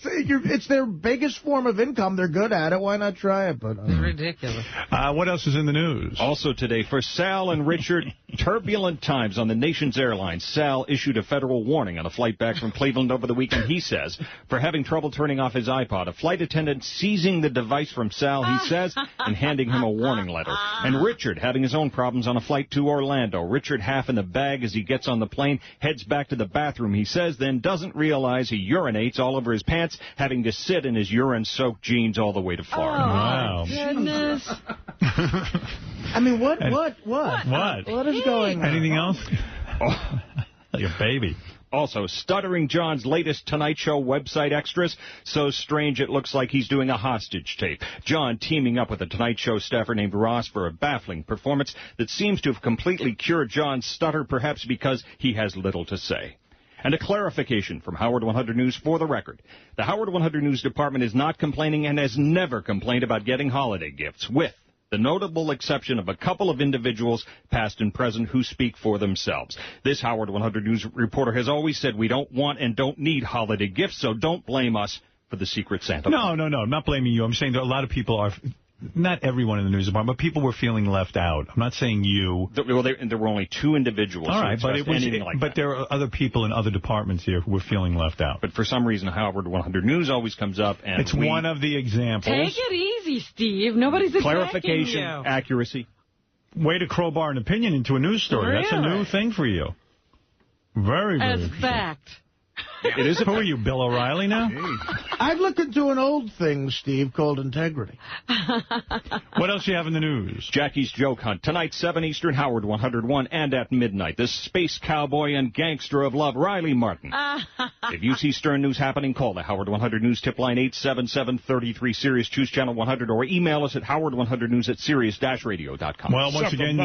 the gig. It's their biggest form of income. They're good at it. Why not try it? But it's ridiculous. What else is in the news? Also today, for Sal and Richard, turbulent times on the nation's airlines. Sal issued a federal warning on a flight back from Cleveland over the weekend, he says, for having trouble turning off his iPod. A flight attendant seizing the device from Sal, he says, and handing him a warning letter. And Richard having his own problems on a flight to Orlando. Richard half in the bag as he gets on the plane, heads back to the bathroom, he says, then doesn't realize he urinates all over his pants, having to sit in his urine-soaked jeans all the way to Florida. Wow. Goodness. I mean, what is going on? Anything else? Like a baby. Also, Stuttering John's latest Tonight Show website extras, so strange it looks like he's doing a hostage tape. John teaming up with a Tonight Show staffer named Ross for a baffling performance that seems to have completely cured John's stutter, perhaps because he has little to say. And a clarification from Howard 100 News for the record. The Howard 100 News department is not complaining and has never complained about getting holiday gifts, with the notable exception of a couple of individuals, past and present, who speak for themselves. This Howard 100 News reporter has always said we don't want and don't need holiday gifts, so don't blame us for the Secret Santa. No, I'm not blaming you. I'm saying that a lot of people are... Not everyone in the news department, but people were feeling left out. I'm not saying you. Well, there were only two individuals. All right, but there are other people in other departments here who were feeling left out. But for some reason, Howard 100 News always comes up, and it's one of the examples. Take it easy, Steve. Nobody's attacking clarification, you. Accuracy. Way to crowbar an opinion into a news story. Really? That's a new thing for you. Very, very. As fact. It is. Who are you, Bill O'Reilly now? I'd look into an old thing, Steve, called integrity. What else do you have in the news? Jackie's Joke Hunt. Tonight, 7 Eastern, Howard 101, and at midnight, the space cowboy and gangster of love, Riley Martin. If you see Stern News happening, call the Howard 100 News tip line 877-33-SIRIUS. Choose channel 100 or email us at howard100news@sirius-radio.com. Well, once again,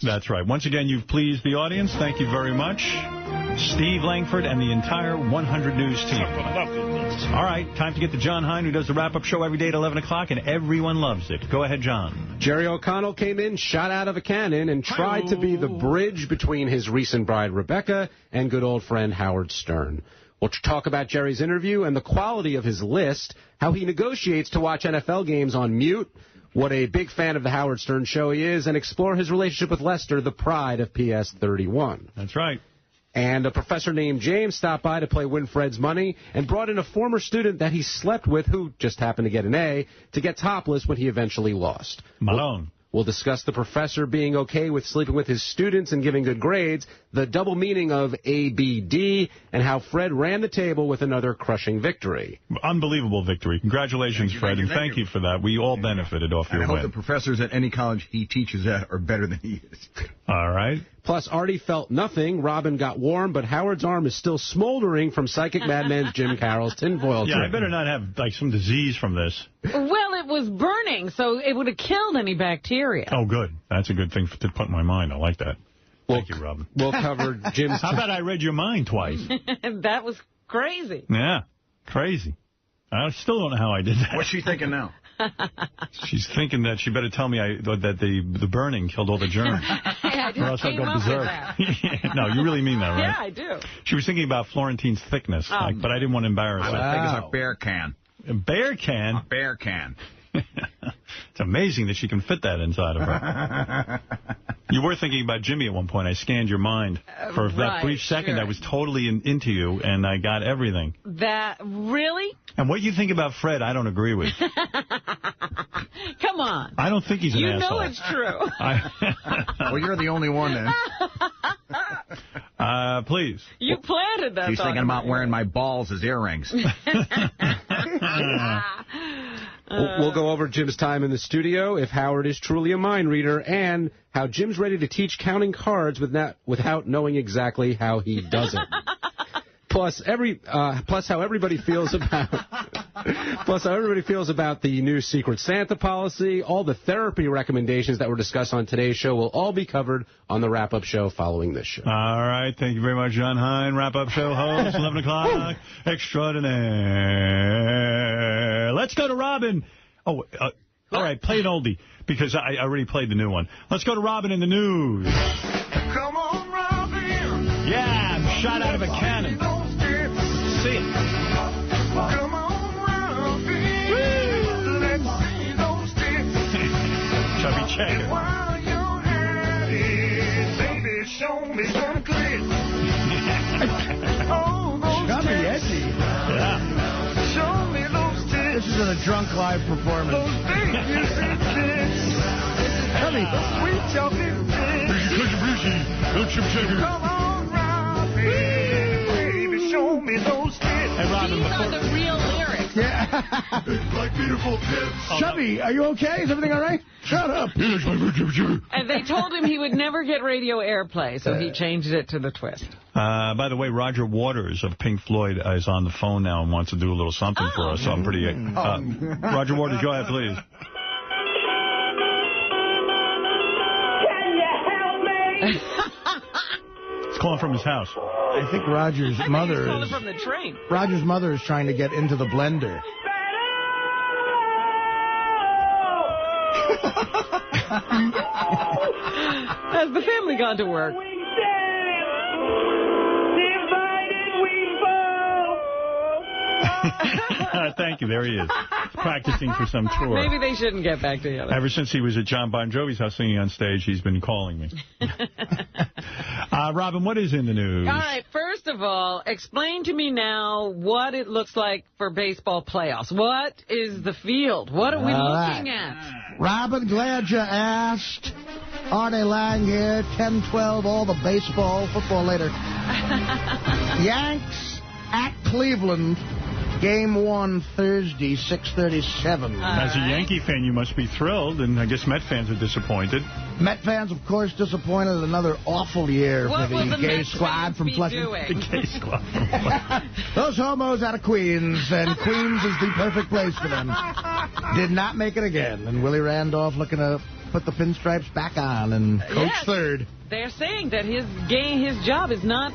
that's right. Once again, you've pleased the audience. Thank you very much. Steve Langford and the entire 100 News team. All right, time to get to John Hein, who does the wrap-up show every day at 11 o'clock, and everyone loves it. Go ahead, John. Jerry O'Connell came in, shot out of a cannon, and tried to be the bridge between his recent bride, Rebecca, and good old friend Howard Stern. We'll talk about Jerry's interview and the quality of his list, how he negotiates to watch NFL games on mute, what a big fan of the Howard Stern show he is, and explore his relationship with Lester, the pride of PS 31. That's right. And a professor named James stopped by to play Win Fred's Money and brought in a former student that he slept with who just happened to get an A to get topless when he eventually lost. Malone. We'll discuss the professor being okay with sleeping with his students and giving good grades, the double meaning of ABD, and how Fred ran the table with another crushing victory. Unbelievable victory. Congratulations, Fred, and thank you for that. We all benefited off your win. I hope the professors at any college he teaches at are better than he is. All right. Plus, Artie felt nothing. Robin got warm, but Howard's arm is still smoldering from Psychic Madman's Jim Carroll's tinfoil trick. Yeah, I better not have, like, some disease from this. Well, it was burning, so it would have killed any bacteria. Oh, good. That's a good thing to put in my mind. I like that. Thank you, Robin. We'll cover Jim's... How about I read your mind twice? That was crazy. Yeah, crazy. I still don't know how I did that. What's she thinking now? She's thinking that she better tell me that the burning killed all the germs. I just or else I'll came go up berserk. with that. No, you really mean that, right? Yeah, I do. She was thinking about Florentine's thickness, but I didn't want to embarrass her. I think it's a bear can. A bear can? A bear can. It's amazing that she can fit that inside of her. You were thinking about Jimmy at one point. I scanned your mind. For that brief second, I was totally into you, and I got everything. That, really? And what you think about Fred, I don't agree with. Come on. I don't think he's an asshole. You know it's true. Well, you're the only one then. Please. You planted that. She's thinking about wearing my balls as earrings. We'll go over Jim's time in the studio, if Howard is truly a mind reader, and how Jim's ready to teach counting cards without knowing exactly how he does it. Plus how everybody feels about the new Secret Santa policy. All the therapy recommendations that were discussed on today's show will all be covered on the wrap-up show following this show. All right. Thank you very much, John Hein. Wrap-up show host, 11 o'clock, extraordinaire. Let's go to Robin. Oh, all right. Play an oldie, because I already played the new one. Let's go to Robin in the news. Come on, Robin. Yeah, I'm shot out of a cannon. Check. While you're at it, baby, show me some clit. Oh, those Got me edgy. Yeah. Show me those tits. This is a drunk live performance. Those big juicy tits. Honey. Sweet chocolate tits. Come on, Robbie. Baby, show me those tits. Hey, Robin, These are the real lyrics. Yeah. Like beautiful tits. Chubby, are you okay? Is everything all right? Shut up. And they told him he would never get radio airplay, so he changed it to the twist. By the way, Roger Waters of Pink Floyd is on the phone now and wants to do a little something for us, so I'm pretty... Roger Waters, go ahead, please. He's calling from his house. I think Roger's mother He's calling is... from the train. Roger's mother is trying to get into the blender. Has the family gone to work? Thank you. There he is. He's practicing for some tour. Maybe they shouldn't get back together. Ever since he was at John Bon Jovi's house singing on stage, he's been calling me. Robin, what is in the news? All right, first of all, explain to me now what it looks like for baseball playoffs. What is the field? What are we looking at? Robin, glad you asked. Artie Lang here, 10-12, all the baseball, football later. Yanks at Cleveland. Game 1 Thursday, 6:37. As a Yankee fan, you must be thrilled, and I guess Met fans are disappointed. Met fans, of course, disappointed. Another awful year What for will the the gay Mets squad from be Flushing. doing? The gay squad from Flushing. Those homos out of Queens, and Queens is the perfect place for them. Did not make it again, and Willie Randolph looking to put the pinstripes back on and coach third. They're saying that his job is not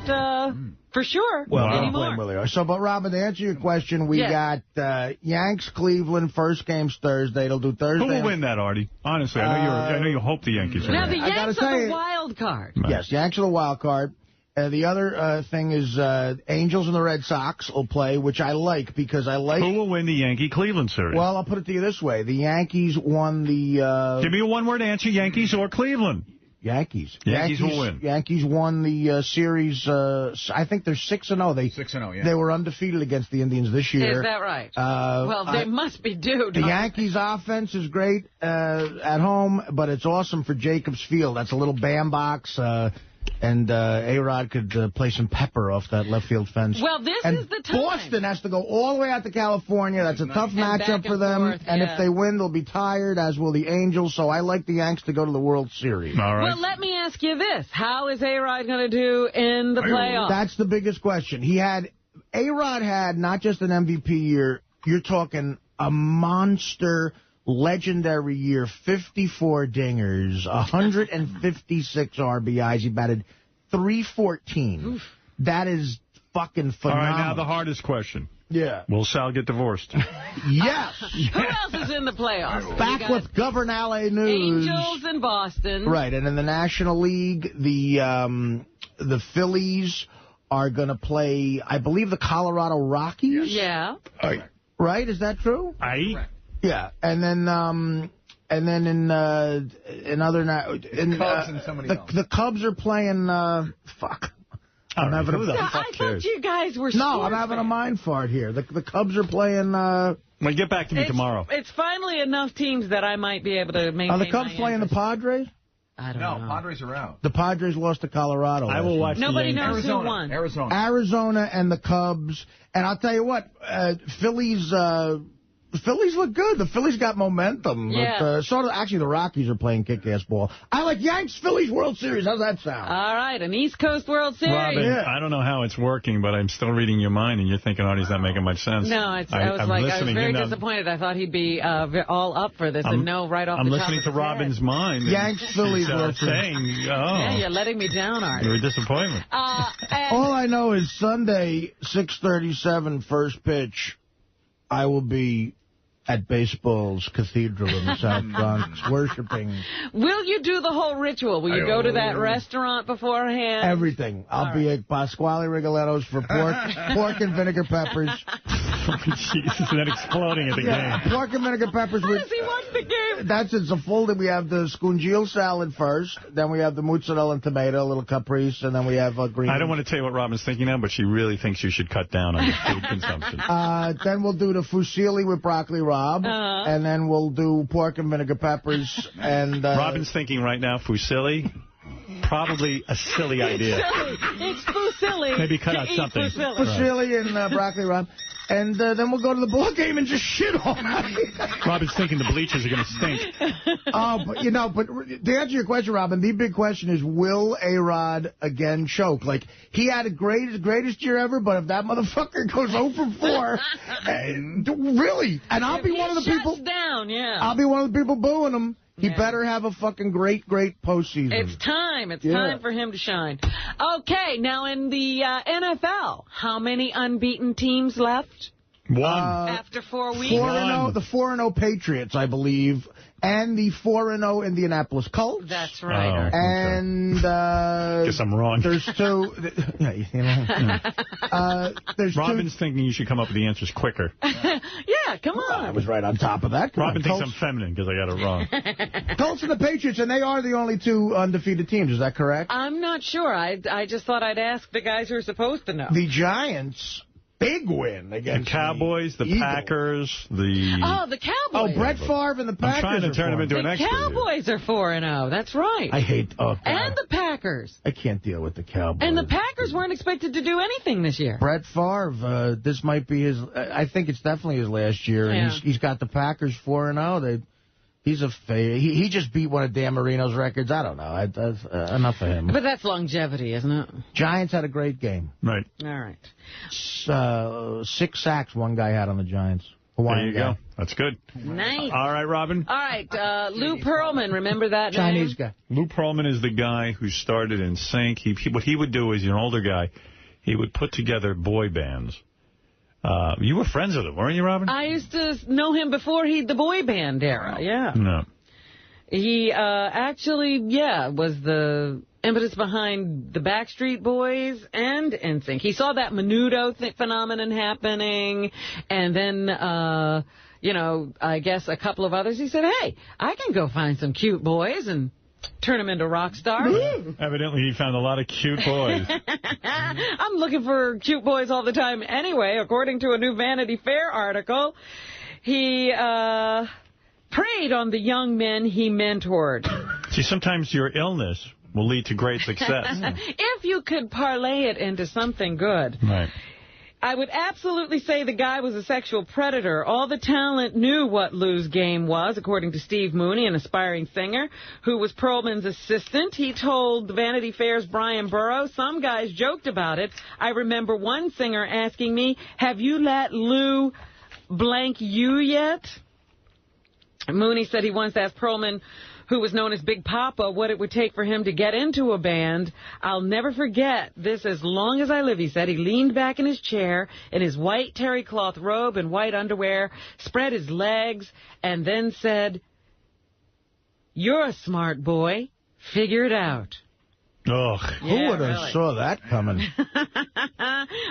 for sure anymore. Willie. So, but Robin, to answer your question, we got Yanks Cleveland first game's Thursday. They'll do Thursday. Who will win that, Artie? Honestly, I know you hope the Yankees will Now, win. the Yanks are the wild card. Yes, Yanks are the wild card. The other thing is Angels and the Red Sox will play, which I like because I like... Who will win the Yankee-Cleveland series? Well, I'll put it to you this way. The Yankees won the... Give me a one-word answer, Yankees or Cleveland. Yankees. Yankees will win. Yankees won the series. I think they're 6-0. 6-0, yeah. They were undefeated against the Indians this year. Is that right? Well, they must be due. The Yankees' offense is great at home, but it's awesome for Jacobs Field. That's a little bandbox. And A-Rod could play some pepper off that left field fence. Well, this is the time. Boston has to go all the way out to California. That's a tough matchup for them. Forth, and if they win, they'll be tired, as will the Angels. So I like the Yanks to go to the World Series. All right. Well, let me ask you this. How is A-Rod going to do in the playoffs? That's the biggest question. A-Rod had not just an MVP year. You're talking a monster legendary year, 54 dingers, 156 RBIs. He batted .314. Oof. That is fucking phenomenal. All right, now the hardest question. Yeah. Will Sal get divorced? Yes. Who else is in the playoffs? Back with Governal News. Angels in Boston. Right, and in the National League, the Phillies are going to play, I believe, the Colorado Rockies. Yeah. Right, is that true? Yeah, and then in other the Cubs and somebody else. The Cubs are playing. Fuck. I thought you guys were. No, I'm having a mind fart here. The Cubs are playing. Well, get back to me tomorrow. It's finally enough teams that I might be able to maintain. Are the Cubs playing the Padres? I don't know. No, Padres are out. The Padres lost to Colorado. I will watch. Nobody knows Arizona. who won. Arizona and the Cubs. And I'll tell you what, Phillies. The Phillies look good. The Phillies got momentum. Yeah. But, actually, the Rockies are playing kick-ass ball. I like Yanks-Phillies World Series. How's that sound? All right, an East Coast World Series. Robin, I don't know how it's working, but I'm still reading your mind, and you're thinking, Artie's not making much sense. No, I was very disappointed. I thought he'd be all up for this and no right off the top. I'm listening to Robin's mind. Yanks-Phillies World Series. Yeah, you're letting me down, Art. You're a disappointment. All I know is Sunday, 6:37, first pitch, I will be at baseball's cathedral in the South Bronx, worshiping. Will you do the whole ritual? Will you go to that restaurant beforehand? Everything. I'll be at Pasquale Rigoletto's for pork and vinegar peppers. Jesus, and then exploding at the game. Pork and vinegar peppers. How does he watch the game? That's it's a full. We have the scungio salad first. Then we have the mozzarella and tomato, a little caprese, and then we have green. I don't want to tell you what Robin's thinking now, but she really thinks you should cut down on your food consumption. Then we'll do the fusilli with broccoli rabe, and then we'll do pork and vinegar peppers. And Robin's thinking right now, fusilli. Probably a silly idea. It's fusilli. Maybe cut out something. Fusilli and broccoli rabe. And then we'll go to the ball game and just shit all night. Robin's thinking the bleachers are going to stink. But to answer your question, Robin, the big question is, will A-Rod again choke? Like, he had a greatest year ever, but if that motherfucker goes 0 for 4, really, and I'll be one of the people. I'll be one of the people booing him. He better have a fucking great postseason. It's time. It's time for him to shine. Okay, now in the NFL, how many unbeaten teams left? 1. After 4 weeks? 4-0, the 4-0 Patriots, I believe, and the 4-0 Indianapolis Colts. That's right. Okay. And guess I'm wrong. There's 2. There's Robin's thinking you should come up with the answers quicker. Yeah, come on. I was right on top of that. Robin thinks I'm feminine because I got it wrong. Colts and the Patriots, and they are the only 2 undefeated teams. Is that correct? I'm not sure. I just thought I'd ask the guys who are supposed to know. The Giants. Big win against the Cowboys, the Packers, the... Oh, the Cowboys. Oh, Brett Favre and the Packers. I'm trying to turn them into an expert. The Cowboys are 4-0. That's right. I hate... Oh, God. And the Packers. I can't deal with the Cowboys. And the Packers weren't expected to do anything this year. Brett Favre, this might be his... I think it's definitely his last year. Yeah. And he's got the Packers 4-0. He's a he just beat one of Dan Marino's records. I don't know. Enough of him. But that's longevity, isn't it? Giants had a great game. Right. All right. 6 sacks one guy had on the Giants. There you go. That's good. Nice. All right, Robin. All right. Lou Pearlman, remember that Chinese name? guy. Lou Pearlman is the guy who started in Sync. What he would do is, an older guy, he would put together boy bands. You were friends with him, weren't you, Robin? I used to know him before the boy band era, yeah. No. He actually, was the impetus behind the Backstreet Boys and NSYNC. He saw that Menudo phenomenon happening, and then, I guess a couple of others. He said, hey, I can go find some cute boys and turn them into rock stars. Evidently, he found a lot of cute boys. I'm looking for cute boys all the time anyway, according to a new Vanity Fair article. He preyed on the young men he mentored. See, sometimes your illness will lead to great success. If you could parlay it into something good. Right. I would absolutely say the guy was a sexual predator. All the talent knew what Lou's game was, according to Steve Mooney, an aspiring singer who was Pearlman's assistant. He told Vanity Fair's Brian Burrows, some guys joked about it. I remember one singer asking me, have you let Lou blank you yet? Mooney said he once asked Pearlman, who was known as Big Papa, what it would take for him to get into a band. I'll never forget this as long as I live, he said. He leaned back in his chair in his white terry cloth robe and white underwear, spread his legs, and then said, you're a smart boy. Figure it out. Ugh. Who would have saw that coming?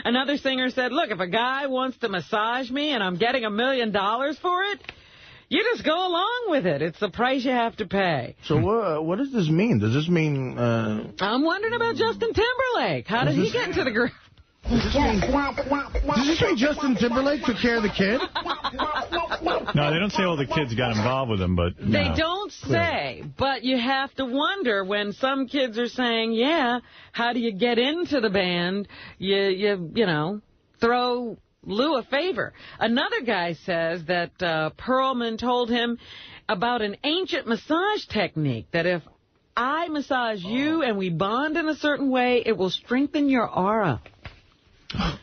Another singer said, look, if a guy wants to massage me and I'm getting $1 million for it, you just go along with it. It's the price you have to pay. So what does this mean? Does this mean... I'm wondering about Justin Timberlake. How did he get into the group? Does this mean Justin Timberlake took care of the kid? No, they don't say all the kids got involved with him, but... They don't say, but you have to wonder when some kids are saying, yeah, how do you get into the band? You know, throw Lou a favor. Another guy says that Pearlman told him about an ancient massage technique, that if I massage you and we bond in a certain way, it will strengthen your aura. I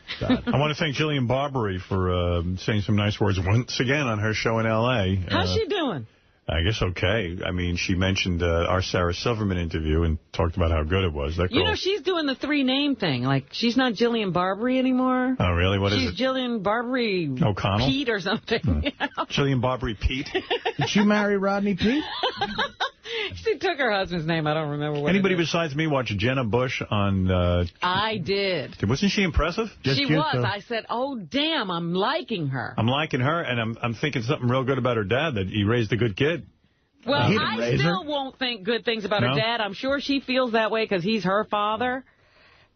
want to thank Jillian Barberie for saying some nice words once again on her show in L.A. How's she doing? I guess okay. I mean, she mentioned our Sarah Silverman interview and talked about how good it was. That girl... You know, she's doing the 3-name thing. Like, she's not Jillian Barberie anymore. Oh, really? What is it? She's Jillian Barberie O'Connell? Pete or something. Jillian Barberie Pete? Did she marry Rodney Pete? She took her husband's name. I don't remember what Anybody besides me watch Jenna Bush on... I did. Wasn't she impressive? She was. I said, oh, damn, I'm liking her. I'm liking her, and I'm thinking something real good about her dad, that he raised a good kid. Well, I still won't think good things about her dad. I'm sure she feels that way because he's her father.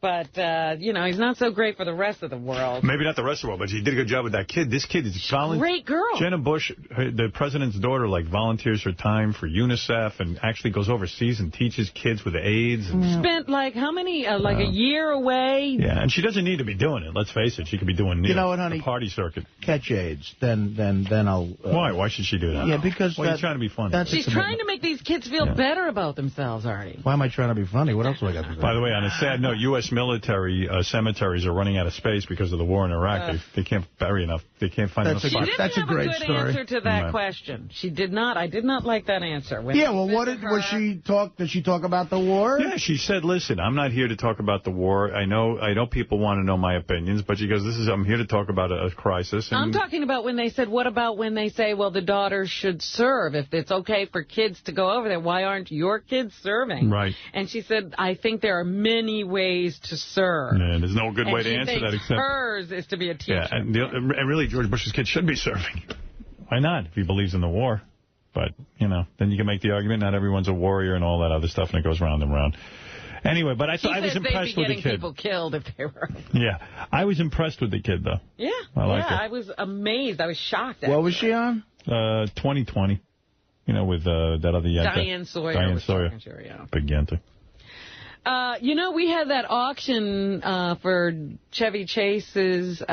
But, you know, he's not so great for the rest of the world. Maybe not the rest of the world, but she did a good job with that kid. This kid is great girl. Jenna Bush, the president's daughter, like volunteers her time for UNICEF and actually goes overseas and teaches kids with AIDS. And spent like how many, like a year away? Yeah, and she doesn't need to be doing it. Let's face it. She could be doing you know what, honey? the party circuit. Catch AIDS. Then I'll... Why? Why should she do that? Yeah, because... Well, you're trying to be funny. She's trying to make these kids feel better about themselves, Artie. Why am I trying to be funny? What else do I got to do? By the way, on a sad note, U.S. military cemeteries are running out of space because of the war in Iraq. They can't bury enough. They can't find enough spots. That's a great story. Answer to that question. She did not. I did not like that answer. Yeah, well, did she talk about the war? Yeah, she said, listen, I'm not here to talk about the war. I know people want to know my opinions, but she goes, I'm here to talk about a crisis. And I'm talking about when they said, what about when they say, well, the daughters should serve? If it's okay for kids to go over there, why aren't your kids serving? Right. And she said, I think there are many ways to serve. Yeah, there's no good way to answer that except hers is to be a teacher. Yeah, and really, George Bush's kid should be serving. Why not, if he believes in the war? But, you know, then you can make the argument not everyone's a warrior and all that other stuff, and it goes round and round. Anyway, but I was impressed with the kid. People killed if they were. Yeah, I was impressed with the kid, though. Yeah, I was amazed. I was shocked. What was she on? 2020. You know, with that other Yenta. Diane Sawyer. Diane Sawyer. Sure, yeah. Big Yenta. You know, we had that auction for Chevy Chase's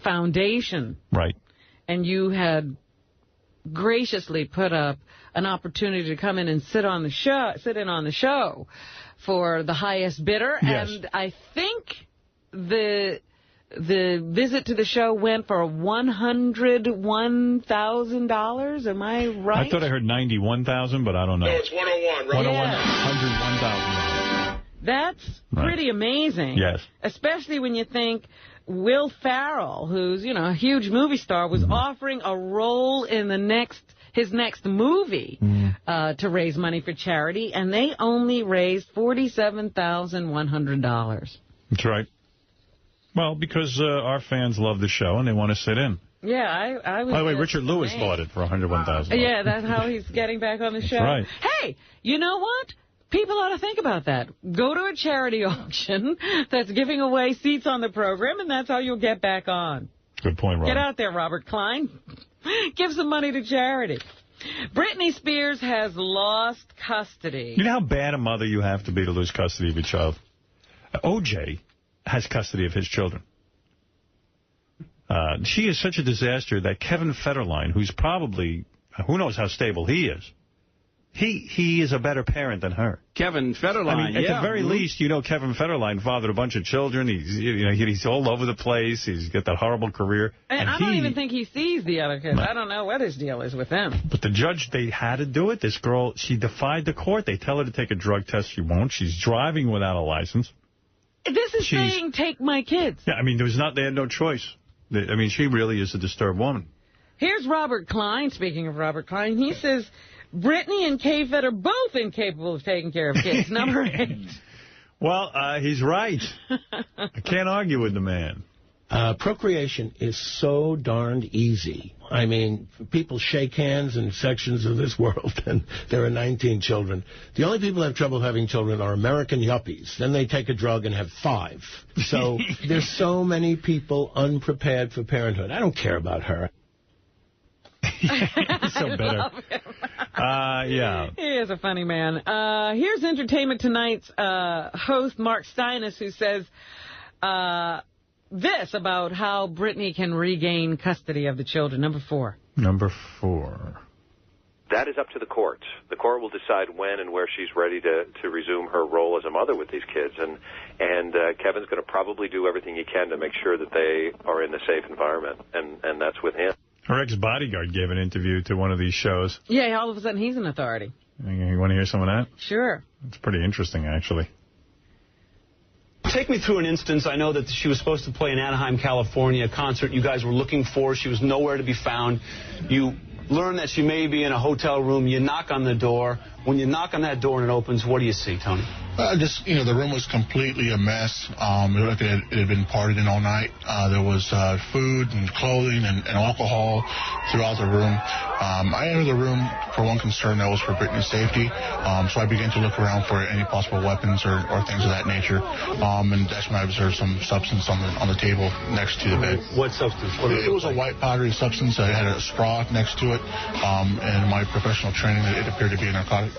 foundation. Right. And you had graciously put up an opportunity to come in and sit in on the show for the highest bidder. Yes. And I think the visit to the show went for $101,000. Am I right? I thought I heard 91,000, but I don't know. No, it's 101, right? 101,000. That's pretty amazing. Yes. Especially when you think Will Ferrell, who's, you know, a huge movie star, was offering a role in his next movie to raise money for charity, and they only raised $47,100. That's right. Well, because our fans love the show and they want to sit in. Yeah, I was. By the way, Richard Lewis bought it for $101,000. Yeah, that's how he's getting back on the show. Right. Hey, you know what? People ought to think about that. Go to a charity auction that's giving away seats on the program, and that's how you'll get back on. Good point, Robert. Get out there, Robert Klein. Give some money to charity. Britney Spears has lost custody. You know how bad a mother you have to be to lose custody of your child? O.J. has custody of his children. She is such a disaster that Kevin Federline, who's probably, who knows how stable he is, he is a better parent than her. Kevin Federline, I mean, at the very least, you know, Kevin Federline fathered a bunch of children. He's all over the place. He's got that horrible career. And I don't even think he sees the other kids. I don't know what his deal is with them. But the judge, they had to do it. This girl, she defied the court. They tell her to take a drug test. She won't. She's driving without a license. This is saying, take my kids. Yeah, I mean, they had no choice. I mean, she really is a disturbed woman. Here's Robert Klein. Speaking of Robert Klein, he says, Britney and K-Fed are both incapable of taking care of kids. Number 8. Well, he's right. I can't argue with the man. Procreation is so darned easy. I mean, people shake hands in sections of this world, and there are 19 children. The only people who have trouble having children are American yuppies. Then they take a drug and have 5. So there's so many people unprepared for parenthood. I don't care about her. He's so bitter. Yeah. He is a funny man. Here's Entertainment Tonight's host, Mark Steinis, who says this about how Britney can regain custody of the children. Number 4. Number 4. That is up to the court. The court will decide when and where she's ready to resume her role as a mother with these kids. And Kevin's going to probably do everything he can to make sure that they are in a safe environment. And that's with him. Her ex-bodyguard gave an interview to one of these shows. Yeah, all of a sudden he's an authority. You want to hear some of that? Sure. It's pretty interesting, actually. Take me through an instance. I know that she was supposed to play in Anaheim, California, a concert you guys were looking for. She was nowhere to be found. You learn that she may be in a hotel room. You knock on the door. When you knock on that door and it opens, what do you see, Tony? Just, the room was completely a mess. It looked like it had been partied in all night. There was food and clothing and alcohol throughout the room. I entered the room for one concern, that was for Brittany's safety. So I began to look around for any possible weapons or things of that nature. And that's when I observed some substance on the table next to the bed. What substance? It was a white powdery substance. I had a straw next to it. And in my professional training, it appeared to be a narcotic.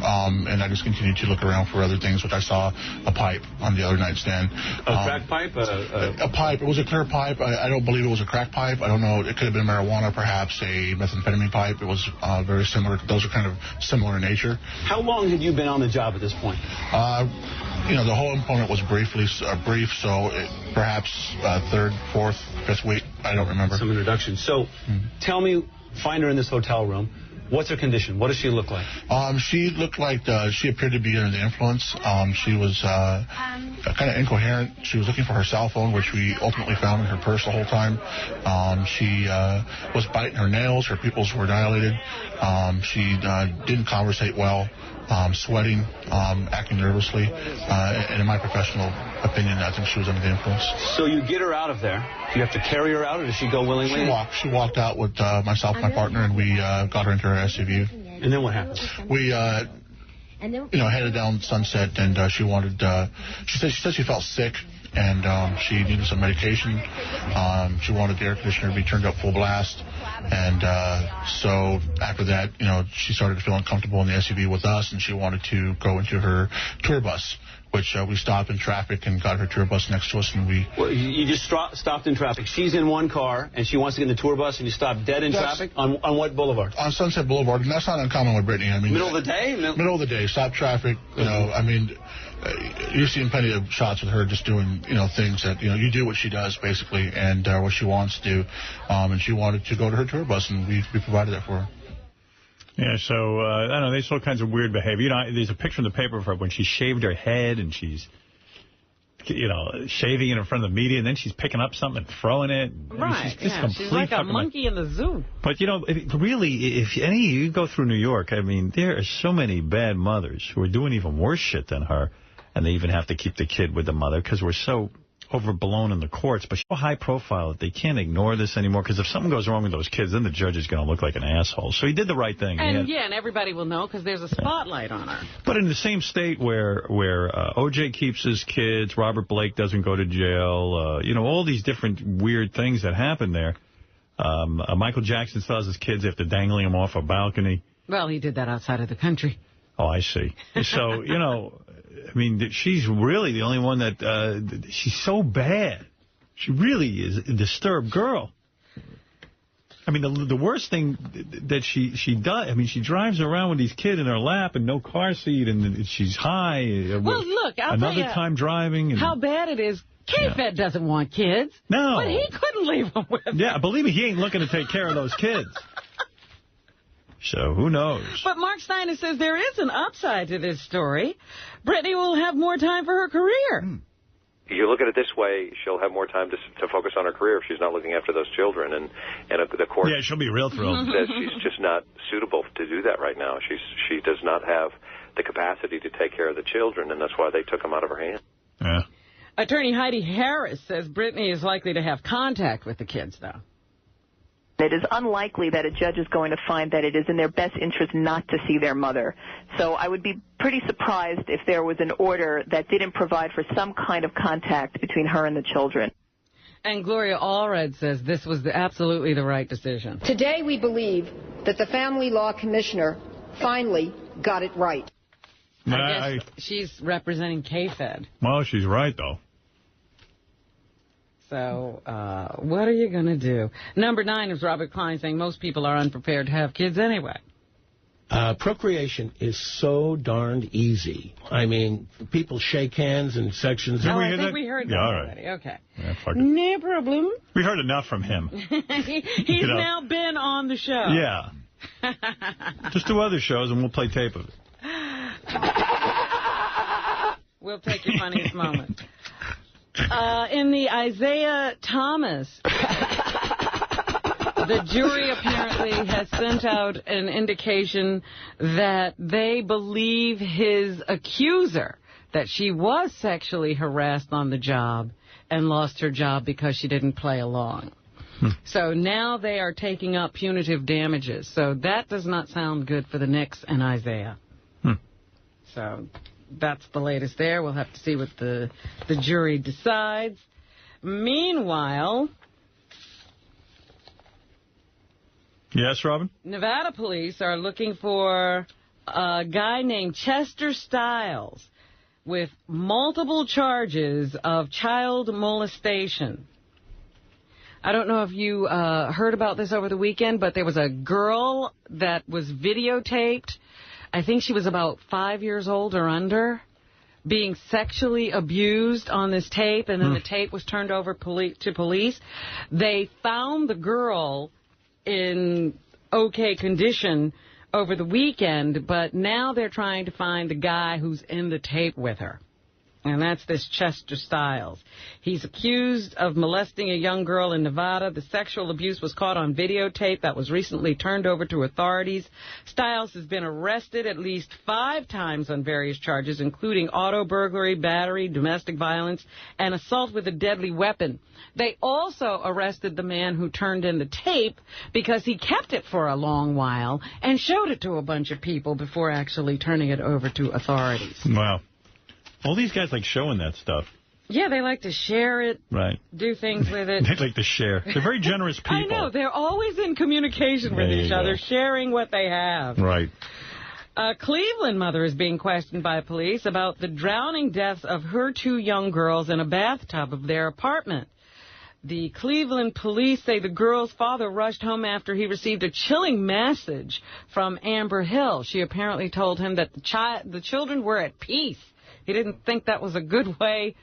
And I just continued to look around for other things, which I saw a pipe on the other nightstand. A crack pipe? A pipe. It was a clear pipe. I don't believe it was a crack pipe. I don't know. It could have been marijuana, perhaps a methamphetamine pipe. It was very similar. Those are kind of similar in nature. How long had you been on the job at this point? The whole employment was brief, so perhaps third, fourth, fifth week. I don't remember. Some introduction. So tell me, find her in this hotel room. What's her condition? What does she look like? She looked like she appeared to be under the influence. She was kind of incoherent. She was looking for her cell phone, which we ultimately found in her purse the whole time. She was biting her nails. Her pupils were dilated. She didn't conversate well. Sweating, acting nervously. And in my professional opinion, I think she was under the influence. So you get her out of there. Do you have to carry her out, or does she go willingly? She walked out with myself and my partner, and we got her into her SUV. And then what happened? We, headed down Sunset, and she said she felt sick. And she needed some medication. She wanted the air conditioner to be turned up full blast. And so after that, she started to feel uncomfortable in the SUV with us, and she wanted to go into her tour bus, which we stopped in traffic and got her tour bus next to us. And we... Well, you just stopped in traffic. She's in one car, and she wants to get in the tour bus, and you stop dead in traffic? On what boulevard? On Sunset Boulevard, and that's not uncommon with Brittany. Middle of the day? Middle of the day. Stop traffic. You've seen plenty of shots with her just doing, things that, you do what she does, basically, and what she wants to do. And she wanted to go to her tour bus, and we provided that for her. Yeah, so, I don't know, there's all kinds of weird behavior. There's a picture in the paper of her when she shaved her head, and she's, shaving it in front of the media, and then she's picking up something and throwing it. Right, she's like a monkey in the zoo. But, if any of you go through New York, there are so many bad mothers who are doing even worse shit than her. And they even have to keep the kid with the mother because we're so overblown in the courts. But so high profile that they can't ignore this anymore, because if something goes wrong with those kids, then the judge is going to look like an asshole. So he did the right thing. And, and everybody will know because there's a spotlight on her. But in the same state where O.J. keeps his kids, Robert Blake doesn't go to jail, all these different weird things that happen there. Michael Jackson still has his kids after dangling them off a balcony. Well, he did that outside of the country. Oh, I see. So, she's really the only one that, she's so bad. She really is a disturbed girl. The worst thing that she does, she drives around with these kids in her lap and no car seat, and she's high. Well, look, I'll tell you time driving. How bad it is. K-Fed doesn't want kids. No. But he couldn't leave them with them. Yeah, believe me, he ain't looking to take care of those kids. So, who knows? But Mark Steiner says there is an upside to this story. Brittany will have more time for her career. You look at it this way, she'll have more time to focus on her career if she's not looking after those children. And the court... Yeah, she'll be real thrilled. ...says she's just not suitable to do that right now. She does not have the capacity to take care of the children, and that's why they took them out of her hands. Yeah. Attorney Heidi Harris says Brittany is likely to have contact with the kids, though. It is unlikely that a judge is going to find that it is in their best interest not to see their mother. So I would be pretty surprised if there was an order that didn't provide for some kind of contact between her and the children. And Gloria Allred says this was absolutely the right decision. Today we believe that the Family Law Commissioner finally got it right. I guess she's representing K-Fed. Well, she's right, though. So, what are you going to do? Number 9 is Robert Klein saying most people are unprepared to have kids anyway. Procreation is so darned easy. People shake hands in sections. Oh, I think we heard that already. Okay. Yeah, no problem. We heard enough from him. He's now been on the show. Yeah. Just do other shows and we'll play tape of it. We'll take your funniest moment. In the Isaiah Thomas The jury apparently has sent out an indication that they believe his accuser, that she was sexually harassed on the job and lost her job because she didn't play along. So now they are taking up punitive damages. So that does not sound good for the Knicks and Isaiah. So that's the latest there. We'll have to see what the jury decides. Meanwhile... Yes, Robin? Nevada police are looking for a guy named Chester Stiles with multiple charges of child molestation. I don't know if you heard about this over the weekend, but there was a girl that was videotaped. I think she was about 5 years old or under, being sexually abused on this tape, and then the tape was turned over to police. They found the girl in okay condition over the weekend, but now they're trying to find the guy who's in the tape with her. And that's this Chester Stiles. He's accused of molesting a young girl in Nevada. The sexual abuse was caught on videotape that was recently turned over to authorities. Stiles has been arrested at least 5 times on various charges, including auto burglary, battery, domestic violence, and assault with a deadly weapon. They also arrested the man who turned in the tape because he kept it for a long while and showed it to a bunch of people before actually turning it over to authorities. Wow. All these guys like showing that stuff. Yeah, they like to share it, right? Do things with it. They like to share. They're very generous people. I know. They're always in communication with each other, sharing what they have. Right. A Cleveland mother is being questioned by police about the drowning deaths of her 2 young girls in a bathtub of their apartment. The Cleveland police say the girl's father rushed home after he received a chilling message from Amber Hill. She apparently told him that the children were at peace. He didn't think that was a good way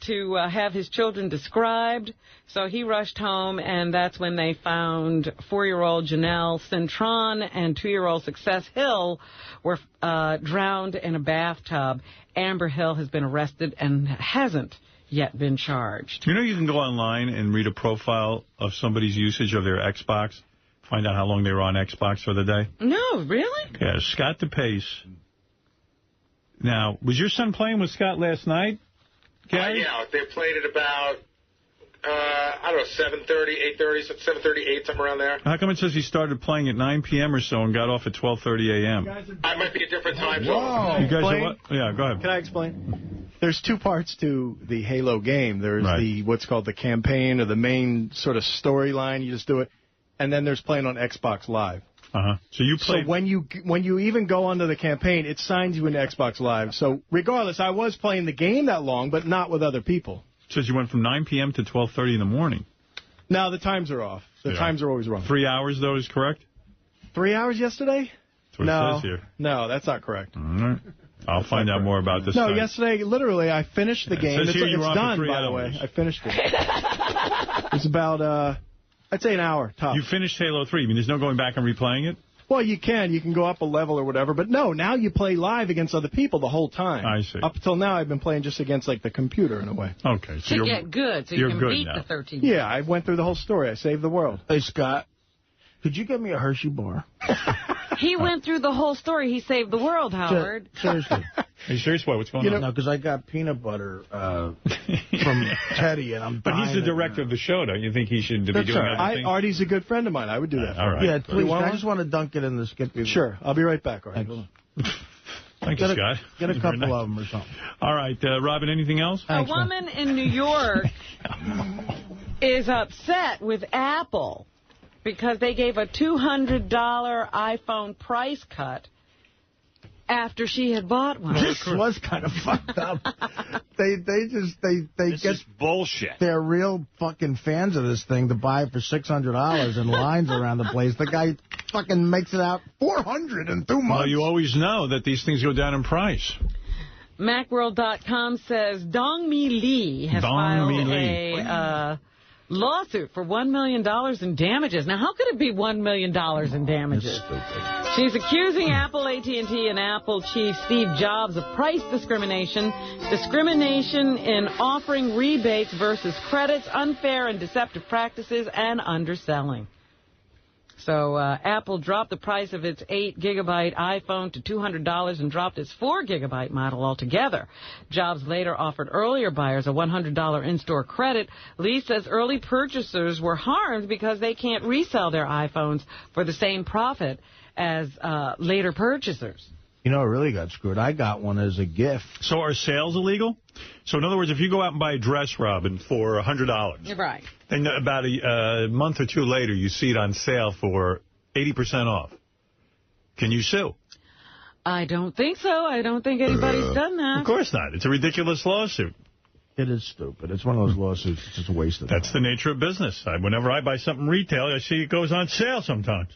to have his children described, so he rushed home, and that's when they found 4-year-old Janelle Cintron and 2-year-old Success Hill were drowned in a bathtub. Amber Hill has been arrested and hasn't yet been charged. You know you can go online and read a profile of somebody's usage of their Xbox, find out how long they were on Xbox for the day? No, really? Yeah, Scott DePace. Now, was your son playing with Scott last night, Gary? Yeah, they played at about, I don't know, 7:30, 8:30, 7:30, 8, somewhere around there. How come it says he started playing at 9 p.m. or so and got off at 12:30 a.m.? I might be a different time zone. zone. You guys are what? Yeah, go ahead. Can I explain? There's 2 parts to the Halo game. There's the what's called the campaign, or the main sort of storyline. You just do it. And then there's playing on Xbox Live. So you play. So when you even go onto the campaign, it signs you into Xbox Live. So regardless, I was playing the game that long, but not with other people. It says you went from 9 p.m. to 12:30 in the morning. No, the times are off. The times are always wrong. 3 hours, though, is correct? 3 hours yesterday? That's what it says here. No, that's not correct. All right. I'll find out more about this. No, yesterday, literally, I finished the game. It says It's done, by the hours. way. I finished it. It's about, I'd say an hour, top. You finished Halo 3. I mean, there's no going back and replaying it? Well, you can. You can go up a level or whatever. But no, now you play live against other people the whole time. I see. Up until now, I've been playing just against, like, the computer in a way. Okay. So to get good, so you can beat the 13. Yeah, I went through the whole story. I saved the world. Hey, Scott, could you get me a Hershey bar? He went through the whole story. He saved the world, Howard. Seriously. Are you serious? What's going on? No, because I got peanut butter from Teddy, and I'm But he's the director of the show. Don't you think he should be doing everything? Artie's a good friend of mine. I would do that. All right. Yeah, please. I just want to dunk it in the Skippy. Sure. I'll be right back, Artie. Thank you, Scott. Get a couple of them or something. All right. Robin, anything else? A woman in New York is upset with Apple because they gave a $200 iPhone price cut after she had bought one. This was kind of fucked up. They This get is bullshit. They're real fucking fans of this thing to buy it for $600 and lines around the place. The guy fucking makes it out $400 in 2 months. Well, you always know that these things go down in price. Macworld.com says Dong-Mi Lee has filed a lawsuit for $1 million in damages. Now, how could it be $1 million in damages? She's accusing Apple, AT&T, and Apple chief Steve Jobs of price discrimination, discrimination in offering rebates versus credits, unfair and deceptive practices, and underselling. So Apple dropped the price of its 8-gigabyte iPhone to $200 and dropped its 4-gigabyte model altogether. Jobs later offered earlier buyers a $100 in-store credit. Lee says early purchasers were harmed because they can't resell their iPhones for the same profit as later purchasers. You know, it really got screwed. I got one as a gift. So are sales illegal? So in other words, if you go out and buy a dress, Robin, for $100, right, and about a month or two later you see it on sale for 80% off, can you sue? I don't think so. I don't think anybody's done that. Of course not. It's a ridiculous lawsuit. It is stupid. It's one of those lawsuits. It's just a waste of time. That's the nature of business. Whenever I buy something retail, I see it goes on sale sometimes.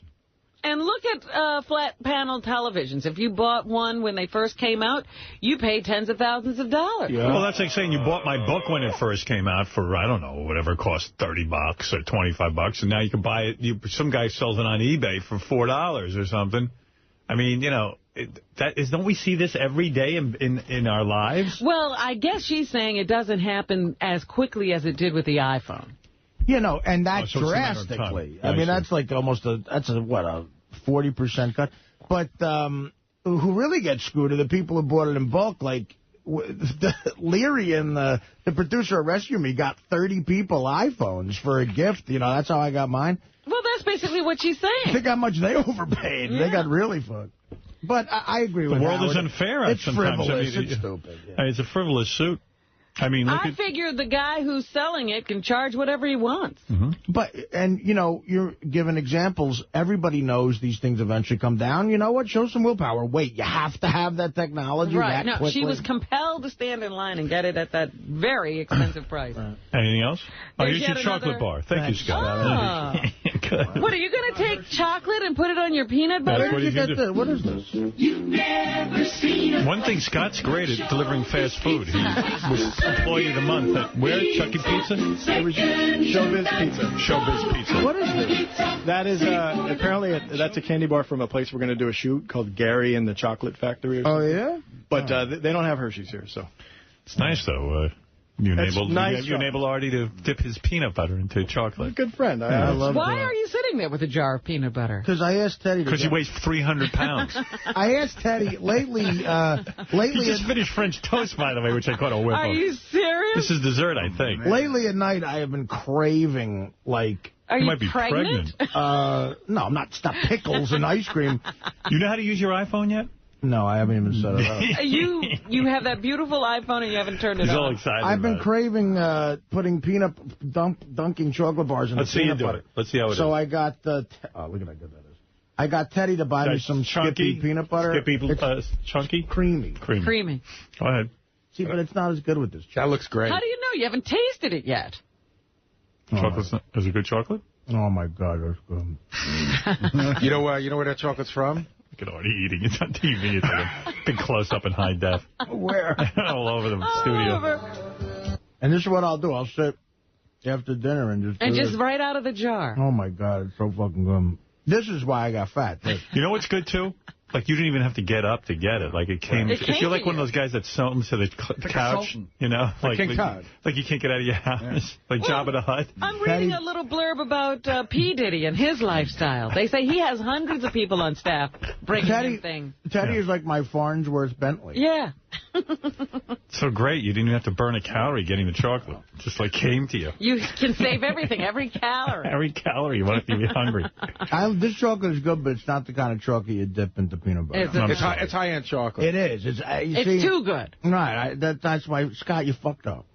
And look at flat panel televisions. If you bought one when they first came out, you paid tens of thousands of dollars. Yeah. Well, that's like saying you bought my book when it first came out for, I don't know, whatever it cost, $30 or $25, and now you can buy it. Some guy sells it on eBay for $4 or something. I mean, you know, don't we see this every day in our lives? Well, I guess she's saying it doesn't happen as quickly as it did with the iPhone. You know, and that drastically. I mean, that's like almost a 40% cut. But who really gets screwed are the people who bought it in bulk. Like, Leary and the producer of Rescue Me got 30 people iPhones for a gift. You know, that's how I got mine. Well, that's basically what she's saying. Think how much they overpaid. Yeah. They got really fucked. But I agree with the world is unfair. It's sometimes. frivolous. It's stupid. Yeah. It's a frivolous suit. I mean, I figure the guy who's selling it can charge whatever he wants. Mm-hmm. But, and, you know, you're giving examples. Everybody knows these things eventually come down. You know what? Show some willpower. Wait, you have to have that technology right. that quickly? She was compelled to stand in line and get it at that very expensive price. Right. Anything else? Here's your chocolate bar. Thank you, Scott. What, are you going to take chocolate and put it on your peanut butter? That's what he's going to do. What is this? You've never seen One thing, Scott's great at delivering fast food. He was Employee of the Month at where? Chuck E. Pizza? Showbiz Pizza. Showbiz Pizza. What is this? That is, apparently, that's a candy bar from a place we're going to do a shoot called Gary and the Chocolate Factory. Or something. Oh, yeah? But they don't have Hershey's here, so. It's nice, though. You enable Artie to dip his peanut butter into chocolate. Good friend. I love Why are you sitting there with a jar of peanut butter? Because I asked Teddy. Because he weighs 300 pounds. I asked Teddy lately. He just finished French toast, by the way, which I caught a whiff of. Are you serious? This is dessert, I think. Lately at night, I have been craving, like... Are you might be pregnant? No, I'm not. Stop pickles and ice cream. You know how to use your iPhone yet? No, I haven't even set it up. You have that beautiful iPhone and you haven't turned it on. He's all excited. I've been craving putting dunking chocolate bars in the peanut butter. It. Let's see how it is. So I got look at how good that is. I got Teddy to buy me some chunky Skippy peanut butter. Chunky? Creamy. Go ahead. See, but it's not as good with this. That looks great. How do you know? You haven't tasted it yet. Is it good chocolate? Oh, my God, that's good. You know where that chocolate's from? Look at Artie eating. It's on TV. It's like a big close-up in high def. Where? All over the studio. And this is what I'll do. I'll sit after dinner and just right out of the jar. Oh, my God. It's so fucking good. This is why I got fat. You know what's good, too? Like, you didn't even have to get up to get it. Like, it came. If you're like one of those guys that sews to the couch, you know? Like you can't get out of your house. Like Jabba the Hutt. I'm reading a little blurb about P. Diddy and his lifestyle. They say he has hundreds of people on staff bringing him things. Teddy is like my Farnsworth Bentley. Yeah. So great. You didn't even have to burn a calorie getting the chocolate. It just, like, came to you. You can save everything, every calorie. Every calorie. You want to be hungry. This chocolate is good, but it's not the kind of chocolate you dip into peanut butter. It's high-end chocolate. It is. It's too good. Right. That's why, Scott, you fucked up.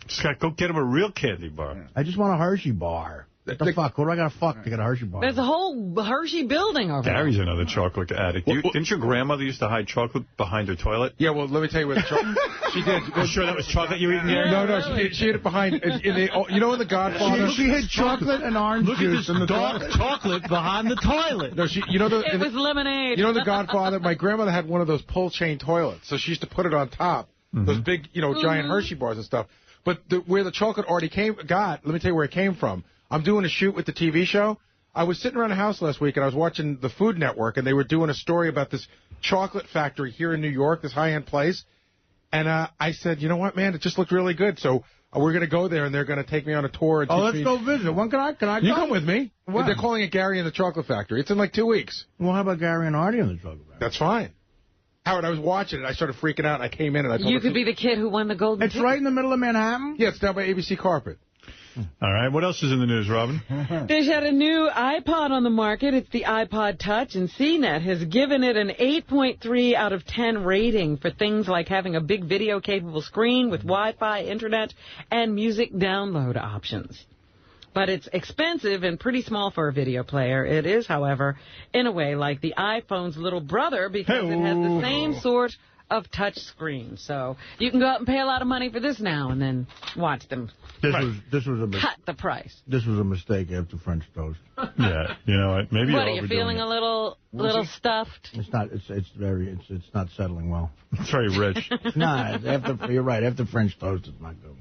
Scott, go get him a real candy bar. I just want a Hershey bar. What the fuck? What do I got to fuck to get a Hershey bar? There's a whole Hershey building over there. Gary's another chocolate addict. Didn't your grandmother used to hide chocolate behind her toilet? Yeah, well, let me tell you what she did. You sure that was chocolate you were eating there? No, she hid it behind, you know in The Godfather? She hid chocolate and orange juice in the dark chocolate behind the toilet. No, it was lemonade. You know in The Godfather, my grandmother had one of those pull chain toilets, so she used to put it on top, those big, giant Hershey bars and stuff. But where the chocolate already let me tell you where it came from. I'm doing a shoot with the TV show. I was sitting around the house last week, and I was watching the Food Network, and they were doing a story about this chocolate factory here in New York, this high-end place. And I said, you know what, man, it just looked really good. So We're going to go there, and they're going to take me on a tour. Oh, let's go visit. When can I You come with me. What? They're calling it Gary and the Chocolate Factory. It's in like 2 weeks. Well, how about Gary and Artie and the Chocolate Factory? That's fine. Howard, I was watching it. I started freaking out, and I came in, and I told You could be the kid who won the golden It's right in the middle of Manhattan? Yeah, it's down by ABC Carpet. All right. What else is in the news, Robin? There's yet a new iPod on the market. It's the iPod Touch, and CNET has given it an 8.3 out of 10 rating for things like having a big video-capable screen with Wi-Fi, internet, and music download options. But it's expensive and pretty small for a video player. It is, however, in a way like the iPhone's little brother because it has the same sort of touch screen. So you can go out and pay a lot of money for this now and then watch them This was a cut the price. This was a mistake after French toast. Yeah, you know what? Maybe What, are you feeling a little stuffed? It's not. It's not settling well. It's very rich. You're right. After French toast, it's not good.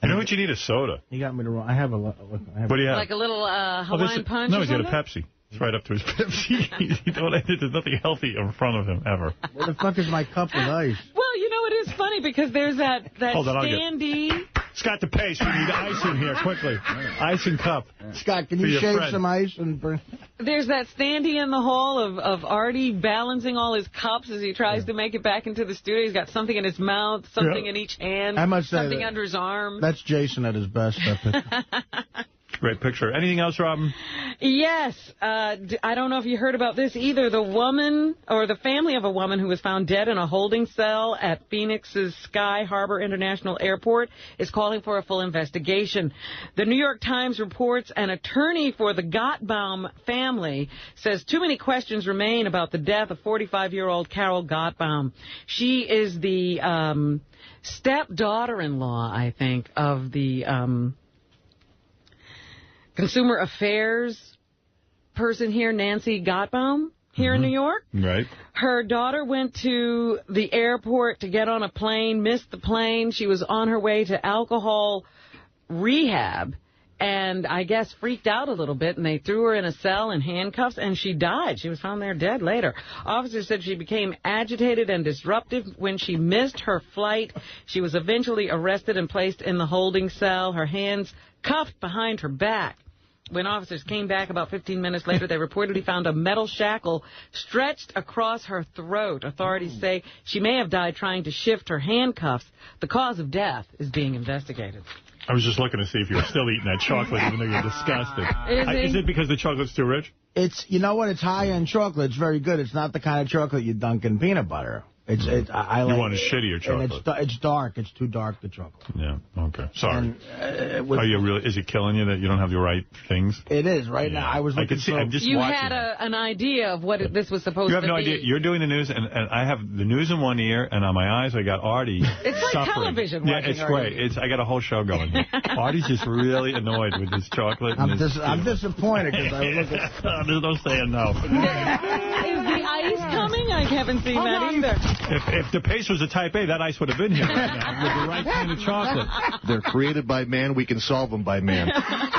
You know what? You need a soda. You got me the wrong. I have a. What do you have? Like a little Hawaiian punch. No, or he's got a something? Pepsi. It's right up to his Pepsi. There's nothing healthy in front of him ever. Where the fuck is my cup with ice? Well, you know, it is funny because there's that Hold on, standee. Scott DePace, we need ice in here quickly. Ice and cup. Scott, can you shave some ice and bring? There's that standee in the hall of Artie balancing all his cups as he tries to make it back into the studio. He's got something in his mouth, something in each hand, I must say something under his arm. That's Jason at his best. Great picture. Anything else, Robin? Yes. I don't know if you heard about this either. The woman, or the family of a woman who was found dead in a holding cell at Phoenix's Sky Harbor International Airport is calling for a full investigation. The New York Times reports an attorney for the Gottbaum family says too many questions remain about the death of 45-year-old Carol Gottbaum. She is the stepdaughter-in-law, I think, of the Consumer Affairs person here, Nancy Gottbaum, here in New York. Right. Her daughter went to the airport to get on a plane, missed the plane. She was on her way to alcohol rehab and I guess freaked out a little bit, and they threw her in a cell in handcuffs, and she died. She was found there dead later. Officers said she became agitated and disruptive when she missed her flight. She was eventually arrested and placed in the holding cell, her hands cuffed behind her back. When officers came back about 15 minutes later, they reportedly found a metal shackle stretched across her throat. Authorities say she may have died trying to shift her handcuffs. The cause of death is being investigated. I was just looking to see if you were still eating that chocolate, even though you're disgusted. Is it because the chocolate's too rich? It's, you know what, it's high-end chocolate. It's very good. It's not the kind of chocolate you dunk in peanut butter. I like, you want a shittier chocolate. It's dark. It's too dark, the chocolate. Yeah, okay. Sorry. Are you really? Is it killing you that you don't have the right things? It is, right now. I was looking for... You had an idea of what this was supposed to be. You have no idea. You're doing the news, and I have the news in one ear, and on my eyes I got Artie It's like suffering. television Yeah, watching it's Artie. great. I got a whole show going here. Artie's just really annoyed with this chocolate. I'm disappointed because I was looking... There's no saying no. Is the ice coming? I haven't seen that either. If the pace was a type A, that ice would have been here right now with the right kind of chocolate. They're created by man. We can solve them by man.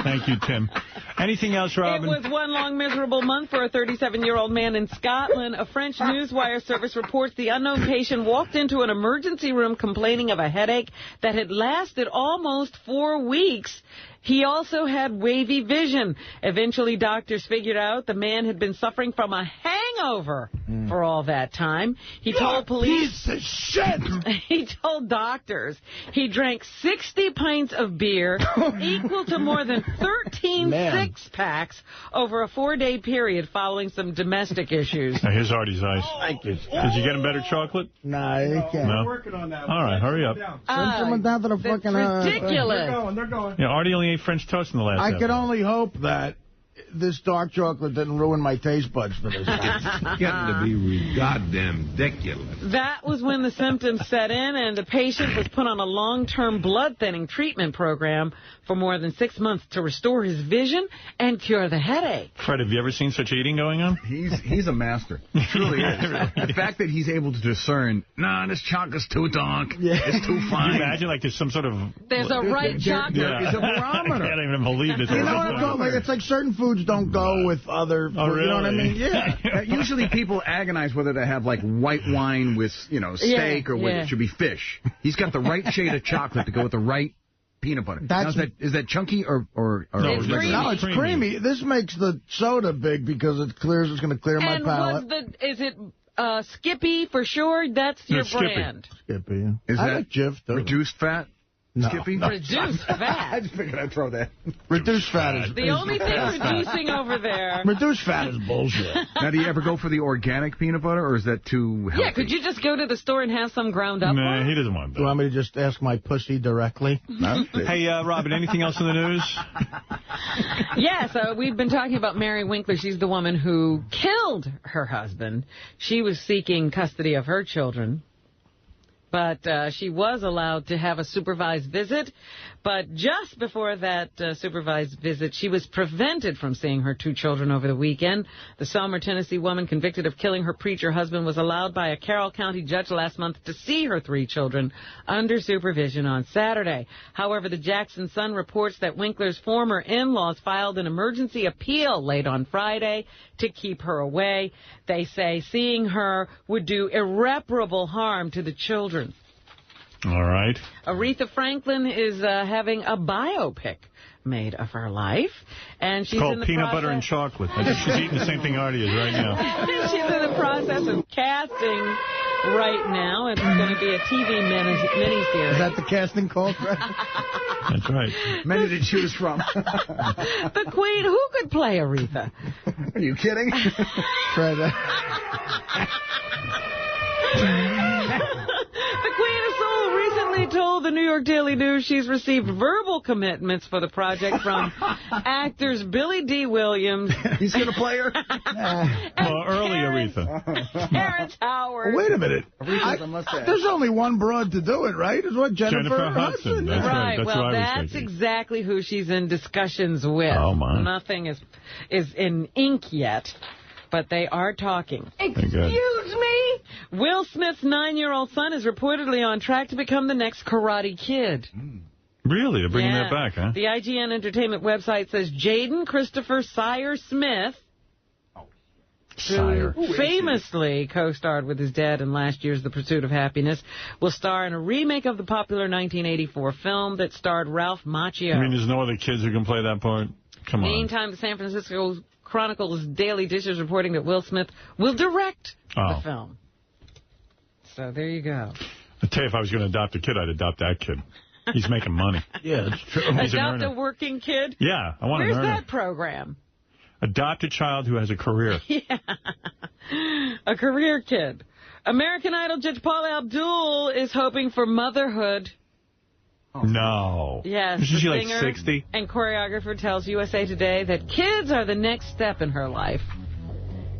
Thank you, Tim. Anything else, Robin? It was one long miserable month for a 37-year-old man in Scotland. A French newswire service reports the unknown patient walked into an emergency room complaining of a headache that had lasted almost 4 weeks. He also had wavy vision. Eventually, doctors figured out the man had been suffering from a hangover for all that time. He told police... Piece of shit! He told doctors he drank 60 pints of beer, equal to more than 13 six-packs over a 4-day period following some domestic issues. Now, here's Artie's ice. Thank you. Did you get him better chocolate? Nah, you can't. No? Working on that. All right, hurry up. Send someone down to the fucking... ridiculous. They're going. Yeah, Artie only ate French toast in the last I episode. could only hope that this dark chocolate didn't ruin my taste buds for this. It's getting to be goddamn ridiculous. That was when the symptoms set in, and the patient was put on a long-term blood thinning treatment program for more than 6 months to restore his vision and cure the headache. Fred, have you ever seen such eating going on? He's a master. He truly is. The fact that he's able to discern, nah, this chocolate's too dark. It's too fine. Can you imagine, like, there's some sort of... There's a right chocolate. Yeah. It's a barometer. I can't even believe this. You know what I'm talking about? It's like certain foods wives don't go with other... really? You know what I mean? Yeah. Usually people agonize whether to have, like, white wine with, steak or whether it should be fish. He's got the right shade of chocolate to go with the right peanut butter. Now, is that chunky or no, it's creamy. This makes the soda big because it's going to clear my palate. Is it Skippy for sure? That's your brand. Skippy. Is I that like Jif, too. Reduced fat? No. Skippy? No. Reduced fat. I just figured I'd throw that. Reduced fat is... The only thing reducing over there... Reduced fat is bullshit. Now, do you ever go for the organic peanut butter, or is that too healthy? Yeah, could you just go to the store and have some ground up? Nah, he doesn't want that. Do you want me to just ask my pussy directly? No. Hey, Robin, anything else in the news? Yes, we've been talking about Mary Winkler. She's the woman who killed her husband. She was seeking custody of her children. But she was allowed to have a supervised visit. But just before that supervised visit, she was prevented from seeing her 2 children over the weekend. The Selmer, Tennessee woman convicted of killing her preacher husband was allowed by a Carroll County judge last month to see her 3 children under supervision on Saturday. However, the Jackson Sun reports that Winkler's former in-laws filed an emergency appeal late on Friday to keep her away. They say seeing her would do irreparable harm to the children. All right. Aretha Franklin is having a biopic made of her life. And she's called in the Peanut process... Butter and Chocolate. I think she's eating the same thing Artie is right now. She's in the process of casting right now. It's going to be a TV miniseries. Is that the casting call, Fred? That's right. Many to choose from. The Queen, who could play Aretha? Are you kidding? Fred. The Queen of Soul recently told the New York Daily News she's received verbal commitments for the project from actors Billy D. Williams. He's going to play her? Early Aretha. Terrence Howard. Wait a minute. There's only one broad to do it, right? Is what Jennifer Hudson. That's right. That's well, what that's exactly who she's in discussions with. Oh, my. Nothing is in ink yet. But they are talking. Excuse me? Will Smith's 9-year-old son is reportedly on track to become the next Karate Kid. Really? They're bringing that back, huh? The IGN Entertainment website says Jaden Christopher Sire Smith, who famously co-starred with his dad in last year's The Pursuit of Happiness, will star in a remake of the popular 1984 film that starred Ralph Macchio. I mean, there's no other kids who can play that part? Come on. Meantime, the San Francisco Chronicle's Daily Dish is reporting that Will Smith will direct the film. So there you go. I tell you, if I was going to adopt a kid, I'd adopt that kid. He's making money. Yeah, that's true. Adopt a working kid? Yeah, I want to Where's earner. that program? Adopt a child who has a career. Yeah, a career kid. American Idol judge Paula Abdul is hoping for motherhood. No. Yes, Isn't she like singer 60? and choreographer tells USA Today that kids are the next step in her life.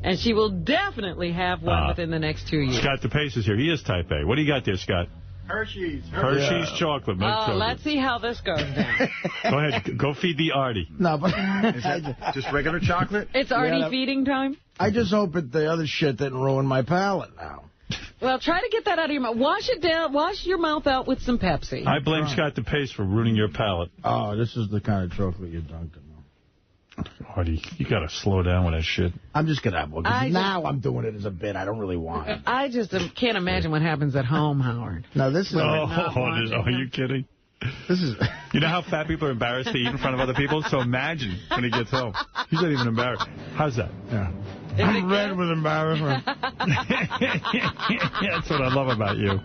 And she will definitely have one within the next 2 years. Scott DePace is here. He is type A. What do you got there, Scott? Hershey's. Hershey's chocolate milk chocolate. Let's see how this goes down. Go ahead. Go feed the Artie. No, but is that just regular chocolate? It's Artie feeding time? I just hope that the other shit didn't ruin my palate now. Well, try to get that out of your mouth. Wash it down. Wash your mouth out with some Pepsi. I blame Scott DePace for ruining your palate. Oh, this is the kind of chocolate you're dunking. Artie, you got to slow down with that shit. I'm just going to have one. Now I'm doing it as a bit. I don't really want it. I just can't imagine what happens at home, Howard. No, this is... are you kidding? This is... You know how fat people are embarrassed to eat in front of other people? So imagine when he gets home. He's not even embarrassed. How's that? Yeah. I'm red with embarrassment. That's what I love about you.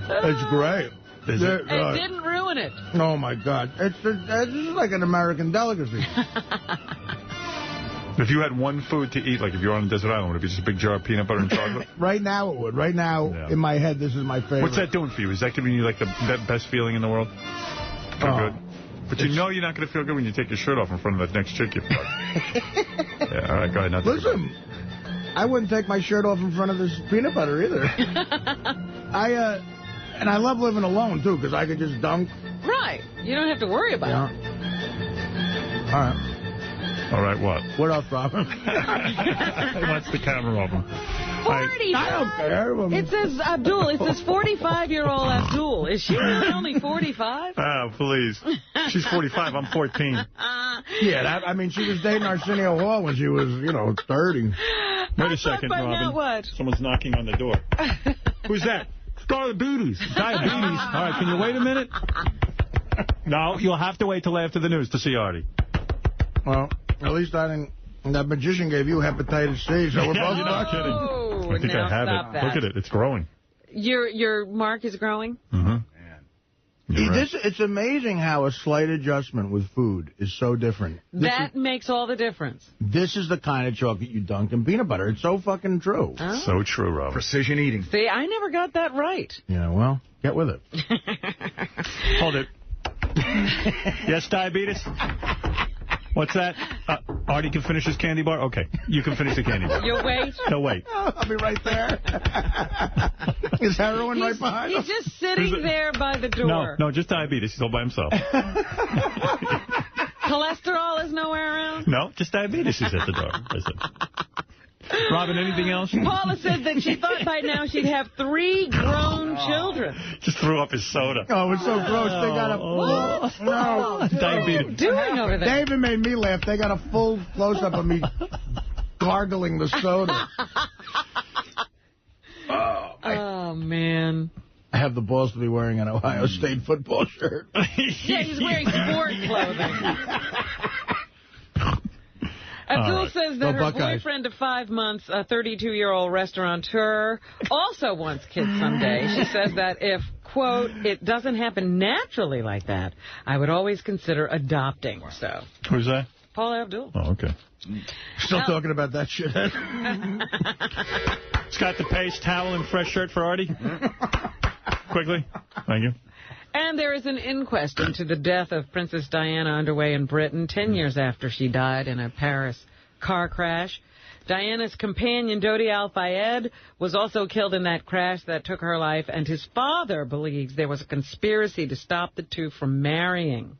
It's great. Is it? It didn't ruin it. Oh, my God. This is like an American delicacy. If you had one food to eat, like if you were on a desert island, would it be just a big jar of peanut butter and chocolate? Right now it would. Right now, in my head, this is my favorite. What's that doing for you? Is that giving you like the best feeling in the world? Feel good? But you know you're not going to feel good when you take your shirt off in front of that next chick you fuck. Yeah, all right, go ahead. Listen, I wouldn't take my shirt off in front of this peanut butter either. And I love living alone, too, because I could just dunk. Right. You don't have to worry about it. All right. All right, what? What else, Robin? He wants the camera open. 45. I don't care. It says Abdul. It says 45-year-old Abdul. Is she really only 45? Oh, please. She's 45. I'm 14. Yeah, I mean, she was dating Arsenio Hall when she was, 30. Wait a second, Robin. What? Someone's knocking on the door. Who's that? Diabetes. Diabetes. All right, can you wait a minute? No, you'll have to wait till after the news to see Artie. Well, at least I didn't. That magician gave you hepatitis C, so we're both not kidding. I think I have it. That. Look at it. It's growing. Your mark is growing? Mm-hmm. It's amazing how a slight adjustment with food is so different. That makes all the difference. This is the kind of chocolate you dunk in peanut butter. It's so fucking true. Oh. So true, Robert. Precision eating. See, I never got that right. Yeah, well, get with it. Hold it. Yes, diabetes? What's that? Artie can finish his candy bar? Okay, you can finish the candy bar. You'll wait? He'll wait. I'll be right there. Is heroin right behind him? He's just sitting there by the door. No, just diabetes. He's all by himself. Cholesterol is nowhere around? No, just diabetes is at the door. Listen. Robin, anything else? Paula said that she thought by now she'd have 3 grown children. Just threw up his soda. Oh, it's so gross. They got a no. Diabetes. What are you doing over there? David made me laugh. They got a full close-up of me gargling the soda. Oh, man. I have the balls to be wearing an Ohio State football shirt. Yeah, he's wearing sport clothing. Abdul says that her boyfriend of 5 months, a 32-year-old restaurateur, also wants kids someday. She says that if, quote, it doesn't happen naturally like that, I would always consider adopting. So. Who's that? Paula Abdul. Oh, okay. Still talking about that shit. Scott DePace, towel and fresh shirt for Artie. Quickly. Thank you. And there is an inquest into the death of Princess Diana underway in Britain 10 years after she died in a Paris car crash. Diana's companion, Dodi Al-Fayed, was also killed in that crash that took her life, and his father believes there was a conspiracy to stop the two from marrying.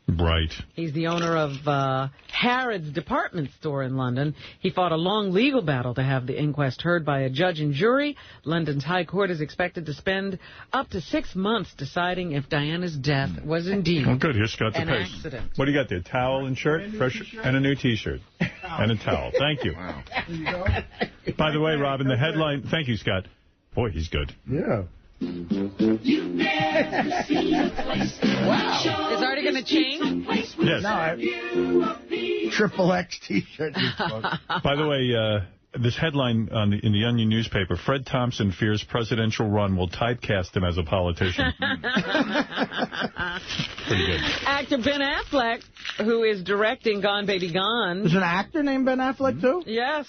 Right. He's the owner of Harrods department store in London. He fought a long legal battle to have the inquest heard by a judge and jury. London's High Court is expected to spend up to 6 months deciding if Diana's death was indeed good. Here's Scott an DePace. accident. What do you got there? Towel and shirt? Fresh and a new T-shirt. And a towel. Thank you. Wow. By the way, Robin, the headline... Thank you, Scott. Boy, he's good. Yeah. Wow. Is Artie going to change? Yes. No, Triple X T-shirt. By the way, this headline in the Onion newspaper, Fred Thompson fears presidential run will typecast him as a politician. Pretty good. Actor Ben Affleck, who is directing Gone Baby Gone. There's an actor named Ben Affleck, too? Yes.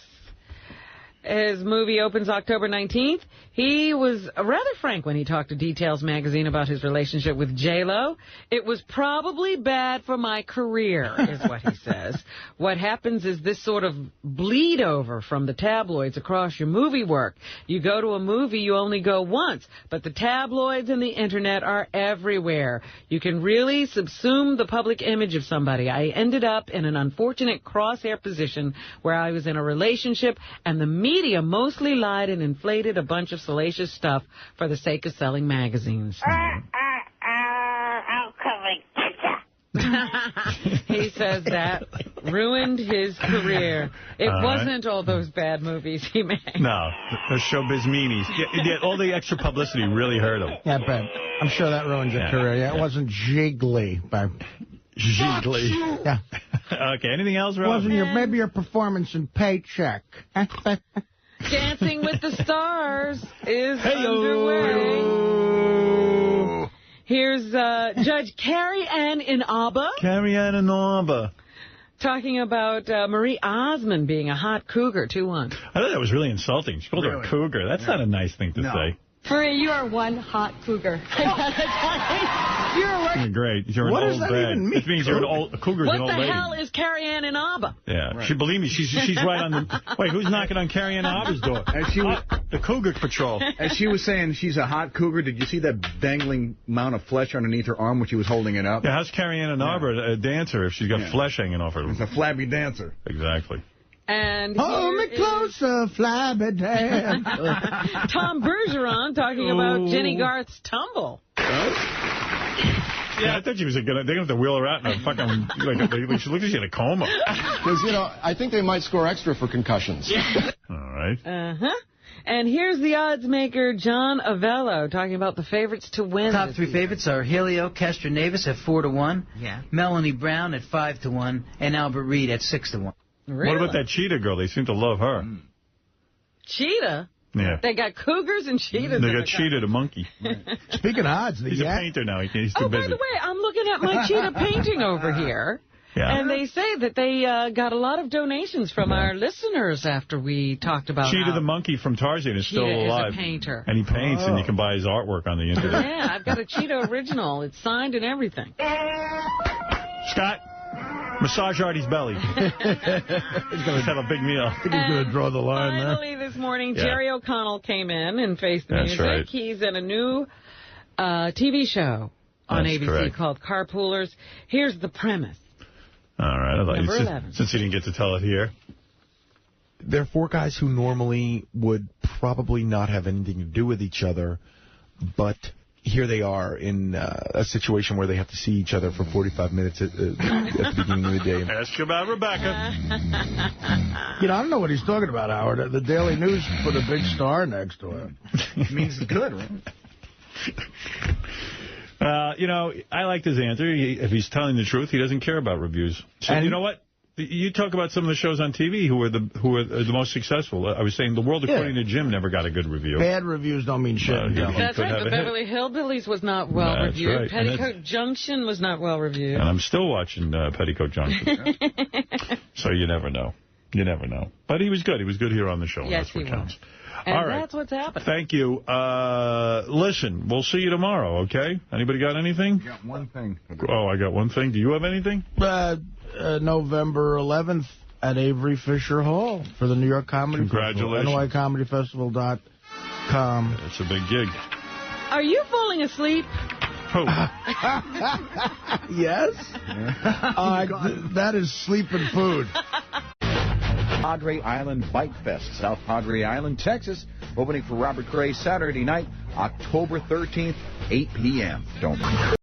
His movie opens October 19th. He was rather frank when he talked to Details magazine about his relationship with J-Lo. It was probably bad for my career, is what he says. What happens is this sort of bleed over from the tabloids across your movie work. You go to a movie, you only go once, but the tabloids and the Internet are everywhere. You can really subsume the public image of somebody. I ended up in an unfortunate crosshair position where I was in a relationship and the media mostly lied and inflated a bunch of salacious stuff for the sake of selling magazines. I'm coming. He says that ruined his career. It wasn't all those bad movies he made. No, those showbiz meanies. Yeah, all the extra publicity really hurt him. Yeah, Ben. I'm sure that ruined your career. Yeah, it wasn't Jiggly. Jiggly. Yeah. Okay, anything else, Rob? Wasn't maybe your performance in Paycheck. Dancing with the Stars is underway. Here's Judge Carrie Ann Inaba. Carrie Ann Inaba. Talking about Marie Osmond being a hot cougar, 2-1. I thought that was really insulting. She called her a cougar. That's not a nice thing to say. Marie, you are one hot cougar. You're great. You're an old bag. It means you're an old cougar. What an old the lady. hell is Carrie Ann Inaba? Yeah, right. Believe me, she's right on the... Wait, who's knocking on Carrie Ann Inaba's door? The Cougar Patrol. As she was saying, she's a hot cougar. Did you see that dangling amount of flesh underneath her arm when she was holding it up? Yeah, how's Carrie Ann Inaba a dancer if she's got flesh hanging off her? It's a flabby dancer. Exactly. And hold me closer, flabby dad. Tom Bergeron talking about Jenny Garth's tumble. Yeah, I thought she was they're going to have to wheel her out in a fucking, she looks like she's in a coma. Because, I think they might score extra for concussions. All right. Uh-huh. And here's the odds maker, John Avello, talking about the favorites to win. Top three favorites are Helio Castroneves at 4-1. Yeah. Melanie Brown at 5-1. And Albert Reed at 6-1. Really? What about that cheetah girl? They seem to love her. Cheetah? Yeah. They got cougars and cheetahs. They got Cheetah the monkey. Right. Speaking of odds, he's a painter now. He's too busy. By the way, I'm looking at my cheetah painting over here. Yeah. And they say that they got a lot of donations from our listeners after we talked about Cheetah the monkey from Tarzan is still alive. Is a painter. And he paints, and you can buy his artwork on the internet. Yeah, I've got a Cheetah original. It's signed and everything. Scott, massage Artie's belly. He's going to have a big meal. I think he's going to draw the line there. Finally, this morning, Jerry O'Connell came in and faced the music. Right. He's in a new TV show on ABC called Carpoolers. Here's the premise. All right. Number 11. Since he didn't get to tell it here. They're four guys who normally would probably not have anything to do with each other, but here they are in a situation where they have to see each other for 45 minutes at the beginning of the day. Ask about Rebecca. I don't know what he's talking about, Howard. The Daily News put a big star next to him. It means it's good, right? I liked his answer. If he's telling the truth, he doesn't care about reviews. So, you know what? You talk about some of the shows on TV who are the most successful. I was saying The World According to Jim never got a good review. Bad reviews don't mean shit. That's right. The Beverly Hillbillies was not well reviewed. Right. Petticoat Junction was not well reviewed. And I'm still watching Petticoat Junction. So you never know. You never know. But he was good. He was good here on the show. Yes, that's what he counts. was. And all right. That's what's happening. Thank you. Listen, we'll see you tomorrow, okay? Anybody got anything? I got one thing. Oh, I got one thing. Do you have anything? November 11th at Avery Fisher Hall for the New York Comedy Festival. Congratulations. NYComedyFestival.com. It's a big gig. Are you falling asleep? Who? Yes. That is sleeping food. Padre Island Bike Fest, South Padre Island, Texas. Opening for Robert Cray Saturday night, October 13th, 8 p.m. Don't